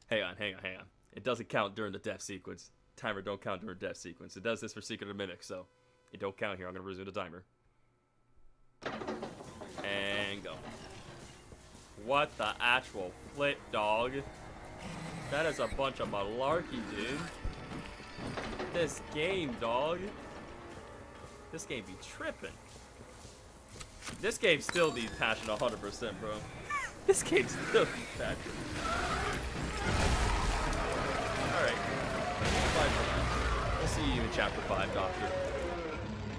Hang on. It doesn't count during the death sequence. Timer don't count during death sequence. It does this for Secret of Mimic, so it don't count here. I'm gonna resume the timer. And go. What the actual flip, dog? That is a bunch of malarkey, dude. This game, dog. This game be tripping. This game still needs passion 100%, bro. This game still needs passion. Alright. We'll see you in Chapter 5, Doctor.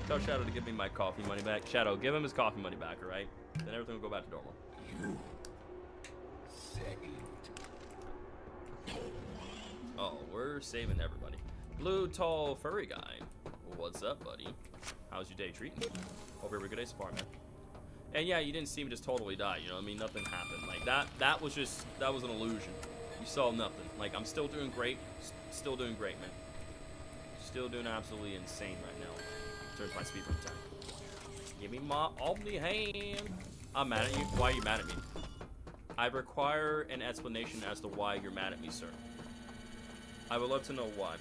Tell Shadow to give me my coffee money back. Shadow, give him his coffee money back, alright? Then everything will go back to normal.
You saved.
Oh, we're saving everybody. Blue, tall, furry guy. What's up, buddy? How's your day treating you? Hope you have a good day so far, man. And yeah, you didn't see me just totally die, you know what I mean? Nothing happened. Like, that was an illusion. You saw nothing. Like, I'm still doing great. Still doing great, man. Still doing absolutely insane right now. Turns my speed from time. Give me my Omni hand. I'm mad at you. Why are you mad at me? I require an explanation as to why you're mad at me, sir. I would love to know why.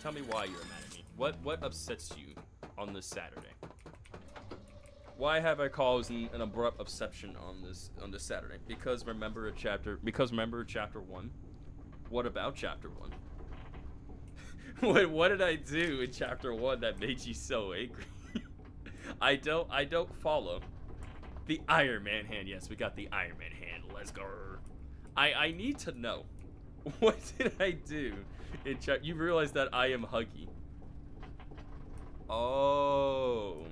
Tell me why you're mad at me. What upsets you on this Saturday? Why have I caused an abrupt upsettion on this Saturday? Because remember chapter 1? What about chapter 1? What did I do in chapter 1 that made you so angry? I don't follow. The Iron Man hand. Yes, we got the Iron Man hand. Let's go. I need to know. What did I do in chapter? You realize that I am Huggy. Oh,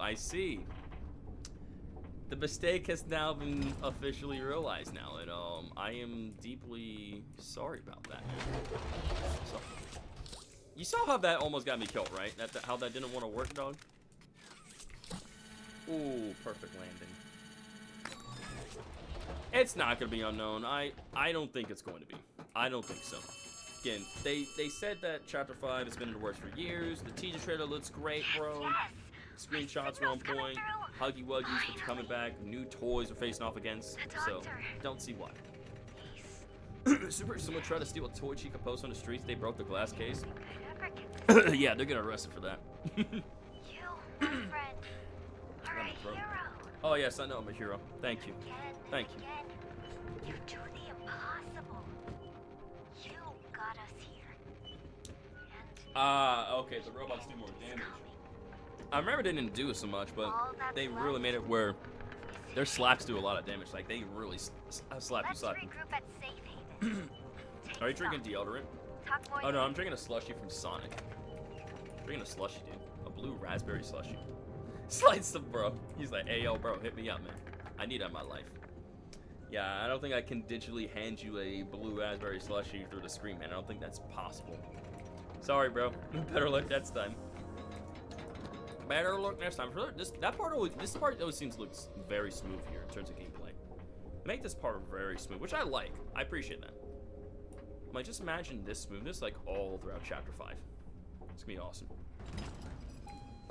I see. The mistake has now been officially realized now, and I am deeply sorry about that. So, you saw how that almost got me killed, right? How that didn't want to work, dog. Ooh, perfect landing. It's not gonna be unknown. I don't think it's going to be. I don't think so. Again, they said that chapter 5 has been in the works for years. The teaser trailer looks great, bro. Screenshots are on point. Huggy Wuggies for coming back. New toys we're facing off against. So, don't see why. Super, someone tried to steal a toy Chica post on the streets. They broke the glass case. Yeah, they're getting arrested for that.
You, my friend, are a hero.
Oh, yes, I know I'm a hero. Thank you. Thank you.
You do the impossible. You got us here. And
Okay, the robots do more damage. I remember they didn't do so much, but they really made it where their slaps do a lot of damage. Like, they really slap you.
regroup at Safe Haven.
Are you drinking deodorant? Oh, no, I'm drinking a slushie from Sonic. Drinking a slushie, dude. A blue raspberry slushie. Slides some bro. He's like, hey, yo, bro, hit me up, man. I need that in my life. Yeah, I don't think I can digitally hand you a blue raspberry slushie through the screen, man. I don't think that's possible. Sorry, bro. Better luck next time. Better luck next time. This part always looks very smooth here in terms of gameplay. Make this part very smooth, which I like. I appreciate that. Like, just imagine this smoothness like all throughout Chapter 5. It's gonna be awesome.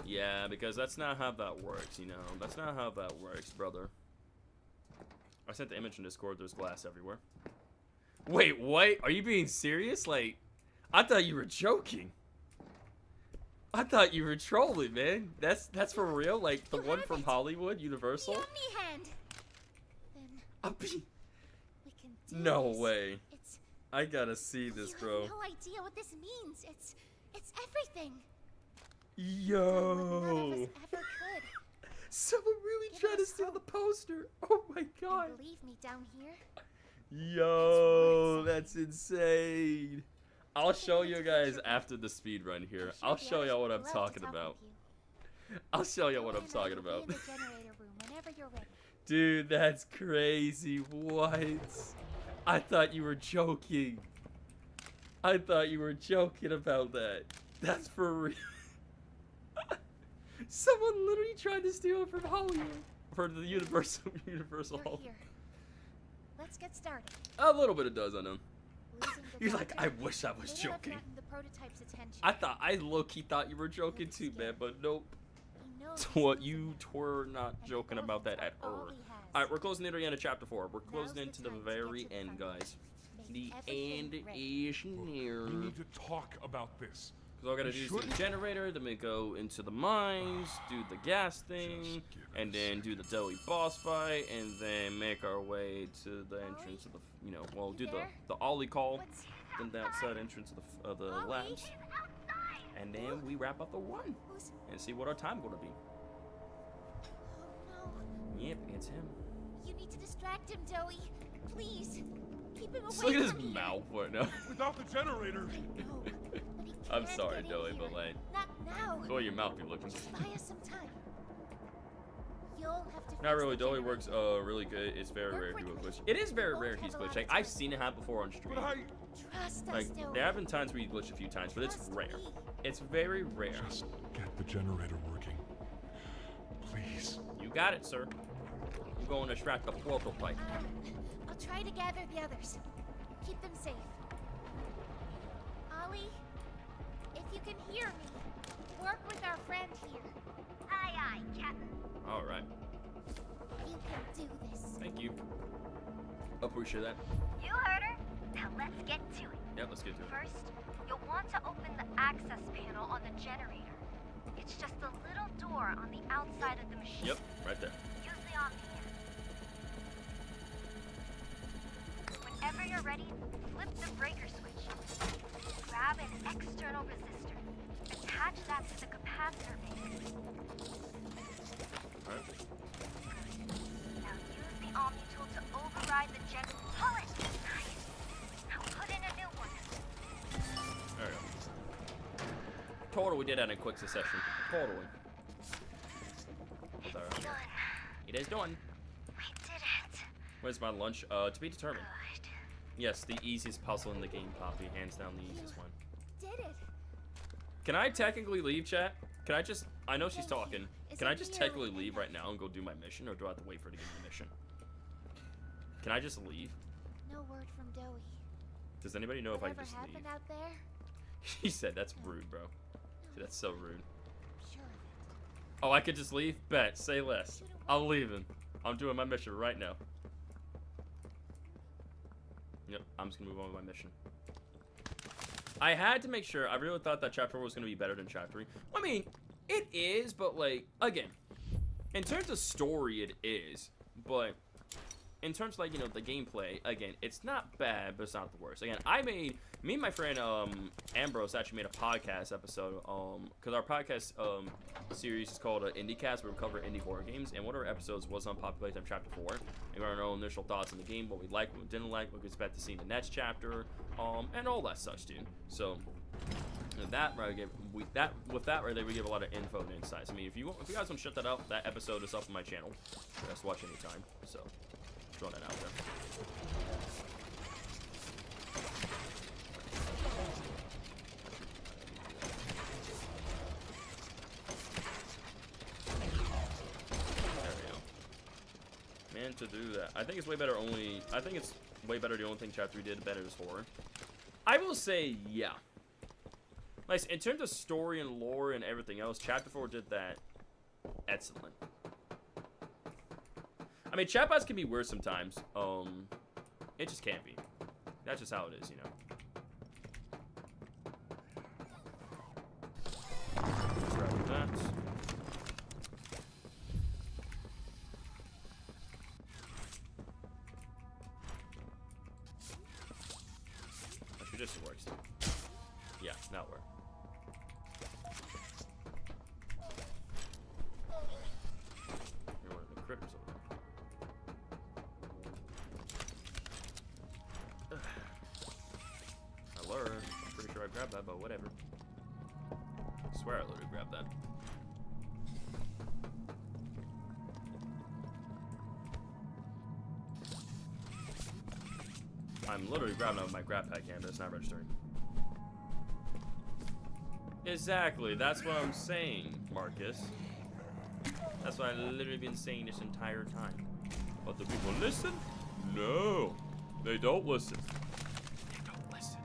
Yeah, because that's not how that works, you know. That's not how that works, brother. I sent the image in Discord. There's glass everywhere. Wait, what? Are you being serious? Like, I thought you were joking. I thought you were trolling, man. That's for real? Like, the one from Hollywood, Universal?
The Omni Hand. Then we can do
No
this.
way.
It's
I gotta see this, bro.
You have no idea what this means. It's everything.
Yo.
None of us ever could.
Someone really
Give
tried to
us
steal
hope.
the poster. Oh my god.
And believe me, down here,
Yo, that's insane. I'll show you guys after the speed run here. I'll show y'all what I'm talking about. I'll show you what I'm talking about.
In the generator room whenever you're ready.
Dude, that's crazy. What? I thought you were joking. I thought you were joking about that. That's for real. Someone literally tried to steal it from Hollywood. For the Universal
You're
Hall.
here. Let's get started.
A little bit it does, I know.
Losing the
You're like, I
doctor
wish I was
may have
joking.
gotten the prototype's attention.
I low-key thought you were joking too, man, but nope.
He knows
What
he's
you
losing
were not
and
joking
the
about that at
orphans are
all.
all he has.
Alright, we're closing in to the end of Chapter 4. We're closing
Now's
into
the
the
time to get
very
to the
end,
front.
guys.
Make
The
everything
end
ready.
is near.
We need to talk about this.
Because all I gotta do is do the generator, then we go into the mines, do the gas thing, and then do the Doughy boss fight, and then make our way to the entrance of the, you know, well, do the Ollie call,
What's
then the outside entrance of the
Ollie?
labs, and then we wrap up the run
Who's...
and see what our time gonna be.
Oh no.
Yep, it's him.
You need to distract him, Doughy. Please. Keep him away
Just look at his
from here.
mouth right now.
Without the generator.
I know, but he
I'm
can't
sorry,
get in
Doughy,
here.
but like,
Not now.
the way your mouth be looking.
Just buy us some time. You'll have to
Not
fix
really,
the
Doughy
generator.
works really good. It's very rare he will glitch. It is very rare he's glitch. Like, I've seen it happen before on stream.
But I
Trust us,
Like,
Doughy.
there have been times where you glitch a few times, but it's
Trust
rare.
me.
It's very rare.
just get the generator working. Please.
You got it, sir. I'm going to extract the prototype.
I'll try to gather the others. Keep them safe. Ollie, if you can hear me, work with our friend here. Aye, aye, Captain.
All right.
You can do this.
Thank you. Appreciate that.
You heard her. Now let's get to it.
Yeah, let's get to it.
First, you'll want to open the access panel on the generator. It's just a little door on the outside of the machine.
Yep, right there.
Use the Omni hand. Whenever you're ready, flip the breaker switch. Grab an external resistor. Attach that to the capacitor base.
All right.
Now use the Omni tool to override the gen. Pull it! Nice! Now put in a new one.
There we go. Totally did that in a quick succession. Totally.
It's
All right.
done.
It is done.
We did it.
Where's my lunch? To be determined.
Good.
Yes, the easiest puzzle in the game, Poppy. Hands down the easiest one.
Did it.
Can I technically leave, chat? Can I just... I know she's
Thank you.
talking.
Is
Can I
it
just
nearly
technically leave
enough?
right now and go do my mission, or do I have to wait for her to give me the mission? Can I just leave?
No word from Doughy.
Does anybody know if I can
Whatever
just
happened
leave?
out there?
She said, that's rude, bro. That's so rude.
Sure of
Oh, I could just leave? Bet. Say less. I'm leaving. I'm doing my mission right now. Yep, I'm just gonna move on with my mission. I had to make sure. I really thought that Chapter 4 was gonna be better than Chapter 3. I mean, it is, but like, again, in terms of story, it is. But in terms of, like, you know, the gameplay, again, it's not bad, but it's not the worst. Again, me and my friend Ambrose actually made a podcast episode, because our podcast series is called IndieCast, where we cover indie horror games, and one of our episodes was on Poppy Playtime Chapter 4, and we had our own initial thoughts on the game, what we liked, what we didn't like, what we expect to see in the next chapter, and all that such, dude. So, with that right there, we give a lot of info and insights. I mean, if you guys want to shut that out, that episode is up on my channel. You guys watch anytime, so throwing that out there. Man, to do that, I think it's way better. It's way better. The only thing Chapter 3 did better is horror. I will say, yeah. Like, in terms of story and lore and everything else, Chapter 4 did that excellent. I mean, chatbots can be weird sometimes. It just can't be. That's just how it is, you know. Grab that. Actually, this works. Yeah, now it works. You're one of the critters over there. I learned. I'm pretty sure I grabbed that, but whatever. I swear I literally grabbed that. I'm literally grabbing it with my grab pack hand, but it's not registering. Exactly, that's what I'm saying, Marcus. That's what I've literally been saying this entire time. But the people listen? No, they don't listen. They don't listen.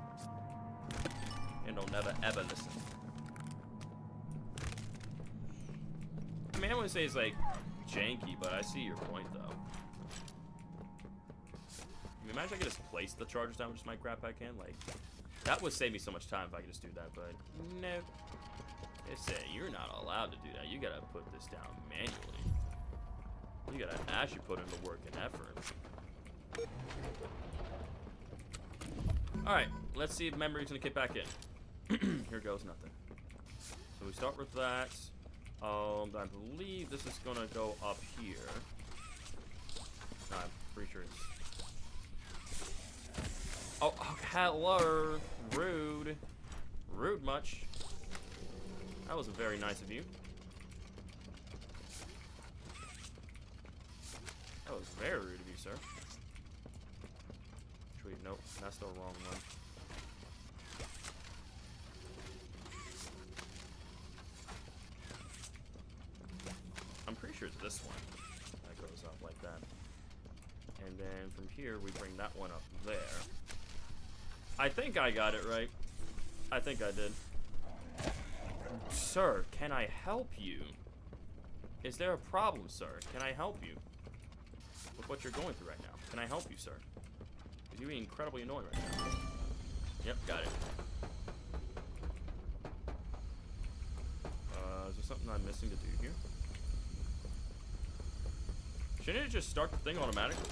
And they'll never ever listen. I mean, I wouldn't say it's like janky, but I see your point though. I mean, imagine I could just place the chargers down with just my grab pack hand. Like, that would save me so much time if I could just do that, but no. It said you're not allowed to do that. You gotta put this down manually. You gotta actually put in the work and effort. Alright, let's see if memory's gonna kick back in. Here goes nothing. So we start with that. I believe this is gonna go up here. No, I'm pretty sure it's... Oh, hello. Rude. Rude much. That was very nice of you. That was very rude of you, sir. Tweet, nope, that's the wrong one. I'm pretty sure it's this one that goes up like that. And then from here, we bring that one up there. I think I got it right. I think I did. Sir, can I help you? Is there a problem, sir? Can I help you with what you're going through right now? Can I help you, sir? Because you're being incredibly annoying right now. Yep, got it. Is there something I'm missing to do here? Shouldn't it just start the thing automatically?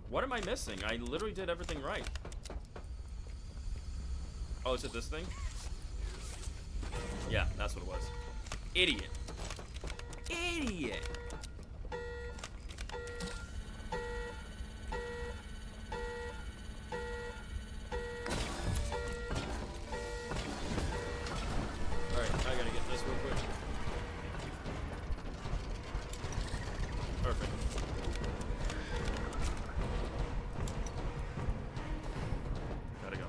What am I missing? I literally did everything right. Oh, is it this thing? Yeah, that's what it was. Idiot. Idiot. Alright, I gotta get this real quick. Perfect. Gotta go.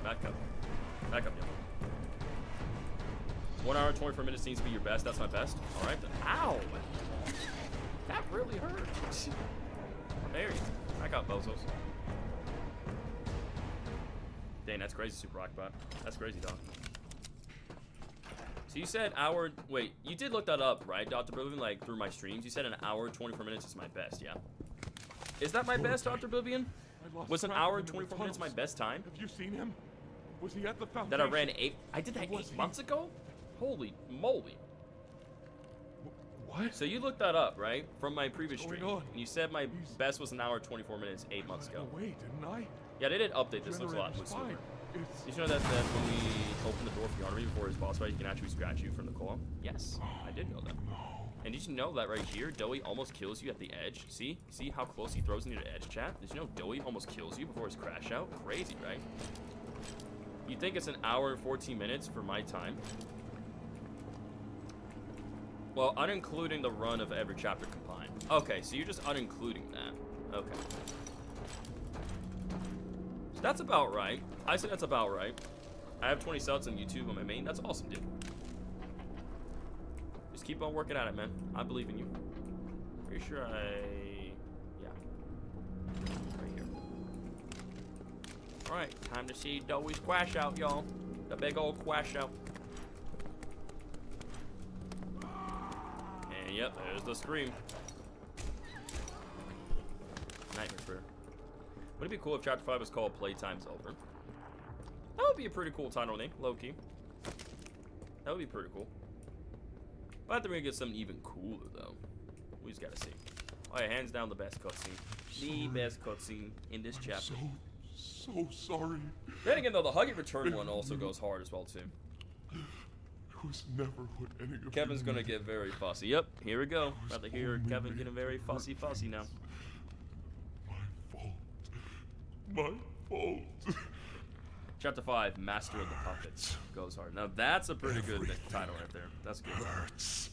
Back up. Back up, yellow. 1 hour, 24 minutes seems to be your best. That's my best. Alright then. Ow! That really hurt. There you go. I got bozos. Dang, that's crazy, Super Rockbot. That's crazy, dog. So you said hour... Wait, you did look that up, right, Dr. Oblivion? Like, through my streams? You said an hour, 24 minutes is my best, yeah? Is that my best, Dr. Oblivion? Was an hour and 24 minutes my best time?
Have you seen him? Was he at the foundation?
That I ran 8... I did that 8 months ago? Holy moly.
What?
So you looked that up, right? From my previous stream.
On?
And you said my best was an hour, 24 minutes, 8 months ago.
Wait, didn't I?
Yeah, they did update this. Looks a lot smoother. Did you know that when we open the door for Yarnby before his boss fight, you can actually scratch you from the core? Yes, I did know that. And did you know that right here, Doey almost kills you at the edge? See? See how close he throws into the edge, chat? Did you know Doey almost kills you before his crash out? Crazy, right? You think it's an hour and 14 minutes for my time? Well, unincluding the run of every chapter combined. Okay, so you're just unincluding that. Okay. So that's about right. I say that's about right. I have 20 subs on YouTube on my main. That's awesome, dude. Just keep on working at it, man. I believe in you. Pretty sure yeah. Right here. Alright, time to see Doey's quash out, y'all. The big old quash out. And yep, there's the scream. Nightmare Prayer. Would it be cool if Chapter 5 was called Playtime's Over? That would be a pretty cool title name, low-key. That would be pretty cool. But I think we're gonna get something even cooler, though. We just gotta see. Oh yeah, hands down the best cutscene. The best cutscene in this chapter.
So sorry.
Then again, though, the Hug It Return one also goes hard as well, too.
It was never what any of
Kevin's
you
gonna
needed.
get very fussy. Yep, here we go. About to hear Kevin getting very fussy now.
My fault.
Chapter 5, Master of the Puppets. Goes hard. Now that's a pretty good title right there. That's good.
Hurts.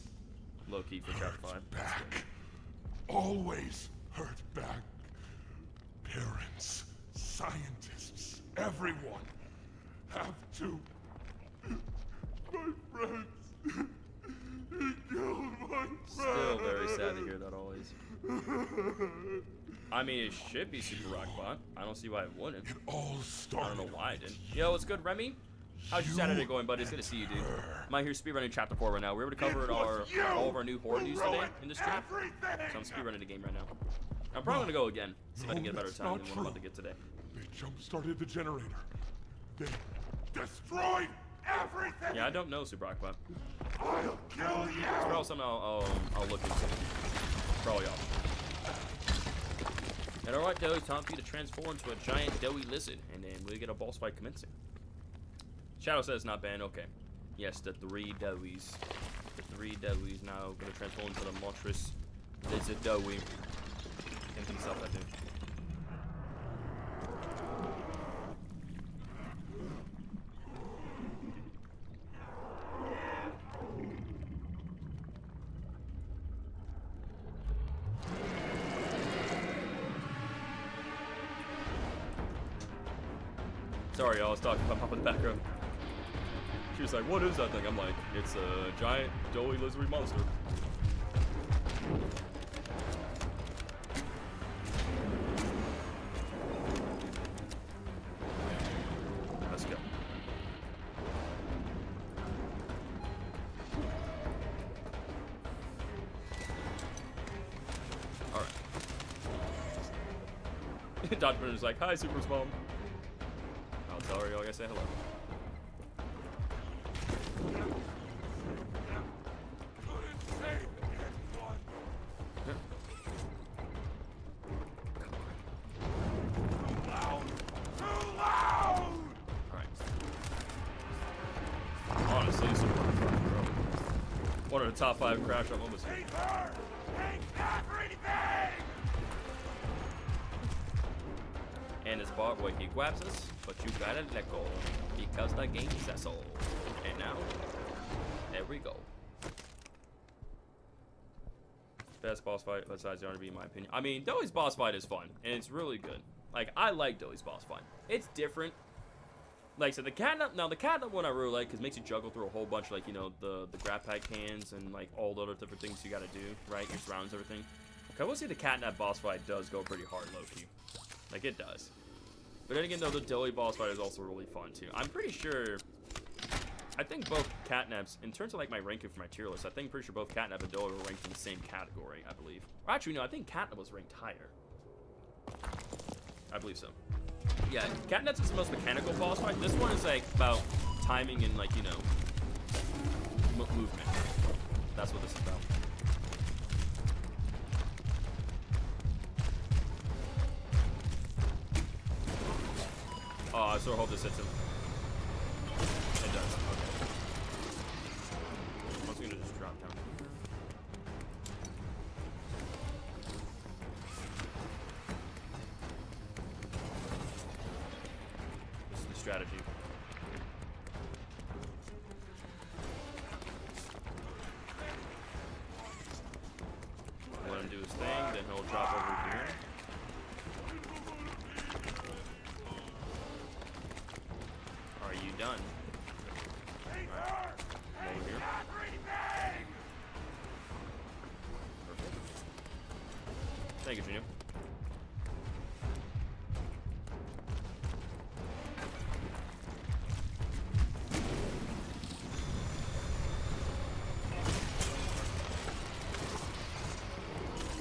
Low key for Chapter 5.
Back. Always hurt back. Parents, scientists, everyone have to. My friends. He killed my friends.
Still very sad to hear that always. I mean, it should be Super Rockbot. I don't see why it wouldn't.
It all started.
I don't know why it didn't. Yo, what's good, Remy? How's your Saturday going, buddy? It's good to see you, dude. I'm out here speedrunning Chapter 4 right now. We're able to cover all of our new horror news today in this stream. So I'm speedrunning the game right now. I'm probably going to go again. See if I can get a better time than what I'm about to get today.
They jump-started the generator. They destroyed everything.
Yeah, I don't know, Super Rockbot.
I'll kill you.
It's probably something I'll look into. Probably off. And alright, Doey, time for you to transform into a giant Doey lizard, and then we get a boss fight commencing. Shadow says not banned. Okay. Yes, the 3 Doeys. The 3 Doeys now gonna transform into the monstrous lizard Doey. And himself, I think. Sorry, y'all. I was talking about Pop in the background. She was like, "What is that thing?" I'm like, "It's a giant Doey lizard monster." Let's go. All right. Dr. Brenner's like, "Hi, Super's mom." I'll tell her y'all gotta say hello. Honestly, Super Rockstar, bro. One of the top 5 crash on moments here. And his bar boy, he grabs us, but you gotta let go because the game says so. And now, there we go. Best boss fight besides the R&B, in my opinion. I mean, Doey's boss fight is fun, and it's really good. Like, I like Doey's boss fight. It's different. Like I said, the catnap one I really like because it makes you juggle through a whole bunch, like, you know, the grab pack cans and, like, all the other different things you gotta do, right? Your surrounds, everything. I will say the catnap boss fight does go pretty hard, low-key. Like, it does. But then again, though, the Dilly boss fight is also really fun, too. I'm pretty sure... I think both catnaps, in terms of, like, my ranking for my tier list, I think pretty sure both catnap and Dilly were ranked in the same category, I believe. Or actually, no, I think catnap was ranked higher. I believe so. Yeah, catnap's is the most mechanical boss fight. This one is, like, about timing and, like, you know, movement. That's what this is about. Oh, I sort of hope this hits him. It does. Okay. I was gonna just drop down here. This is the strategy. Let him do his thing, then he'll drop over here. Are you done? Right. Over here. Perfect. Thank you, Junior.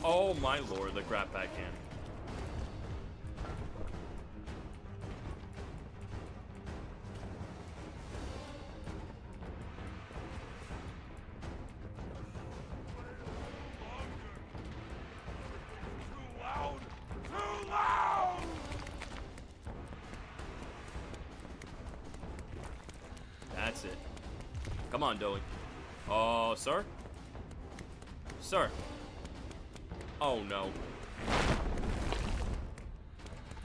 Oh my lord, the grab backhand. That's it. Come on, Dolly. Oh, sir? Sir. Oh, no.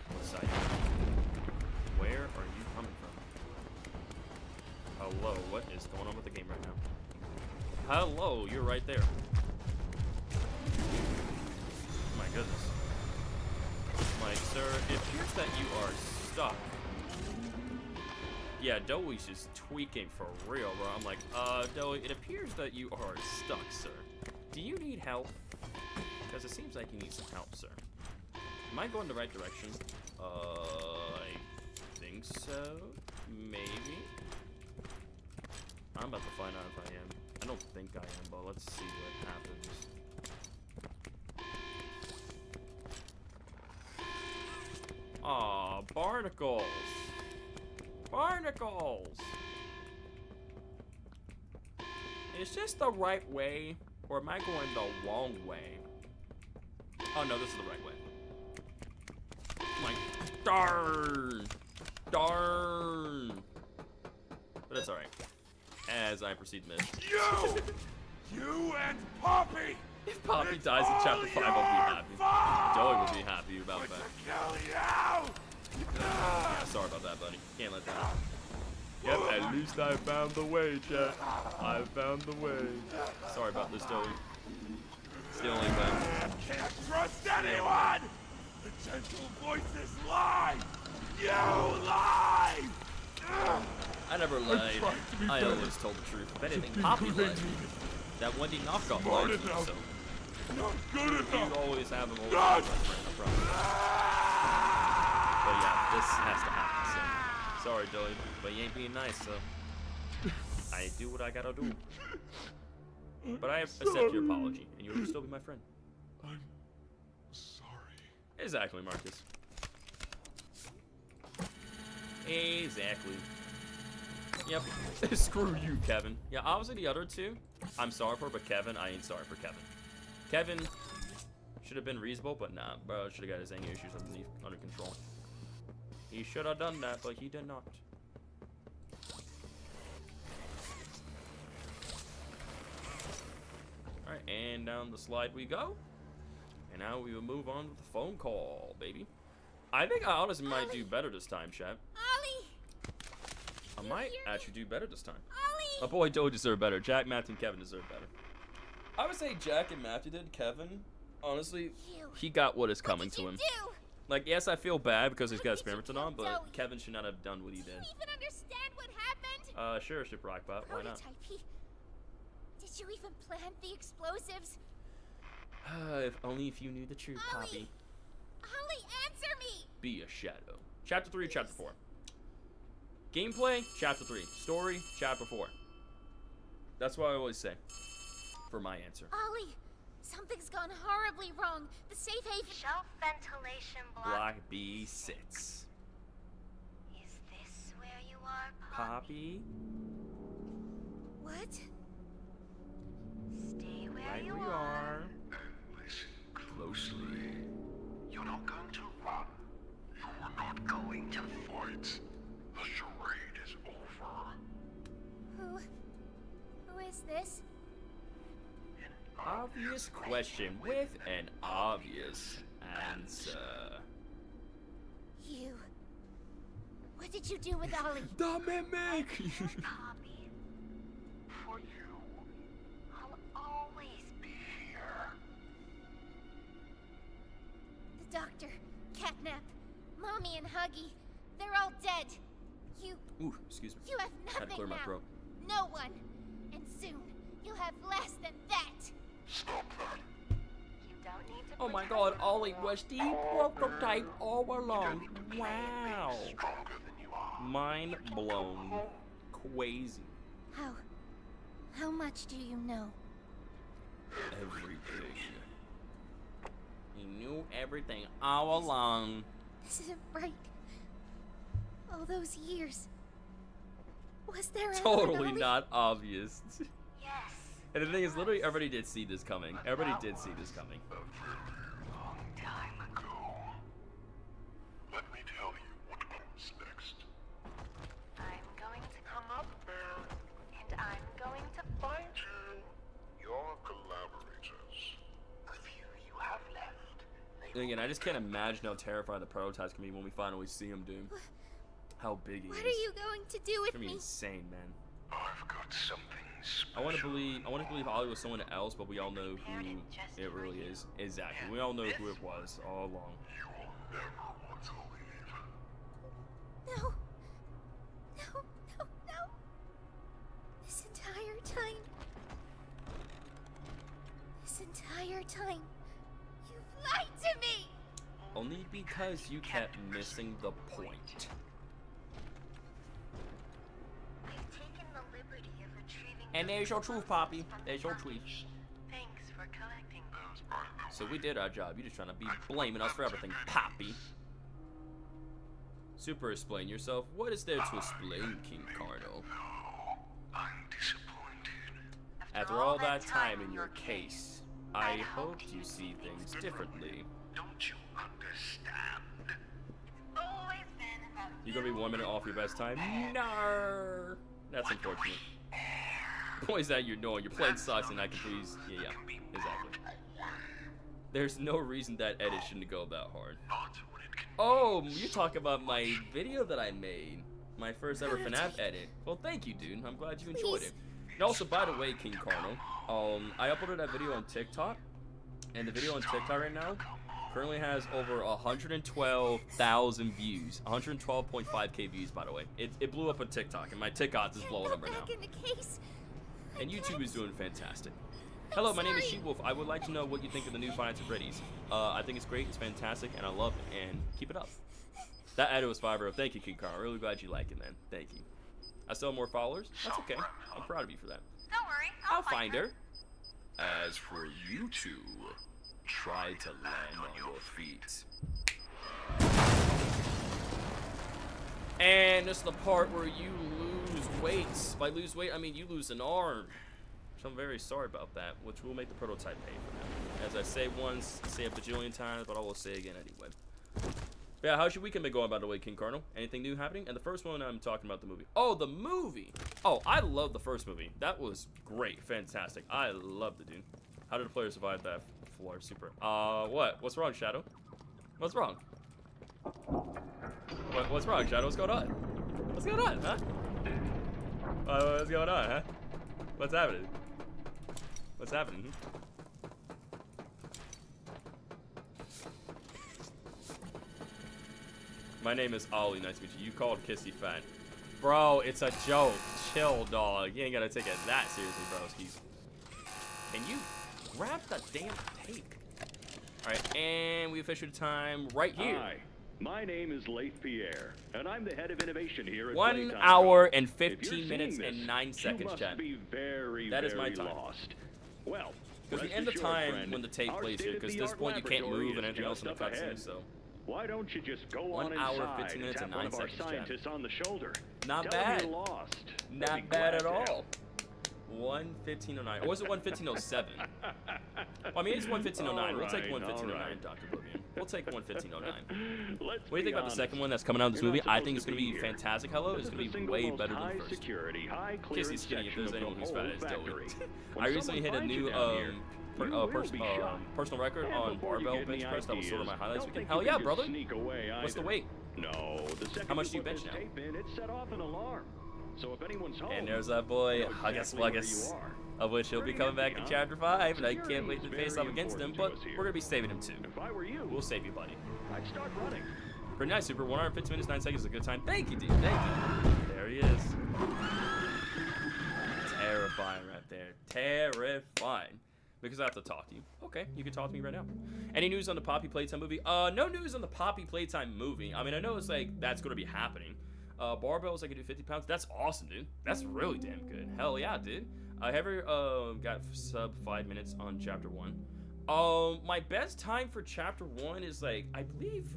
What side? Where are you coming from? Hello, what is going on with the game right now? Hello, you're right there. My goodness. Like, sir, it appears that you are stuck. Yeah, Doey's just tweaking for real, bro. I'm like, Doey, it appears that you are stuck, sir. Do you need help? Because it seems like you need some help, sir. Am I going the right direction? I think so. Maybe. I'm about to find out if I am. I don't think I am, but let's see what happens. Aw, barnacles! Barnacles! Is this the right way? Or am I going the wrong way? Oh no, this is the right way. Like, darn! Darn! But it's alright. As I proceed to miss.
You and Poppy!
If Poppy dies in chapter 5, I'll be happy. Joey will be happy about that. Yeah, sorry about that, buddy. Can't let that happen. Yep, at least I found the way, chat. I found the way. Sorry about this, Joey. Still only found.
Can't trust anyone! The gentle voices lie! You lie!
I never lied. I always told the truth. If anything, Poppy lied. That Wendy knockoff lied to you, so.
Not good enough!
You always have him always my friend, I promise. But yeah, this has to happen, so. Sorry, Joey, but you ain't being nice, so. I do what I gotta do. But I accept your apology, and you'll still be my friend.
I'm sorry.
Exactly, Marcus. Exactly. Yep. Screw you, Kevin. Yeah, obviously the other two, I'm sorry for, but Kevin, I ain't sorry for Kevin. Kevin should have been reasonable, but nah, bro, should have got his anger issues under control. He should have done that, but he did not. Alright, and down the slide we go. And now we will move on with the phone call, baby. I think I honestly might do better this time, chat.
Ollie!
I might actually do better this time.
Ollie!
My boy Joe deserved better. Jack, Matthew, and Kevin deserved better. I would say Jack and Matthew did. Kevin, honestly, he got what is coming to him. Like, yes, I feel bad because he's got experimented on, but Kevin should not have done what he did.
Do you even understand what happened?
Sure, Super Rockbot. Why not?
Did you even plant the explosives?
if you knew the truth, Poppy.
Ollie, answer me!
Be a shadow. Chapter 3, Chapter 4. Gameplay, Chapter 3. Story, Chapter 4. That's what I always say for my answer.
Ollie, something's gone horribly wrong. The safe haven...
Shelf ventilation block.
Block B6.
Is this where you are, Poppy?
Poppy?
What?
Stay where
Right
you
where you are.
And listen
Closely.
You're not going to run. You're not going to fight. The charade is over.
Who is this?
Obvious question with an obvious answer.
You. What did you do with Ollie?
The mimic!
Poppy.
For you,
I'll always
be here.
The doctor, Catnap, Mommy and Huggy, they're all dead. You
Ooh, excuse me.
You have
Had to
nothing
clear my
now.
throat.
No one. And soon, you'll have less than that.
Stop that.
You don't need to.
Oh my
pretend
god,
you're
Ollie
cool.
was the prototype all along. Wow.
Stronger than you are.
Mind blown. Crazy.
How much do you know?
Everything. He knew everything all along.
This isn't right. All those years. Was there ever
Totally
Ollie?
not obvious.
Yes.
And the thing is, literally, everybody did see this coming. Everybody did see this coming.
A very long time ago. Let me tell you what comes next.
I'm going to
Come up there.
and I'm going to
Find you. Your collaborators. The few you have left.
And again, I just can't imagine how terrifying the prototypes can be when we finally see him, dude. How big he
What
is.
are you going to do
It's
with
gonna be
me?
insane, man.
I've got something special.
I want to believe Ollie was someone else, but we all know who it really is. Exactly. We all know who it was all along.
You will never want to leave.
No. No, no, no. This entire time. This entire time. You've lied to me!
Only because you kept missing the point.
We've taken the liberty of retrieving.
And
the
there's your truth, Poppy. There's your truth.
Thanks for collecting those.
So we did our job. You're just trying to be blaming us for everything, Poppy. Super, explain yourself. What is there to explain, King Carno?
I'm disappointed.
After all that time in your case, I hoped you see things differently.
Don't you understand?
Always been about
You gonna be 1 minute off your best time? No. That's unfortunate. Point is that you're knowing your plan sucks and I can please. Yeah, exactly. There's no reason that edit shouldn't go that hard.
Not when it can
Oh, you talk about my video that I made. My first ever Fnaf edit. Well, thank you, dude. I'm glad you enjoyed it. And also, by the way, King Carno, I uploaded that video on TikTok, and the video on TikTok right now currently has over 112,000 views. 112.5k views, by the way. It blew up on TikTok, and my TikTok is blowing up right now.
Back in the case.
And YouTube is doing fantastic. Hello, my name is She-Wolf. I would like to know what you think of the new Five Nights at Freddy's. I think it's great, it's fantastic, and I love it, and keep it up. That edit was fire, bro. Thank you, King Carl. I'm really glad you like it, man. Thank you. I still have more followers. That's okay. I'm proud of you for that.
Don't worry,
I'll find her. As for you two, try to land on your feet. And this is the part where you lose weight. By lose weight, I mean you lose an arm. So I'm very sorry about that, which will make the prototype pay for that. As I say once, say a bajillion times, but I will say again anyway. But yeah, how's your weekend been going, by the way, King Cardinal? Anything new happening? And the first one, I'm talking about the movie. Oh, the movie! Oh, I love the first movie. That was great. Fantastic. I loved it, dude. How did the player survive that floor? Super. What? What's wrong, Shadow? What's wrong? What's wrong, Shadow? What's going on? What's going on, huh? What's going on, huh? What's happening? What's happening? My name is Ollie. Nice to meet you. You called Kissy fat. Bro, it's a joke. Chill, dog. You ain't gotta take it that seriously, broskies. Can you grab that damn tape. All right, and we official time right here.
Hi, my name is Leif Pierre, and I'm the head of innovation here at
1
Playtime
hour
Chapter.
and
If you're
15
seeing
minutes
this,
and 9 seconds,
you must
chat.
be very,
That is
very
my time.
lost. Well,
Because the
rest
end of
assured,
time
friend,
when the tape
our
plays here, because at this
state-of-the-art
point you can't
laboratory
move and
is
anything else in the
just up
cutscene,
ahead.
so.
Why don't you just go
1
on
hour,
inside
15 minutes,
and
and
tap
9
one of our
seconds, chat.
scientists on the shoulder?
Not
Tell
bad.
them you're lost. They'll be
Not bad at
glad to
all. 1:15:09. Or was it 1:15:07? Well, I mean, it's 1:15:09. We'll take 1:15:09, Dr. Oblivion. We'll take 1:15:09. What do you think about the second one that's coming out of this movie? I think it's going to be fantastic. Hello, it's going to be way better than the first. Kissy Skinny, if there's anyone who's fat, is Joey. I recently hit a new personal record on barbell bench press. That was sort of my highlights weekend. Hell yeah, brother. What's the weight?
No, the second
How much do you
put
bench
this
now?
tape in, it set off an alarm. So if anyone's home,
And there's that boy,
know
Huggus
exactly where
Fluggus,
you are.
of which he'll be coming back in Chapter 5, and I can't wait to
Security is
face off against him,
very
but
important to us here.
we're going to be saving him too.
If I were you,
We'll save you, buddy.
I'd start running.
Pretty nice, Super. 1 hour, 15 minutes, 9 seconds is a good time. Thank you, dude. Thank you. There he is. Terrifying right there. Terrifying. Because I have to talk to you. Okay, you can talk to me right now. Any news on the Poppy Playtime movie? No news on the Poppy Playtime movie. I mean, I know it's like, that's going to be happening. Barbells, I can do 50 pounds. That's awesome, dude. That's really damn good. Hell yeah, dude. I ever got sub 5 minutes on Chapter 1. My best time for Chapter 1 is like, I believe,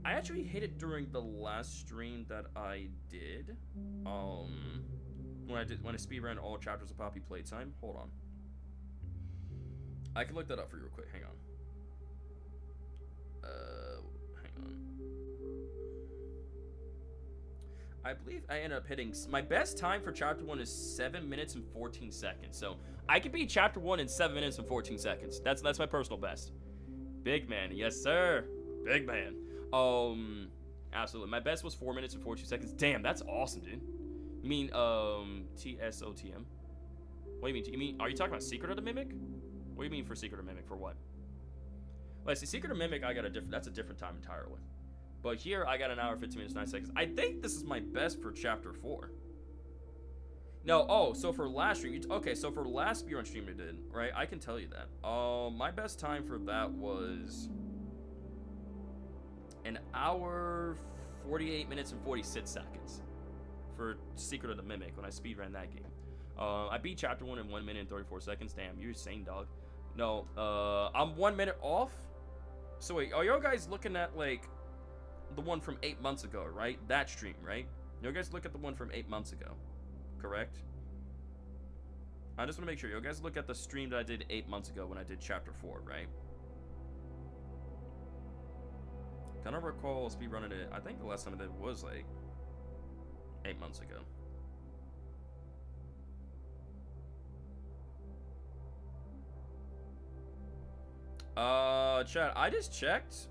I actually hit it during the last stream that I did. When I speedran all chapters of Poppy Playtime. Hold on. I can look that up for you real quick. Hang on. Hang on. I believe I ended up hitting... My best time for Chapter 1 is 7 minutes and 14 seconds. So, I could beat Chapter 1 in 7 minutes and 14 seconds. That's my personal best. Big man. Yes, sir. Big man. Absolutely. My best was 4 minutes and 42 seconds. Damn, that's awesome, dude. You mean, TSOTM? What do you mean? You mean, are you talking about Secret of the Mimic? What do you mean for Secret of Mimic? For what? Well, see, Secret of Mimic, I got a different... That's a different time entirely. But here, I got 1 hour, 15 minutes, 9 seconds. I think this is my best for Chapter 4. No, oh, so for last stream... Okay, so for last speedrun stream we did, right? I can tell you that. My best time for that was... 1 hour, 48 minutes, and 46 seconds. For Secret of the Mimic, when I speedran that game. I beat Chapter 1 in 1 minute and 34 seconds. Damn, you're insane, dog. No, I'm 1 minute off. So wait, are y'all guys looking at, like... the one from 8 months ago, right? That stream, right? You guys look at the one from 8 months ago, correct? I just want to make sure you guys look at the stream that I did 8 months ago when I did Chapter 4, right? Kind of recall speedrunning it. I think the last time I did was like 8 months ago. Chat, I just checked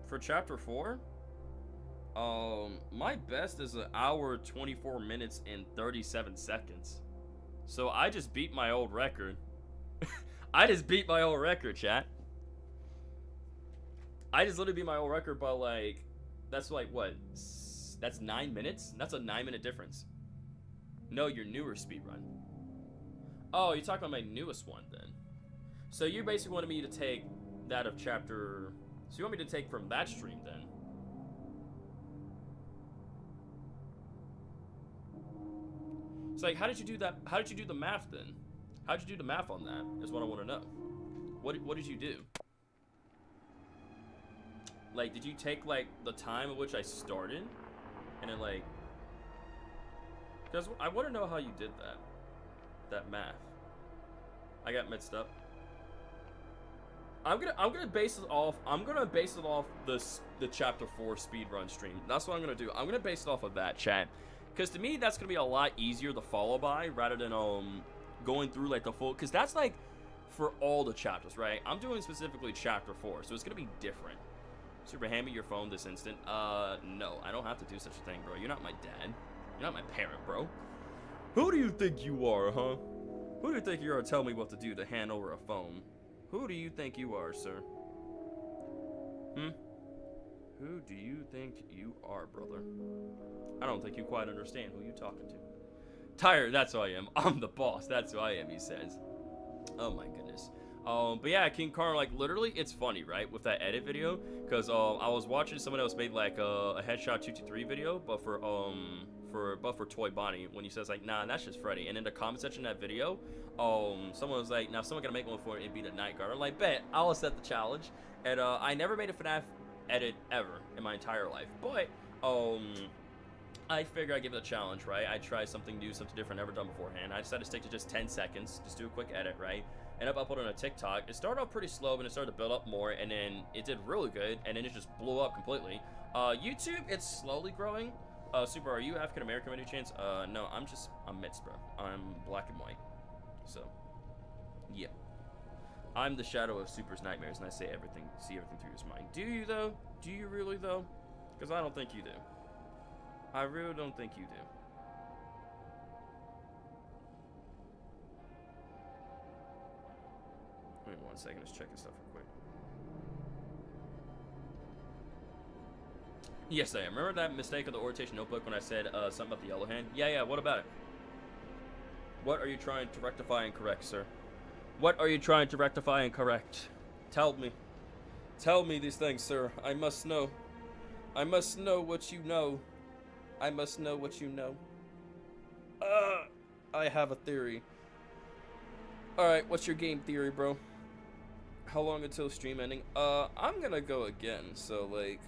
for Chapter 4. My best is 1 hour, 24 minutes, and 37 seconds. So I just beat my old record. I just beat my old record, chat. I just literally beat my old record by like, that's like what? That's 9 minutes? That's a 9-minute difference. No, your newer speedrun. Oh, you're talking about my newest one then. So you basically wanted me to take that of chapter... So you want me to take from that stream then? It's like, how did you do that? How did you do the math then? How did you do the math on that? Is what I want to know. What did you do? Like, did you take like the time at which I started, and then like, because I want to know how you did that math. I got mixed up. I'm gonna base it off the chapter 4 speedrun stream. That's what I'm gonna do. I'm gonna base it off of that, chat. Because to me, that's gonna be a lot easier to follow by rather than going through like the full. Because that's like for all the chapters, right? I'm doing specifically chapter 4, so it's gonna be different. Super, hand me your phone this instant. No, I don't have to do such a thing, bro. You're not my dad. You're not my parent, bro. Who do you think you are, huh? Who do you think you are to tell me what to do to hand over a phone? Who do you think you are, sir? Who do you think you are, brother? I don't think you quite understand who you're talking to. Tired, that's who I am. I'm the boss. That's who I am, he says. Oh my goodness. But yeah, King Karn, like, literally, it's funny, right, with that edit video, because I was watching someone else made, like, a Headshot 223 video, but for Toy Bonnie, when he says, like, nah, that's just Freddy, and in the comment section of that video, someone was like, now, if someone gonna make one for it and be the Night Guard, I'm like, bet, I'll accept the challenge, and, I never made a FNAF edit ever in my entire life, but, I figure I'd give it a challenge, right? I'd try something new, something different, never done beforehand. I decided to stick to just 10 seconds, just do a quick edit, right? End up uploading a TikTok. It started off pretty slow, but it started to build up more, and then it did really good, and then it just blew up completely. YouTube, it's slowly growing. Super, are you African American by any chance? No, I'm mixed, bro. I'm black and white. So, yeah. I'm the shadow of Super's nightmares, and I see everything through his mind. Do you, though? Do you really, though? Because I don't think you do. I really don't think you do. Wait 1 second, let's check this stuff real quick. Yes, I am. Remember that mistake of the orientation notebook when I said something about the yellow hand? Yeah, what about it? What are you trying to rectify and correct, sir? What are you trying to rectify and correct? Tell me. Tell me these things, sir. I must know. I must know what you know. I must know what you know. I have a theory. Alright, what's your game theory, bro? How long until stream ending? I'm gonna go again. So, like,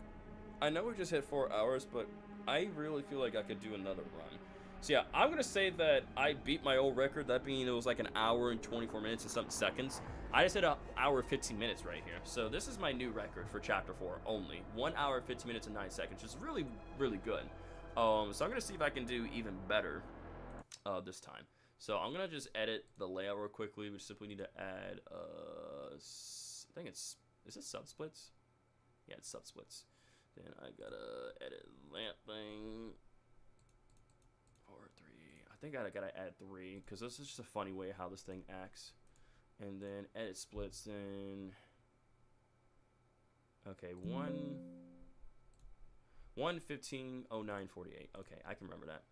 I know we just hit 4 hours, but I really feel like I could do another run. So, yeah, I'm gonna say that I beat my old record, that being it was like an hour and 24 minutes and something seconds. I just hit an hour 15 minutes right here. So, this is my new record for Chapter 4 only. 1 hour, 15 minutes, and 9 seconds, which is really, really good. So I'm gonna see if I can do even better this time. So I'm gonna just edit the layout real quickly. We simply need to add I think is it subsplits? Yeah, it's subsplits. Then I gotta edit that thing. 4, 3. I think I gotta add 3 because this is just a funny way how this thing acts. And then edit splits. Then okay, 1:15:09:48. Okay, I can remember that.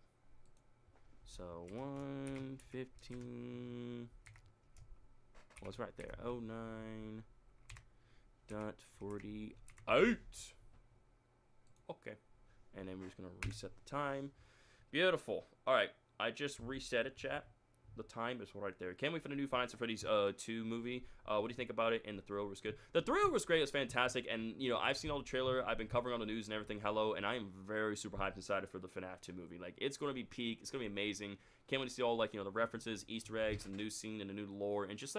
So 1:15. Well, it's right there. 09:48. Okay, and then we're just gonna reset the time. Beautiful. All right, I just reset it, chat. The time is right there. Can't wait for the new Five Nights at Freddy's 2 movie. What do you think about it? And the Thrill was good. The Thrill was great. It was fantastic. And, you know, I've seen all the trailer. I've been covering on the news and everything. Hello. And I am very super hyped and excited for the Fnaf 2 movie. Like, it's going to be peak. It's going to be amazing. Can't wait to see all, like, you know, the references, Easter eggs, the new scene, and the new lore. And just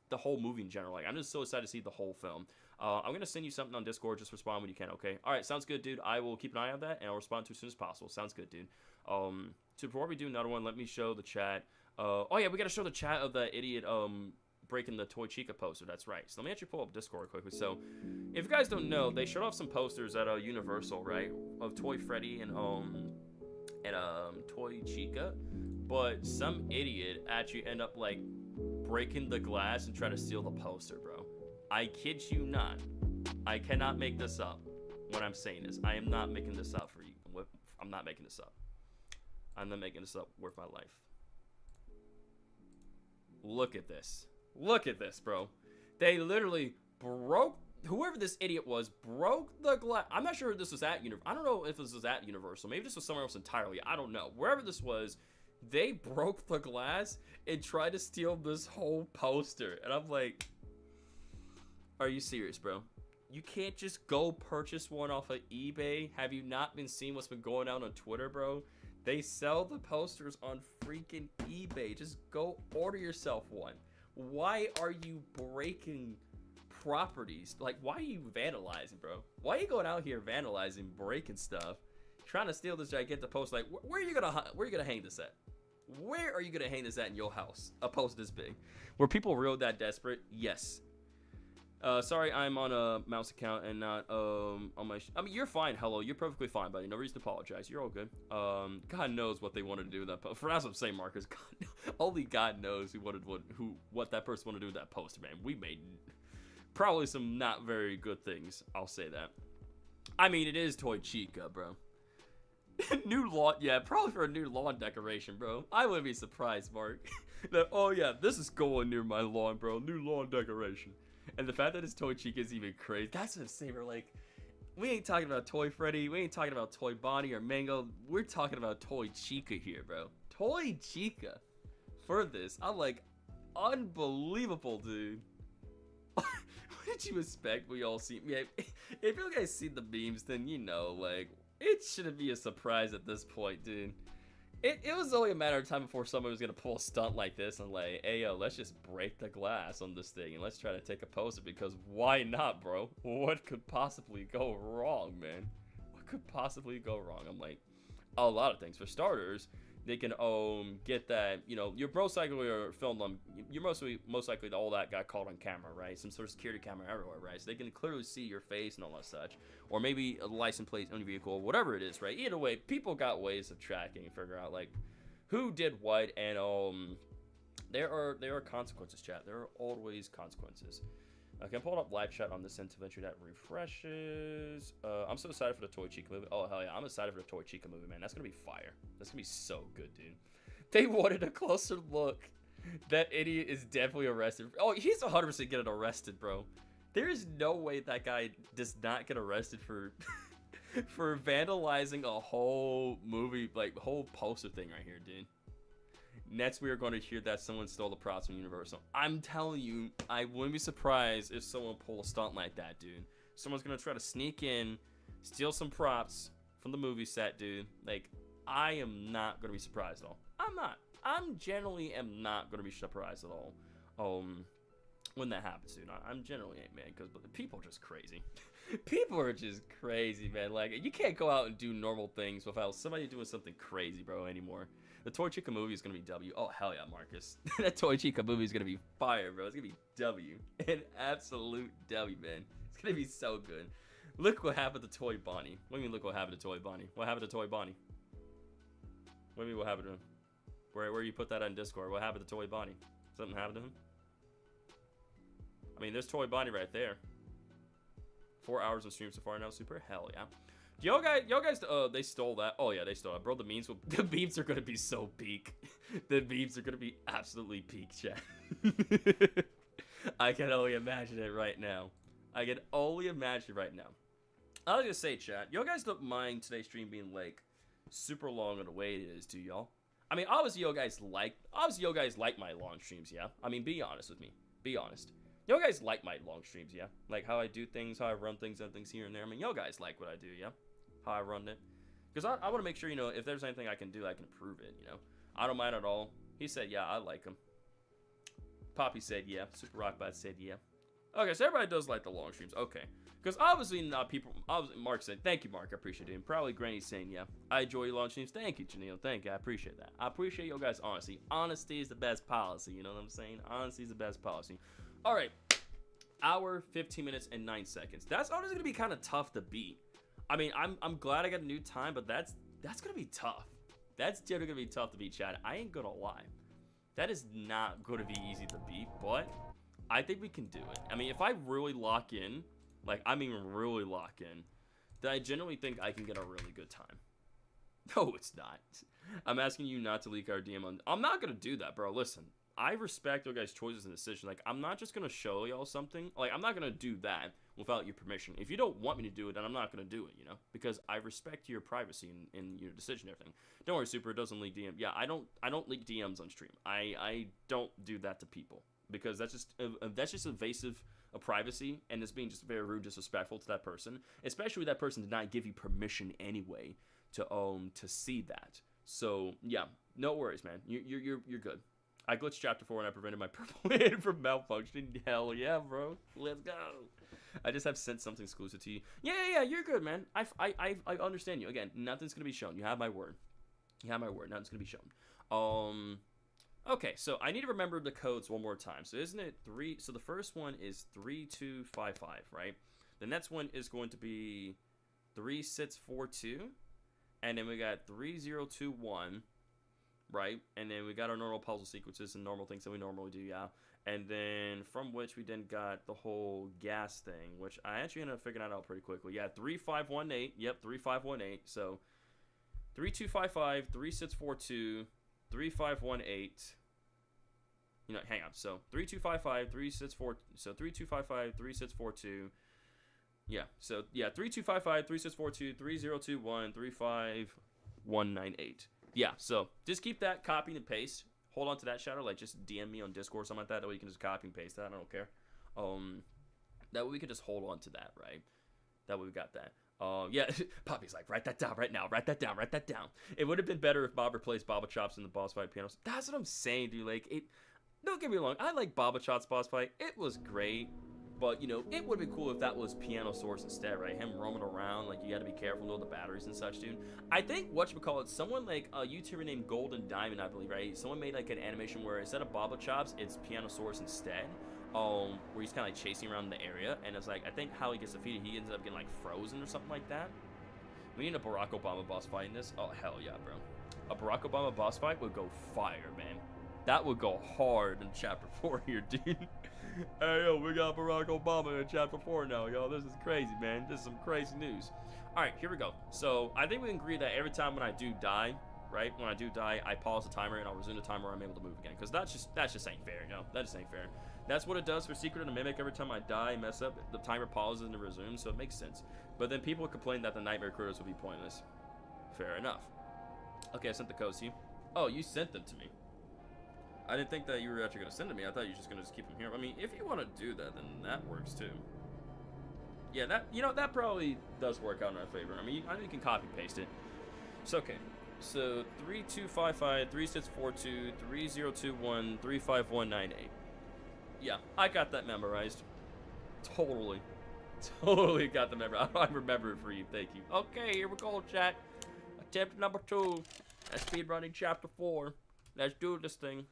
the whole movie in general. Like, I'm just so excited to see the whole film. I'm going to send you something on Discord. Just respond when you can, okay? All right. Sounds good, dude. I will keep an eye on that. And I'll respond to it as soon as possible. Sounds good, dude. So before we do another one, let me show the chat. Oh yeah, we gotta show the chat of the idiot breaking the Toy Chica poster. That's right. So let me actually pull up Discord quickly. So if you guys don't know, they showed off some posters at Universal, right, of Toy Freddy and Toy Chica, but some idiot actually ended up like breaking the glass and trying to steal the poster, bro. I kid you not. I cannot make this up when I'm saying this. I am not making this up for you. I'm not making this up. I'm not making this up worth my life. Look at this. Look at this, bro. They literally broke, whoever this idiot was, broke the glass. I'm not sure if this was at Universal. I don't know if this was at Universal. Maybe this was somewhere else entirely. I don't know. Wherever this was, they broke the glass and tried to steal this whole poster. And I'm like, are you serious, bro? You can't just go purchase one off of eBay. Have you not been seeing what's been going on Twitter, bro? They sell the posters on freaking eBay. Just go order yourself one. Why are you breaking properties? Like, why are you vandalizing, bro? Why are you going out here vandalizing, breaking stuff, trying to steal this gigantic poster? Like, where are you gonna hang this at? Where are you gonna hang this at in your house? A post this big? Were people real that desperate? Yes. Sorry, I'm on a mouse account and not on my. I mean, you're fine. Hello, you're perfectly fine, buddy. No reason to apologize. You're all good. God knows what they wanted to do with that post. For that's what I'm saying, Marcus. God, only God knows what that person wanted to do with that poster, man. We made probably some not very good things. I'll say that. I mean, it is Toy Chica, bro. New lawn, yeah, probably for a new lawn decoration, bro. I wouldn't be surprised, Mark. That, oh yeah, this is going near my lawn, bro. New lawn decoration. And the fact that it's Toy Chica is even crazy. That's what I'm saying. We're like, we ain't talking about Toy Freddy. We ain't talking about Toy Bonnie or Mango. We're talking about Toy Chica here, bro. Toy Chica. For this, I'm like, unbelievable, dude. What did you expect? We all see. Yeah, if you guys see the memes, then you know, like, it shouldn't be a surprise at this point, dude. It was only a matter of time before somebody was gonna pull a stunt like this and like, hey yo, let's just break the glass on this thing and let's try to take a poster, because why not, bro? What could possibly go wrong, man? What could possibly go wrong? I'm like, a lot of things. For starters, they can get that, you know, you're most likely filmed on, you're most likely all that got caught on camera, right? Some sort of security camera everywhere, right? So they can clearly see your face and all that such, or maybe a license plate on your vehicle, whatever it is, right? Either way, people got ways of tracking and figure out like who did what, and there are consequences, chat. There are always consequences. Okay, I'm pulling up live chat on this end to eventually that refreshes. I'm so excited for the Toy Chica movie. Oh, hell yeah. I'm excited for the Toy Chica movie, man. That's going to be fire. That's going to be so good, dude. They wanted a closer look. That idiot is definitely arrested. Oh, he's 100% getting arrested, bro. There is no way that guy does not get arrested for for vandalizing a whole movie, like, whole poster thing right here, dude. Next, we are going to hear that someone stole the props from Universal. I'm telling you, I wouldn't be surprised if someone pulled a stunt like that, dude. Someone's going to try to sneak in, steal some props from the movie set, dude. Like, I am not going to be surprised at all. I'm not. I'm generally am not going to be surprised at all when that happens, dude. I'm generally ain't, man, because people are just crazy. People are just crazy, man. Like, you can't go out and do normal things without somebody doing something crazy, bro, anymore. The Toy Chica movie is going to be W. Oh, hell yeah, Marcus. That Toy Chica movie is going to be fire, bro. It's going to be W. An absolute W, man. It's going to be so good. Look what happened to Toy Bonnie. What do you mean, look what happened to Toy Bonnie? What happened to Toy Bonnie? What do you mean, what happened to him? Where you put that on Discord? What happened to Toy Bonnie? Something happened to him? I mean, there's Toy Bonnie right there. 4 hours of stream so far now. Super. Hell yeah. Y'all guys, they stole that. Oh yeah, they stole it, bro. The memes are gonna be so peak. The memes are gonna be absolutely peak, chat. I can only imagine it right now. I can only imagine it right now. I was gonna say, chat, y'all guys don't mind today's stream being like super long in the way it is, do y'all? I mean, obviously y'all guys like my long streams, yeah? I mean, be honest with me. Be honest. Y'all guys like my long streams, yeah? Like how I do things, how I run things and things here and there. I mean, y'all guys like what I do, yeah? How I run it. Because I want to make sure, you know, if there's anything I can do, I can improve it, you know? I don't mind at all. He said, yeah, I like him. Poppy said, yeah. Super Rockbot said, yeah. Okay, so everybody does like the long streams. Okay. Because obviously not people... Mark said, thank you, Mark. I appreciate it. And probably Granny's saying, yeah. I enjoy your long streams. Thank you, Janelle. Thank you. I appreciate that. I appreciate you guys' honesty. Honesty is the best policy. You know what I'm saying? Honesty is the best policy. All right. Hour, 15 minutes, and 9 seconds. That's honestly going to be kind of tough to beat. I mean, I'm glad I got a new time, but that's going to be tough. That's generally going to be tough to beat, chat. I ain't going to lie. That is not going to be easy to beat, but I think we can do it. I mean, if I really lock in, like, I mean really lock in, then I genuinely think I can get a really good time. No, it's not. I'm asking you not to leak our DM on... I'm not going to do that, bro. Listen. I respect your guys' choices and decisions. Like, I'm not just going to show y'all something. Like, I'm not going to do that without your permission. If you don't want me to do it, then I'm not going to do it, you know? Because I respect your privacy and your decision and everything. Don't worry, Super. It doesn't leak DMs. Yeah, I don't leak DMs on stream. I don't do that to people. Because that's just invasive of privacy. And it's being just very rude, disrespectful to that person. Especially that person did not give you permission anyway to see that. So, yeah. No worries, man. You're good. I glitched Chapter 4 and I prevented my purple hand from malfunctioning. Hell yeah, bro. Let's go. I just have sent something exclusive to you. Yeah, you're good, man. I understand you. Again, nothing's going to be shown. You have my word. You have my word. Nothing's going to be shown. Okay, so I need to remember the codes one more time. So isn't it 3? So the first one is 3255, right? The next one is going to be 3642. And then we got 3021. Right, and then we got our normal puzzle sequences and normal things that we normally do, yeah. And then from which we then got the whole gas thing, which I actually ended up figuring that out pretty quickly. Yeah, 3518. Yep, 3518. So 3255 3642 3518. You know, hang on. So 3255 364. So 3255 3642. Yeah. So yeah, 3255 3642 3021 35198. Yeah. So just keep that, copy and paste. Hold on to that, Shadow. Like just DM me on Discord or something like that. That way you can just copy and paste that. I don't care. That way we can just hold on to that, right? That way we got that. Yeah, Poppy's like, write that down right now. Write that down. Write that down. It would have been better if Bob replaced Baba Chops in the boss fight pianos. That's what I'm saying, dude. Like, it. Don't get me wrong. I like Baba Chops boss fight. It was great, but you know, it would have been cool if that was Piano Source instead, right? Him roaming around, like you got to be careful with the batteries and such, dude. I think whatchamacallit, someone like a YouTuber named Golden Diamond, I believe, right? Someone made like an animation where instead of Baba Chops, it's Piano Source instead. Where he's kind of like chasing around the area, and it's like I think how he gets defeated, he ends up getting like frozen or something like that. We need a Barack Obama boss fight in this. Oh hell yeah, bro! A Barack Obama boss fight would go fire, man. That would go hard in Chapter 4 here, dude. Hey yo, we got Barack Obama in Chapter 4 now, yo. This is crazy, man. This is some crazy news. All right, here we go. So I think we can agree that every time when I do die, right? When I do die, I pause the timer and I'll resume the timer where I'm able to move again. Because that just ain't fair, you know? That just ain't fair. That's what it does for Secret and Mimic. Every time I die, mess up, the timer pauses and it resumes, so it makes sense. But then people complain that the Nightmare Critters will be pointless. Fair enough. Okay, I sent the codes to you. Oh, you sent them to me. I didn't think that you were actually going to send them to me. I thought you were just going to just keep them here. I mean, if you want to do that, then that works too. Yeah, that, you know, that probably does work out in our favor. I mean, you can copy paste it. It's okay. So 3255 3642 3021 35198. Yeah, I got that memorized. Totally got the memorized. I remember it for you. Thank you. Okay, here we go, chat. Attempt number 2. That's speedrunning Chapter 4. Let's do this thing.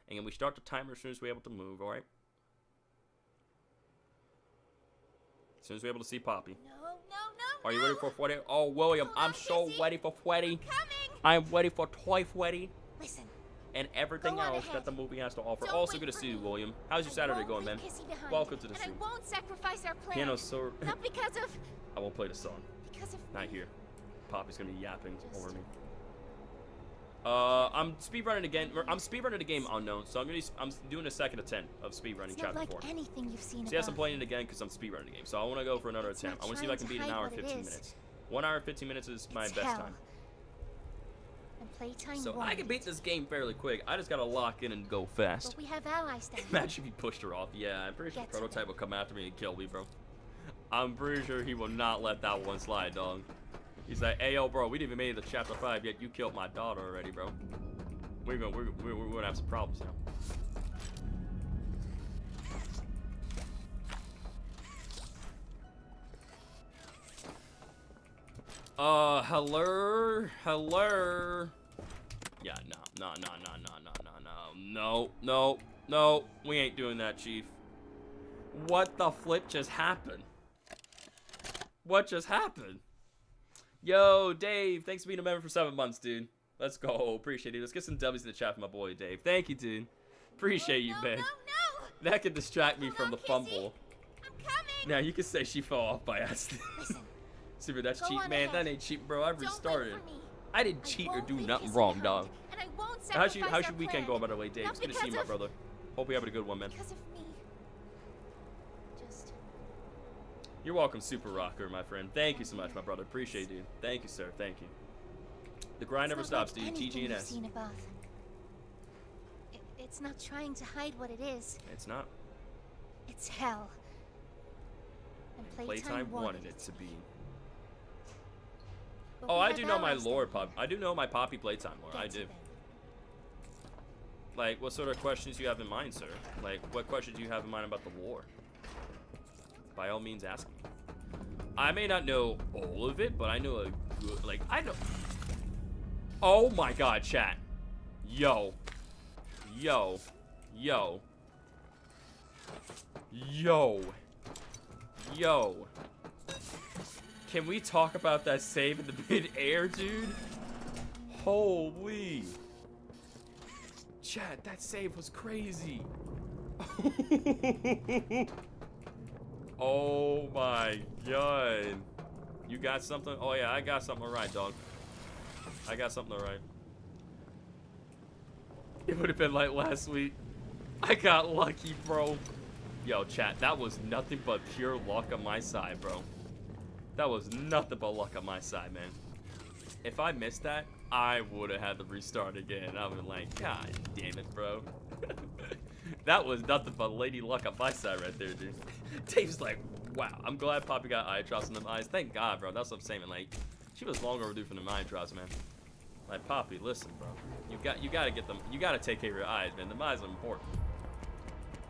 And we start the timer as soon as we're able to move, alright? As soon as we're able to see Poppy.
No.
Are you ready for Freddy? Oh, William, I'm so ready for Freddy. I'm ready for Toy Freddy.
Listen.
And everything else that the movie has to offer. Also good to see you, William. How's your Saturday going, man? Welcome to the stream.
And I won't sacrifice our plan.
Piano so
Not because of...
I won't play the song.
Because of...
Not here. Poppy's gonna be yapping over me. I'm speedrunning again. I'm speedrunning the game Unknown, so I'm doing a second attempt of speedrunning Chapter 4.
Anything you've seen
yes, I'm playing it again because I'm speedrunning the game, so I want to go for another attempt. I want to see if I can beat an hour and 15 minutes. 1 hour and 15 minutes is my best time. So I can beat this game fairly quick. I just gotta lock in and go fast.
But we have allies down.
Imagine if he pushed her off. Yeah, I'm pretty sure Prototype will come after me and kill me, bro. I'm pretty sure he will not let that one slide, dog. He's like, hey, yo, bro, we didn't even make it to Chapter 5 yet. You killed my daughter already, bro. We're gonna have some problems now. Hello. Yeah, no. We ain't doing that, Chief. What the flip just happened? What just happened? Yo, Dave, thanks for being a member for 7 months, dude. Let's go. Appreciate it. Let's get some W's in the chat for my boy, Dave. Thank you, dude. Appreciate you, man.
No.
That could distract me from the fumble.
I'm coming.
Now, you can say she fell off by accident.
Listen.
Super, that's
Go
cheap,
on
man.
ahead.
That ain't cheap, bro. I've restarted.
Don't wait for me.
I didn't cheat or do
leave
nothing
Kissy
wrong,
behind,
dog.
And I won't sacrifice
How's your
our
weekend
plan.
going, by the way, Dave?
Not
It's good to see you, my
because
brother. Hope you having a good one, man.
Because of me. Just...
You're welcome, Super Rocker, my friend. Thank you so much, my brother. Appreciate you. Thank you, sir. Thank you. The grind never stops, dude. GG and S.
It's not trying to hide what it is.
It's not.
It's hell. And
Playtime wanted it to be.
But
Oh,
we
I
have
do know my
allies
lore,
down
Pop. I do know my Poppy Playtime lore. I
Get to
do.
them.
Like, what sort of questions do you have in mind, sir? Like, what questions do you have in mind about the lore? By all means, ask me. I may not know all of it, but I know a good, like, I know. Oh my god, chat. Yo. Can we talk about that save in the mid-air, dude? Holy. Chat, that save was crazy. Oh my god. You got something? Oh yeah, I got something right, dog. I got something to write. It would have been like last week. I got lucky, bro. Yo, chat, that was nothing but pure luck on my side, bro. That was nothing but luck on my side, man. If I missed that, I would have had to restart again. I would have been like, God damn it, bro. That was nothing but lady luck on my side right there, dude. Dave's like, wow, I'm glad Poppy got eye drops in them eyes. Thank God, bro. That's what I'm saying, man. Like, she was long overdue for the eye drops, man. Like, Poppy, listen, bro. You gotta get them. You gotta take care of your eyes, man. The eyes are important.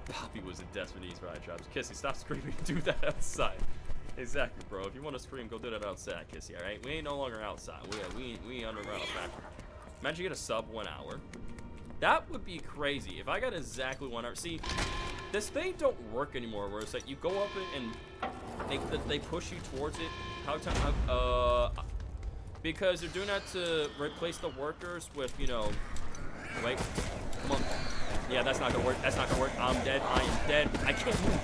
Poppy was in desperate needs for eye drops. Kissy, stop screaming. Do that outside. Exactly, bro. If you want to scream, go do that outside, Kissy. All right? We ain't no longer outside. We ain't underground, man. Imagine you get a sub 1 hour. That would be crazy. If I got exactly 1 hour. See, this thing don't work anymore. Where it's like you go up it and they push you towards it. Because they're doing that to replace the workers with, you know. Wait. Come on. Yeah, that's not gonna work. That's not gonna work. I'm dead. I am dead. I can't move.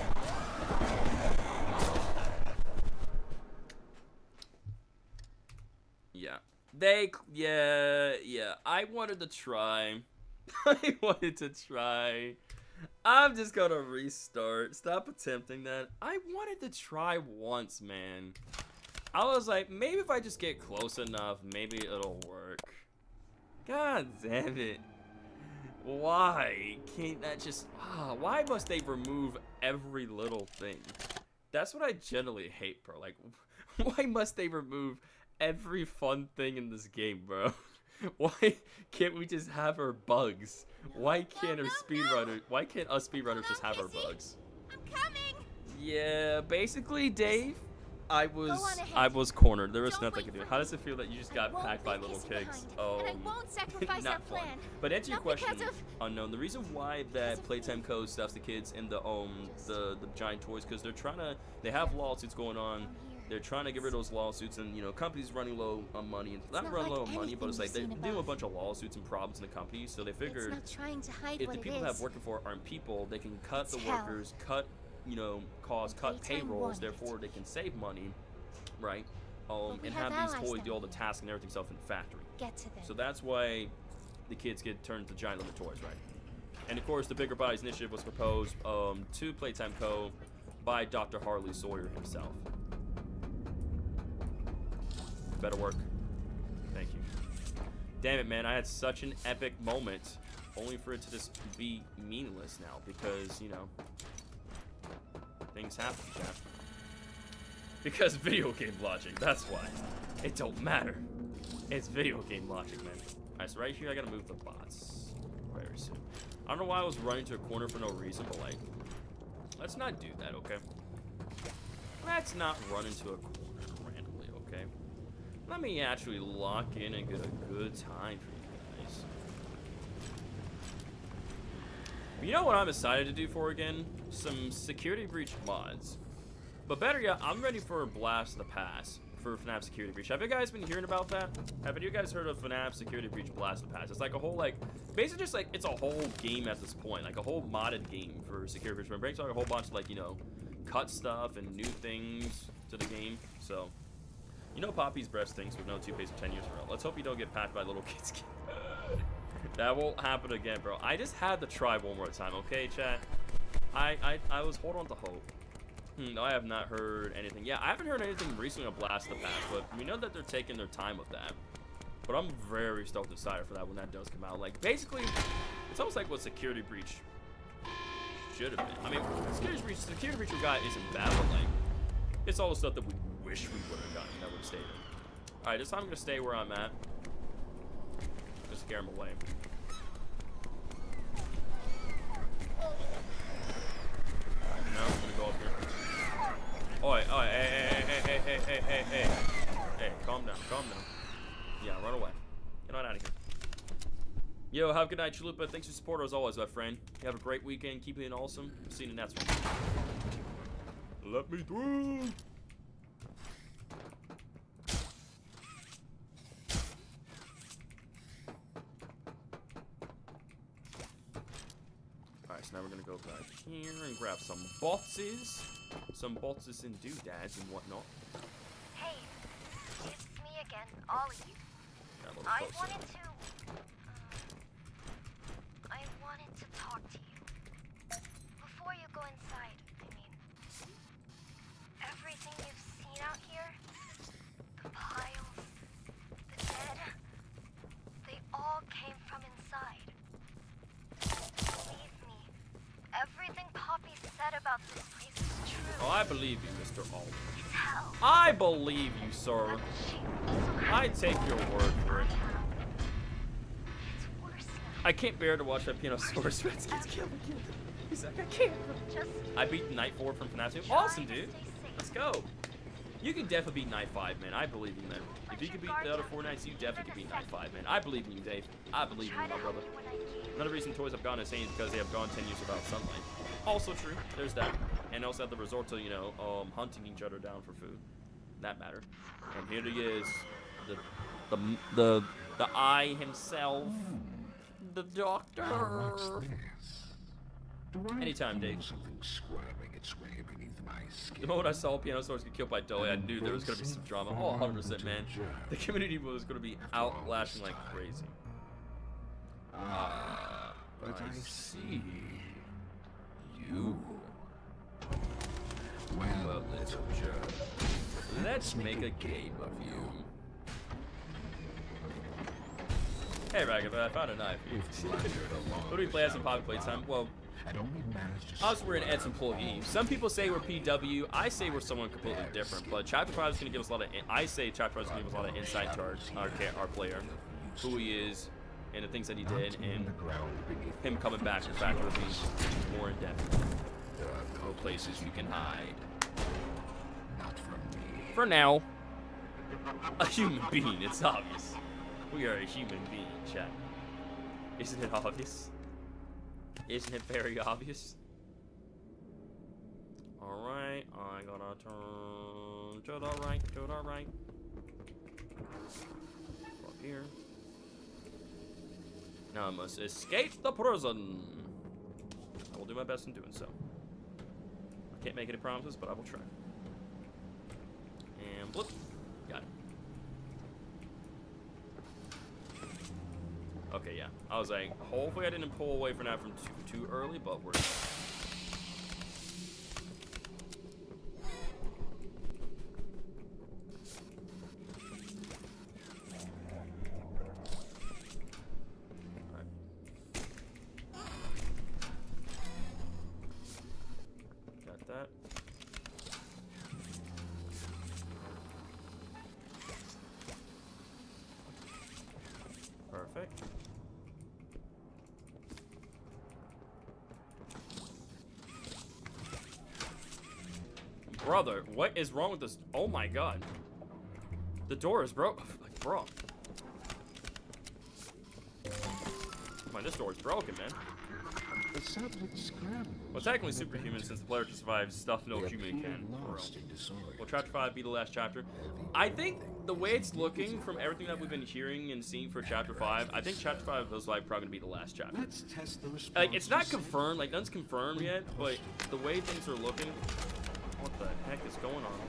Yeah. Yeah. I wanted to try. I wanted to try. I'm just gonna restart. Stop attempting that. I wanted to try once, man. I was like, maybe if I just get close enough, maybe it'll work. God damn it. Why can't that just... why must they remove every little thing? That's what I generally hate, bro. Like, why must they remove every fun thing in this game, bro? Why can't we just have our bugs? Why can't our speedrunners... Why can't us speedrunners just have our bugs?
I'm coming.
Yeah, basically, Dave... I was cornered. There was nothing I could do. How does it feel that you just got packed by little kids? Oh, not fun. But answer your question, Unknown. The reason why that Playtime Co. stuffs the kids in the giant toys, because they have lawsuits going on. They're trying to get rid of those lawsuits, and you know, companies running low on money, and not running low on money, but it's like they're doing a bunch of lawsuits and problems in the company. So they figured if the people that working for aren't people, they can cut the workers, cut costs, cut payrolls, therefore they can save money, right? And have these toys do all the tasks and everything stuff in the factory. So that's why the kids get turned to giant limit toys, right? And of course, the Bigger Bodies initiative was proposed to Playtime Co. by Dr. Harley Sawyer himself. Better work. Thank you. Damn it, man! I had such an epic moment, only for it to just be meaningless now because, you know. Things happen, chat. Because video game logic, that's why. It don't matter. It's video game logic, man. Alright, so right here I gotta move the bots very soon. I don't know why I was running to a corner for no reason, but like, let's not do that, okay? Let's not run into a corner randomly, okay? Let me actually lock in and get a good time for you guys. You know what I'm excited to do for again? Some security breach mods. But better yet, I'm ready for Blast the Pass for Fnaf Security Breach. Have you guys been hearing about that? Have you guys heard of Fnaf Security Breach Blast the Pass? It's like a whole, like, basically just like, it's a whole game at this point. Like a whole modded game for Security Breach. It brings out a whole bunch of, like, you know, cut stuff and new things to the game. So, you know Poppy's breath stinks with no toothpaste for 10 years in a row. Let's hope you don't get packed by little kids. That won't happen again, bro. I just had to try one more time, okay, chat? I was holding on to hope. No, I have not heard anything. Yeah, I haven't heard anything recently on Blast the Pass, but we know that they're taking their time with that. But I'm very stoked and excited for that when that does come out. Like, basically, it's almost like what Security Breach should have been. I mean, Security Breach we got isn't bad, but like, it's all the stuff that we wish we would have gotten that would have stayed in. Alright, this time I'm going to stay where I'm at. Just scare him away. No, I'm gonna go up here. Oi, hey, calm down. Yeah, run away. Get on out of here. Yo, have a good night, Chalupa. Thanks for support as always, my friend. You have a great weekend. Keep being awesome. See you in the next one. Let me through. Alright, so now we're gonna go back here and grab some boxes. Some boxes and doodads and whatnot.
Hey, it's me again, all of you.
Grab
I wanted to talk to you. Before you go inside, I mean. Everything you've seen out here, the piles, the dead, they all came from inside. Believe me, everything Poppy said about this place is true.
Oh, I believe you, Mr. Alden.
It's hell.
I believe you, sir. I take your word for it.
It's worse now.
I can't bear to watch that piano source kids kill me. He's like, I can't.
Just
I beat Night 4 from Fnaf 2. Awesome, dude. Let's go. You can definitely beat Night 5, man. I believe in you, man. If you can beat the other 4 nights, you definitely can beat Night 5, man. I believe in you, Dave. I believe in you, my brother. Another reason toys have gone insane is because they have gone 10 years without sunlight. Also true. There's that. And also have the resort to, you know, hunting each other down for food. That matter. And here he is. The eye himself. The doctor. Anytime, Dave.
Something squirming its way beneath my skin.
The moment I saw piano stars get killed by Dolly, I knew there was going to be some drama. Oh, 100%, man. The community was going to be outlashing like crazy.
But I see you. Well, little jerk.
Let's make a game of you. Hey, Ragab, I found a knife. What do we play as in Poppy Playtime? Well, us, we're an Ed's employee. Some people say we're PW. I say we're someone completely different. But Chapter 5 is going to give us a lot of. I say Chapter 5 is going to give us a lot of insight to our player, who he is, and the things that he did, and him coming back. In fact, it'll be more in depth. No places you can hide.
Not from me.
For now, a human being. It's obvious. We are a human being, chat. Isn't it obvious? Isn't it very obvious? Alright, I'm gonna turn to the right, to the right. Up here. Now I must escape the prison. I will do my best in doing so. I can't make any promises, but I will try. And bloop. Got it. Okay, yeah. I was like, hopefully I didn't pull away from that from too early, but we're got that. Perfect. Brother, what is wrong with this? Oh my god. The door is broke. Like, bro. Come on, this door is broken, man.
The subject scrambled.
Well, technically superhuman since the player can survive stuff no human can. Will Chapter 5 be the last chapter? I think the way it's looking from everything that we've been hearing and seeing for Chapter 5, I think Chapter 5 is like probably gonna be the last chapter.
Let's test the response.
Like, it's not confirmed, like nothing's confirmed yet, but the way things are looking, what the heck is going on?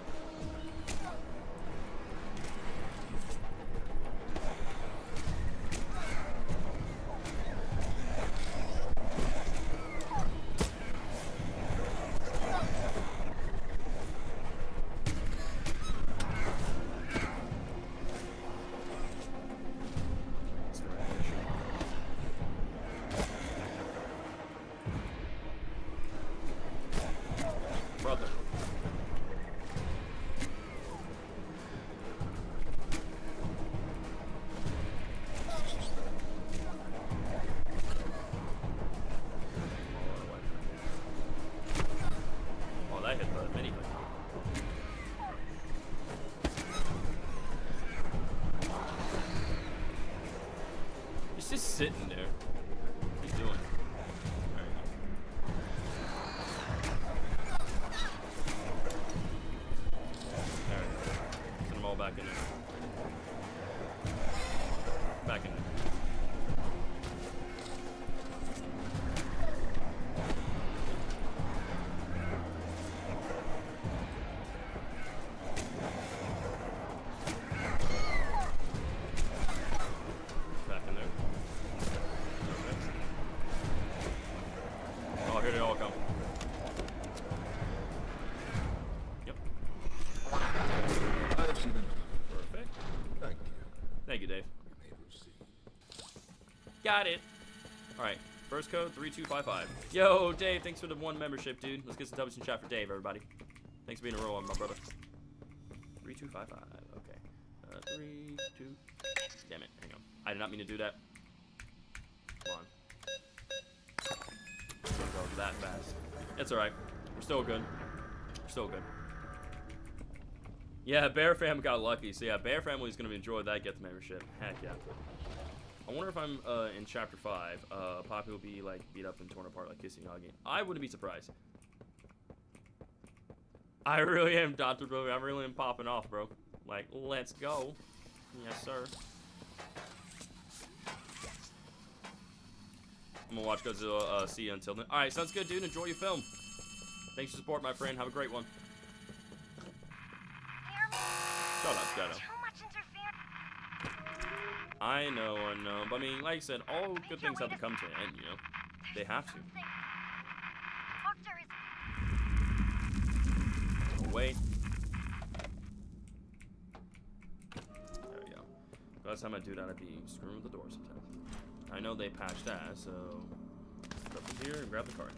got it. All right, first code 3255. Yo, Dave, thanks for the 1 membership, dude. Let's get some Tubs in chat for Dave, everybody. Thanks for being a real one, my brother. 3255. Okay. 3, 2. Damn it. Hang on. I did not mean to do that. Come on. It's gonna go that fast. It's all right. We're still good. We're still good. Yeah, Bear Fam got lucky. So yeah, Bear Family is gonna enjoy that. Get the membership. Heck yeah. I wonder if I'm in chapter 5. Poppy will be like beat up and torn apart like kissing hugging. I wouldn't be surprised. I really am, Dr. Bro. I really am popping off, bro. Like, let's go. Yes, sir. I'm gonna watch Godzilla. See you until then. All right, sounds good, dude. Enjoy your film. Thanks for support, my friend. Have a great one. Shut up, Shadow. I know. But I mean, like I said, all good things have to come to an end, you know? They have to. Oh, wait. There we go. Last time I do that, I'd be screwing with the door sometimes. I know they patched that, so step in here and grab the card.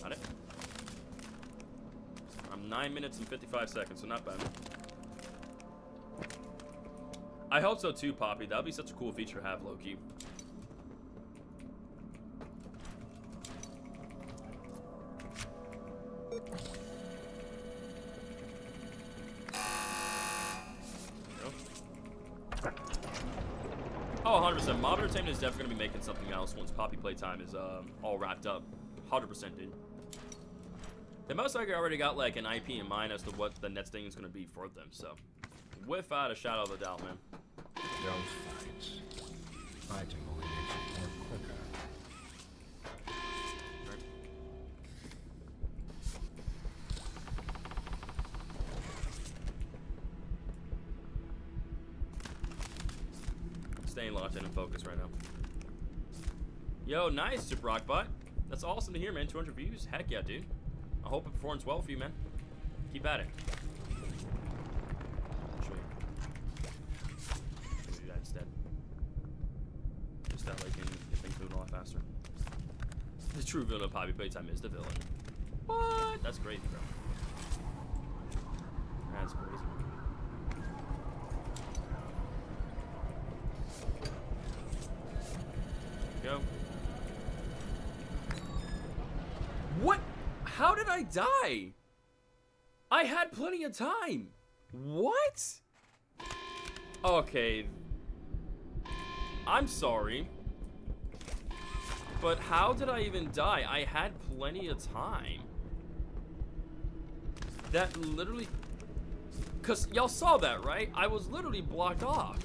Got it. I'm 9 minutes and 55 seconds, so not bad. I hope so too, Poppy. That would be such a cool feature to have, low-key. Oh, 100%. Mob Entertainment is definitely going to be making something else once Poppy Playtime is all wrapped up. 100%, dude. They most likely already got like an IP in mind as to what the next thing is going to be for them, so without a shadow of a doubt, man.
Don't fight. Fighting only makes it more quicker.
Staying locked in and focused right now. Yo, nice, Super Rockbot. That's awesome to hear, man. 200 views. Heck yeah, dude. I hope it performs well for you, man. Keep at it. Show you. Do that instead. Just that, like, get things moving a lot faster. The true villain of Poppy Playtime is the villain. What? That's crazy, bro. That's crazy. Go. What? How did I die? I had plenty of time. What? Okay. I'm sorry. But how did I even die? I had plenty of time. That literally... Because y'all saw that, right? I was literally blocked off.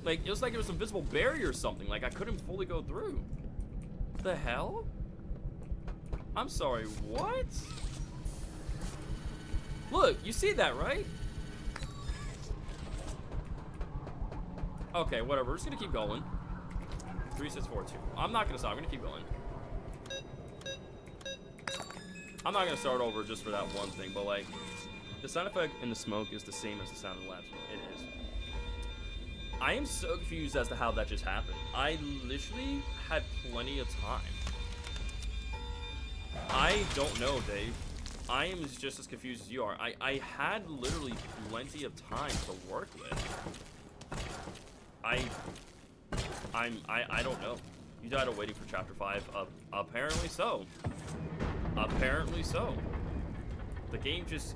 Like, it was like it was an invisible barrier or something. Like, I couldn't fully go through. The hell? I'm sorry, what? Look, you see that, right? Okay, whatever. We're just gonna keep going. 3, 6, 4, 2. I'm not gonna stop. I'm gonna keep going. I'm not gonna start over just for that one thing, but like, the sound effect in the smoke is the same as the sound of the lab smoke. It is. I am so confused as to how that just happened. I literally had plenty of time. I don't know, Dave. I am just as confused as you are. I had literally plenty of time to work with. I don't know. You died waiting for chapter 5. Apparently so. Apparently so. The game just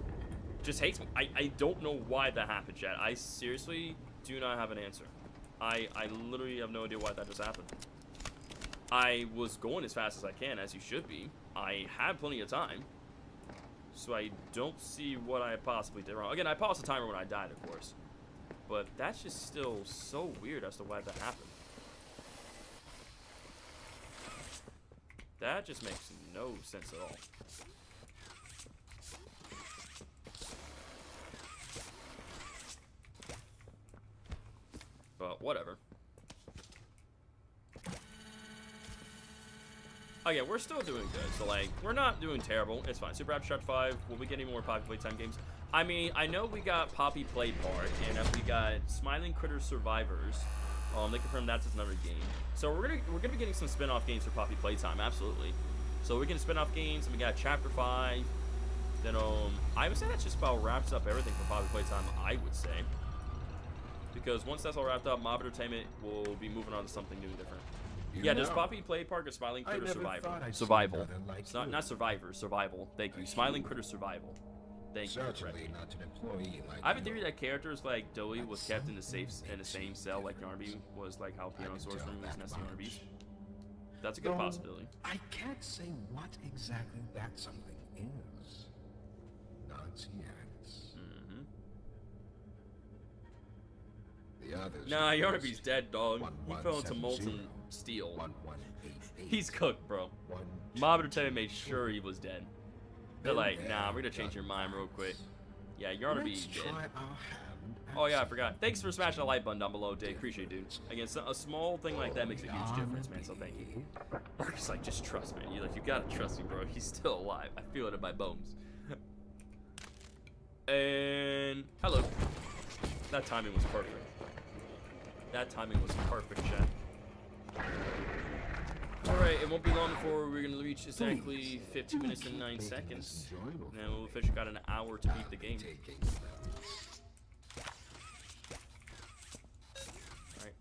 hates me. I don't know why that happened, chat. I seriously do not have an answer. I literally have no idea why that just happened. I was going as fast as I can, as you should be. I had plenty of time. So I don't see what I possibly did wrong. Again, I paused the timer when I died, of course. But that's just still so weird as to why that happened. That just makes no sense at all. But whatever. Again, we're still doing good. So like, we're not doing terrible. It's fine. Super Rockstar Chapter 5. Will we get any more Poppy Playtime games? I mean, I know we got Poppy Play Park, and we got Smiling Critter Survivors. They confirmed that's another game. So we're gonna be getting some spin-off games for Poppy Playtime, absolutely. So we're getting spin-off games, and we got Chapter 5. Then I would say that just about wraps up everything for Poppy Playtime, I would say. Because once that's all wrapped up, Mob Entertainment will be moving on to something new and different. Yeah, there's Poppy Play Park or Smiling Critter Survival. Survival. Not Survivor, Survival. Thank you. Smiling Critter Survival. Thank you.
Certainly not an employee like
I have a theory that characters like Doey was kept in the same cell like Yarnaby was, like how Piano Source Room was nesting Yarnaby's. That's a good possibility.
I can't say what exactly that something is. Not yet. The others.
Nah, Yarnaby's dead, dog. He fell into molten steel. He's cooked, bro. Mob Entertainment made sure he was dead. They're like, nah, we're gonna change your mind real quick. Yeah, Yarnaby's dead. Oh yeah, I forgot. Thanks for smashing the like button down below, Dave. Appreciate it, dude. Again, a small thing like that makes a huge difference, man. So thank you. Marcus, like, just trust, man. You gotta trust me, bro. He's still alive. I feel it in my bones. And hello. That timing was perfect. That timing was perfect, chat. Alright, it won't be long before we're gonna reach exactly 15 minutes and 9 seconds. And then we'll officially got an hour to beat the game. Alright,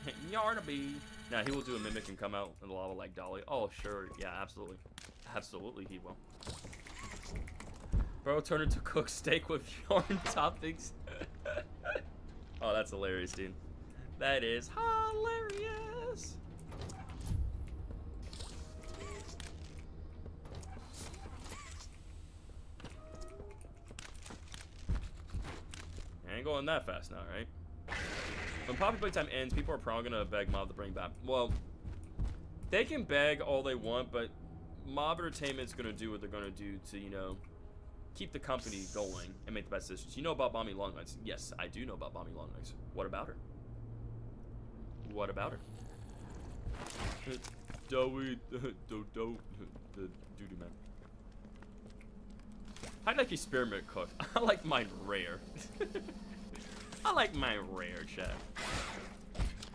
and Yarnaby. Now he will do a mimic and come out in the lava like Dolly. Oh sure, yeah, absolutely. Absolutely he will. Bro turned into cooked steak with yarn toppings. Oh, that's hilarious, dude. That is hilarious. Ain't going that fast now, right? When Poppy Playtime ends, people are probably gonna beg Mob to bring back. Well, they can beg all they want, but Mob Entertainment's gonna do what they're gonna do to, you know, keep the company going and make the best decisions. You know about Mommy Longlegs? Yes, I do know about Mommy Longlegs. What about her? What about her? Doey, the doo-doo man. I like experiment cook. I like mine rare. I like mine rare, chat.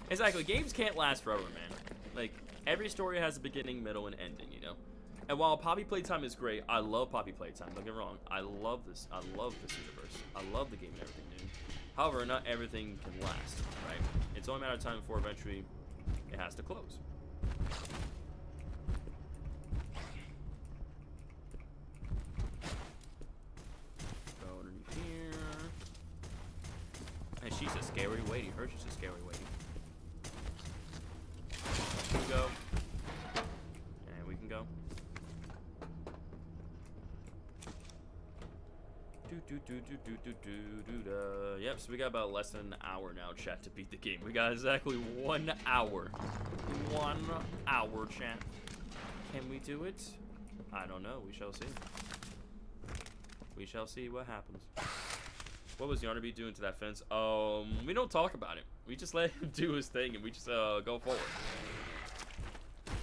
Exactly, games can't last forever, man. Like, every story has a beginning, middle, and ending, you know? And while Poppy Playtime is great, I love Poppy Playtime, don't get me wrong. I love this universe. I love the game and everything, dude. However, not everything can last, right? It's only a matter of time before eventually it has to close. Go underneath here. And she's a scary lady. Her, she's a scary lady. Here we go. And we can go. Yep, so we got about less than an hour now, chat, to beat the game. We got exactly 1 hour. 1 hour, chat. Can we do it? I don't know. We shall see. We shall see what happens. What was Yarnaby doing to that fence? We don't talk about it. We just let him do his thing and we just go forward.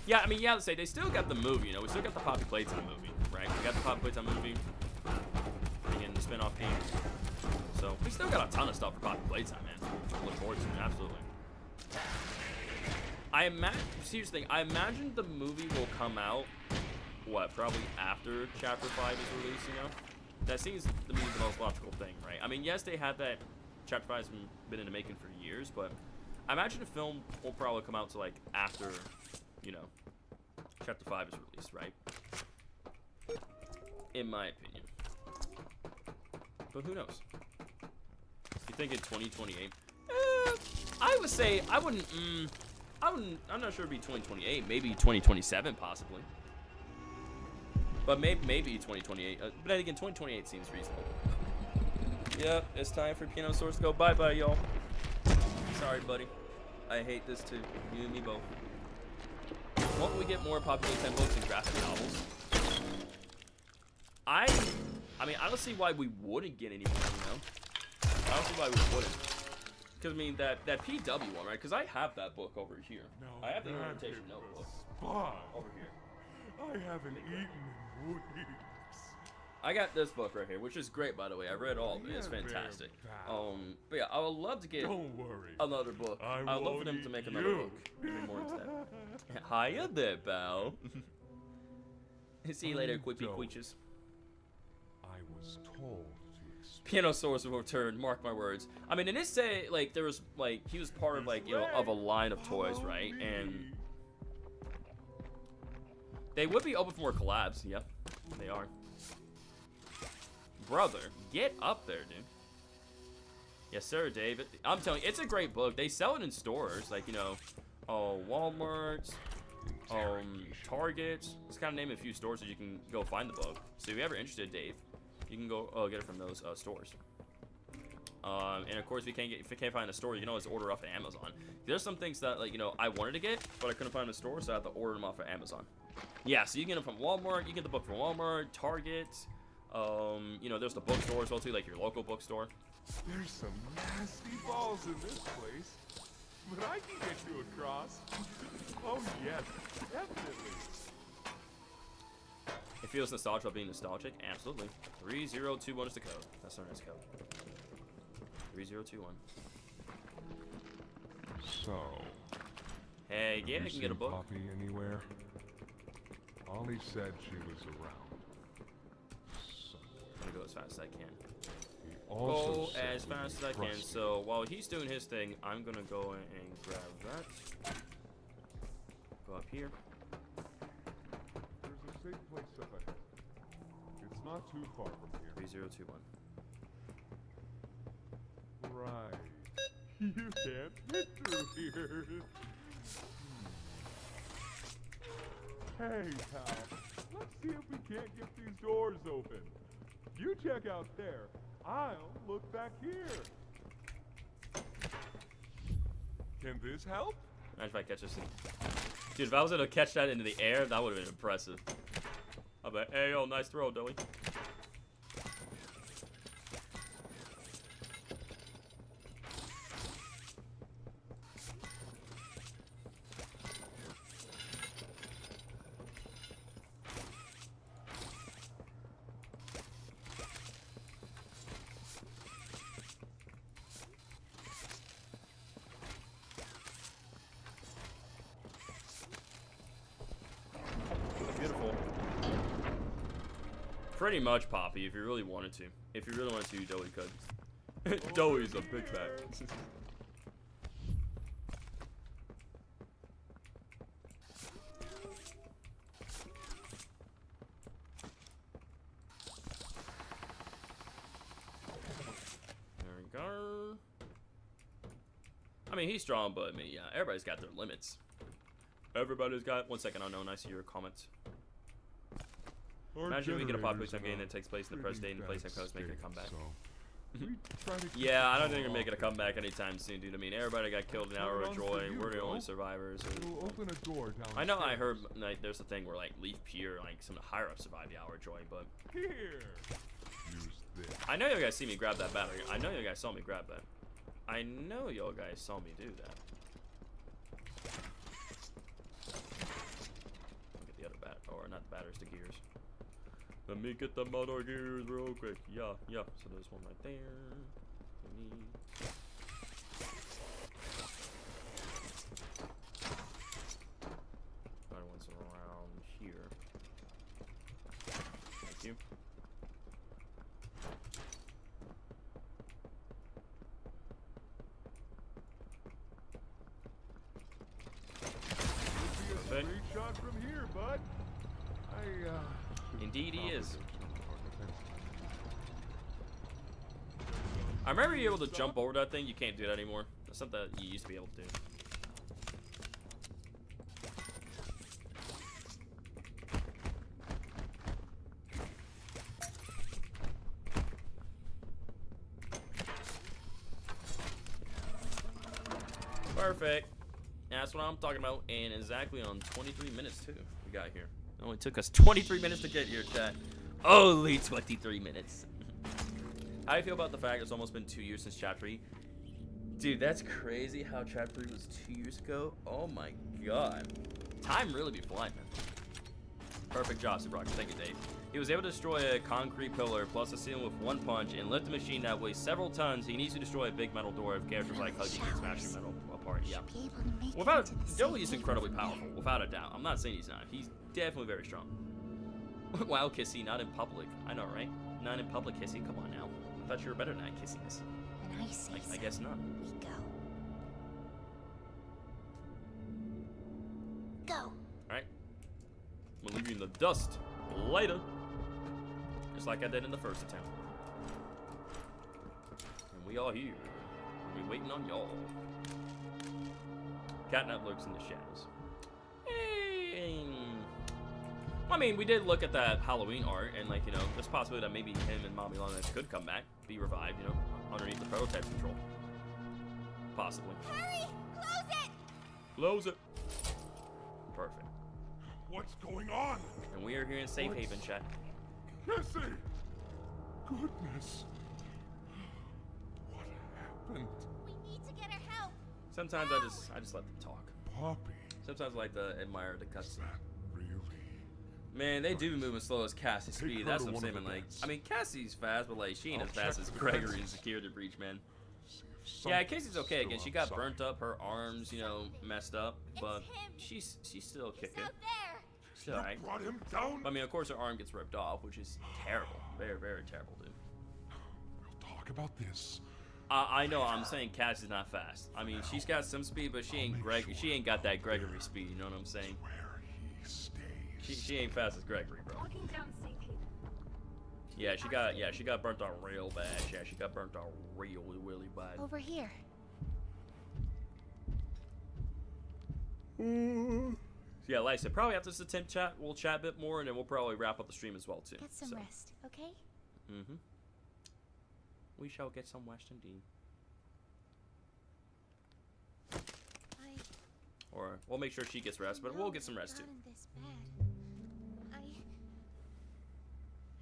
Yeah, I mean, yeah, let's say they still got the movie, you know. We still got the Poppy Playtime movie, right? We got the Poppy Playtime movie. And the spin-off game. So we still got a ton of stuff for Poppy Playtime, man. Look forward to it, absolutely. I imagine, here's the thing, I imagine the movie will come out, what, probably after Chapter 5 is released, you know? That seems to me the most logical thing, right? I mean, yes, they had that, Chapter 5 has been in the making for years, but I imagine the film will probably come out to, like, after, you know, Chapter 5 is released, right? In my opinion. But who knows? You think in 2028? I would say I wouldn't. I'm not sure it'd be 2028. Maybe 2027, possibly. But maybe 2028. But then again, 2028 seems reasonable. Yep, it's time for Piano Source to go bye-bye, y'all. Sorry, buddy. I hate this too. You and me both. Won't we get more Poppy Playtime books and graphic novels? I mean, I don't see why we wouldn't get any more, you know? I don't see why we wouldn't. Because, I mean, that PW one, right? Because I have that book over here. No, I have the Orientation Notebook over here.
I haven't eaten in weeks.
I got this book right here, which is great, by the way. I read all of it. It's fantastic. But yeah, I would love to get another book. I'd love for them to make another book. Give me more instead. Hiya there, pal. See you later, Quippy Queeches.
I was told to
Piano Source will return, mark my words. I mean, in this say, like, there was, like, he was part of, like, you know, of a line of toys, right? And they would be open for more collabs. Yep, they are. Brother, get up there, dude. Yes, sir, David. I'm telling you, it's a great book. They sell it in stores, like, you know, Walmart, Target. Just kind of name a few stores that you can go find the book. So if you're ever interested, Dave, you can go get it from those stores. And of course, if you can't find a store, you can always order off of Amazon. There's some things that, like, you know, I wanted to get, but I couldn't find a store, so I had to order them off of Amazon. Yeah, so you can get them from Walmart. You can get the book from Walmart, Target. You know, there's the bookstore as well too, like your local bookstore.
There's some nasty balls in this place, but I can get you across. Oh yes, definitely.
It feels nostalgic while being nostalgic. Absolutely. 3021 is the code. That's our next code. 3021.
So.
Hey, yeah, I can get a book.
Poppy anywhere? Ollie said she was around.
I'm gonna go as fast as I can.
Go
as fast as I can. So while he's doing his thing, I'm gonna go and grab that. Go up here.
There's a safe place up ahead. It's not too far from here.
3021.
Right. You can't fit through here. Hey, pal. Let's see if we can't get these doors open. You check out there. I'll look back here. Can this help?
Imagine if I catch this thing. Dude, if I was able to catch that into the air, that would have been impressive. I'll be like, hey, yo, nice throw, Dilly. Pretty much, Poppy, if you really wanted to. If you really wanted to, Doey could. Doey's a big fat. There we go. I mean, he's strong, but I mean, yeah, everybody's got their limits. Everybody's got. 1 second, unknown. I see your comments. Imagine we get a Poppy Playtime game that takes place in the present day and the Playtime codes making a comeback. Yeah, I don't think we're making a comeback anytime soon, dude. I mean, everybody got killed in Hour of Joy. We're the only survivors.
Open a door down.
I know I heard like there's a thing where like Leaf Pier, like some of the higher ups survived the Hour of Joy, but
here. Use this.
I know you guys see me grab that battery. I know you guys saw me grab that. I know you guys saw me do that. Get the other bat, or not the batteries, the gears. Let me get the motor gears real quick. Yeah. So there's one right there. For me. Other one's around here. Thank you.
Great shot from here, bud.
Indeed he is. I remember you were able to jump over that thing. You can't do that anymore. That's something that you used to be able to do. Perfect. That's what I'm talking about. And exactly on 23 minutes too. We got here. It only took us 23 minutes to get here, chat. Only 23 minutes. How do you feel about the fact it's almost been 2 years since Chapter 3? Dude, that's crazy how Chapter 3 was 2 years ago. Oh my god. Time really be flying, man. Perfect job, Super Rockstar. Thank you, Dave. He was able to destroy a concrete pillar plus a ceiling with one punch and lift a machine that weighs several tons. He needs to destroy a big metal door if characters like hugging and smashing metal apart. Yeah. Without, Joey is incredibly powerful, without a doubt. I'm not saying he's not. He's definitely very strong. Wow, Kissy, not in public. I know, right? Not in public, Kissy. Come on now. I thought you were better than that, Kissiness.
When I say
I guess not.
We go. Go.
Alright. We'll leave you in the dust. Later. Just like I did in the first attempt. And we are here. We're waiting on y'all. Catnap lurks in the shadows. I mean, we did look at that Halloween art, and like, you know, there's a possibility that maybe him and Mommy Lana could come back, be revived, you know, underneath the prototype control. Possibly.
Hurry! Close it!
Close it. Perfect.
What's going on?
And we are here in Safe Haven, chat.
Kissy! Goodness. What happened?
We need to get her help.
Sometimes I just let them talk.
Poppy.
Sometimes I like to admire the cutscene.
Really?
Man, they do be moving slow as Cassie's speed.
her
That's
to
what I'm
one of
saying.
the
Like,
vents.
I mean, Cassie's fast, but like she ain't
I'll
as fast
check
as
the
Gregory
fence.
in Security Breach, man.
See if
Yeah,
something's
Casey's okay again.
still
She got
outside.
burnt up, her arms, you know, messed up, but
him.
she's still
He's
kicking.
out there.
She's alright.
Brought him down.
I mean, of course, her arm gets ripped off, which is terrible, very, very terrible, dude.
We'll talk about this.
I know. I'm saying Cassie's not fast. I mean, she's got some speed, but she ain't She ain't got that Gregory speed. You know what I'm saying?
Where he stays.
She ain't fast as Gregory, bro.
Walking down Safe Haven.
Yeah, she got burnt out real bad. Yeah, she got burnt out really, really bad.
Over here.
Yeah, like I said, probably after this attempt chat, we'll chat a bit more, and then we'll probably wrap up the stream as well too.
Get some rest, okay?
Mm-hmm. We shall get some rest indeed. Or we'll make sure she gets rest, but we'll get some rest too.
Not in this bad.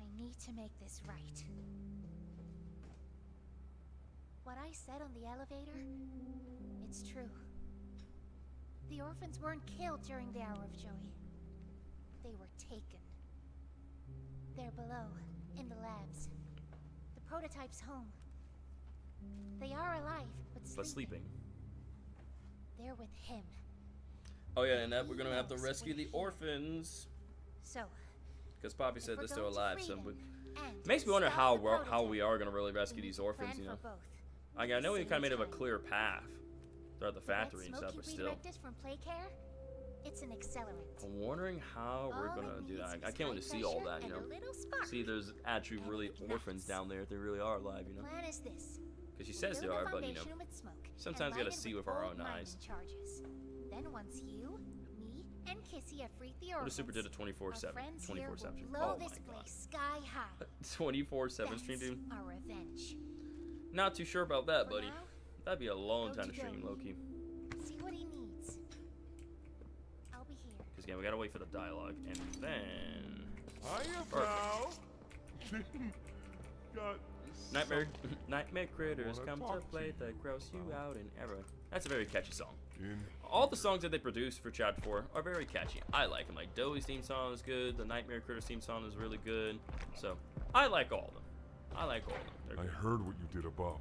I need to make this right. What I said on the elevator, it's true. The orphans weren't killed during the Hour of Joey. They were taken. They're below, in the labs. The prototype's home. They are alive, but sleeping. They're with him.
Oh yeah, and that we're gonna have to rescue the orphans.
So,
because Poppy said they're still alive, so
and
makes me wonder
stop
how
the
we are gonna really rescue these orphans. You know, I know we kind of made of a clear path throughout the factory and stuff, but still.
From play care, it's an accelerant.
I'm wondering how we're gonna do that. I can't wait to see all that. You know, see there's actually really orphans down there if they really are alive. You know,
plan is this.
because she says they are, but you know, sometimes you gotta see with our own eyes.
Then once you, me, and Kissy have freed the
What
orphans,
if Super did a 24/7? 24/7.
blow
Oh
this
my god.
place sky high.
24/7 stream, dude.
Our revenge.
Not too sure about that, buddy.
now,
That'd be a long
go
time to
to
stream,
go.
low-key.
See what he needs. I'll be here.
Because again, we gotta wait for the dialogue, and then
Hiya, pal. Got
nightmare critters
Wanna
come to
talk
play
to
that gross you out in error. That's a very catchy song.
in.
All the songs that they produced for Chapter 4 are very catchy. I like them. Like Doey's theme song is good. The Nightmare Critters theme song is really good. So I like all of them. I like all of them. They're
I
good.
heard what you did above.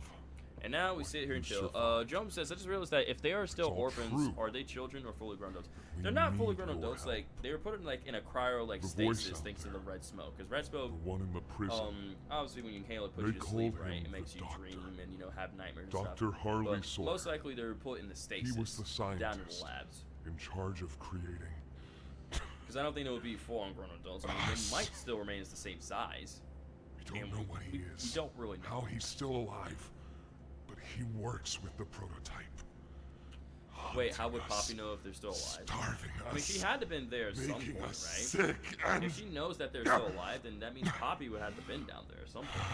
And now we sit here and
You
chill.
survived.
Jones says, I just realized that if they are still
It's all
orphans,
true.
are they children or fully grown adults?
We
They're not fully
need
grown
your
adults.
help.
Like they were put in like in a cryo like
The voice
stasis
out
thanks to
there.
the red smoke. Because red smoke,
The one in the prison.
obviously when you inhale it puts
They
you to sleep,
called
right?
him
It makes
the
you
doctor.
dream and you know have nightmares.
Dr.
And stuff.
Harley
But
Sawyer.
most likely they were put in the stasis
He was the
down in the
scientist
labs.
in charge of creating.
Because I don't think it would be full-on grown adults. I mean, they might still remain as the same size.
We don't know what he
We
is.
don't really know.
How he's still alive. But he works with the prototype.
Wait, how would
Haunting us,
Poppy know if they're still alive?
Starving us.
I mean, she had to been there at some
making
point, right?
us sick and
If she knows that they're still alive, then that means Poppy would have to been down there at some point.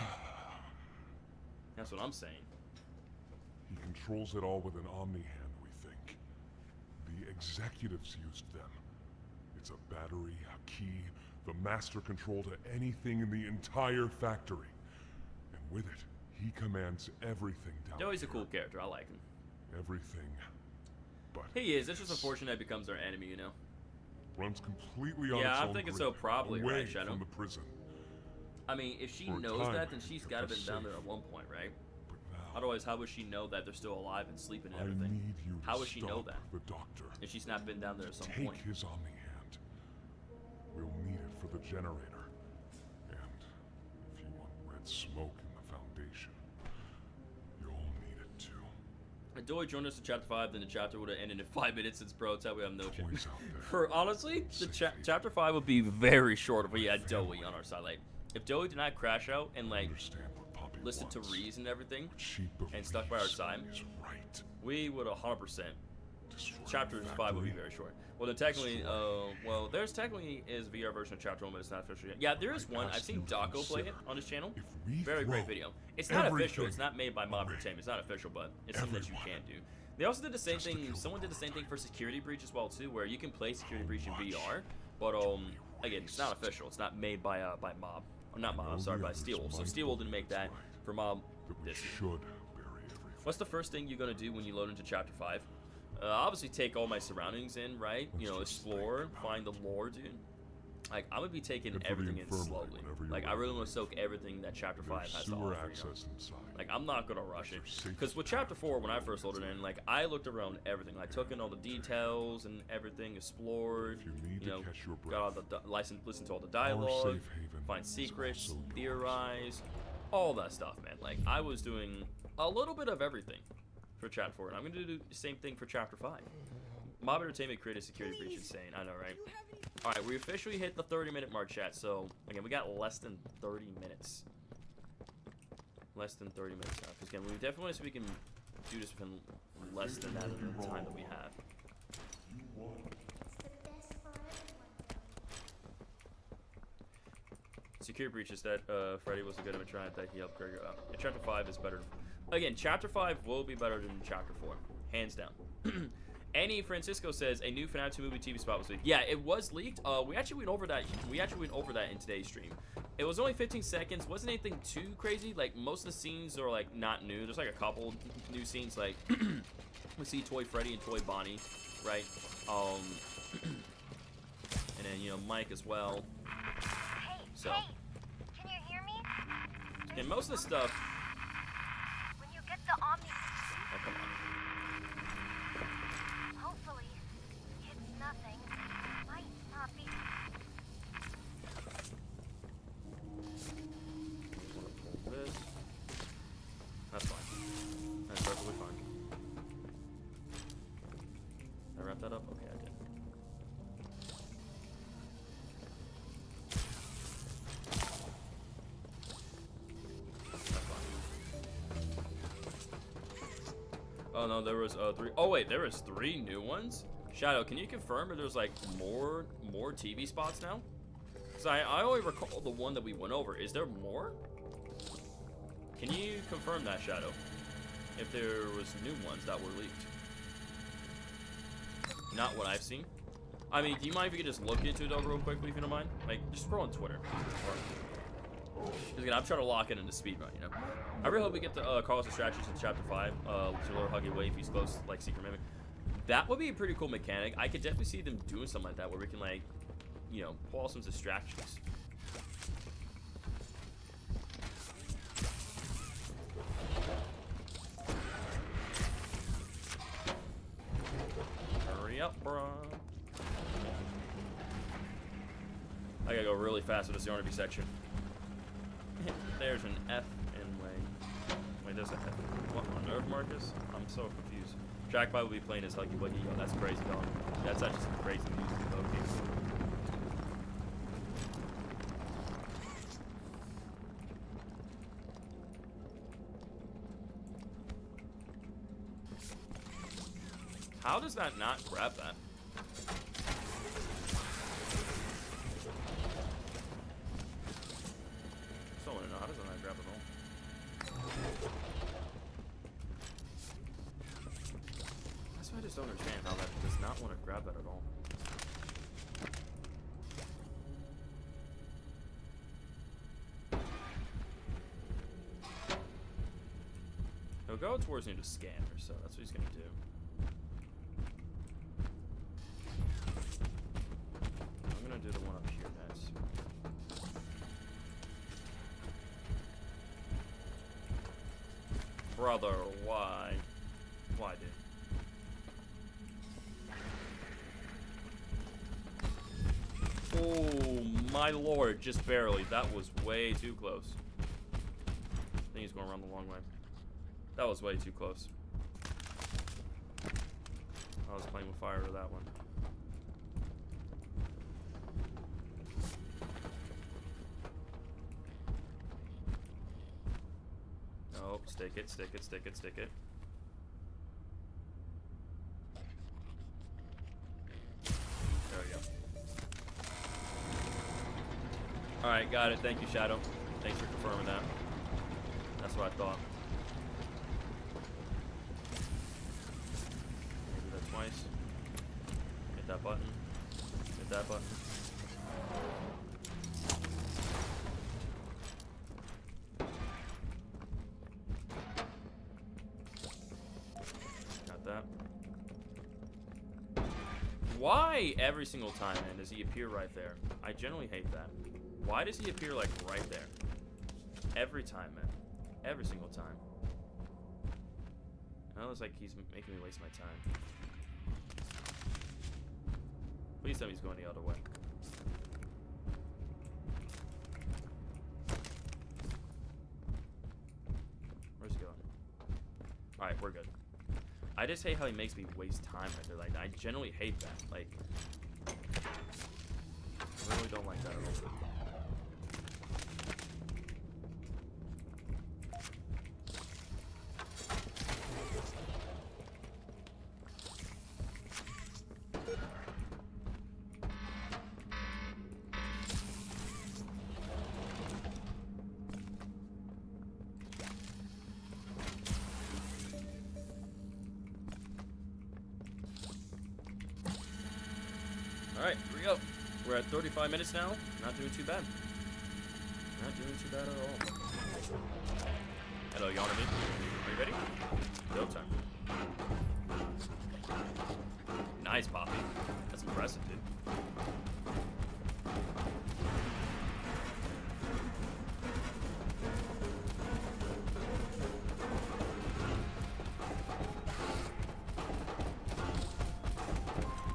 That's what I'm saying.
He controls it all with an Omni hand, we think. The executives used them. It's a battery, a key, the master control to anything in the entire factory. And with it, he commands everything down
Joey's a
here.
cool character. I like him.
Everything. But
He is. It's just unfortunate he becomes our enemy, you know.
runs completely on
Yeah,
its
I'm
own
thinking
grid,
so probably,
away
right, Shadow?
from the prison.
I mean, if she
For a
knows
time,
that, then she's
kept
got to
us
been down
safe.
there at one point, right?
But now,
Otherwise, how would she know that they're still alive and sleeping and
I
everything?
need you to
How would she know
stop
that?
the doctor.
If she's not been down there at some
Take
point.
his Omni hand. We'll need it for the generator. And if you want red smoke in the Foundation, you'll need it too.
If Dowie joined us in chapter 5, then the chapter would have ended in 5 minutes since bro, we have no chance.
Boys out there.
For honestly, the chapter 5 would be very short if we had Dowie on our side. Like, if Dowie did not crash out and like
Understand what Poppy
listen to
wants,
Reese and everything,
what she
and stuck by our
believes
side,
is right.
we would 100%.
Destroy
Chapter
the
5 would be
factory.
very short. Well, then technically, well, there's technically is a VR version of chapter 1, but it's not official yet. Yeah, there is one. I've seen Daco play it on his channel.
If we
Very great
throw
video. It's not official. It's
everything
not made by Mob
away,
Entertainment. It's not official, but it's something that you can do. They also did the same
Just to
thing.
kill
Someone did the same thing for Security Breach as well too, where you can play Security Breach in VR, but again, it's not official. It's not made by Mob. Or not Mob. I'm sorry, by Steel. So Steel didn't make that for Mob
that we
this year.
should bury everything.
What's the first thing you're gonna do when you load into chapter 5? Obviously take all my surroundings in, right? You know, explore, find the lore, dude. Like, I'm gonna be taking
Head for the
everything in
infirmary
slowly.
whenever you're
Like, I
ready.
really want to soak everything that chapter 5
There's
has to
sewer
offer, you know?
access inside.
Like, I'm not gonna rush it.
Those are safe
Because with chapter 4, when I first loaded in, like, I looked around everything. I took in all the details and everything, explored,
If you need
you know,
to catch your breath,
got all the listen to all the
our
dialogue,
safe haven
find
is
secrets,
also yours.
theorize, all that stuff, man. Like, I was doing a little bit of everything for chapter 4, and I'm gonna do the same thing for chapter 5. Mob Entertainment created Security Breach insane. I know, right? Alright, we officially hit the 30-minute mark, chat. So, again, we got less than 30 minutes. Less than 30 minutes now. Because, again, we definitely want to see if we can do this within less than that amount of time that we have. Security Breach is that Freddy was a good amateur that he helped Greg out. And chapter 5 is better. Again, chapter 5 will be better than chapter 4. Hands down. Annie Francisco says a new Fnaf 2 movie TV spot was leaked. Yeah, it was leaked. We actually went over that. In today's stream. It was only 15 seconds. Wasn't anything too crazy. Like, most of the scenes are like not new. There's like a couple new scenes. Like we see Toy Freddy and Toy Bonnie, right? And then, you know, Mike as well. So.
Hey, can you hear me?
And most of the stuff.
When you get the Omni,
Oh, come on.
hopefully, it's nothing. Might not be.
This. That's fine. That's perfectly fine. Did I wrap that up? Okay, I did. That's fine. Oh no, there was 3. Oh wait, there was 3 new ones? Shadow, can you confirm if there's like more TV spots now? Because I only recall the one that we went over. Is there more? Can you confirm that, Shadow? If there was new ones that were leaked. Not what I've seen. I mean, do you mind if you could just look into it though real quickly if you don't mind? Like, just scroll on Twitter. Because again, I'm trying to lock it into speedrun, you know? I really hope we get to Carlos' Distractions in Chapter 5. To lure Huggy away if he's close, like Secret Mimic. That would be a pretty cool mechanic. I could definitely see them doing something like that where we can, like, you know, pull out some distractions. Hurry up, bro. I gotta go really fast with this RB section. There's an F in way. Wait, there's an F. What on Earth, Marcus? I'm so confused. Trackbot will be playing as Huggy Wuggy. Yo, that's crazy, dog. That's actually some crazy music, okay. How does that not grab that? Still want to know, how does that not grab it all? That's why I just don't understand how that does not want to grab that at all. He'll go towards me to scan her, so that's what he's gonna do. I'm gonna do the one up here next. Brother, why? Why, dude? Oh, my lord, just barely. That was way too close. I think he's going around the long way. That was way too close. I was playing with fire to that one. Oh, stick it, stick it, stick it, stick it. There we go. Alright, got it. Thank you, Shadow. Thanks for confirming that. That's what I thought. Do that twice. Hit that button. Hit that button. Got that. Why every single time, man, does he appear right there? I generally hate that. Why does he appear, like, right there? Every time, man. Every single time. I know it's like he's making me waste my time. Please tell me he's going the other way. Where's he going? Alright, we're good. I just hate how he makes me waste time right there. Like, I generally hate that. Like, I really don't like that at all. Alright, here we go. We're at 35 minutes now. Not doing too bad. Not doing too bad at all. Hello, Yarnaby. Are you ready? Go time. Nice, Poppy. That's impressive, dude.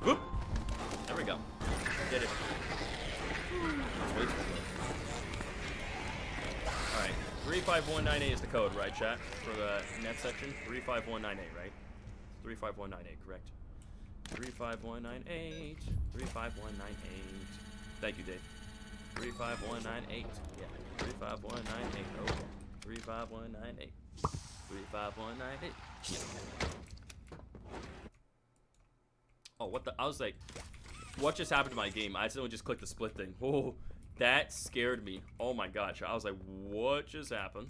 Whoop! There we go. Did it. Alright. 35198 is the code, right, chat? For the net section? 35198, right? 35198, correct. 35198. 35198. Thank you, Dave. 35198. Yeah. 35198. Oh. 35198. 35198. Yeah. Oh, what the? I was like, what just happened to my game? I accidentally just clicked the split thing. Oh, that scared me. Oh my gosh. I was like, what just happened?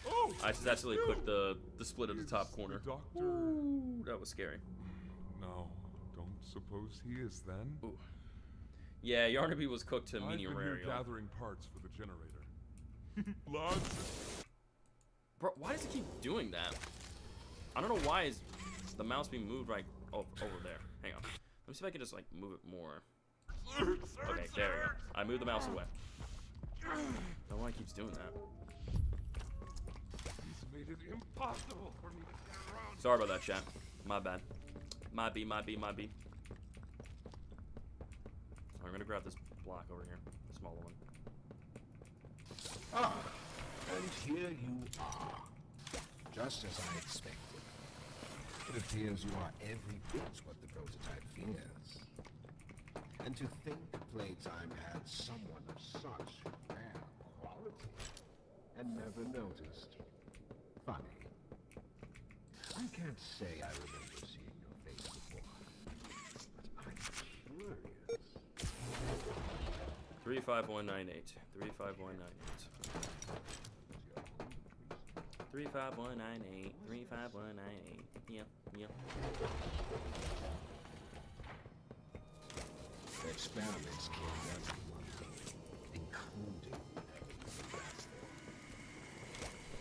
Oh, I just accidentally clicked the split at the top corner. Ooh, that was scary.
No, don't suppose he is then?
Ooh. Yeah, Yarnaby was cooked to medium rare.
I've been here gathering parts for the generator. Lots.
Bro, why does it keep doing that? I don't know why is the mouse being moved right over there. Hang on. Let me see if I can just like move it more. Okay, there we go. I moved the mouse away. I don't know why it keeps doing that.
He's made it impossible for me to get around.
Sorry about that, chat. My bad. My B. I'm gonna grab this block over here, the smaller one.
Ah, and here you are, just as I expected. It appears you are every bit what the prototype is. And to think Playtime had someone of such rare quality and never noticed. Funny. I can't say I remember seeing your face before, but I'm curious.
35198. 35198. 35198. 35198. Yep.
The experiments killed everyone, including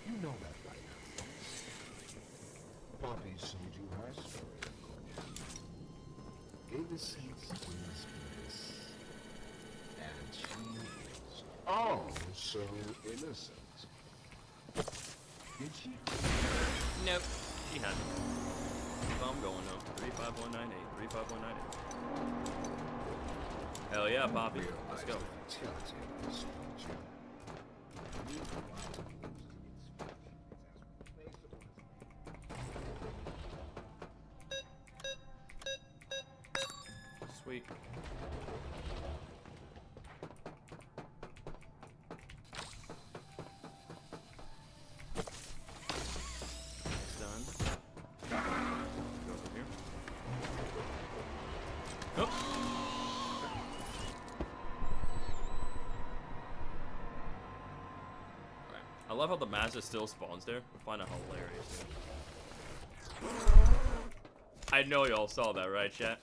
you know that right now. Poppy sold you her story, of course. Innocence is bliss. And she is oh so innocent. Did she?
Nope. She hasn't. So I'm going though. 35198. 35198. Hell yeah, Poppy. Let's go. Sweet. Done. Go over here. Oh. I love how the master still spawns there. I find it hilarious. I know y'all saw that, right, chat?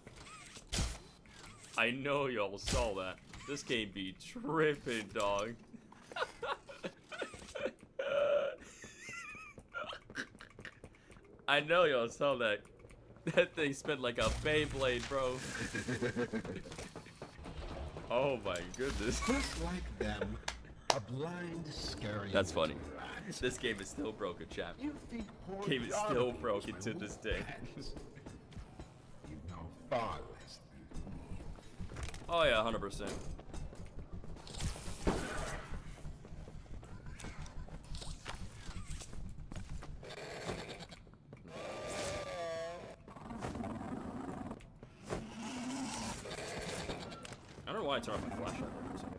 I know y'all saw that. This game be tripping, dog. I know y'all saw that. That thing spent like a Beyblade, bro. Oh my goodness.
Just like them, a blind, scary.
That's funny.
rat.
This game is still broken, chat.
You think poor
Game is
young
still
people
broken to
will
this day.
relax? You know far less than me.
Oh yeah, 100%. I don't know why I turned off my flashlight there for a second.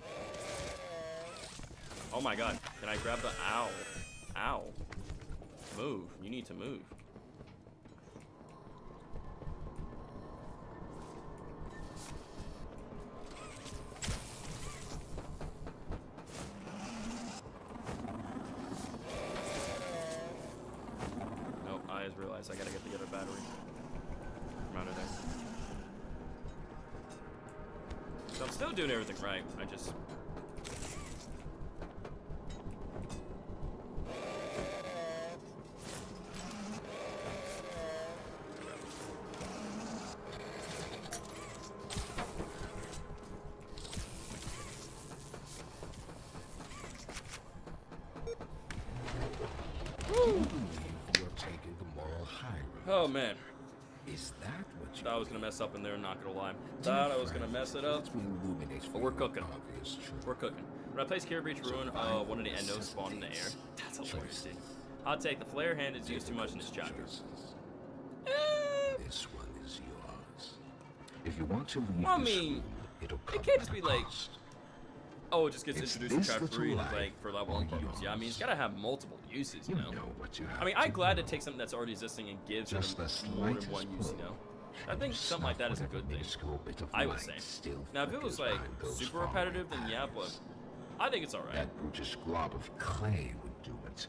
Oh my god, can I grab the owl? Ow. Move. You need to move. Nope, I just realized I gotta get the other battery. I'm out of there. So I'm still doing everything right. I just...
You're taking the moral high road.
Oh man.
Is that what you
Thought I was gonna mess up in there, not gonna lie. Thought I was gonna mess it up. But we're cooking. We're cooking. When I place Care Breach Ruin, one of the endos spawned in the air. That's hilarious, dude. I'll take the flare hand is used too much in this chapter.
This one is yours. If you want to leave
I
this
mean,
room, it'll come
it can't just
at
be
a
like,
cost.
oh, it just gets
It's
introduced in
this
chapter
little
3 and it's
life
like for level 1 purpose. Yeah, I mean, it's gotta have multiple uses, you know.
What you have
I mean,
to
I'm glad
do.
to take something that's already existing and gives it
Just the
more than
slightest
one use, you
pull.
know. I think something like that is a good thing. I would say. Now, if it was like super repetitive, then yeah, but I think it's alright.
That brutish glob of clay would do it.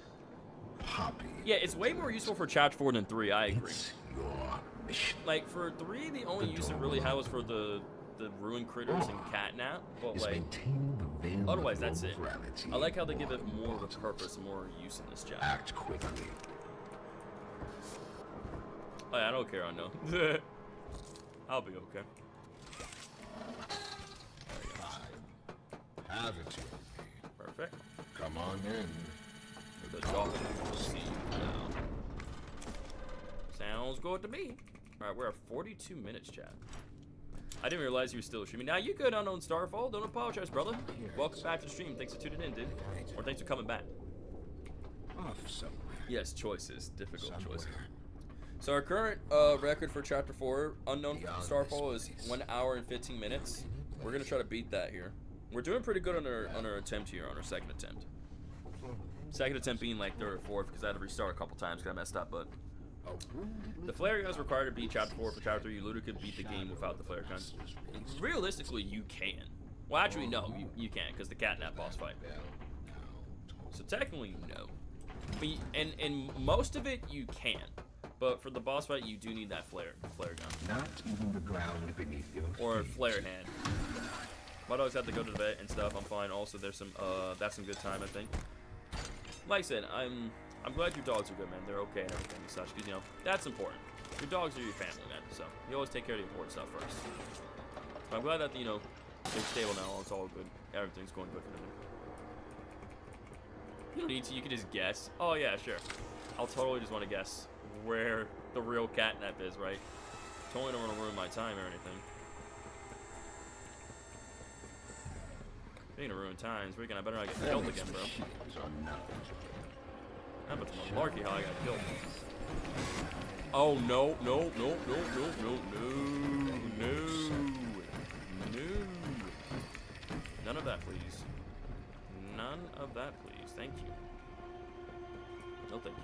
Poppy.
Yeah, it's way more useful for chapter 4 than 3, I agree.
It's your mission.
Like, for 3, the only use it really had was for the ruined critters and catnap, but
Is
like,
maintaining the veil
otherwise
of
that's it.
morality.
I like how they give it more of a purpose, more use in this chapter.
Act quickly.
Oh, yeah, I don't care, I know. I'll be okay.
Have it your way.
Perfect.
Come on in.
The dolphin will see you now. Sounds good to me. Alright, we're at 42 minutes, chat. I didn't realize you were still streaming. Now you good, Unknown Starfall. Don't apologize, brother. Welcome back to the stream. Thanks for tuning in, dude. Or thanks for coming back.
Off somewhere.
Yes, choices. Difficult choices.
Somewhere.
So our current record for Chapter 4, Unknown Starfall, is 1 hour and 15 minutes. We're going to try to beat that here. We're doing pretty good on our attempt here, on our second attempt. Second attempt being like third or fourth, because I had to restart a couple times because I messed up, but... The flare gun is required to beat Chapter 4 for Chapter 3. You literally could beat the game without the flare gun. Realistically, you can. Well, actually, no, you can't, because the catnap boss fight. So technically, no. But and most of it, you can. But for the boss fight, you do need that flare gun.
Not even the ground beneath your
Or
feet.
flare hand. My dogs have to go to the vet and stuff. I'm fine. Also, there's some that's some good time, I think. Like I said, I'm glad your dogs are good, man. They're okay and everything and such, because you know that's important. Your dogs are your family, man. So you always take care of the important stuff first. But I'm glad that they're stable now. It's all good. Everything's going good for them. You don't need to. You can just guess. Oh yeah, sure. I'll totally just want to guess where the real catnap is, right? Totally don't want to ruin my time or anything. Ain't gonna ruin times. Freaking, I better not get killed again, bro. That was malarkey how I got killed. Oh no, no, no, no, no, no, no, no, no. None of that, please. None of that, please. Thank you. No, thank you.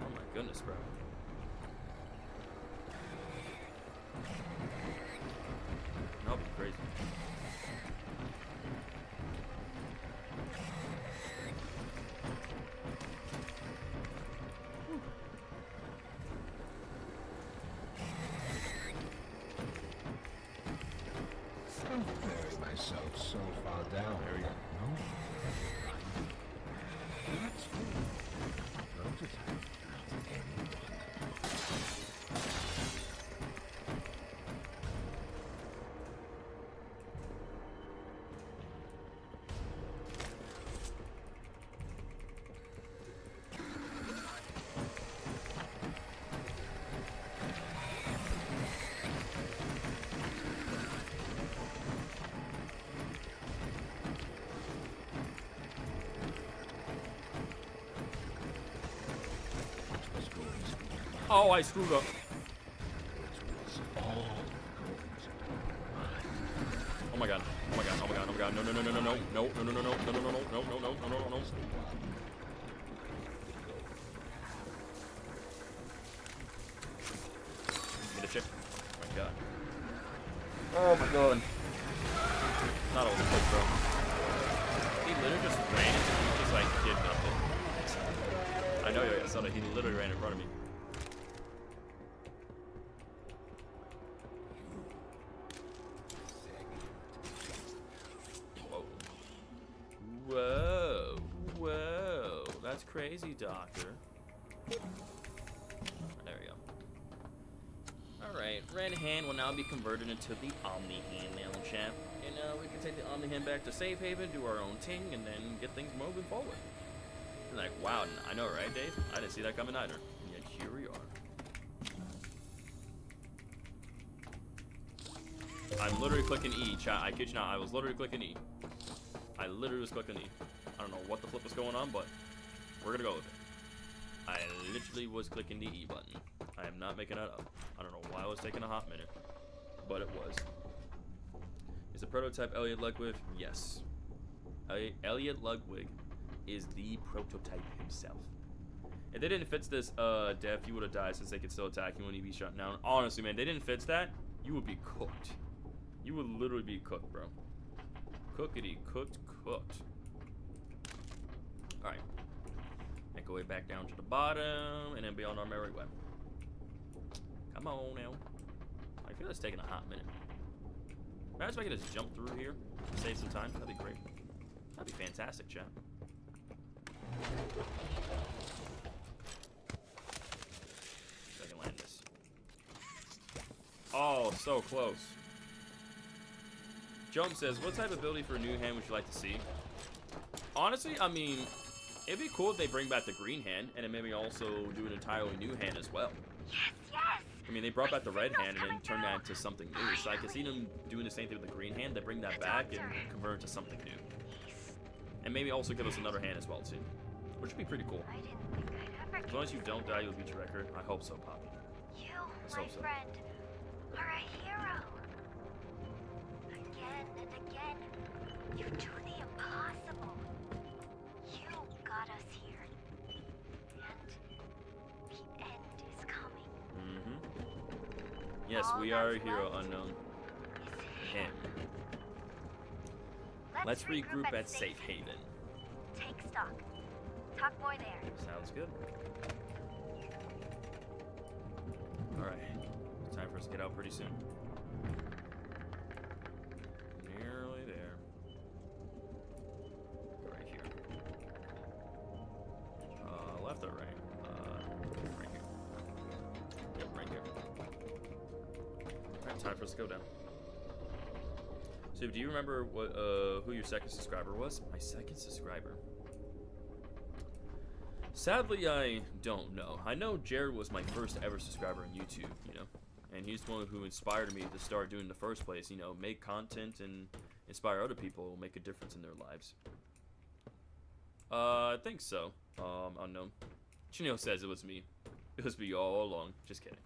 Oh my goodness, bro. That'll be crazy.
Bury myself so far down.
There we go.
No. That's cool. Prototype. Anyone.
Oh, I screwed up. Oh my god. Oh my god. Oh my god. Oh my god. No, no, no, no, no, no. No, no, no, no, no, no, no, no, no, no, no, no, no, no, no, no. Get a chip. Oh my god. Oh my god. Not all the quick, bro. He literally just ran into me, just like did nothing. I know you saw that. He literally ran in front of me. Whoa, whoa, that's crazy, Doctor. There we go. Alright, red hand will now be converted into the Omni hand now, champ. And we can take the Omni hand back to Safe Haven, do our own thing, and then get things moving forward. You're like, wow, I know, right, Dave? I didn't see that coming either. And yet here we are. I'm literally clicking E, chat. I kid you not, I was literally clicking E. I literally was clicking E. I don't know what the flip was going on, but we're gonna go with it. I literally was clicking the E button. I am not making that up. I don't know why it was taking a hot minute, but it was. Is the prototype Elliot Ludwig? Yes. Elliot Ludwig is the prototype himself. If they didn't fix this, Def, you would have died since they could still attack you when you be shut down. Honestly, man, they didn't fix that, you would be cooked. You would literally be cooked, bro. Cookity, cooked. Alright. Make our way back down to the bottom, and then be on our merry way. Come on now. I feel it's taking a hot minute. Perhaps if I could just jump through here, save some time, that'd be great. That'd be fantastic, chat. I can land this. Oh, so close. Jump says, what type of ability for a new hand would you like to see? Honestly, I mean, it'd be cool if they bring back the green hand, and then maybe also do an entirely new hand as well.
Yes, yes!
I mean, they brought back the red hand and then turned that into something new, so I can see them doing the same thing with the green hand. They bring that back and convert it to something new. And maybe also give us another hand as well, too. Which would be pretty cool.
I didn't think I'd ever
As long as you don't die, you'll beat your record. I hope so, Poppy.
You,
Let's
my
hope so.
friend, are a hero. Again and again, you do the impossible. You got us here. And the end is coming.
Mm-hmm. Yes,
All
we are a
that's
hero
left
unknown.
Is
Him. Let's regroup at Safe Haven.
Take stock. Talk more there.
Sounds good. Alright. It's time for us to get out pretty soon. Nearly there. Right here. Left or right? Right here. Yep, right here. Alright, time for us to go down. So So, do you remember what who your second subscriber was? My second subscriber. Sadly, I don't know. I know Jared was my first ever subscriber on YouTube, you know, and he's the one who inspired me to start doing in the first place. You know, make content and inspire other people, make a difference in their lives. I think so. Unknown. Chineo says it was me. It was me all along. Just kidding.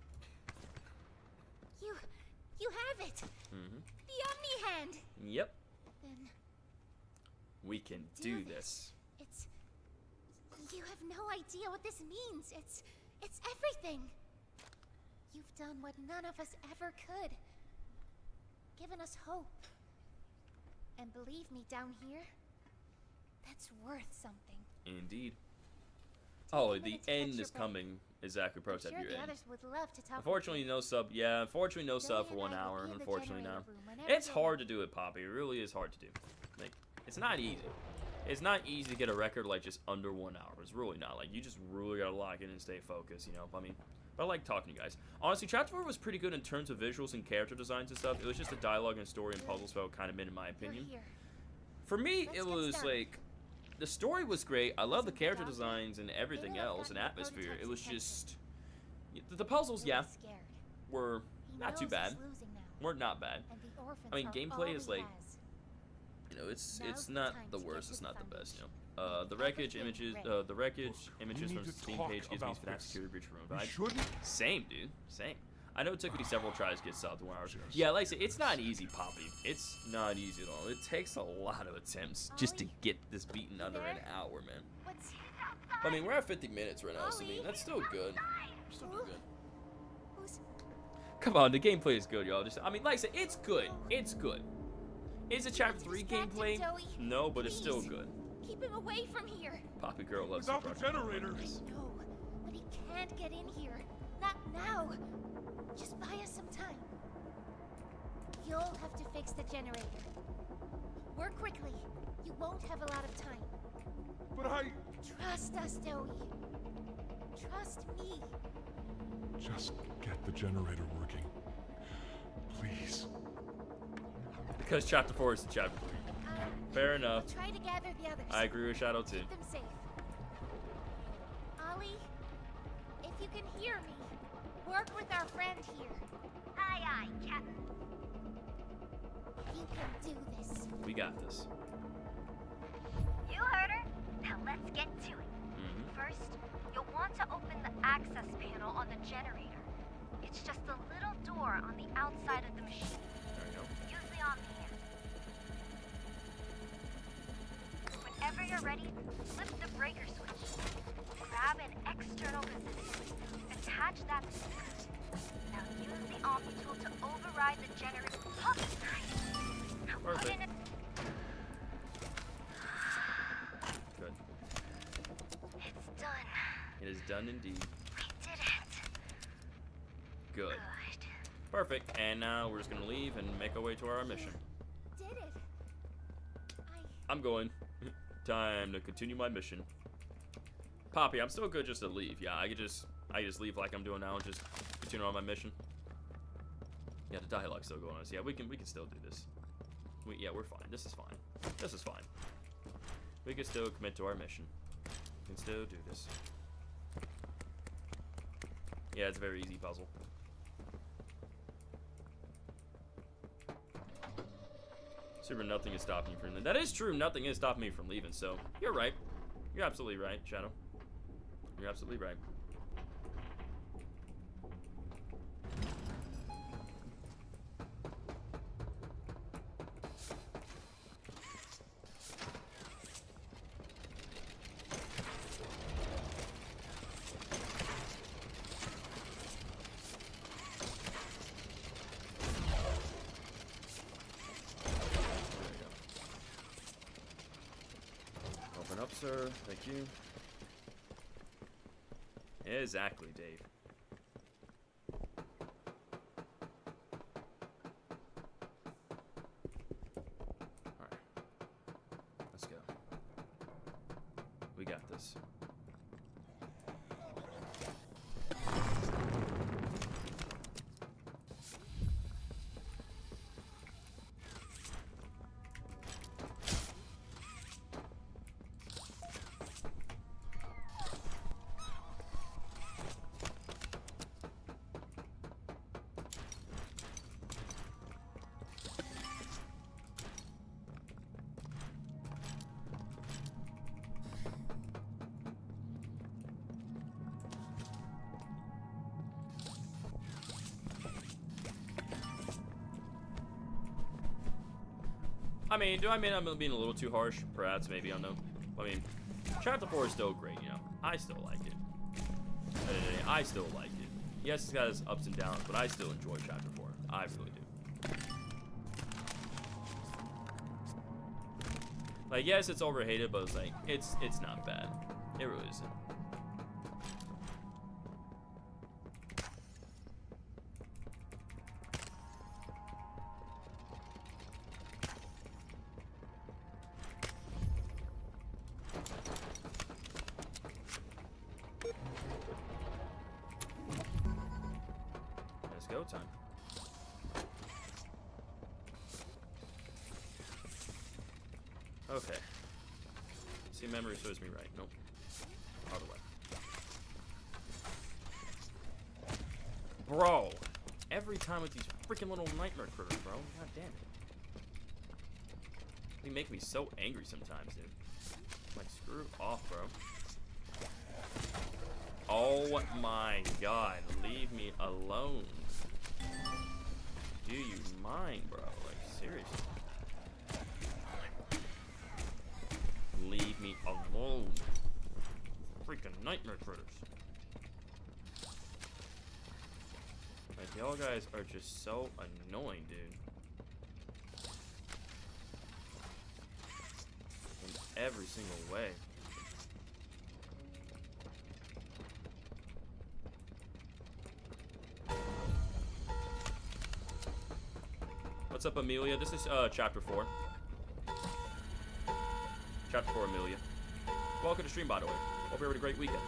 You have it.
Mm-hmm.
The Omni Hand.
Yep.
Then
we can do this.
It's. You have no idea what this means. It's everything. You've done what none of us ever could. Given us hope. And believe me, down here, that's worth something.
Indeed. Oh, the end is coming. Exactly, prototype
Sure,
your
the
end.
others would love to talk.
Unfortunately, no sub. Yeah, unfortunately, no sub for 1 hour. Unfortunately, now. It's hard to do it, Poppy. It really is hard to do. Like, it's not easy. It's not easy to get a record like just under 1 hour. It's really not. Like, you just really gotta lock in and stay focused. You know. I mean, but I like talking to you guys. Honestly, Chapter 4 was pretty good in terms of visuals and character designs and stuff. It was just the dialogue and story and puzzles felt kind of mid in my opinion. For me, it was like. The story was great. I love the character designs and everything else and atmosphere. It was just the puzzles, yeah, were not too bad. Were not bad. I mean, gameplay is like, you know, it's not the worst. It's not the best, you know. The wreckage images from the Steam page gives me Fnaf security breach room vibes. Same, dude. Same. I know it took me several tries to get subbed 1 hour. Yeah, like I said, it's not easy, Poppy. It's not easy at all. It takes a lot of attempts just to get this beaten under an hour, man. I mean, we're at 50 minutes right now, so I mean, that's still good. Still good. Come on, the gameplay is good, y'all. Just, I mean, like I said, it's good. It's good. Is it Chapter 3 gameplay? No, but it's still good.
Keep him away from here.
Poppy girl loves
the generator.
No, but he can't get in here. Not now. Just buy us some time. You'll have to fix the generator. Work quickly. You won't have a lot of time.
But I...
Trust us, Dowie. Trust me.
Just get the generator working. Please.
Because Chapter 4 is the Chapter 3. Fair enough.
We'll try to gather the others.
I agree with Shadow too.
Keep them safe. Ollie, if you can hear me, work with our friend here.
Aye, aye, Captain.
You can do this.
We got this.
You heard her. Now let's get to it. First, you'll want to open the access panel on the generator. It's just a little door on the outside of the machine.
There we go.
Use the Omni hand. Whenever you're ready, flip the breaker switch. Grab an external resistor. Attach that to the current. Now use the Omni tool to override the generator. Oh, nice. Now put in a...
Good.
It's done.
It is done indeed.
We did it.
Good.
Good.
Perfect. And now we're just gonna leave and make our way to our mission.
Did it.
I'm going. Time to continue my mission. Poppy, I'm still good just to leave. Yeah, I just leave like I'm doing now and just continue on my mission. Yeah, the dialogue's still going on. So yeah, we can still do this. Yeah, we're fine. This is fine. This is fine. We can still commit to our mission. We can still do this. Yeah, it's a very easy puzzle. Super, nothing is stopping you from leaving. That is true, nothing is stopping me from leaving, so you're right. You're absolutely right, Shadow. You're absolutely right. Open up, sir. Thank you. Exactly, Dave. Alright. Let's go. We got this. I mean, do I mean I'm being a little too harsh? Perhaps, maybe, I don't know. I mean, Chapter 4 is still great, you know. I still like it. I still like it. Yes, it's got its ups and downs, but I still enjoy Chapter 4. I really do. Like, yes, it's overhated, but it's like, it's not bad. It really isn't. Let's go time. Okay. See, memory serves me right. Nope. Other way. Bro! Every time with these freaking little nightmare critters, bro. God damn it. They make me so angry sometimes, dude. Like, screw off, bro. Oh my god. Leave me alone. Do you mind, bro? Like, seriously. Leave me alone. Freaking nightmare critters. Like, y'all guys are just so annoying, dude. In every single way. What's up, Amelia? This is Chapter 4. Chapter 4, Amelia. Welcome to stream, by the way. Hope you're having a great weekend.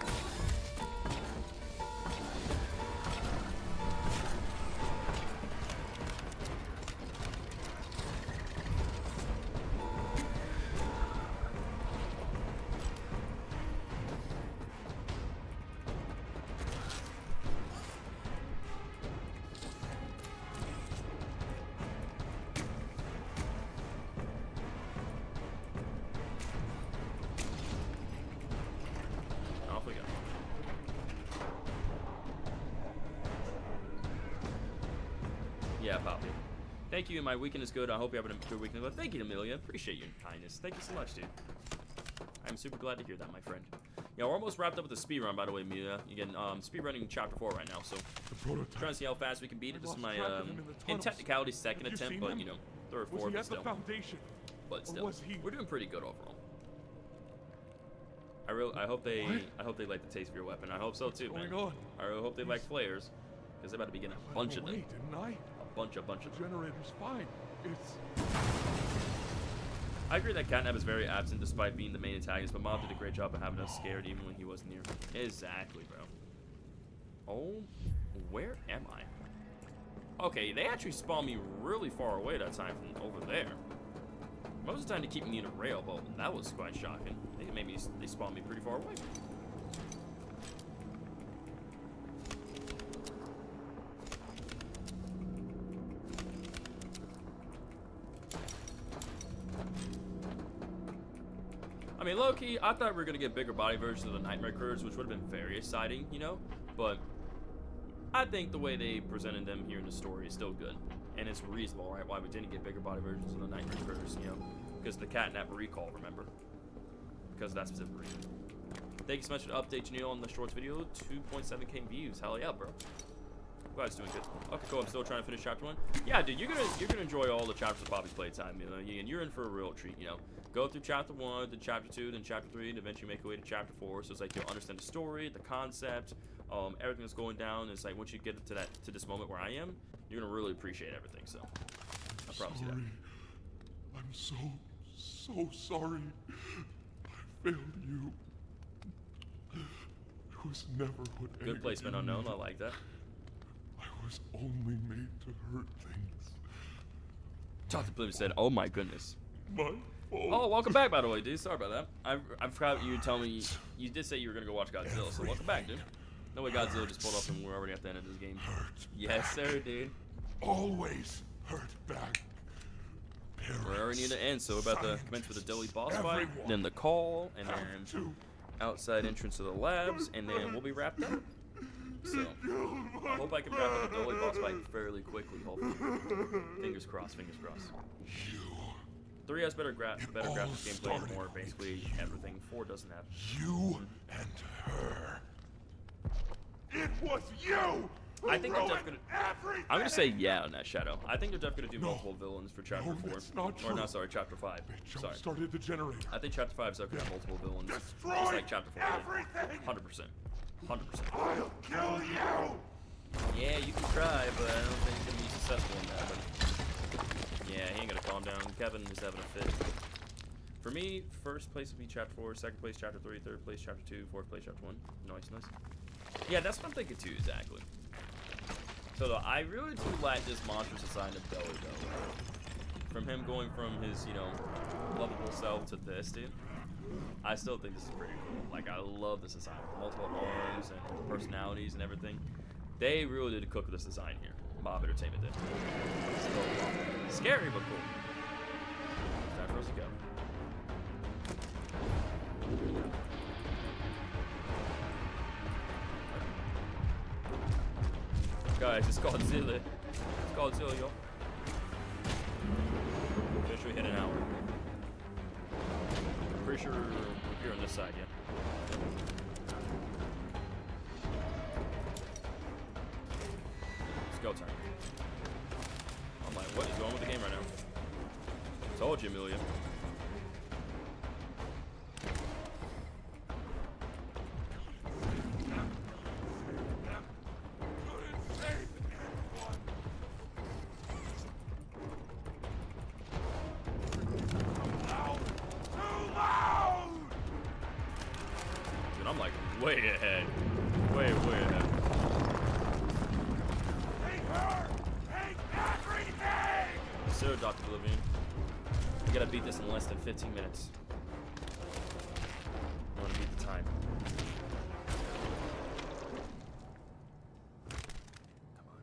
Yeah, Poppy. Thank you. My weekend is good. I hope you're having a good weekend. Well, thank you, Amelia. Appreciate your kindness. Thank you so much, dude. I'm super glad to hear that, my friend. Yeah, we're almost wrapped up with the speedrun, by the way, Amelia. Again, speedrunning Chapter 4 right now, so trying to see how fast we can beat it. This is my, in technicality, second attempt, but, you know, third, fourth, but still. But still, we're doing pretty good overall. I hope they like the taste of your weapon. I hope so too, man. I really hope they like flares, because they're about to be getting a bunch of them.
Didn't I?
A bunch of them.
Generator's fine. It's.
I agree that Catnap is very absent despite being the main antagonist, but Mob did a great job of having us scared even when he wasn't near. Exactly, bro. Oh, where am I? Okay, they actually spawned me really far away that time from over there. Most of the time to keep me in a rail, but that was quite shocking. They spawned me pretty far away. I mean, low-key, I thought we were going to get bigger body versions of the Nightmare Critters, which would have been very exciting, you know? But I think the way they presented them here in the story is still good. And it's reasonable, right? Why we didn't get bigger body versions of the Nightmare Critters, you know? Because of the Catnap recall, remember? Because of that specific reason. Thank you so much for the update, Janelle, on the shorts video. 2.7k views. Hell yeah, bro. Glad it's doing good. Okay, cool. I'm still trying to finish Chapter 1. Yeah, dude, you're gonna enjoy all the chapters of Poppy's Playtime, you know? And you're in for a real treat, you know? Go through Chapter 1, then Chapter 2, then Chapter 3, and eventually make your way to Chapter 4. So it's like you'll understand the story, the concept, everything that's going down. It's like once you get to this moment where I am, you're gonna really appreciate everything. So I promise you that.
I'm so sorry. I failed you. I was never what.
Good placement, Unknown. I like that.
I was only made to hurt things.
Dr. Bloom said, "Oh my goodness."
My fault.
Oh, welcome back, by the way, dude. Sorry about that. I forgot you told me you did say you were gonna go watch Godzilla, so welcome back, dude. No way, Godzilla just pulled up and we're already at the end of this game.
Hurt.
Yes, sir, dude.
Always hurt back.
We're already near the end, so we're about to commence with the Dolly boss fight, then the call, and then outside entrance to the labs, and then we'll be wrapped up. So I hope I can wrap up the Dolly boss fight fairly quickly, hopefully. Fingers crossed, fingers crossed.
You
3 has better graphics, gameplay, and more basically everything. 4 doesn't have.
You and her. It was you.
I think they're definitely gonna. I'm gonna say yeah on that, Shadow. I think they're definitely gonna do multiple villains for Chapter 4.
That's not
Or
true.
no, sorry, Chapter 5. Sorry.
Started the generator.
I think Chapter 5 is gonna have multiple villains,
Destroy
just like Chapter 4
everything.
100%. 100%.
I'll kill you.
Yeah, you can try, but I don't think he's gonna be successful in that. But yeah, he ain't gonna calm down. Kevin is having a fit. For me, first place would be Chapter 4, second place Chapter 3, third place Chapter 2, fourth place Chapter 1. Nice, nice. Yeah, that's what I'm thinking too, exactly. So I really do like this monstrous design of Belly though. From him going from his, you know, lovable self to this, dude. I still think this is pretty cool. Like, I love this design. Multiple arms and personalities and everything. They really did cook this design here. Mob Entertainment did. Scary but cool. Time for us to go. Guys, it's Godzilla. It's Godzilla, yo. Officially hit an hour. Pretty sure we're here on this side, yeah. It's go time. I'm like, what is going on with the game right now? Told you, Amelia. I'm like way ahead. Way ahead. Take her! Take everything! So, Dr. Oblivion. We gotta beat this in less than 15 minutes. I wanna beat the time. Come on.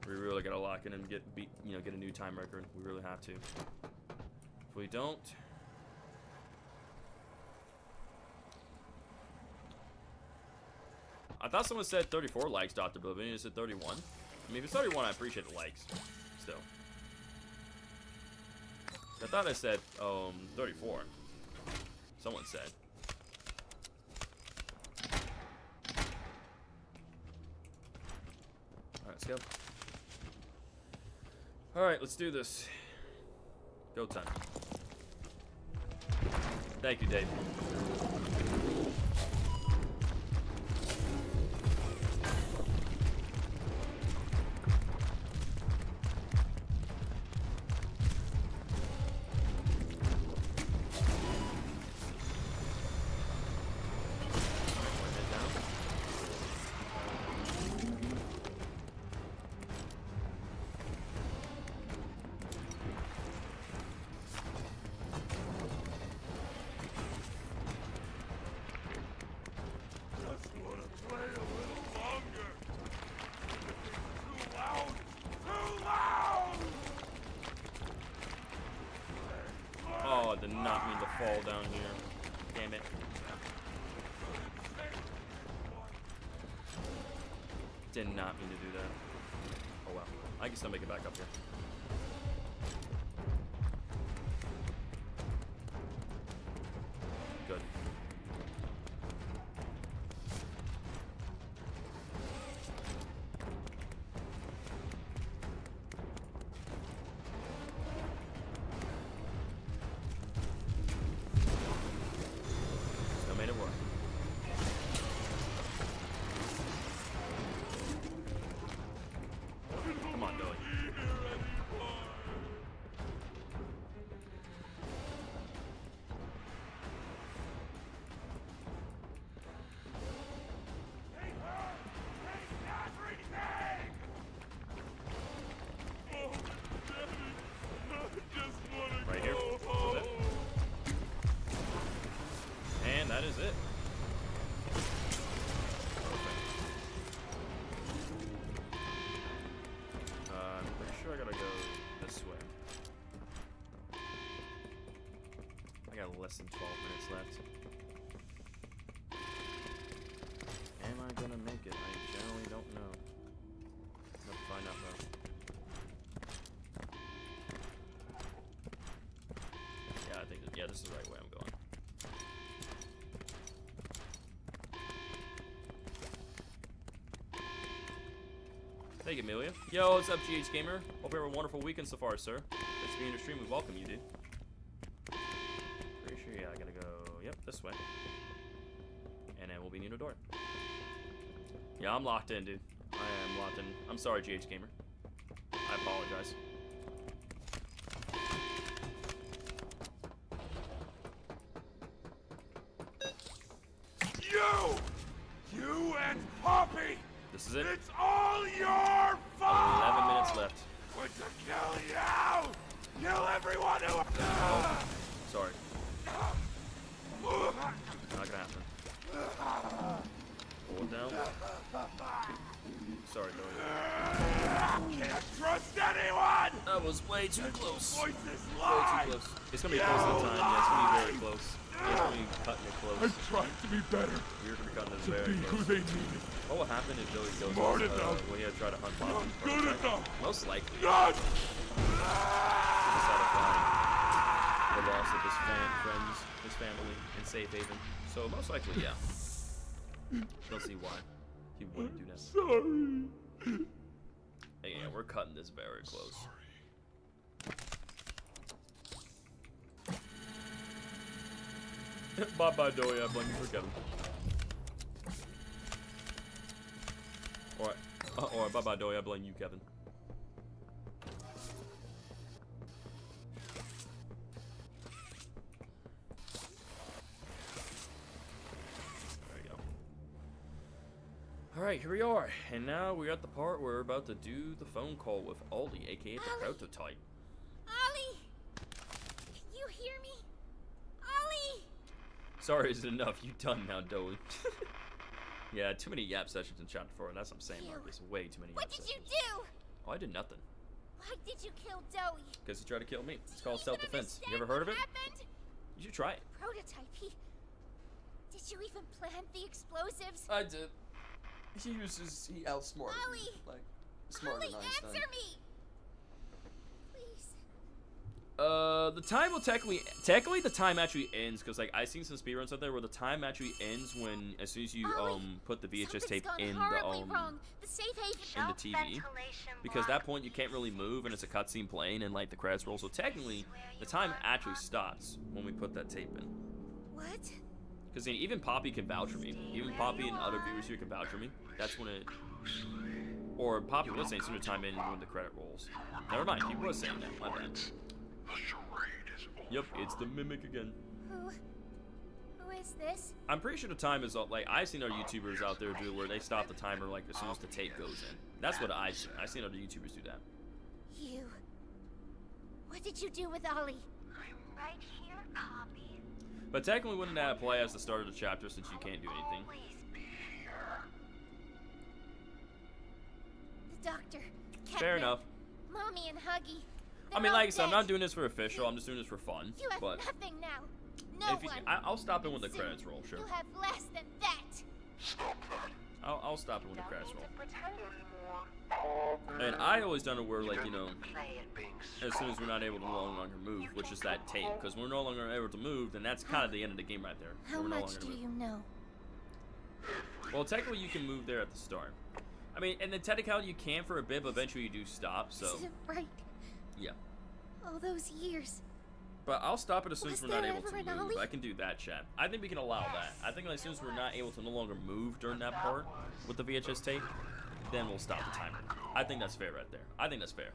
We really gotta lock in and get a new time record. We really have to. If we don't, I thought someone said 34 likes, Dr. Oblivion. You said 31. I mean, if it's 31, I appreciate the likes. Still. I thought I said 34. Someone said. Alright, let's go. Alright, let's do this. Go time. Thank you, Dave. Oh, I did not mean to fall down here. Damn it. Did not mean to do that. Oh well. I can still make it back up here. Good. Still made it work. Come on, Billy. Right here. That's it. And that is it. I'm pretty sure I gotta go this way. I got less than 12 minutes left. Am I gonna make it? I generally don't know. Have to find out though. Thank you, Amelia. Yo, what's up, GH Gamer? Hope you have a wonderful weekend so far, sir. Thanks for being in the stream. We welcome you, dude. Pretty sure, yeah, I gotta go, yep, this way. And then we'll be near the door. Yeah, I'm locked in, dude. I am locked in. I'm sorry, GH Gamer. I apologize.
You and Poppy!
This is it.
It's all your fault!
11 minutes left.
We're to kill you! Kill everyone who...
Sorry. Not gonna happen. Pull it down. Sorry, Dory.
Can't trust anyone!
That was way too close.
Voices
Way
lie!
too close. It's gonna be close to the time. Yeah, it's gonna be very close. It's gonna be cutting it close.
I'm trying to be better.
You're gonna be cutting it
To
very
be who
close.
they needed.
What will happen if Joey goes
Smart enough.
when you try to hunt Poppy?
Not good enough.
Most likely.
Not...
To satisfy the loss of his friends, his family, and safe haven. So most likely, yeah. Don't see why he wouldn't do that.
Sorry.
Hey, yeah, we're cutting this very close. Bye bye, Dory. I blame you for Kevin. Or bye bye, Dory. I blame you, Kevin. There you go. Alright, here we are. And now we're at the part where we're about to do the phone call with Ollie, aka the prototype.
Ollie! Can you hear me? Ollie!
Sorry, is it enough? You done now, Doey. Yeah, too many yap sessions in chapter 4, and that's what I'm saying, Marcus. Way too many
What
yap
did
sessions.
you do?
Oh, I did nothing.
Why did you kill Doey?
Because he tried to kill me. It's called
You
self-defense. You
understand
ever heard of
what
it?
happened?
You should try it.
Prototype, Did you even plant the explosives?
I did. He outsmarted
Ollie!
me. Like, smarter
Ollie,
than Einstein.
answer me! Please.
The time will technically the time actually ends, because like I've seen some speedruns out there where the time actually ends when as soon as you put the VHS tape in
the safe haven.
in the TV, because at that point you can't really move and it's a cutscene playing and like the credits roll, so technically the time actually stops when we put that tape in.
What?
Because even Poppy can vouch for me. Even Poppy and other viewers here can vouch for me. That's when it. Or Poppy was saying sooner time in when the credit rolls. Never mind, he was saying that. My bad. Yep, it's the mimic again.
Who is this?
I'm pretty sure the time is up. Like I've seen other YouTubers out there do where they stop the timer like as soon as the tape goes in. That's what I've seen. I've seen other YouTubers do that.
You. What did you do with Ollie?
I'm right here, Poppy.
But technically, wouldn't that apply as the start of the chapter since you can't do anything?
The doctor.
Fair enough.
Mommy and Huggy.
I mean, like I said, I'm not doing this for official. I'm just doing this for fun.
You have
but
nothing now. No
if you,
one.
I'll stop it when the credits roll. Sure.
You have less than that.
I'll stop it when the credits roll. And I always done it where, like, you know, as soon as we're not able to no longer move, which is that tape, because we're no longer able to move, then that's kind of the end of the game right there.
How
we're no
much
longer
do
move.
you know?
Well, technically, you can move there at the start. I mean, and then technically you can for a bit, but eventually you do stop. So.
Isn't right?
Yeah.
All those years.
But I'll stop it as soon as we're not able to
there ever an
move.
Ollie?
I can do that, chat. I think we can allow that. I think as soon as we're not able to no longer move during that part with the VHS tape, then we'll stop the timer. I think that's fair right there. I think that's fair.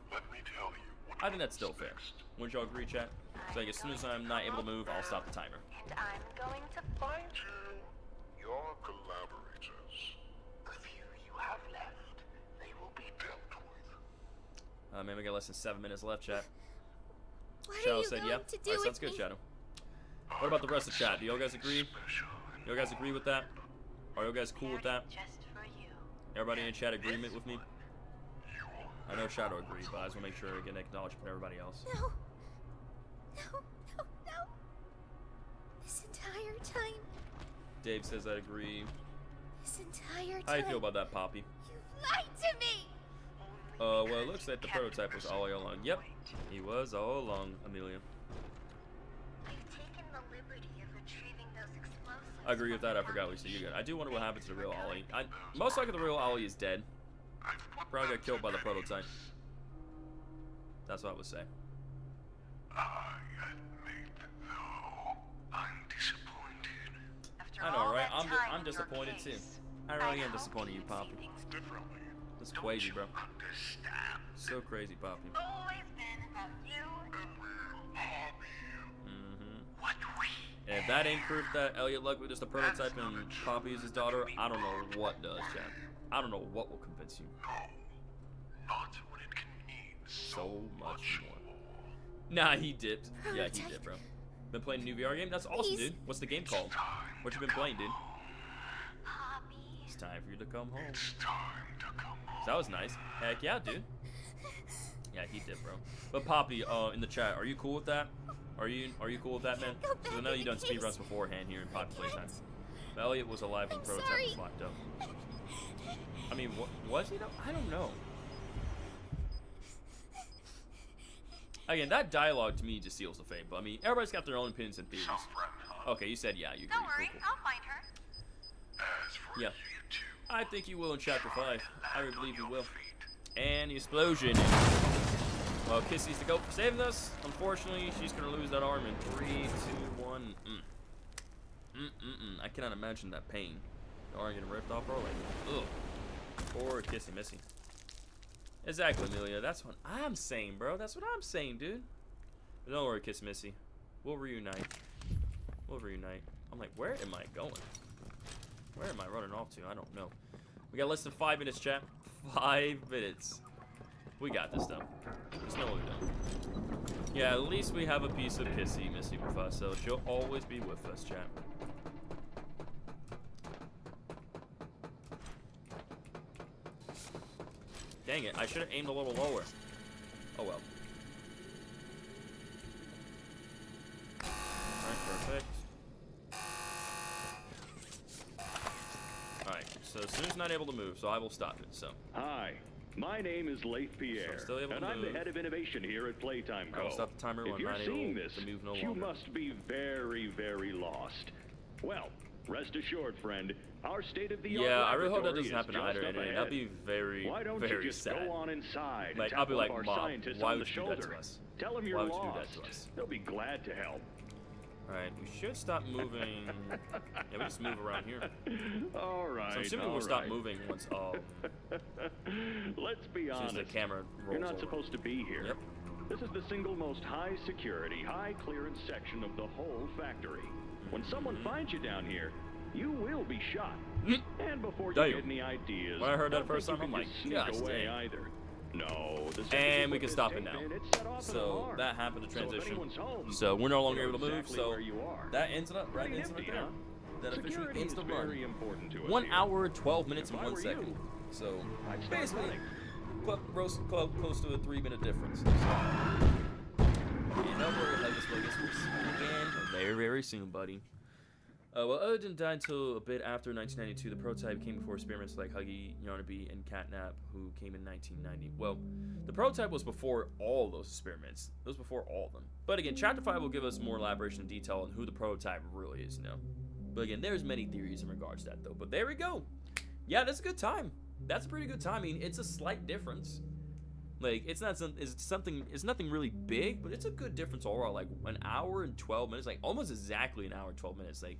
I think that's still fair. Wouldn't y'all agree, chat? So like, as soon as I'm not able to move, I'll stop the timer.
And I'm going to find
you. Your collaborators. The few you have left, they will be dealt with.
Man, we got less than 7 minutes left, chat.
What
Shadow
are you
said,
going
yep.
to do
Alright, sounds
with
good,
me?
Shadow. What about the rest of chat? Do y'all guys agree? Y'all guys agree with that? Are y'all guys cool with that?
just for you.
Everybody in chat agreement with me? I know Shadow agrees, but I just want to make sure I get an acknowledgement from everybody else.
No. No, no, no. This entire time.
Dave says I agree.
This entire time.
How you feel about that, Poppy?
You've lied to me.
Well, it looks like the prototype was all along. Yep, he was all along, Amelia.
I've taken the liberty of retrieving those explosives.
I agree with that. I forgot we said you good. I do wonder what happened to the real Ollie. Most likely the real Ollie is dead. Probably got killed by the prototype. That's what I would say.
I admit, though, I'm disappointed.
After
I know,
all
right?
that time
I'm
in your
disappointed too.
case,
I really
I'd
am
hope
disappointed in you,
you'd
Poppy.
see things
Differently.
That's crazy, bro.
Understand.
So crazy, Poppy.
always been about you.
What we
And if that ain't proof that Elliot Ludwig is the prototype and Poppy is his daughter, I don't know what does, Chad. I don't know what will convince you.
not when it can mean
So much more. Nah, he dipped. Yeah, he did, bro. Been playing a new VR game? That's awesome, dude. What's the game called? What you been playing, dude?
Poppy.
It's time for you to come home.
It's time to come home.
That was nice. Heck yeah, dude. Yeah, he did, bro. But Poppy, in the chat, are you cool with that? Are you cool with that, man? Because I know you done speedruns beforehand here in Poppy Playtime. Elliot was alive when Prototype was locked up. I mean, was he though? I don't know. Again, that dialogue to me just seals the fate. But I mean, everybody's got their own opinions and theories. Okay, you said yeah, you agree.
Don't worry,
Cool,
I'll find her.
As for
Yeah.
you two,
I think you will in Chapter 5. I really believe you will. And the explosion. Well, Kissy's the goat for saving us. Unfortunately, she's going to lose that arm in 3, 2, 1. I cannot imagine that pain. The arm getting ripped off, bro. Like, ugh. Poor Kissy Missy. Exactly, Amelia. That's what I'm saying, bro. That's what I'm saying, dude. But don't worry, Kiss Missy. We'll reunite. We'll reunite. I'm like, where am I going? Where am I running off to? I don't know. We got less than 5 minutes, chat. 5 minutes. We got this, though. Just know what we're doing. Yeah, at least we have a piece of Kissy Missy with us, so she'll always be with us, chat. Dang it, I should have aimed a little lower. Oh well. Alright, perfect. Alright, so Sue's not able to move, so I will stop it, so.
Hi, my name is Leif Pierre,
still able to
and I'm the
move.
head of innovation here at Playtime
I will
Co.
stop the timer
If
when
you're
not
seeing
able
this,
to move no
you
longer.
must be very, very lost. Well, rest assured, friend, our state-of-the-art
Yeah, I really hope that
laboratory
doesn't happen
is
either,
just
and
up
that'd
ahead.
be very,
Why don't
very
you just
sad.
go on inside
Like,
and
I'll be
tap
like,
up our
Mom,
scientists
why
on the
would you do that to
shoulder?
us?
Tell them you're
Why would you do
lost.
that to us?
They'll be glad to help.
Alright, we should stop moving. Yeah, we just move around here.
All right.
So I'm assuming
all
we'll stop
right.
moving once,
Let's be
as soon as
honest.
the camera rolls
You're not
over.
supposed to be here.
Yep.
This is the single most high security, high clearance section of the whole factory. When someone finds you down here, you will be shot. And before you
Damn.
get any ideas,
When I heard that
don't
first
think
time,
you
I'm
can
like,
just sneak
gosh
away
dang.
either. No, the
And we can stop it now. So that happened to transition. So we're no longer able to move. So that ends it up. That ends it there. That officially ends the run. 1 hour, 12 minutes, and 1 second. So basically, close to a 3-minute difference. So, and don't worry, Vegas. We'll see you again very, very soon, buddy. Well, Oda didn't die until a bit after 1992. The prototype came before experiments like Huggy, Yarnaby, and Catnap, who came in 1990. Well, the prototype was before all those experiments. It was before all of them. But again, Chapter 5 will give us more elaboration and detail on who the prototype really is, you know. But again, there's many theories in regards to that, though. But there we go. Yeah, that's a good time. That's a pretty good time. I mean, it's a slight difference. Like, it's nothing really big, but it's a good difference overall. Like, 1 hour and 12 minutes, like, almost exactly 1 hour and 12 minutes. Like,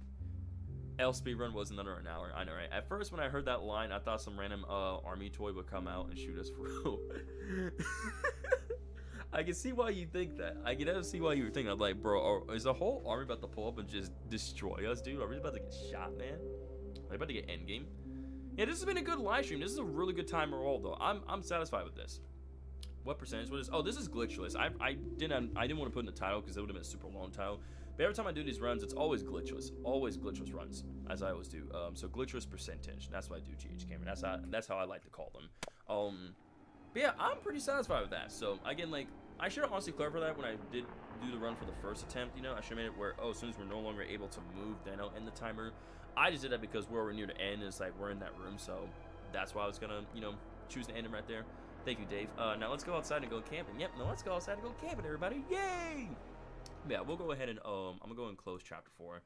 L Speedrun was under an hour. I know, right? At first, when I heard that line, I thought some random army toy would come out and shoot us for real. I can see why you think that. I can see why you were thinking. I'm like, bro, is the whole army about to pull up and just destroy us, dude? Are we about to get shot, man? Are we about to get endgame? Yeah, this has been a good live stream. This is a really good time roll, though. I'm satisfied with this. What percentage? What is? Oh, this is glitchless. I didn't want to put in the title because it would have been a super long title. But every time I do these runs, it's always glitchless. Always glitchless runs, as I always do. So glitchless percentage. That's what I do, GH Cameron. That's how I like to call them. But yeah, I'm pretty satisfied with that. So again, like, I should have honestly clarified that when I did do the run for the first attempt. You know, I should have made it where, oh, as soon as we're no longer able to move, then I'll end the timer. I just did that because where we're near the end is like we're in that room, so that's why I was gonna, you know, choose to end him right there. Thank you, Dave. Now let's go outside and go camping. Yep, now let's go outside and go camping, everybody. Yay! Yeah, we'll go ahead and I'm gonna go and close chapter 4.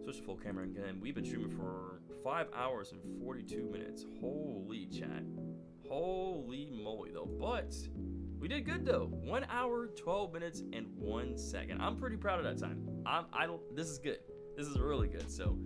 Switch to full camera again. We've been streaming for 5 hours and 42 minutes. Holy chat. Holy moly, though. But we did good, though. 1 hour, 12 minutes, and 1 second. I'm pretty proud of that time. This is good. This is really good. So,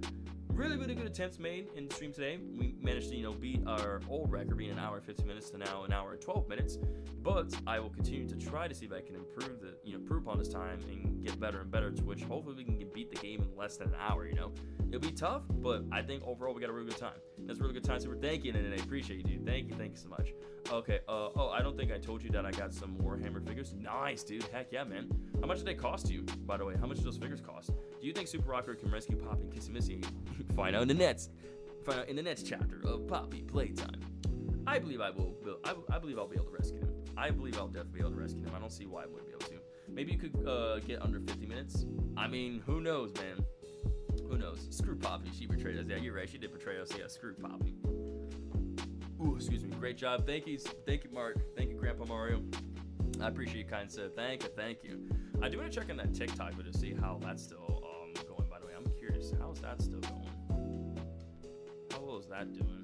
really, really good attempts made in the stream today. We managed to, beat our old record, being 1 hour and 15 minutes to now 1 hour and 12 minutes. But I will continue to try to see if I can improve improve upon this time and get better and better, to which hopefully we can beat the game in less than an hour, It'll be tough, but I think overall we got a really good time. That's a really good time. Super, thank you, and I appreciate you, dude. Thank you so much. Okay, I don't think I told you that I got some Warhammer figures. Nice, dude. Heck yeah, man. How much did they cost you, by the way? How much do those figures cost? Do you think Super Rocker can rescue Poppy and Kissy Missy? Find out in the next chapter of Poppy Playtime. I believe I will. I believe I'll be able to rescue him. I believe I'll definitely be able to rescue him. I don't see why I wouldn't be able to. Maybe you could get under 50 minutes. I mean, who knows, man? Who knows? Screw Poppy. She betrayed us. Yeah, you're right. She did betray us. Yeah, screw Poppy. Ooh, excuse me. Great job. Thank you, Mark. Thank you, Grandpa Mario. I appreciate you, kind sir. Thank you. I do want to check on that TikTok video to see how that's still going. By the way, I'm curious. How is that still going? How well is that doing?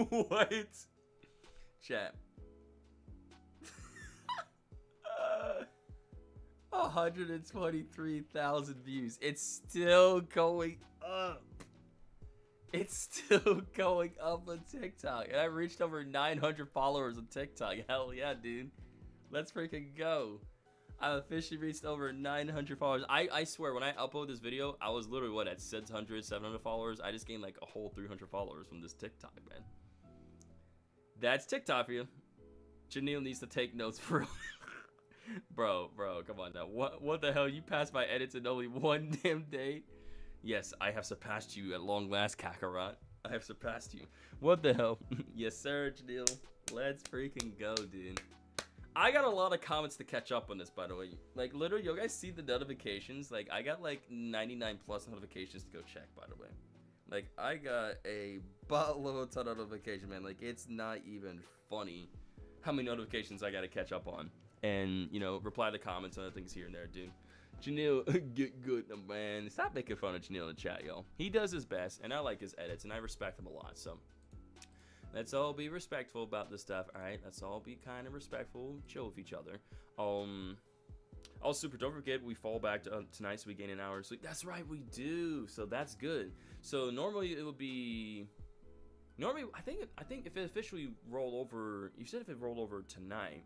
What? Chat. 123,000 views. It's still going up. It's still going up on TikTok. And I reached over 900 followers on TikTok. Hell yeah, dude. Let's freaking go. I officially reached over 900 followers. I swear, when I upload this video, I was literally, at 600, 700 followers? I just gained like a whole 300 followers from this TikTok, man. That's TikTok for you. Janelle needs to take notes for Bro, come on now. What the hell? You passed my edits in only one damn day? Yes, I have surpassed you at long last, Kakarot. I have surpassed you. What the hell? Yes, sir, Janelle. Let's freaking go, dude. I got a lot of comments to catch up on this, by the way. Like, literally, you guys see the notifications? Like, I got like 99 plus notifications to go check, by the way. Like, I got a buttload of notifications, man. Like, it's not even funny how many notifications I got to catch up on. And, reply to comments and other things here and there, dude. Janelle, get good, man. Stop making fun of Janelle in the chat, yo. He does his best, and I like his edits, and I respect him a lot, so. Let's all be respectful about this stuff, alright? Let's all be kind of respectful, chill with each other. Also, don't forget, we fall back to tonight, so we gain an hour of sleep. That's right, we do. So that's good. So normally it would be... I think if it officially rolled over... You said if it rolled over tonight.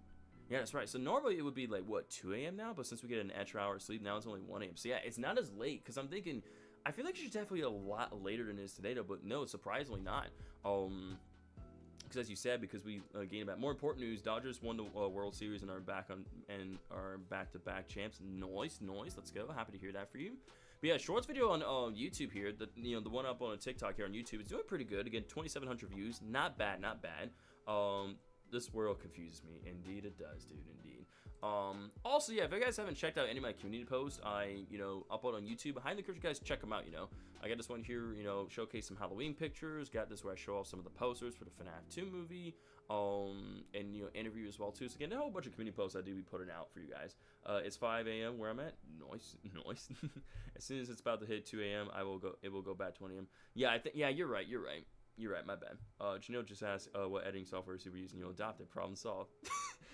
Yeah, that's right. So normally it would be like, what, 2 a.m. now? But since we get an extra hour of sleep, now it's only 1 a.m. So yeah, it's not as late, because I'm thinking... I feel like it's definitely a lot later than it is today, though. But no, surprisingly not. Because as you said, because we gained back. More important news: Dodgers won the World Series and are back on are back-to-back champs. Nice. Let's go. Happy to hear that for you. But yeah, shorts video on YouTube here. The one up on TikTok here on YouTube is doing pretty good. Again, 2,700 views. Not bad. This world confuses me. Indeed, it does, dude. Indeed. Also, yeah, if you guys haven't checked out any of my community posts, I upload on YouTube. Behind the curtain, guys, check them out. I got this one here, showcase some Halloween pictures. Got this where I show off some of the posters for the Fnaf 2 movie. And interview as well too. So again, a whole bunch of community posts I do be putting out for you guys. It's 5 a.m. where I'm at. Nice. As soon as it's about to hit 2 a.m., it will go back to 1 a.m. Yeah, you're right. You're right, my bad. Janelle just asked what editing software is we using. Adopt it, problem solved.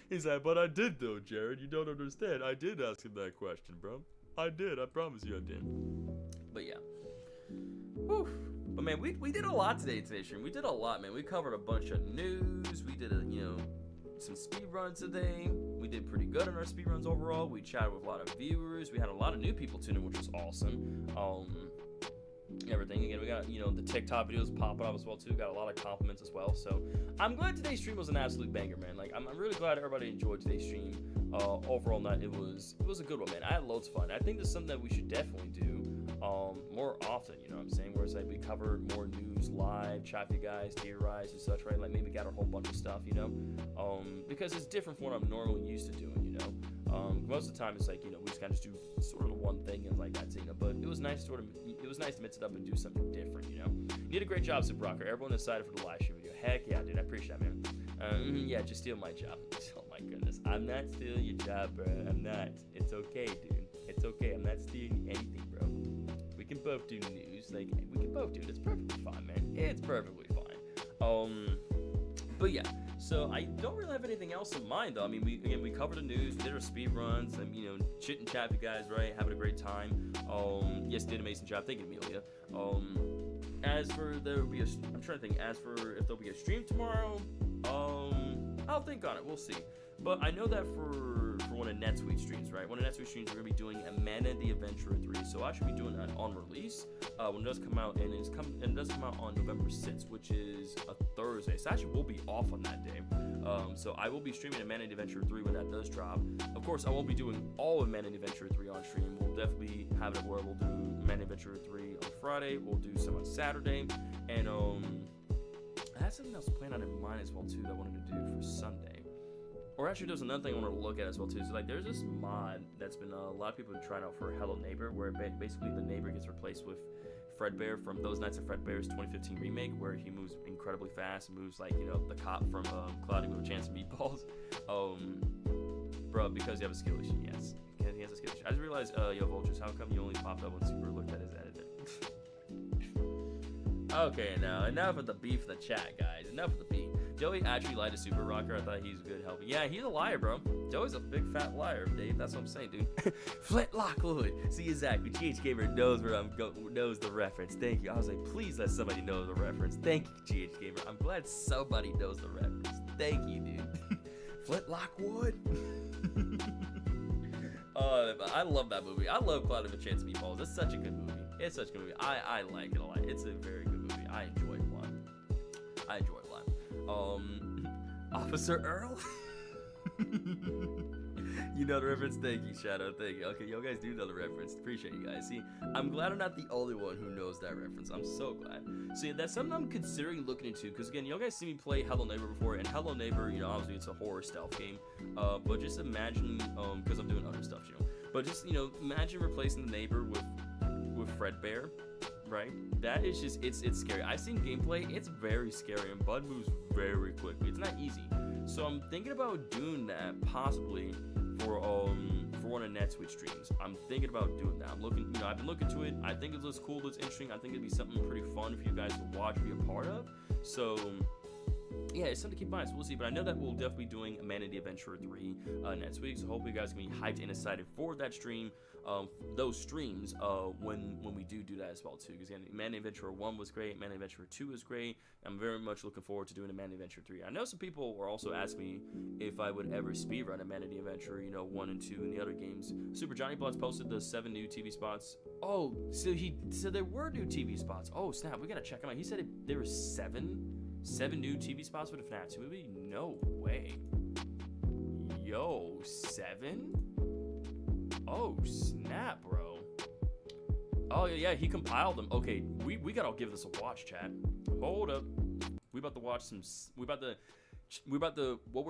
He's like, but I did though, Jared. You don't understand. I did ask him that question, bro. I did. I promise you I did. But yeah. Whew. But man, we did a lot today's stream. We did a lot, man. We covered a bunch of news. We did some speed runs today. We did pretty good on our speed runs overall. We chatted with a lot of viewers. We had a lot of new people tune in, which was awesome. Everything again, we got the TikTok videos popping up as well too. Got a lot of compliments as well, so I'm glad today's stream was an absolute banger, man. Like I'm really glad everybody enjoyed today's stream. Overall night, it was a good one, man. I had loads of fun. I think this is something that we should definitely do more often, you know what I'm saying, where it's like we cover more news live, chat with you guys, theorize and such, right? Like maybe got a whole bunch of stuff, because it's different from what I'm normally used to doing, most of the time it's like, we just kind of do sort of one thing and like that's, but it was nice to mix it up and do something different, You did a great job, Super Rocker. Everyone excited for the live stream video. Heck yeah, dude, I appreciate that, man. Yeah, just steal my job. Oh my goodness. I'm not stealing your job, bro. I'm not. It's okay, dude. It's okay. I'm not stealing anything, bro. We can both do news. Like, we can both do it. It's perfectly fine, man. It's perfectly fine. But yeah. So I don't really have anything else in mind, though. I mean, we covered the news, we did our speed runs, and chit and chat with you guys, right? Having a great time. Yes, did an amazing job. Thank you, Amelia. As for I'm trying to think. As for if there'll be a stream tomorrow, I'll think on it. We'll see. But I know that for one of NetSuite streams, right? One of NetSuite streams, we're gonna be doing Amanda the Adventurer 3. So I'll actually be doing that on release when it does come out, and it does come out on November 6th, which is a Thursday. So actually, we'll be off on that day. So I will be streaming Amanda the Adventurer 3 when that does drop. Of course, I won't be doing all of Amanda the Adventurer 3 on stream. We'll definitely have it where we'll do Amanda the Adventurer 3 on Friday. We'll do some on Saturday, and I had something else planned out in mind as well too that I wanted to do for Sunday. Or actually, there's another thing I want to look at as well too. So like, there's this mod that's been a lot of people have been trying out for Hello Neighbor, where basically the neighbor gets replaced with Fredbear from Those Nights at Fredbear's 2015 remake, where he moves incredibly fast, moves like the cop from Cloudy with a Chance of Meatballs. Bro, because you have a skill issue, yes. Because he has a skill issue. I just realized, yo, Vultures, how come you only popped up when Super looked at his editor? Okay, now enough of the beef in the chat, guys. Enough of the beef. Joey actually lied to Super Rocker. I thought he's good help. Yeah, he's a liar, bro. Joey's a big fat liar, Dave. That's what I'm saying, dude. Flint Lockwood. See, exactly. GH Gamer knows where knows the reference. Thank you. I was like, please let somebody know the reference. Thank you, GH Gamer. I'm glad somebody knows the reference. Thank you, dude. Flint Lockwood. I love that movie. I love Cloud of a Chance Meatballs. It's such a good movie. It's such a good movie. I like it a lot. It's a very good movie. I enjoy it a lot. Officer Earl? You know the reference? Thank you, Shadow. Thank you. Okay, you guys do know the reference. Appreciate you guys. See, I'm glad I'm not the only one who knows that reference. I'm so glad. See, that's something I'm considering looking into, because again, you guys see me play Hello Neighbor before, and Hello Neighbor, obviously it's a horror stealth game. But just imagine, because I'm doing other stuff, but just, imagine replacing the neighbor with Fredbear. Right? That is just, it's scary. I've seen gameplay, it's very scary, and Bud moves very quickly. It's not easy. So I'm thinking about doing that possibly for one of NetSuite streams. I'm thinking about doing that. I'm looking, I've been looking to it. I think it looks cool, it looks interesting. I think it'd be something pretty fun for you guys to watch, be a part of. So yeah, it's something to keep in mind, so we'll see. But I know that we'll definitely be doing Amanda the Adventurer 3 next week, so hopefully you guys can be hyped and excited for that stream, those streams, when we do that as well too. Because again, Amanda the Adventurer 1 was great, Amanda the Adventurer 2 was great. I'm very much looking forward to doing Amanda the Adventurer 3. I know some people were also asking me if I would ever speedrun Amanda the Adventurer, 1 and 2 and the other games. Super Johnny Bloods posted the 7 new TV spots. Oh, so there were new TV spots. Oh snap, we gotta check them out. He said there were 7 new TV spots for the Fnaf 2 movie? No way. Yo, 7? Oh, snap, bro. Oh, yeah, he compiled them. Okay, we gotta give this a watch, chat. Hold up. We about to watch some... what we're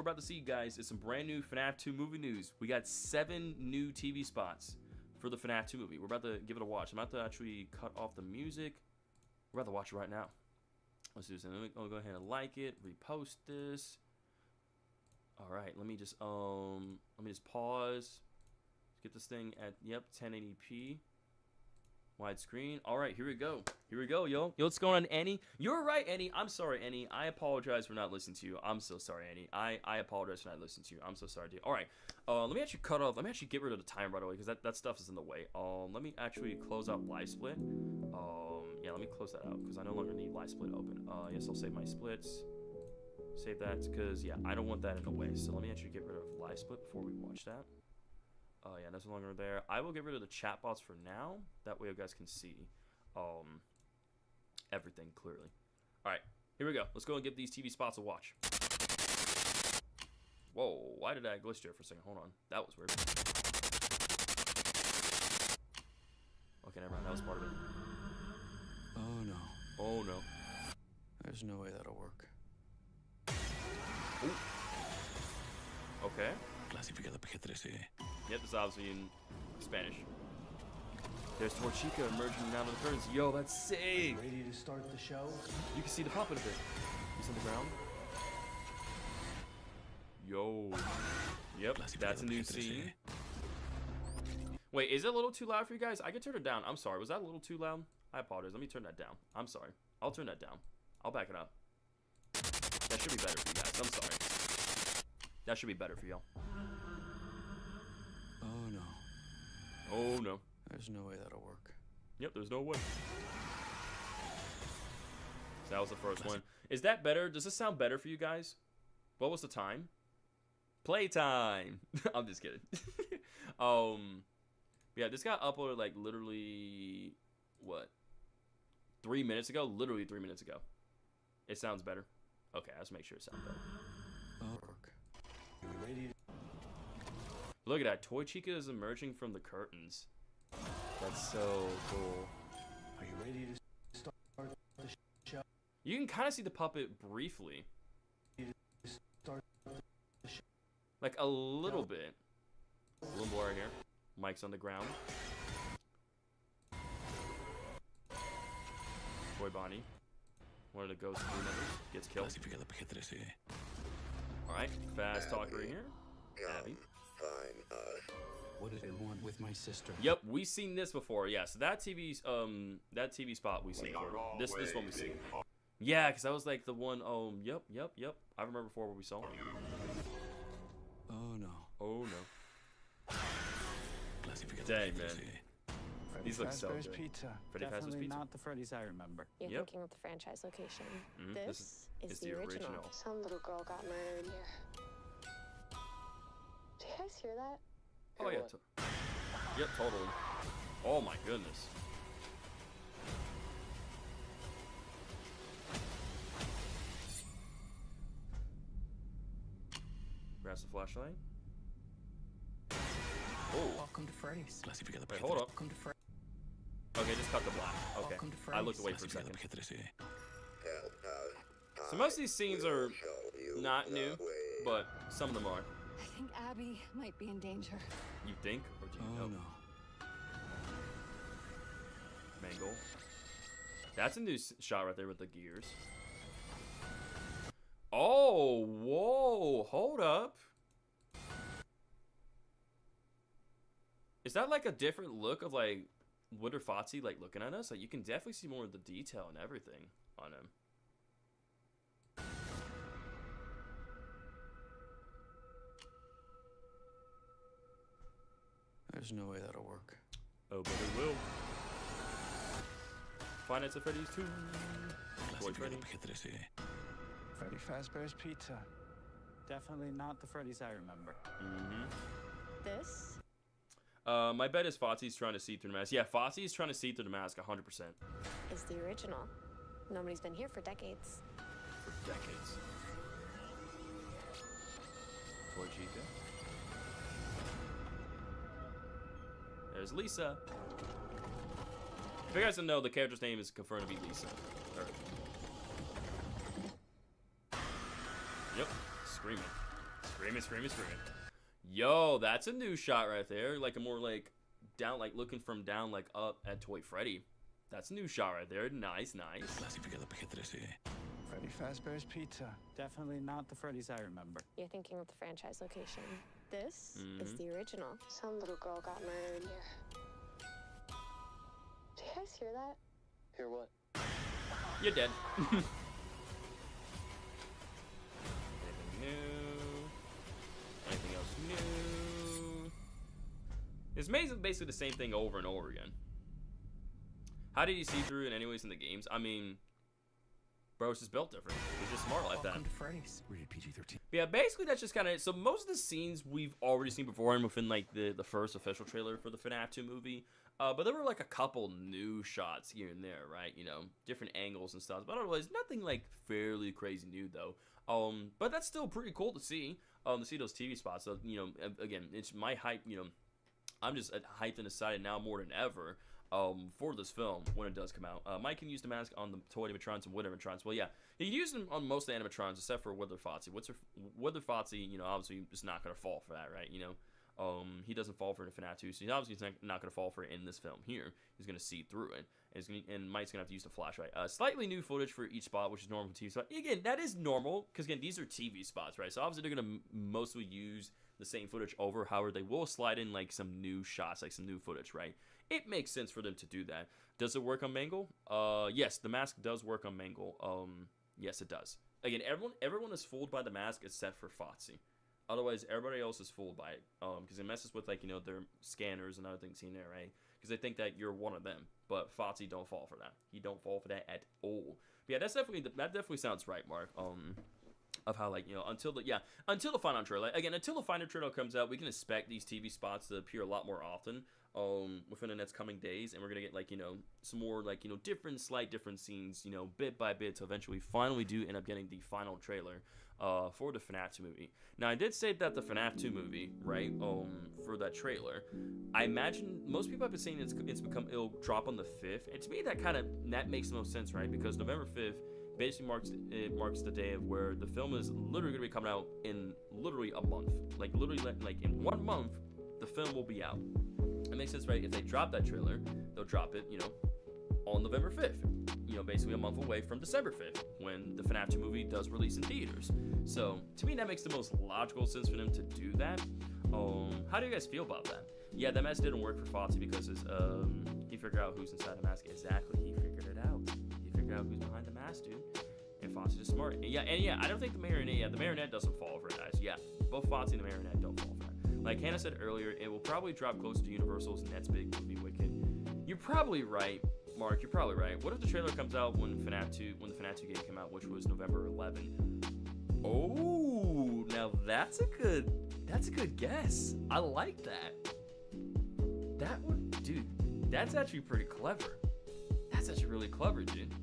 about to see, guys, is some brand new FNAF 2 movie news. We got 7 new TV spots for the FNAF 2 movie. We're about to give it a watch. I'm about to actually cut off the music. We're about to watch it right now. Let's do this. I'll go ahead and like it, repost this. All right, let me just pause. Get this thing at 1080p, widescreen. All right, here we go. Yo, what's going on, Annie? You're right, Annie. I'm sorry, Annie. I apologize for not listening to you. I'm so sorry, Annie. I apologize for not listening to you. I'm so sorry, dude. All right, let me actually cut off. Let me actually get rid of the timer right away, because that stuff is in the way. Let me actually close out live split. Yeah, let me close that out because I no longer need live split open. Yes, I'll save my splits. Save that because, yeah, I don't want that in the way. So let me actually get rid of live split before we watch that. Yeah, that's no longer there. I will get rid of the chat bots for now. That way you guys can see everything clearly. All right, here we go. Let's go and give these TV spots a watch. Whoa, why did I glitch there for a second? Hold on. That was weird. Okay, never mind. That was part of it.
Oh no.
Oh no.
There's no way that'll work.
Ooh. Okay.
Clasifica de PG-13.
Yep, this is obviously in Spanish. There's Torchica emerging out of the curtains. Yo, that's sick.
Ready to start the show?
You can see the puppet a bit. He's on the ground. Yo. Yep, that's a new scene. Wait, is it a little too loud for you guys? I can turn it down. I'm sorry. Was that a little too loud? I apologize. Let me turn that down. I'm sorry. I'll turn that down. I'll back it up. That should be better for you guys. I'm sorry. That should be better for y'all.
Oh no.
Oh no.
There's no way that'll work.
Yep, there's no way. So that was the first one. Is that better? Does this sound better for you guys? What was the time? Playtime. I'm just kidding. Yeah, this got uploaded like literally what? 3 minutes ago? Literally 3 minutes ago. It sounds better. Okay, let's make sure it sounds better. Look at that. Toy Chica is emerging from the curtains. That's so cool.
Are you ready to start the show?
You can kind of see the puppet briefly. Like a little bit. A little more right here. Mike's on the ground. Boy Bonnie. One of the ghost crew members gets killed. Alright, fast talker in here. Abby.
Fine, what do they want with my sister?
Yep, we've seen this before. Yeah, so that TV spot we've seen before. This one we've seen. Yeah, because that was like the one. Yep. I remember before what we saw.
Oh no.
Oh no. Dang, man. These look so good.
Pizza.
Freddy Fazbear's Pizza.
Not the Freddy's I remember.
You're
Yep.
thinking of the franchise location.
Mhm,
This is the original. Some little girl got murdered here. Do you guys hear that?
Oh yeah. Yep, totally. Oh my goodness. Grabs the flashlight. Oh.
Welcome to Freddy's.
Wait, hold up.
Welcome to Freddy's.
Okay, just cut the black. Okay.
Welcome to
I looked away
Freddy's.
for a second. So most of these scenes are not new, but some of them are.
I think Abby might be in danger.
You think, or do you know?
No.
Mangle. That's a new shot right there with the gears. Oh, whoa, hold up. Is that like a different look of like Wonder Foxy like looking at us? Like you can definitely see more of the detail and everything on him.
There's no way that'll work.
Oh, but it will. Finance of Freddy's 2. Boy Freddy.
Freddy Fazbear's Pizza. Definitely not the Freddy's I remember.
This
My bet is Fozzy's trying to see through the mask. Yeah, Fozzy's trying to see through the mask 100%.
is the original. Nobody's been here for decades.
For decades. Boy Chica. There's Lisa. If you guys don't know, the character's name is confirmed to be Lisa. Yep. Screaming. Screaming. Yo, that's a new shot right there. Like a more like down, like looking from down, like up at Toy Freddy. That's a new shot right there. Nice.
Freddy Fazbear's Pizza. Definitely not the Freddy's I remember.
You're thinking of the franchise location. This is the original. Some little girl got murdered here. Do you guys hear that?
Hear what?
You're dead. Anything new? Anything else new? It's basically the same thing over and over again. How did you see through it anyways in the games? I mean, bro, it's just built different. It's just smart like that.
Welcome to Freddy's.
Rated PG-13.
Yeah, basically that's just kind of... So most of the scenes we've already seen before and within like the first official trailer for the Fnaf 2 movie. But there were like a couple new shots here and there, right? You know, different angles and stuff. But otherwise, nothing like fairly crazy new though. But that's still pretty cool to see those TV spots. So, you know, again, it's my hype, you know, I'm just hyped and excited now more than ever for this film when it does come out. Mike can use the mask on the toy animatrons and wood animatrons. Well, yeah, he can use them on most of the animatrons except for Wither Foxy. Wither Foxy, you know, obviously is not going to fall for that, right? You know, He doesn't fall for it in FNAF 2, so he's obviously not going to fall for it in this film here. He's going to see through it, and Mike's going to have to use the flashlight. Slightly new footage for each spot, which is normal for TV spot. Again, that is normal, because again, these are TV spots, right? So obviously they're going to mostly use the same footage over. However, they will slide in like some new shots, like some new footage, right? It makes sense for them to do that. Does it work on Mangle? Yes, the mask does work on Mangle. Yes, it does. Again, everyone is fooled by the mask except for Foxy. Otherwise, everybody else is fooled by it, because it messes with, like, you know, their scanners and other things in there, right? Because they think that you're one of them, but Foxy don't fall for that. He don't fall for that at all. But yeah, that definitely sounds right, Mark. Of how, like, you know, until the final trailer. Again, until the final trailer comes out, we can expect these TV spots to appear a lot more often, within the next coming days, and we're gonna get, like, you know, some more, like, you know, slight different scenes, you know, bit by bit, to eventually finally do end up getting the final trailer for the FNAF 2 movie. Now, I did say that the FNAF 2 movie, right, for that trailer, I imagine most people have been saying it'll drop on the 5th, and to me that makes the most sense, right? Because November 5th basically marks the day of where the film is literally going to be coming out in literally a month. Like in 1 month, the film will be out. It makes sense, right? If they drop that trailer, they'll drop it, you know, on November 5th. You know, basically a month away from December 5th, when the FNAF 2 movie does release in theaters. So, to me, that makes the most logical sense for them to do that. How do you guys feel about that? Yeah, that mask didn't work for Foxy because he figured out who's inside the mask. Exactly, he figured it out. He figured out who's behind the mask, dude. And Foxy is smart. And yeah, I don't think the marionette doesn't fall for it, guys. Yeah, both Foxy and the marionette don't fall for it. Like Hannah said earlier, it will probably drop closer to Universal's next big movie, Wicked. You're probably right, Mark. You're probably right. What if the trailer comes out when the FNAF 2 game came out, which was November 11? Oh, now that's a good guess. I like that. That's actually pretty clever. That's actually really clever, dude.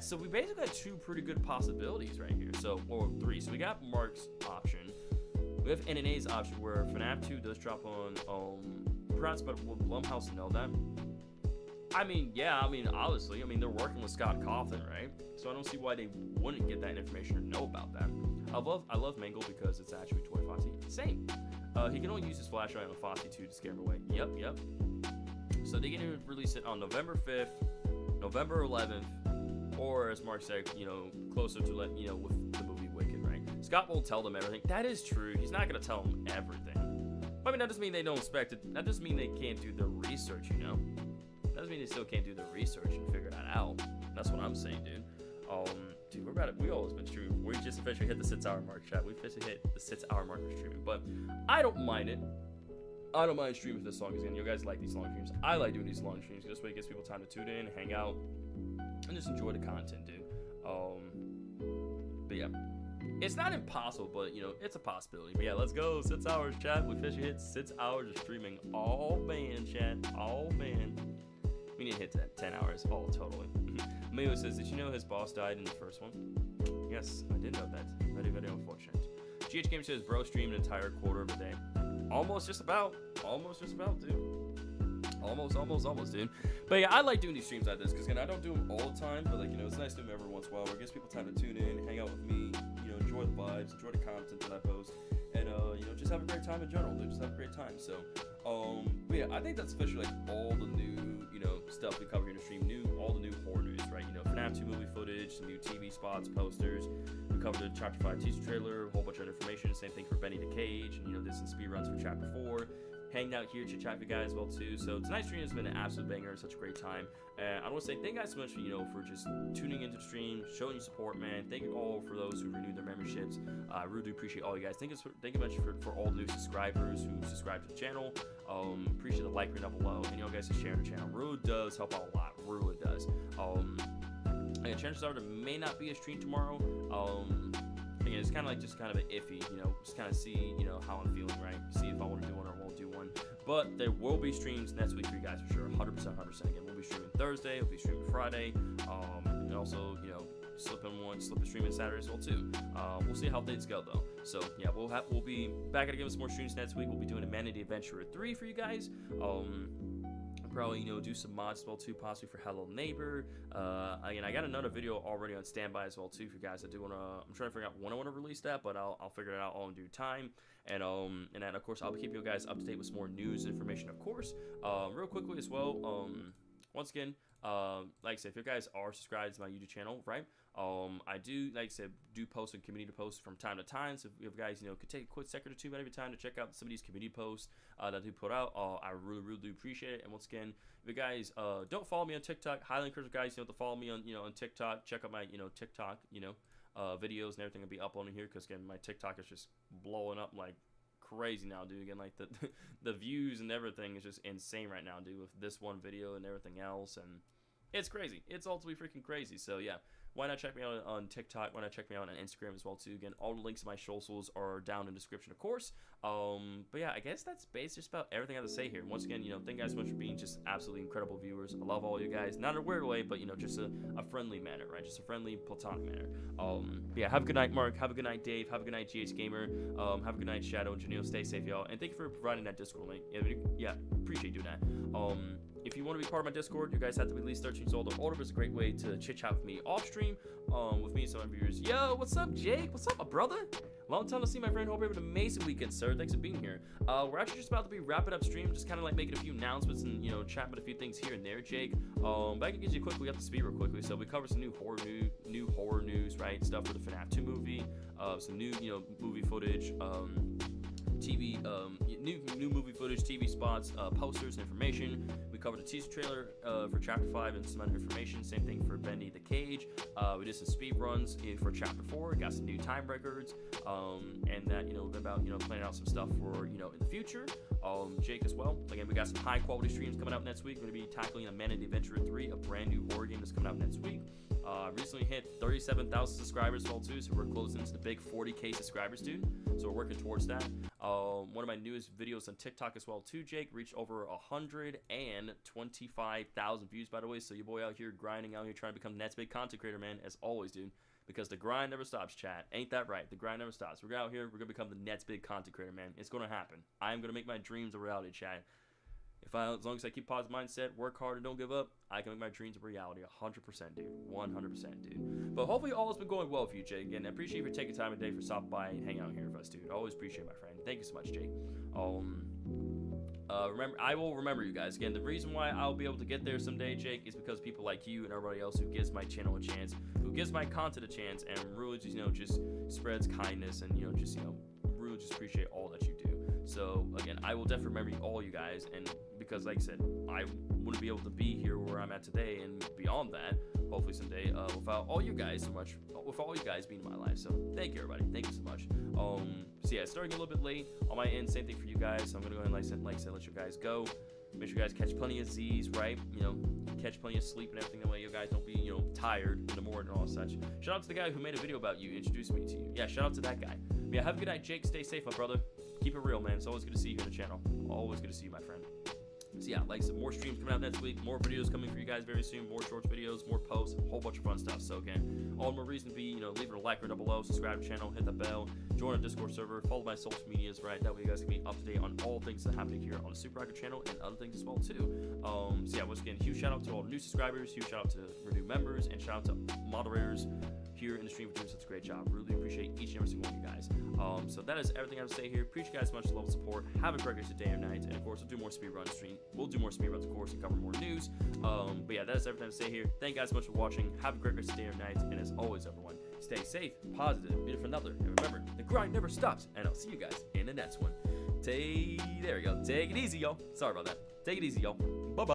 So we basically got 2 pretty good possibilities right here. Or 3. So we got Mark's option. We have NNA's option where FNAF 2 does drop on perhaps, but will Blumhouse know that? I mean, yeah, obviously, they're working with Scott Cawthon, right? So I don't see why they wouldn't get that information or know about that. I love Mangle because it's actually Toy Foxy. Same. He can only use his flashlight on Foxy 2 to scare him away. Yep. So they can release it on November 5th, November 11th, or as Mark said, you know, closer to with the movie Wicked, right? Scott won't tell them everything. That is true. He's not gonna tell them everything. But that doesn't mean they don't expect it. That doesn't mean they can't do the research, you know. That doesn't mean they still can't do the research and figure that out. That's what I'm saying, dude. Dude, we always been streaming. We just officially hit the 6-hour mark, chat. We officially hit the 6-hour mark for streaming, but I don't mind it. I don't mind streaming this long again. You guys like these long streams. I like doing these long streams. This way it gives people time to tune in, hang out, and just enjoy the content, dude. But yeah, it's not impossible, but you know, it's a possibility. But yeah, let's go. 6 hours, chat. We officially hit 6 hours of streaming. Oh man, chat. Oh man. We need to hit 10 hours. Oh, totally. Mayo says, did you know his boss died in the first one? Yes, I did know that. Very, very unfortunate. GH Game says, bro streamed an entire quarter of a day. Almost just about, dude. Almost, dude. But yeah, I like doing these streams like this because I don't do them all the time, but like, you know, it's nice to do them every once in a while where it gives people time to tune in, hang out with me, you know, enjoy the vibes, enjoy the content that I post, and you know, just have a great time in general, dude. Just have a great time. So, but yeah, I think that's especially like all the new, you know, stuff we cover here in the stream, all the new horror news, right? You know, FNAF 2 movie footage, some new TV spots, posters. We covered the Chapter 5 teaser trailer, a whole bunch of information. Same thing for Bendy the Cage, and you know, this and speedruns for Chapter 4. Hanging out here to chat with you guys as well too. So tonight's stream has been an absolute banger, such a great time. I want to say thank you guys so much for, you know, for just tuning into the stream, showing your support, man. Thank you all for those who renewed their memberships. I really do appreciate all you guys. Thank you much for all the new subscribers who subscribe to the channel. Appreciate the like rating down below, and you know, guys, just sharing the channel really does help out a lot. Really does. And chances are there may not be a stream tomorrow. Again, it's kind of an iffy, you know, just kind of see, you know, how I'm feeling, right? See if I want to do one or won't do one. But there will be streams next week for you guys for sure, 100%. Again, we'll be streaming Thursday, we'll be streaming Friday, and also, you know, slip a stream in Saturday as well too. We'll see how things go though. So yeah, we'll be back again with some more streams next week. We'll be doing a Man in the Adventurer 3 for you guys. probably, you know, do some mods as well too, possibly for Hello Neighbor. Again, I got another video already on standby as well too for you guys that do want to. I'm trying to figure out when I want to release that, but I'll figure it out all in due time. And then of course I'll be keeping you guys up to date with some more news information, of course. Real quickly as well. Once again, like I said, if you guys are subscribed to my YouTube channel, right? I do, like I said, do post and community posts from time to time. So if you guys, you know, could take a quick second or two out of your time to check out some of these community posts that I do put out, I really, really do appreciate it. And once again, if you guys don't follow me on TikTok, highly encourage you guys, you know, to follow me on, you know, on TikTok. Check out my, you know, TikTok, you know, videos and everything I'll be uploading here, because again, my TikTok is just blowing up like crazy now, dude. Again, like the views and everything is just insane right now, dude, with this one video and everything else, and it's crazy. It's ultimately freaking crazy. So yeah, why not check me out on TikTok? Why not check me out on Instagram as well too? Again, all the links to my socials are down in the description, of course. But yeah, I guess that's basically just about everything I have to say here. Once again, you know, thank you guys so much for being just absolutely incredible viewers. I love all you guys, not in a weird way, but you know, just a friendly manner, right? Just a friendly, platonic manner. But yeah, have a good night, Mark. Have a good night, Dave. Have a good night, GH Gamer. Have a good night, Shadow and Janelle. Stay safe, y'all. And thank you for providing that Discord link. Yeah, appreciate you doing that. If you want to be part of my Discord, you guys have to be at least 13 years old or older. But it's a great way to chit chat with me off stream. With me and some of my viewers. Yo, what's up, Jake? What's up, my brother? Long time to see, my friend. Hope you have an amazing weekend, sir. Thanks for being here. We're actually just about to be wrapping up stream, just kind of like making a few announcements and, you know, chatting about a few things here and there, Jake. But I can get you quickly up to speed real quickly. So we covered some new horror news, right? Stuff for the Fnaf 2 movie, some new, you know, movie footage, TV, new movie footage, TV spots, posters, and information. We covered a teaser trailer for Chapter 5 and some other information. Same thing for Bendy the Cage. We did some speed runs for Chapter 4. Got some new time records, and that, you know, about, you know, planning out some stuff for, you know, in the future. Jake as well. Again, we got some high quality streams coming out next week. We're going to be tackling a Man in the Adventurer 3, a brand new horror game that's coming out next week. Recently hit 37,000 subscribers as well too, so we're closing into the big 40K subscribers, dude. So we're working towards that. One of my newest videos on TikTok as well too, Jake, reached over 125,000 views, by the way. So your boy out here grinding, out here trying to become the next big content creator, man, as always, dude. Because the grind never stops, chat. Ain't that right? The grind never stops. We're out here, we're gonna become the next big content creator, man. It's gonna happen. I am gonna make my dreams a reality, chat. As long as I keep positive mindset, work hard, and don't give up, I can make my dreams a reality. 100%, dude. 100%, dude. But hopefully all has been going well for you, Jake. Again, I appreciate you for taking time of day for stopping by and hanging out here with us, dude. I always appreciate it, my friend. Thank you so much, Jake. I will remember you guys. Again, the reason why I'll be able to get there someday, Jake, is because people like you and everybody else who gives my channel a chance, who gives my content a chance, and really just, you know, just spreads kindness and, you know, just, you know, really just appreciate all that you do. So again, I will definitely remember all you guys, and because like I said, I wouldn't be able to be here where I'm at today and beyond that, hopefully someday, without all you guys so much, with all you guys being in my life. So thank you, everybody. Thank you so much. So yeah, starting a little bit late on my end. Same thing for you guys. So I'm gonna go ahead and like I said, let you guys go. Make sure you guys catch plenty of Z's, right? You know, catch plenty of sleep and everything. That way you guys don't be, you know, tired in the morning and all such. Shout out to the guy who made a video about you, introduced me to you. Yeah, shout out to that guy. But yeah, have a good night, Jake. Stay safe, my brother. Keep it real, man. It's always good to see you here on the channel. Always good to see you, my friend. So yeah, like I said, more streams coming out next week, more videos coming for you guys very soon, more short videos, more posts, a whole bunch of fun stuff. So again, all the more reason to be, you know, leave a like or down below, subscribe to the channel, hit the bell, join our Discord server, follow my social medias, right? That way you guys can be up to date on all things that are happening here on the Super Rockstar channel and other things as well too. So yeah, once again, huge shout out to all new subscribers, huge shout out to our new members, and shout out to moderators here in the stream for doing such a great job. Really appreciate each and every single one of you guys. So that is everything I have to say here. Appreciate you guys so much, love and support. Have a great rest of the day or night, and of course we'll do more speedrun stream. We'll do more speedruns, of course, and cover more news. But yeah, that is everything I have to say here. Thank you guys so much for watching. Have a great rest of the day or night, and as always, everyone, stay safe, positive, be it for another, and remember, the grind never stops. And I'll see you guys in the next one. There we go. Take it easy, y'all. Sorry about that. Take it easy, y'all. Bye bye.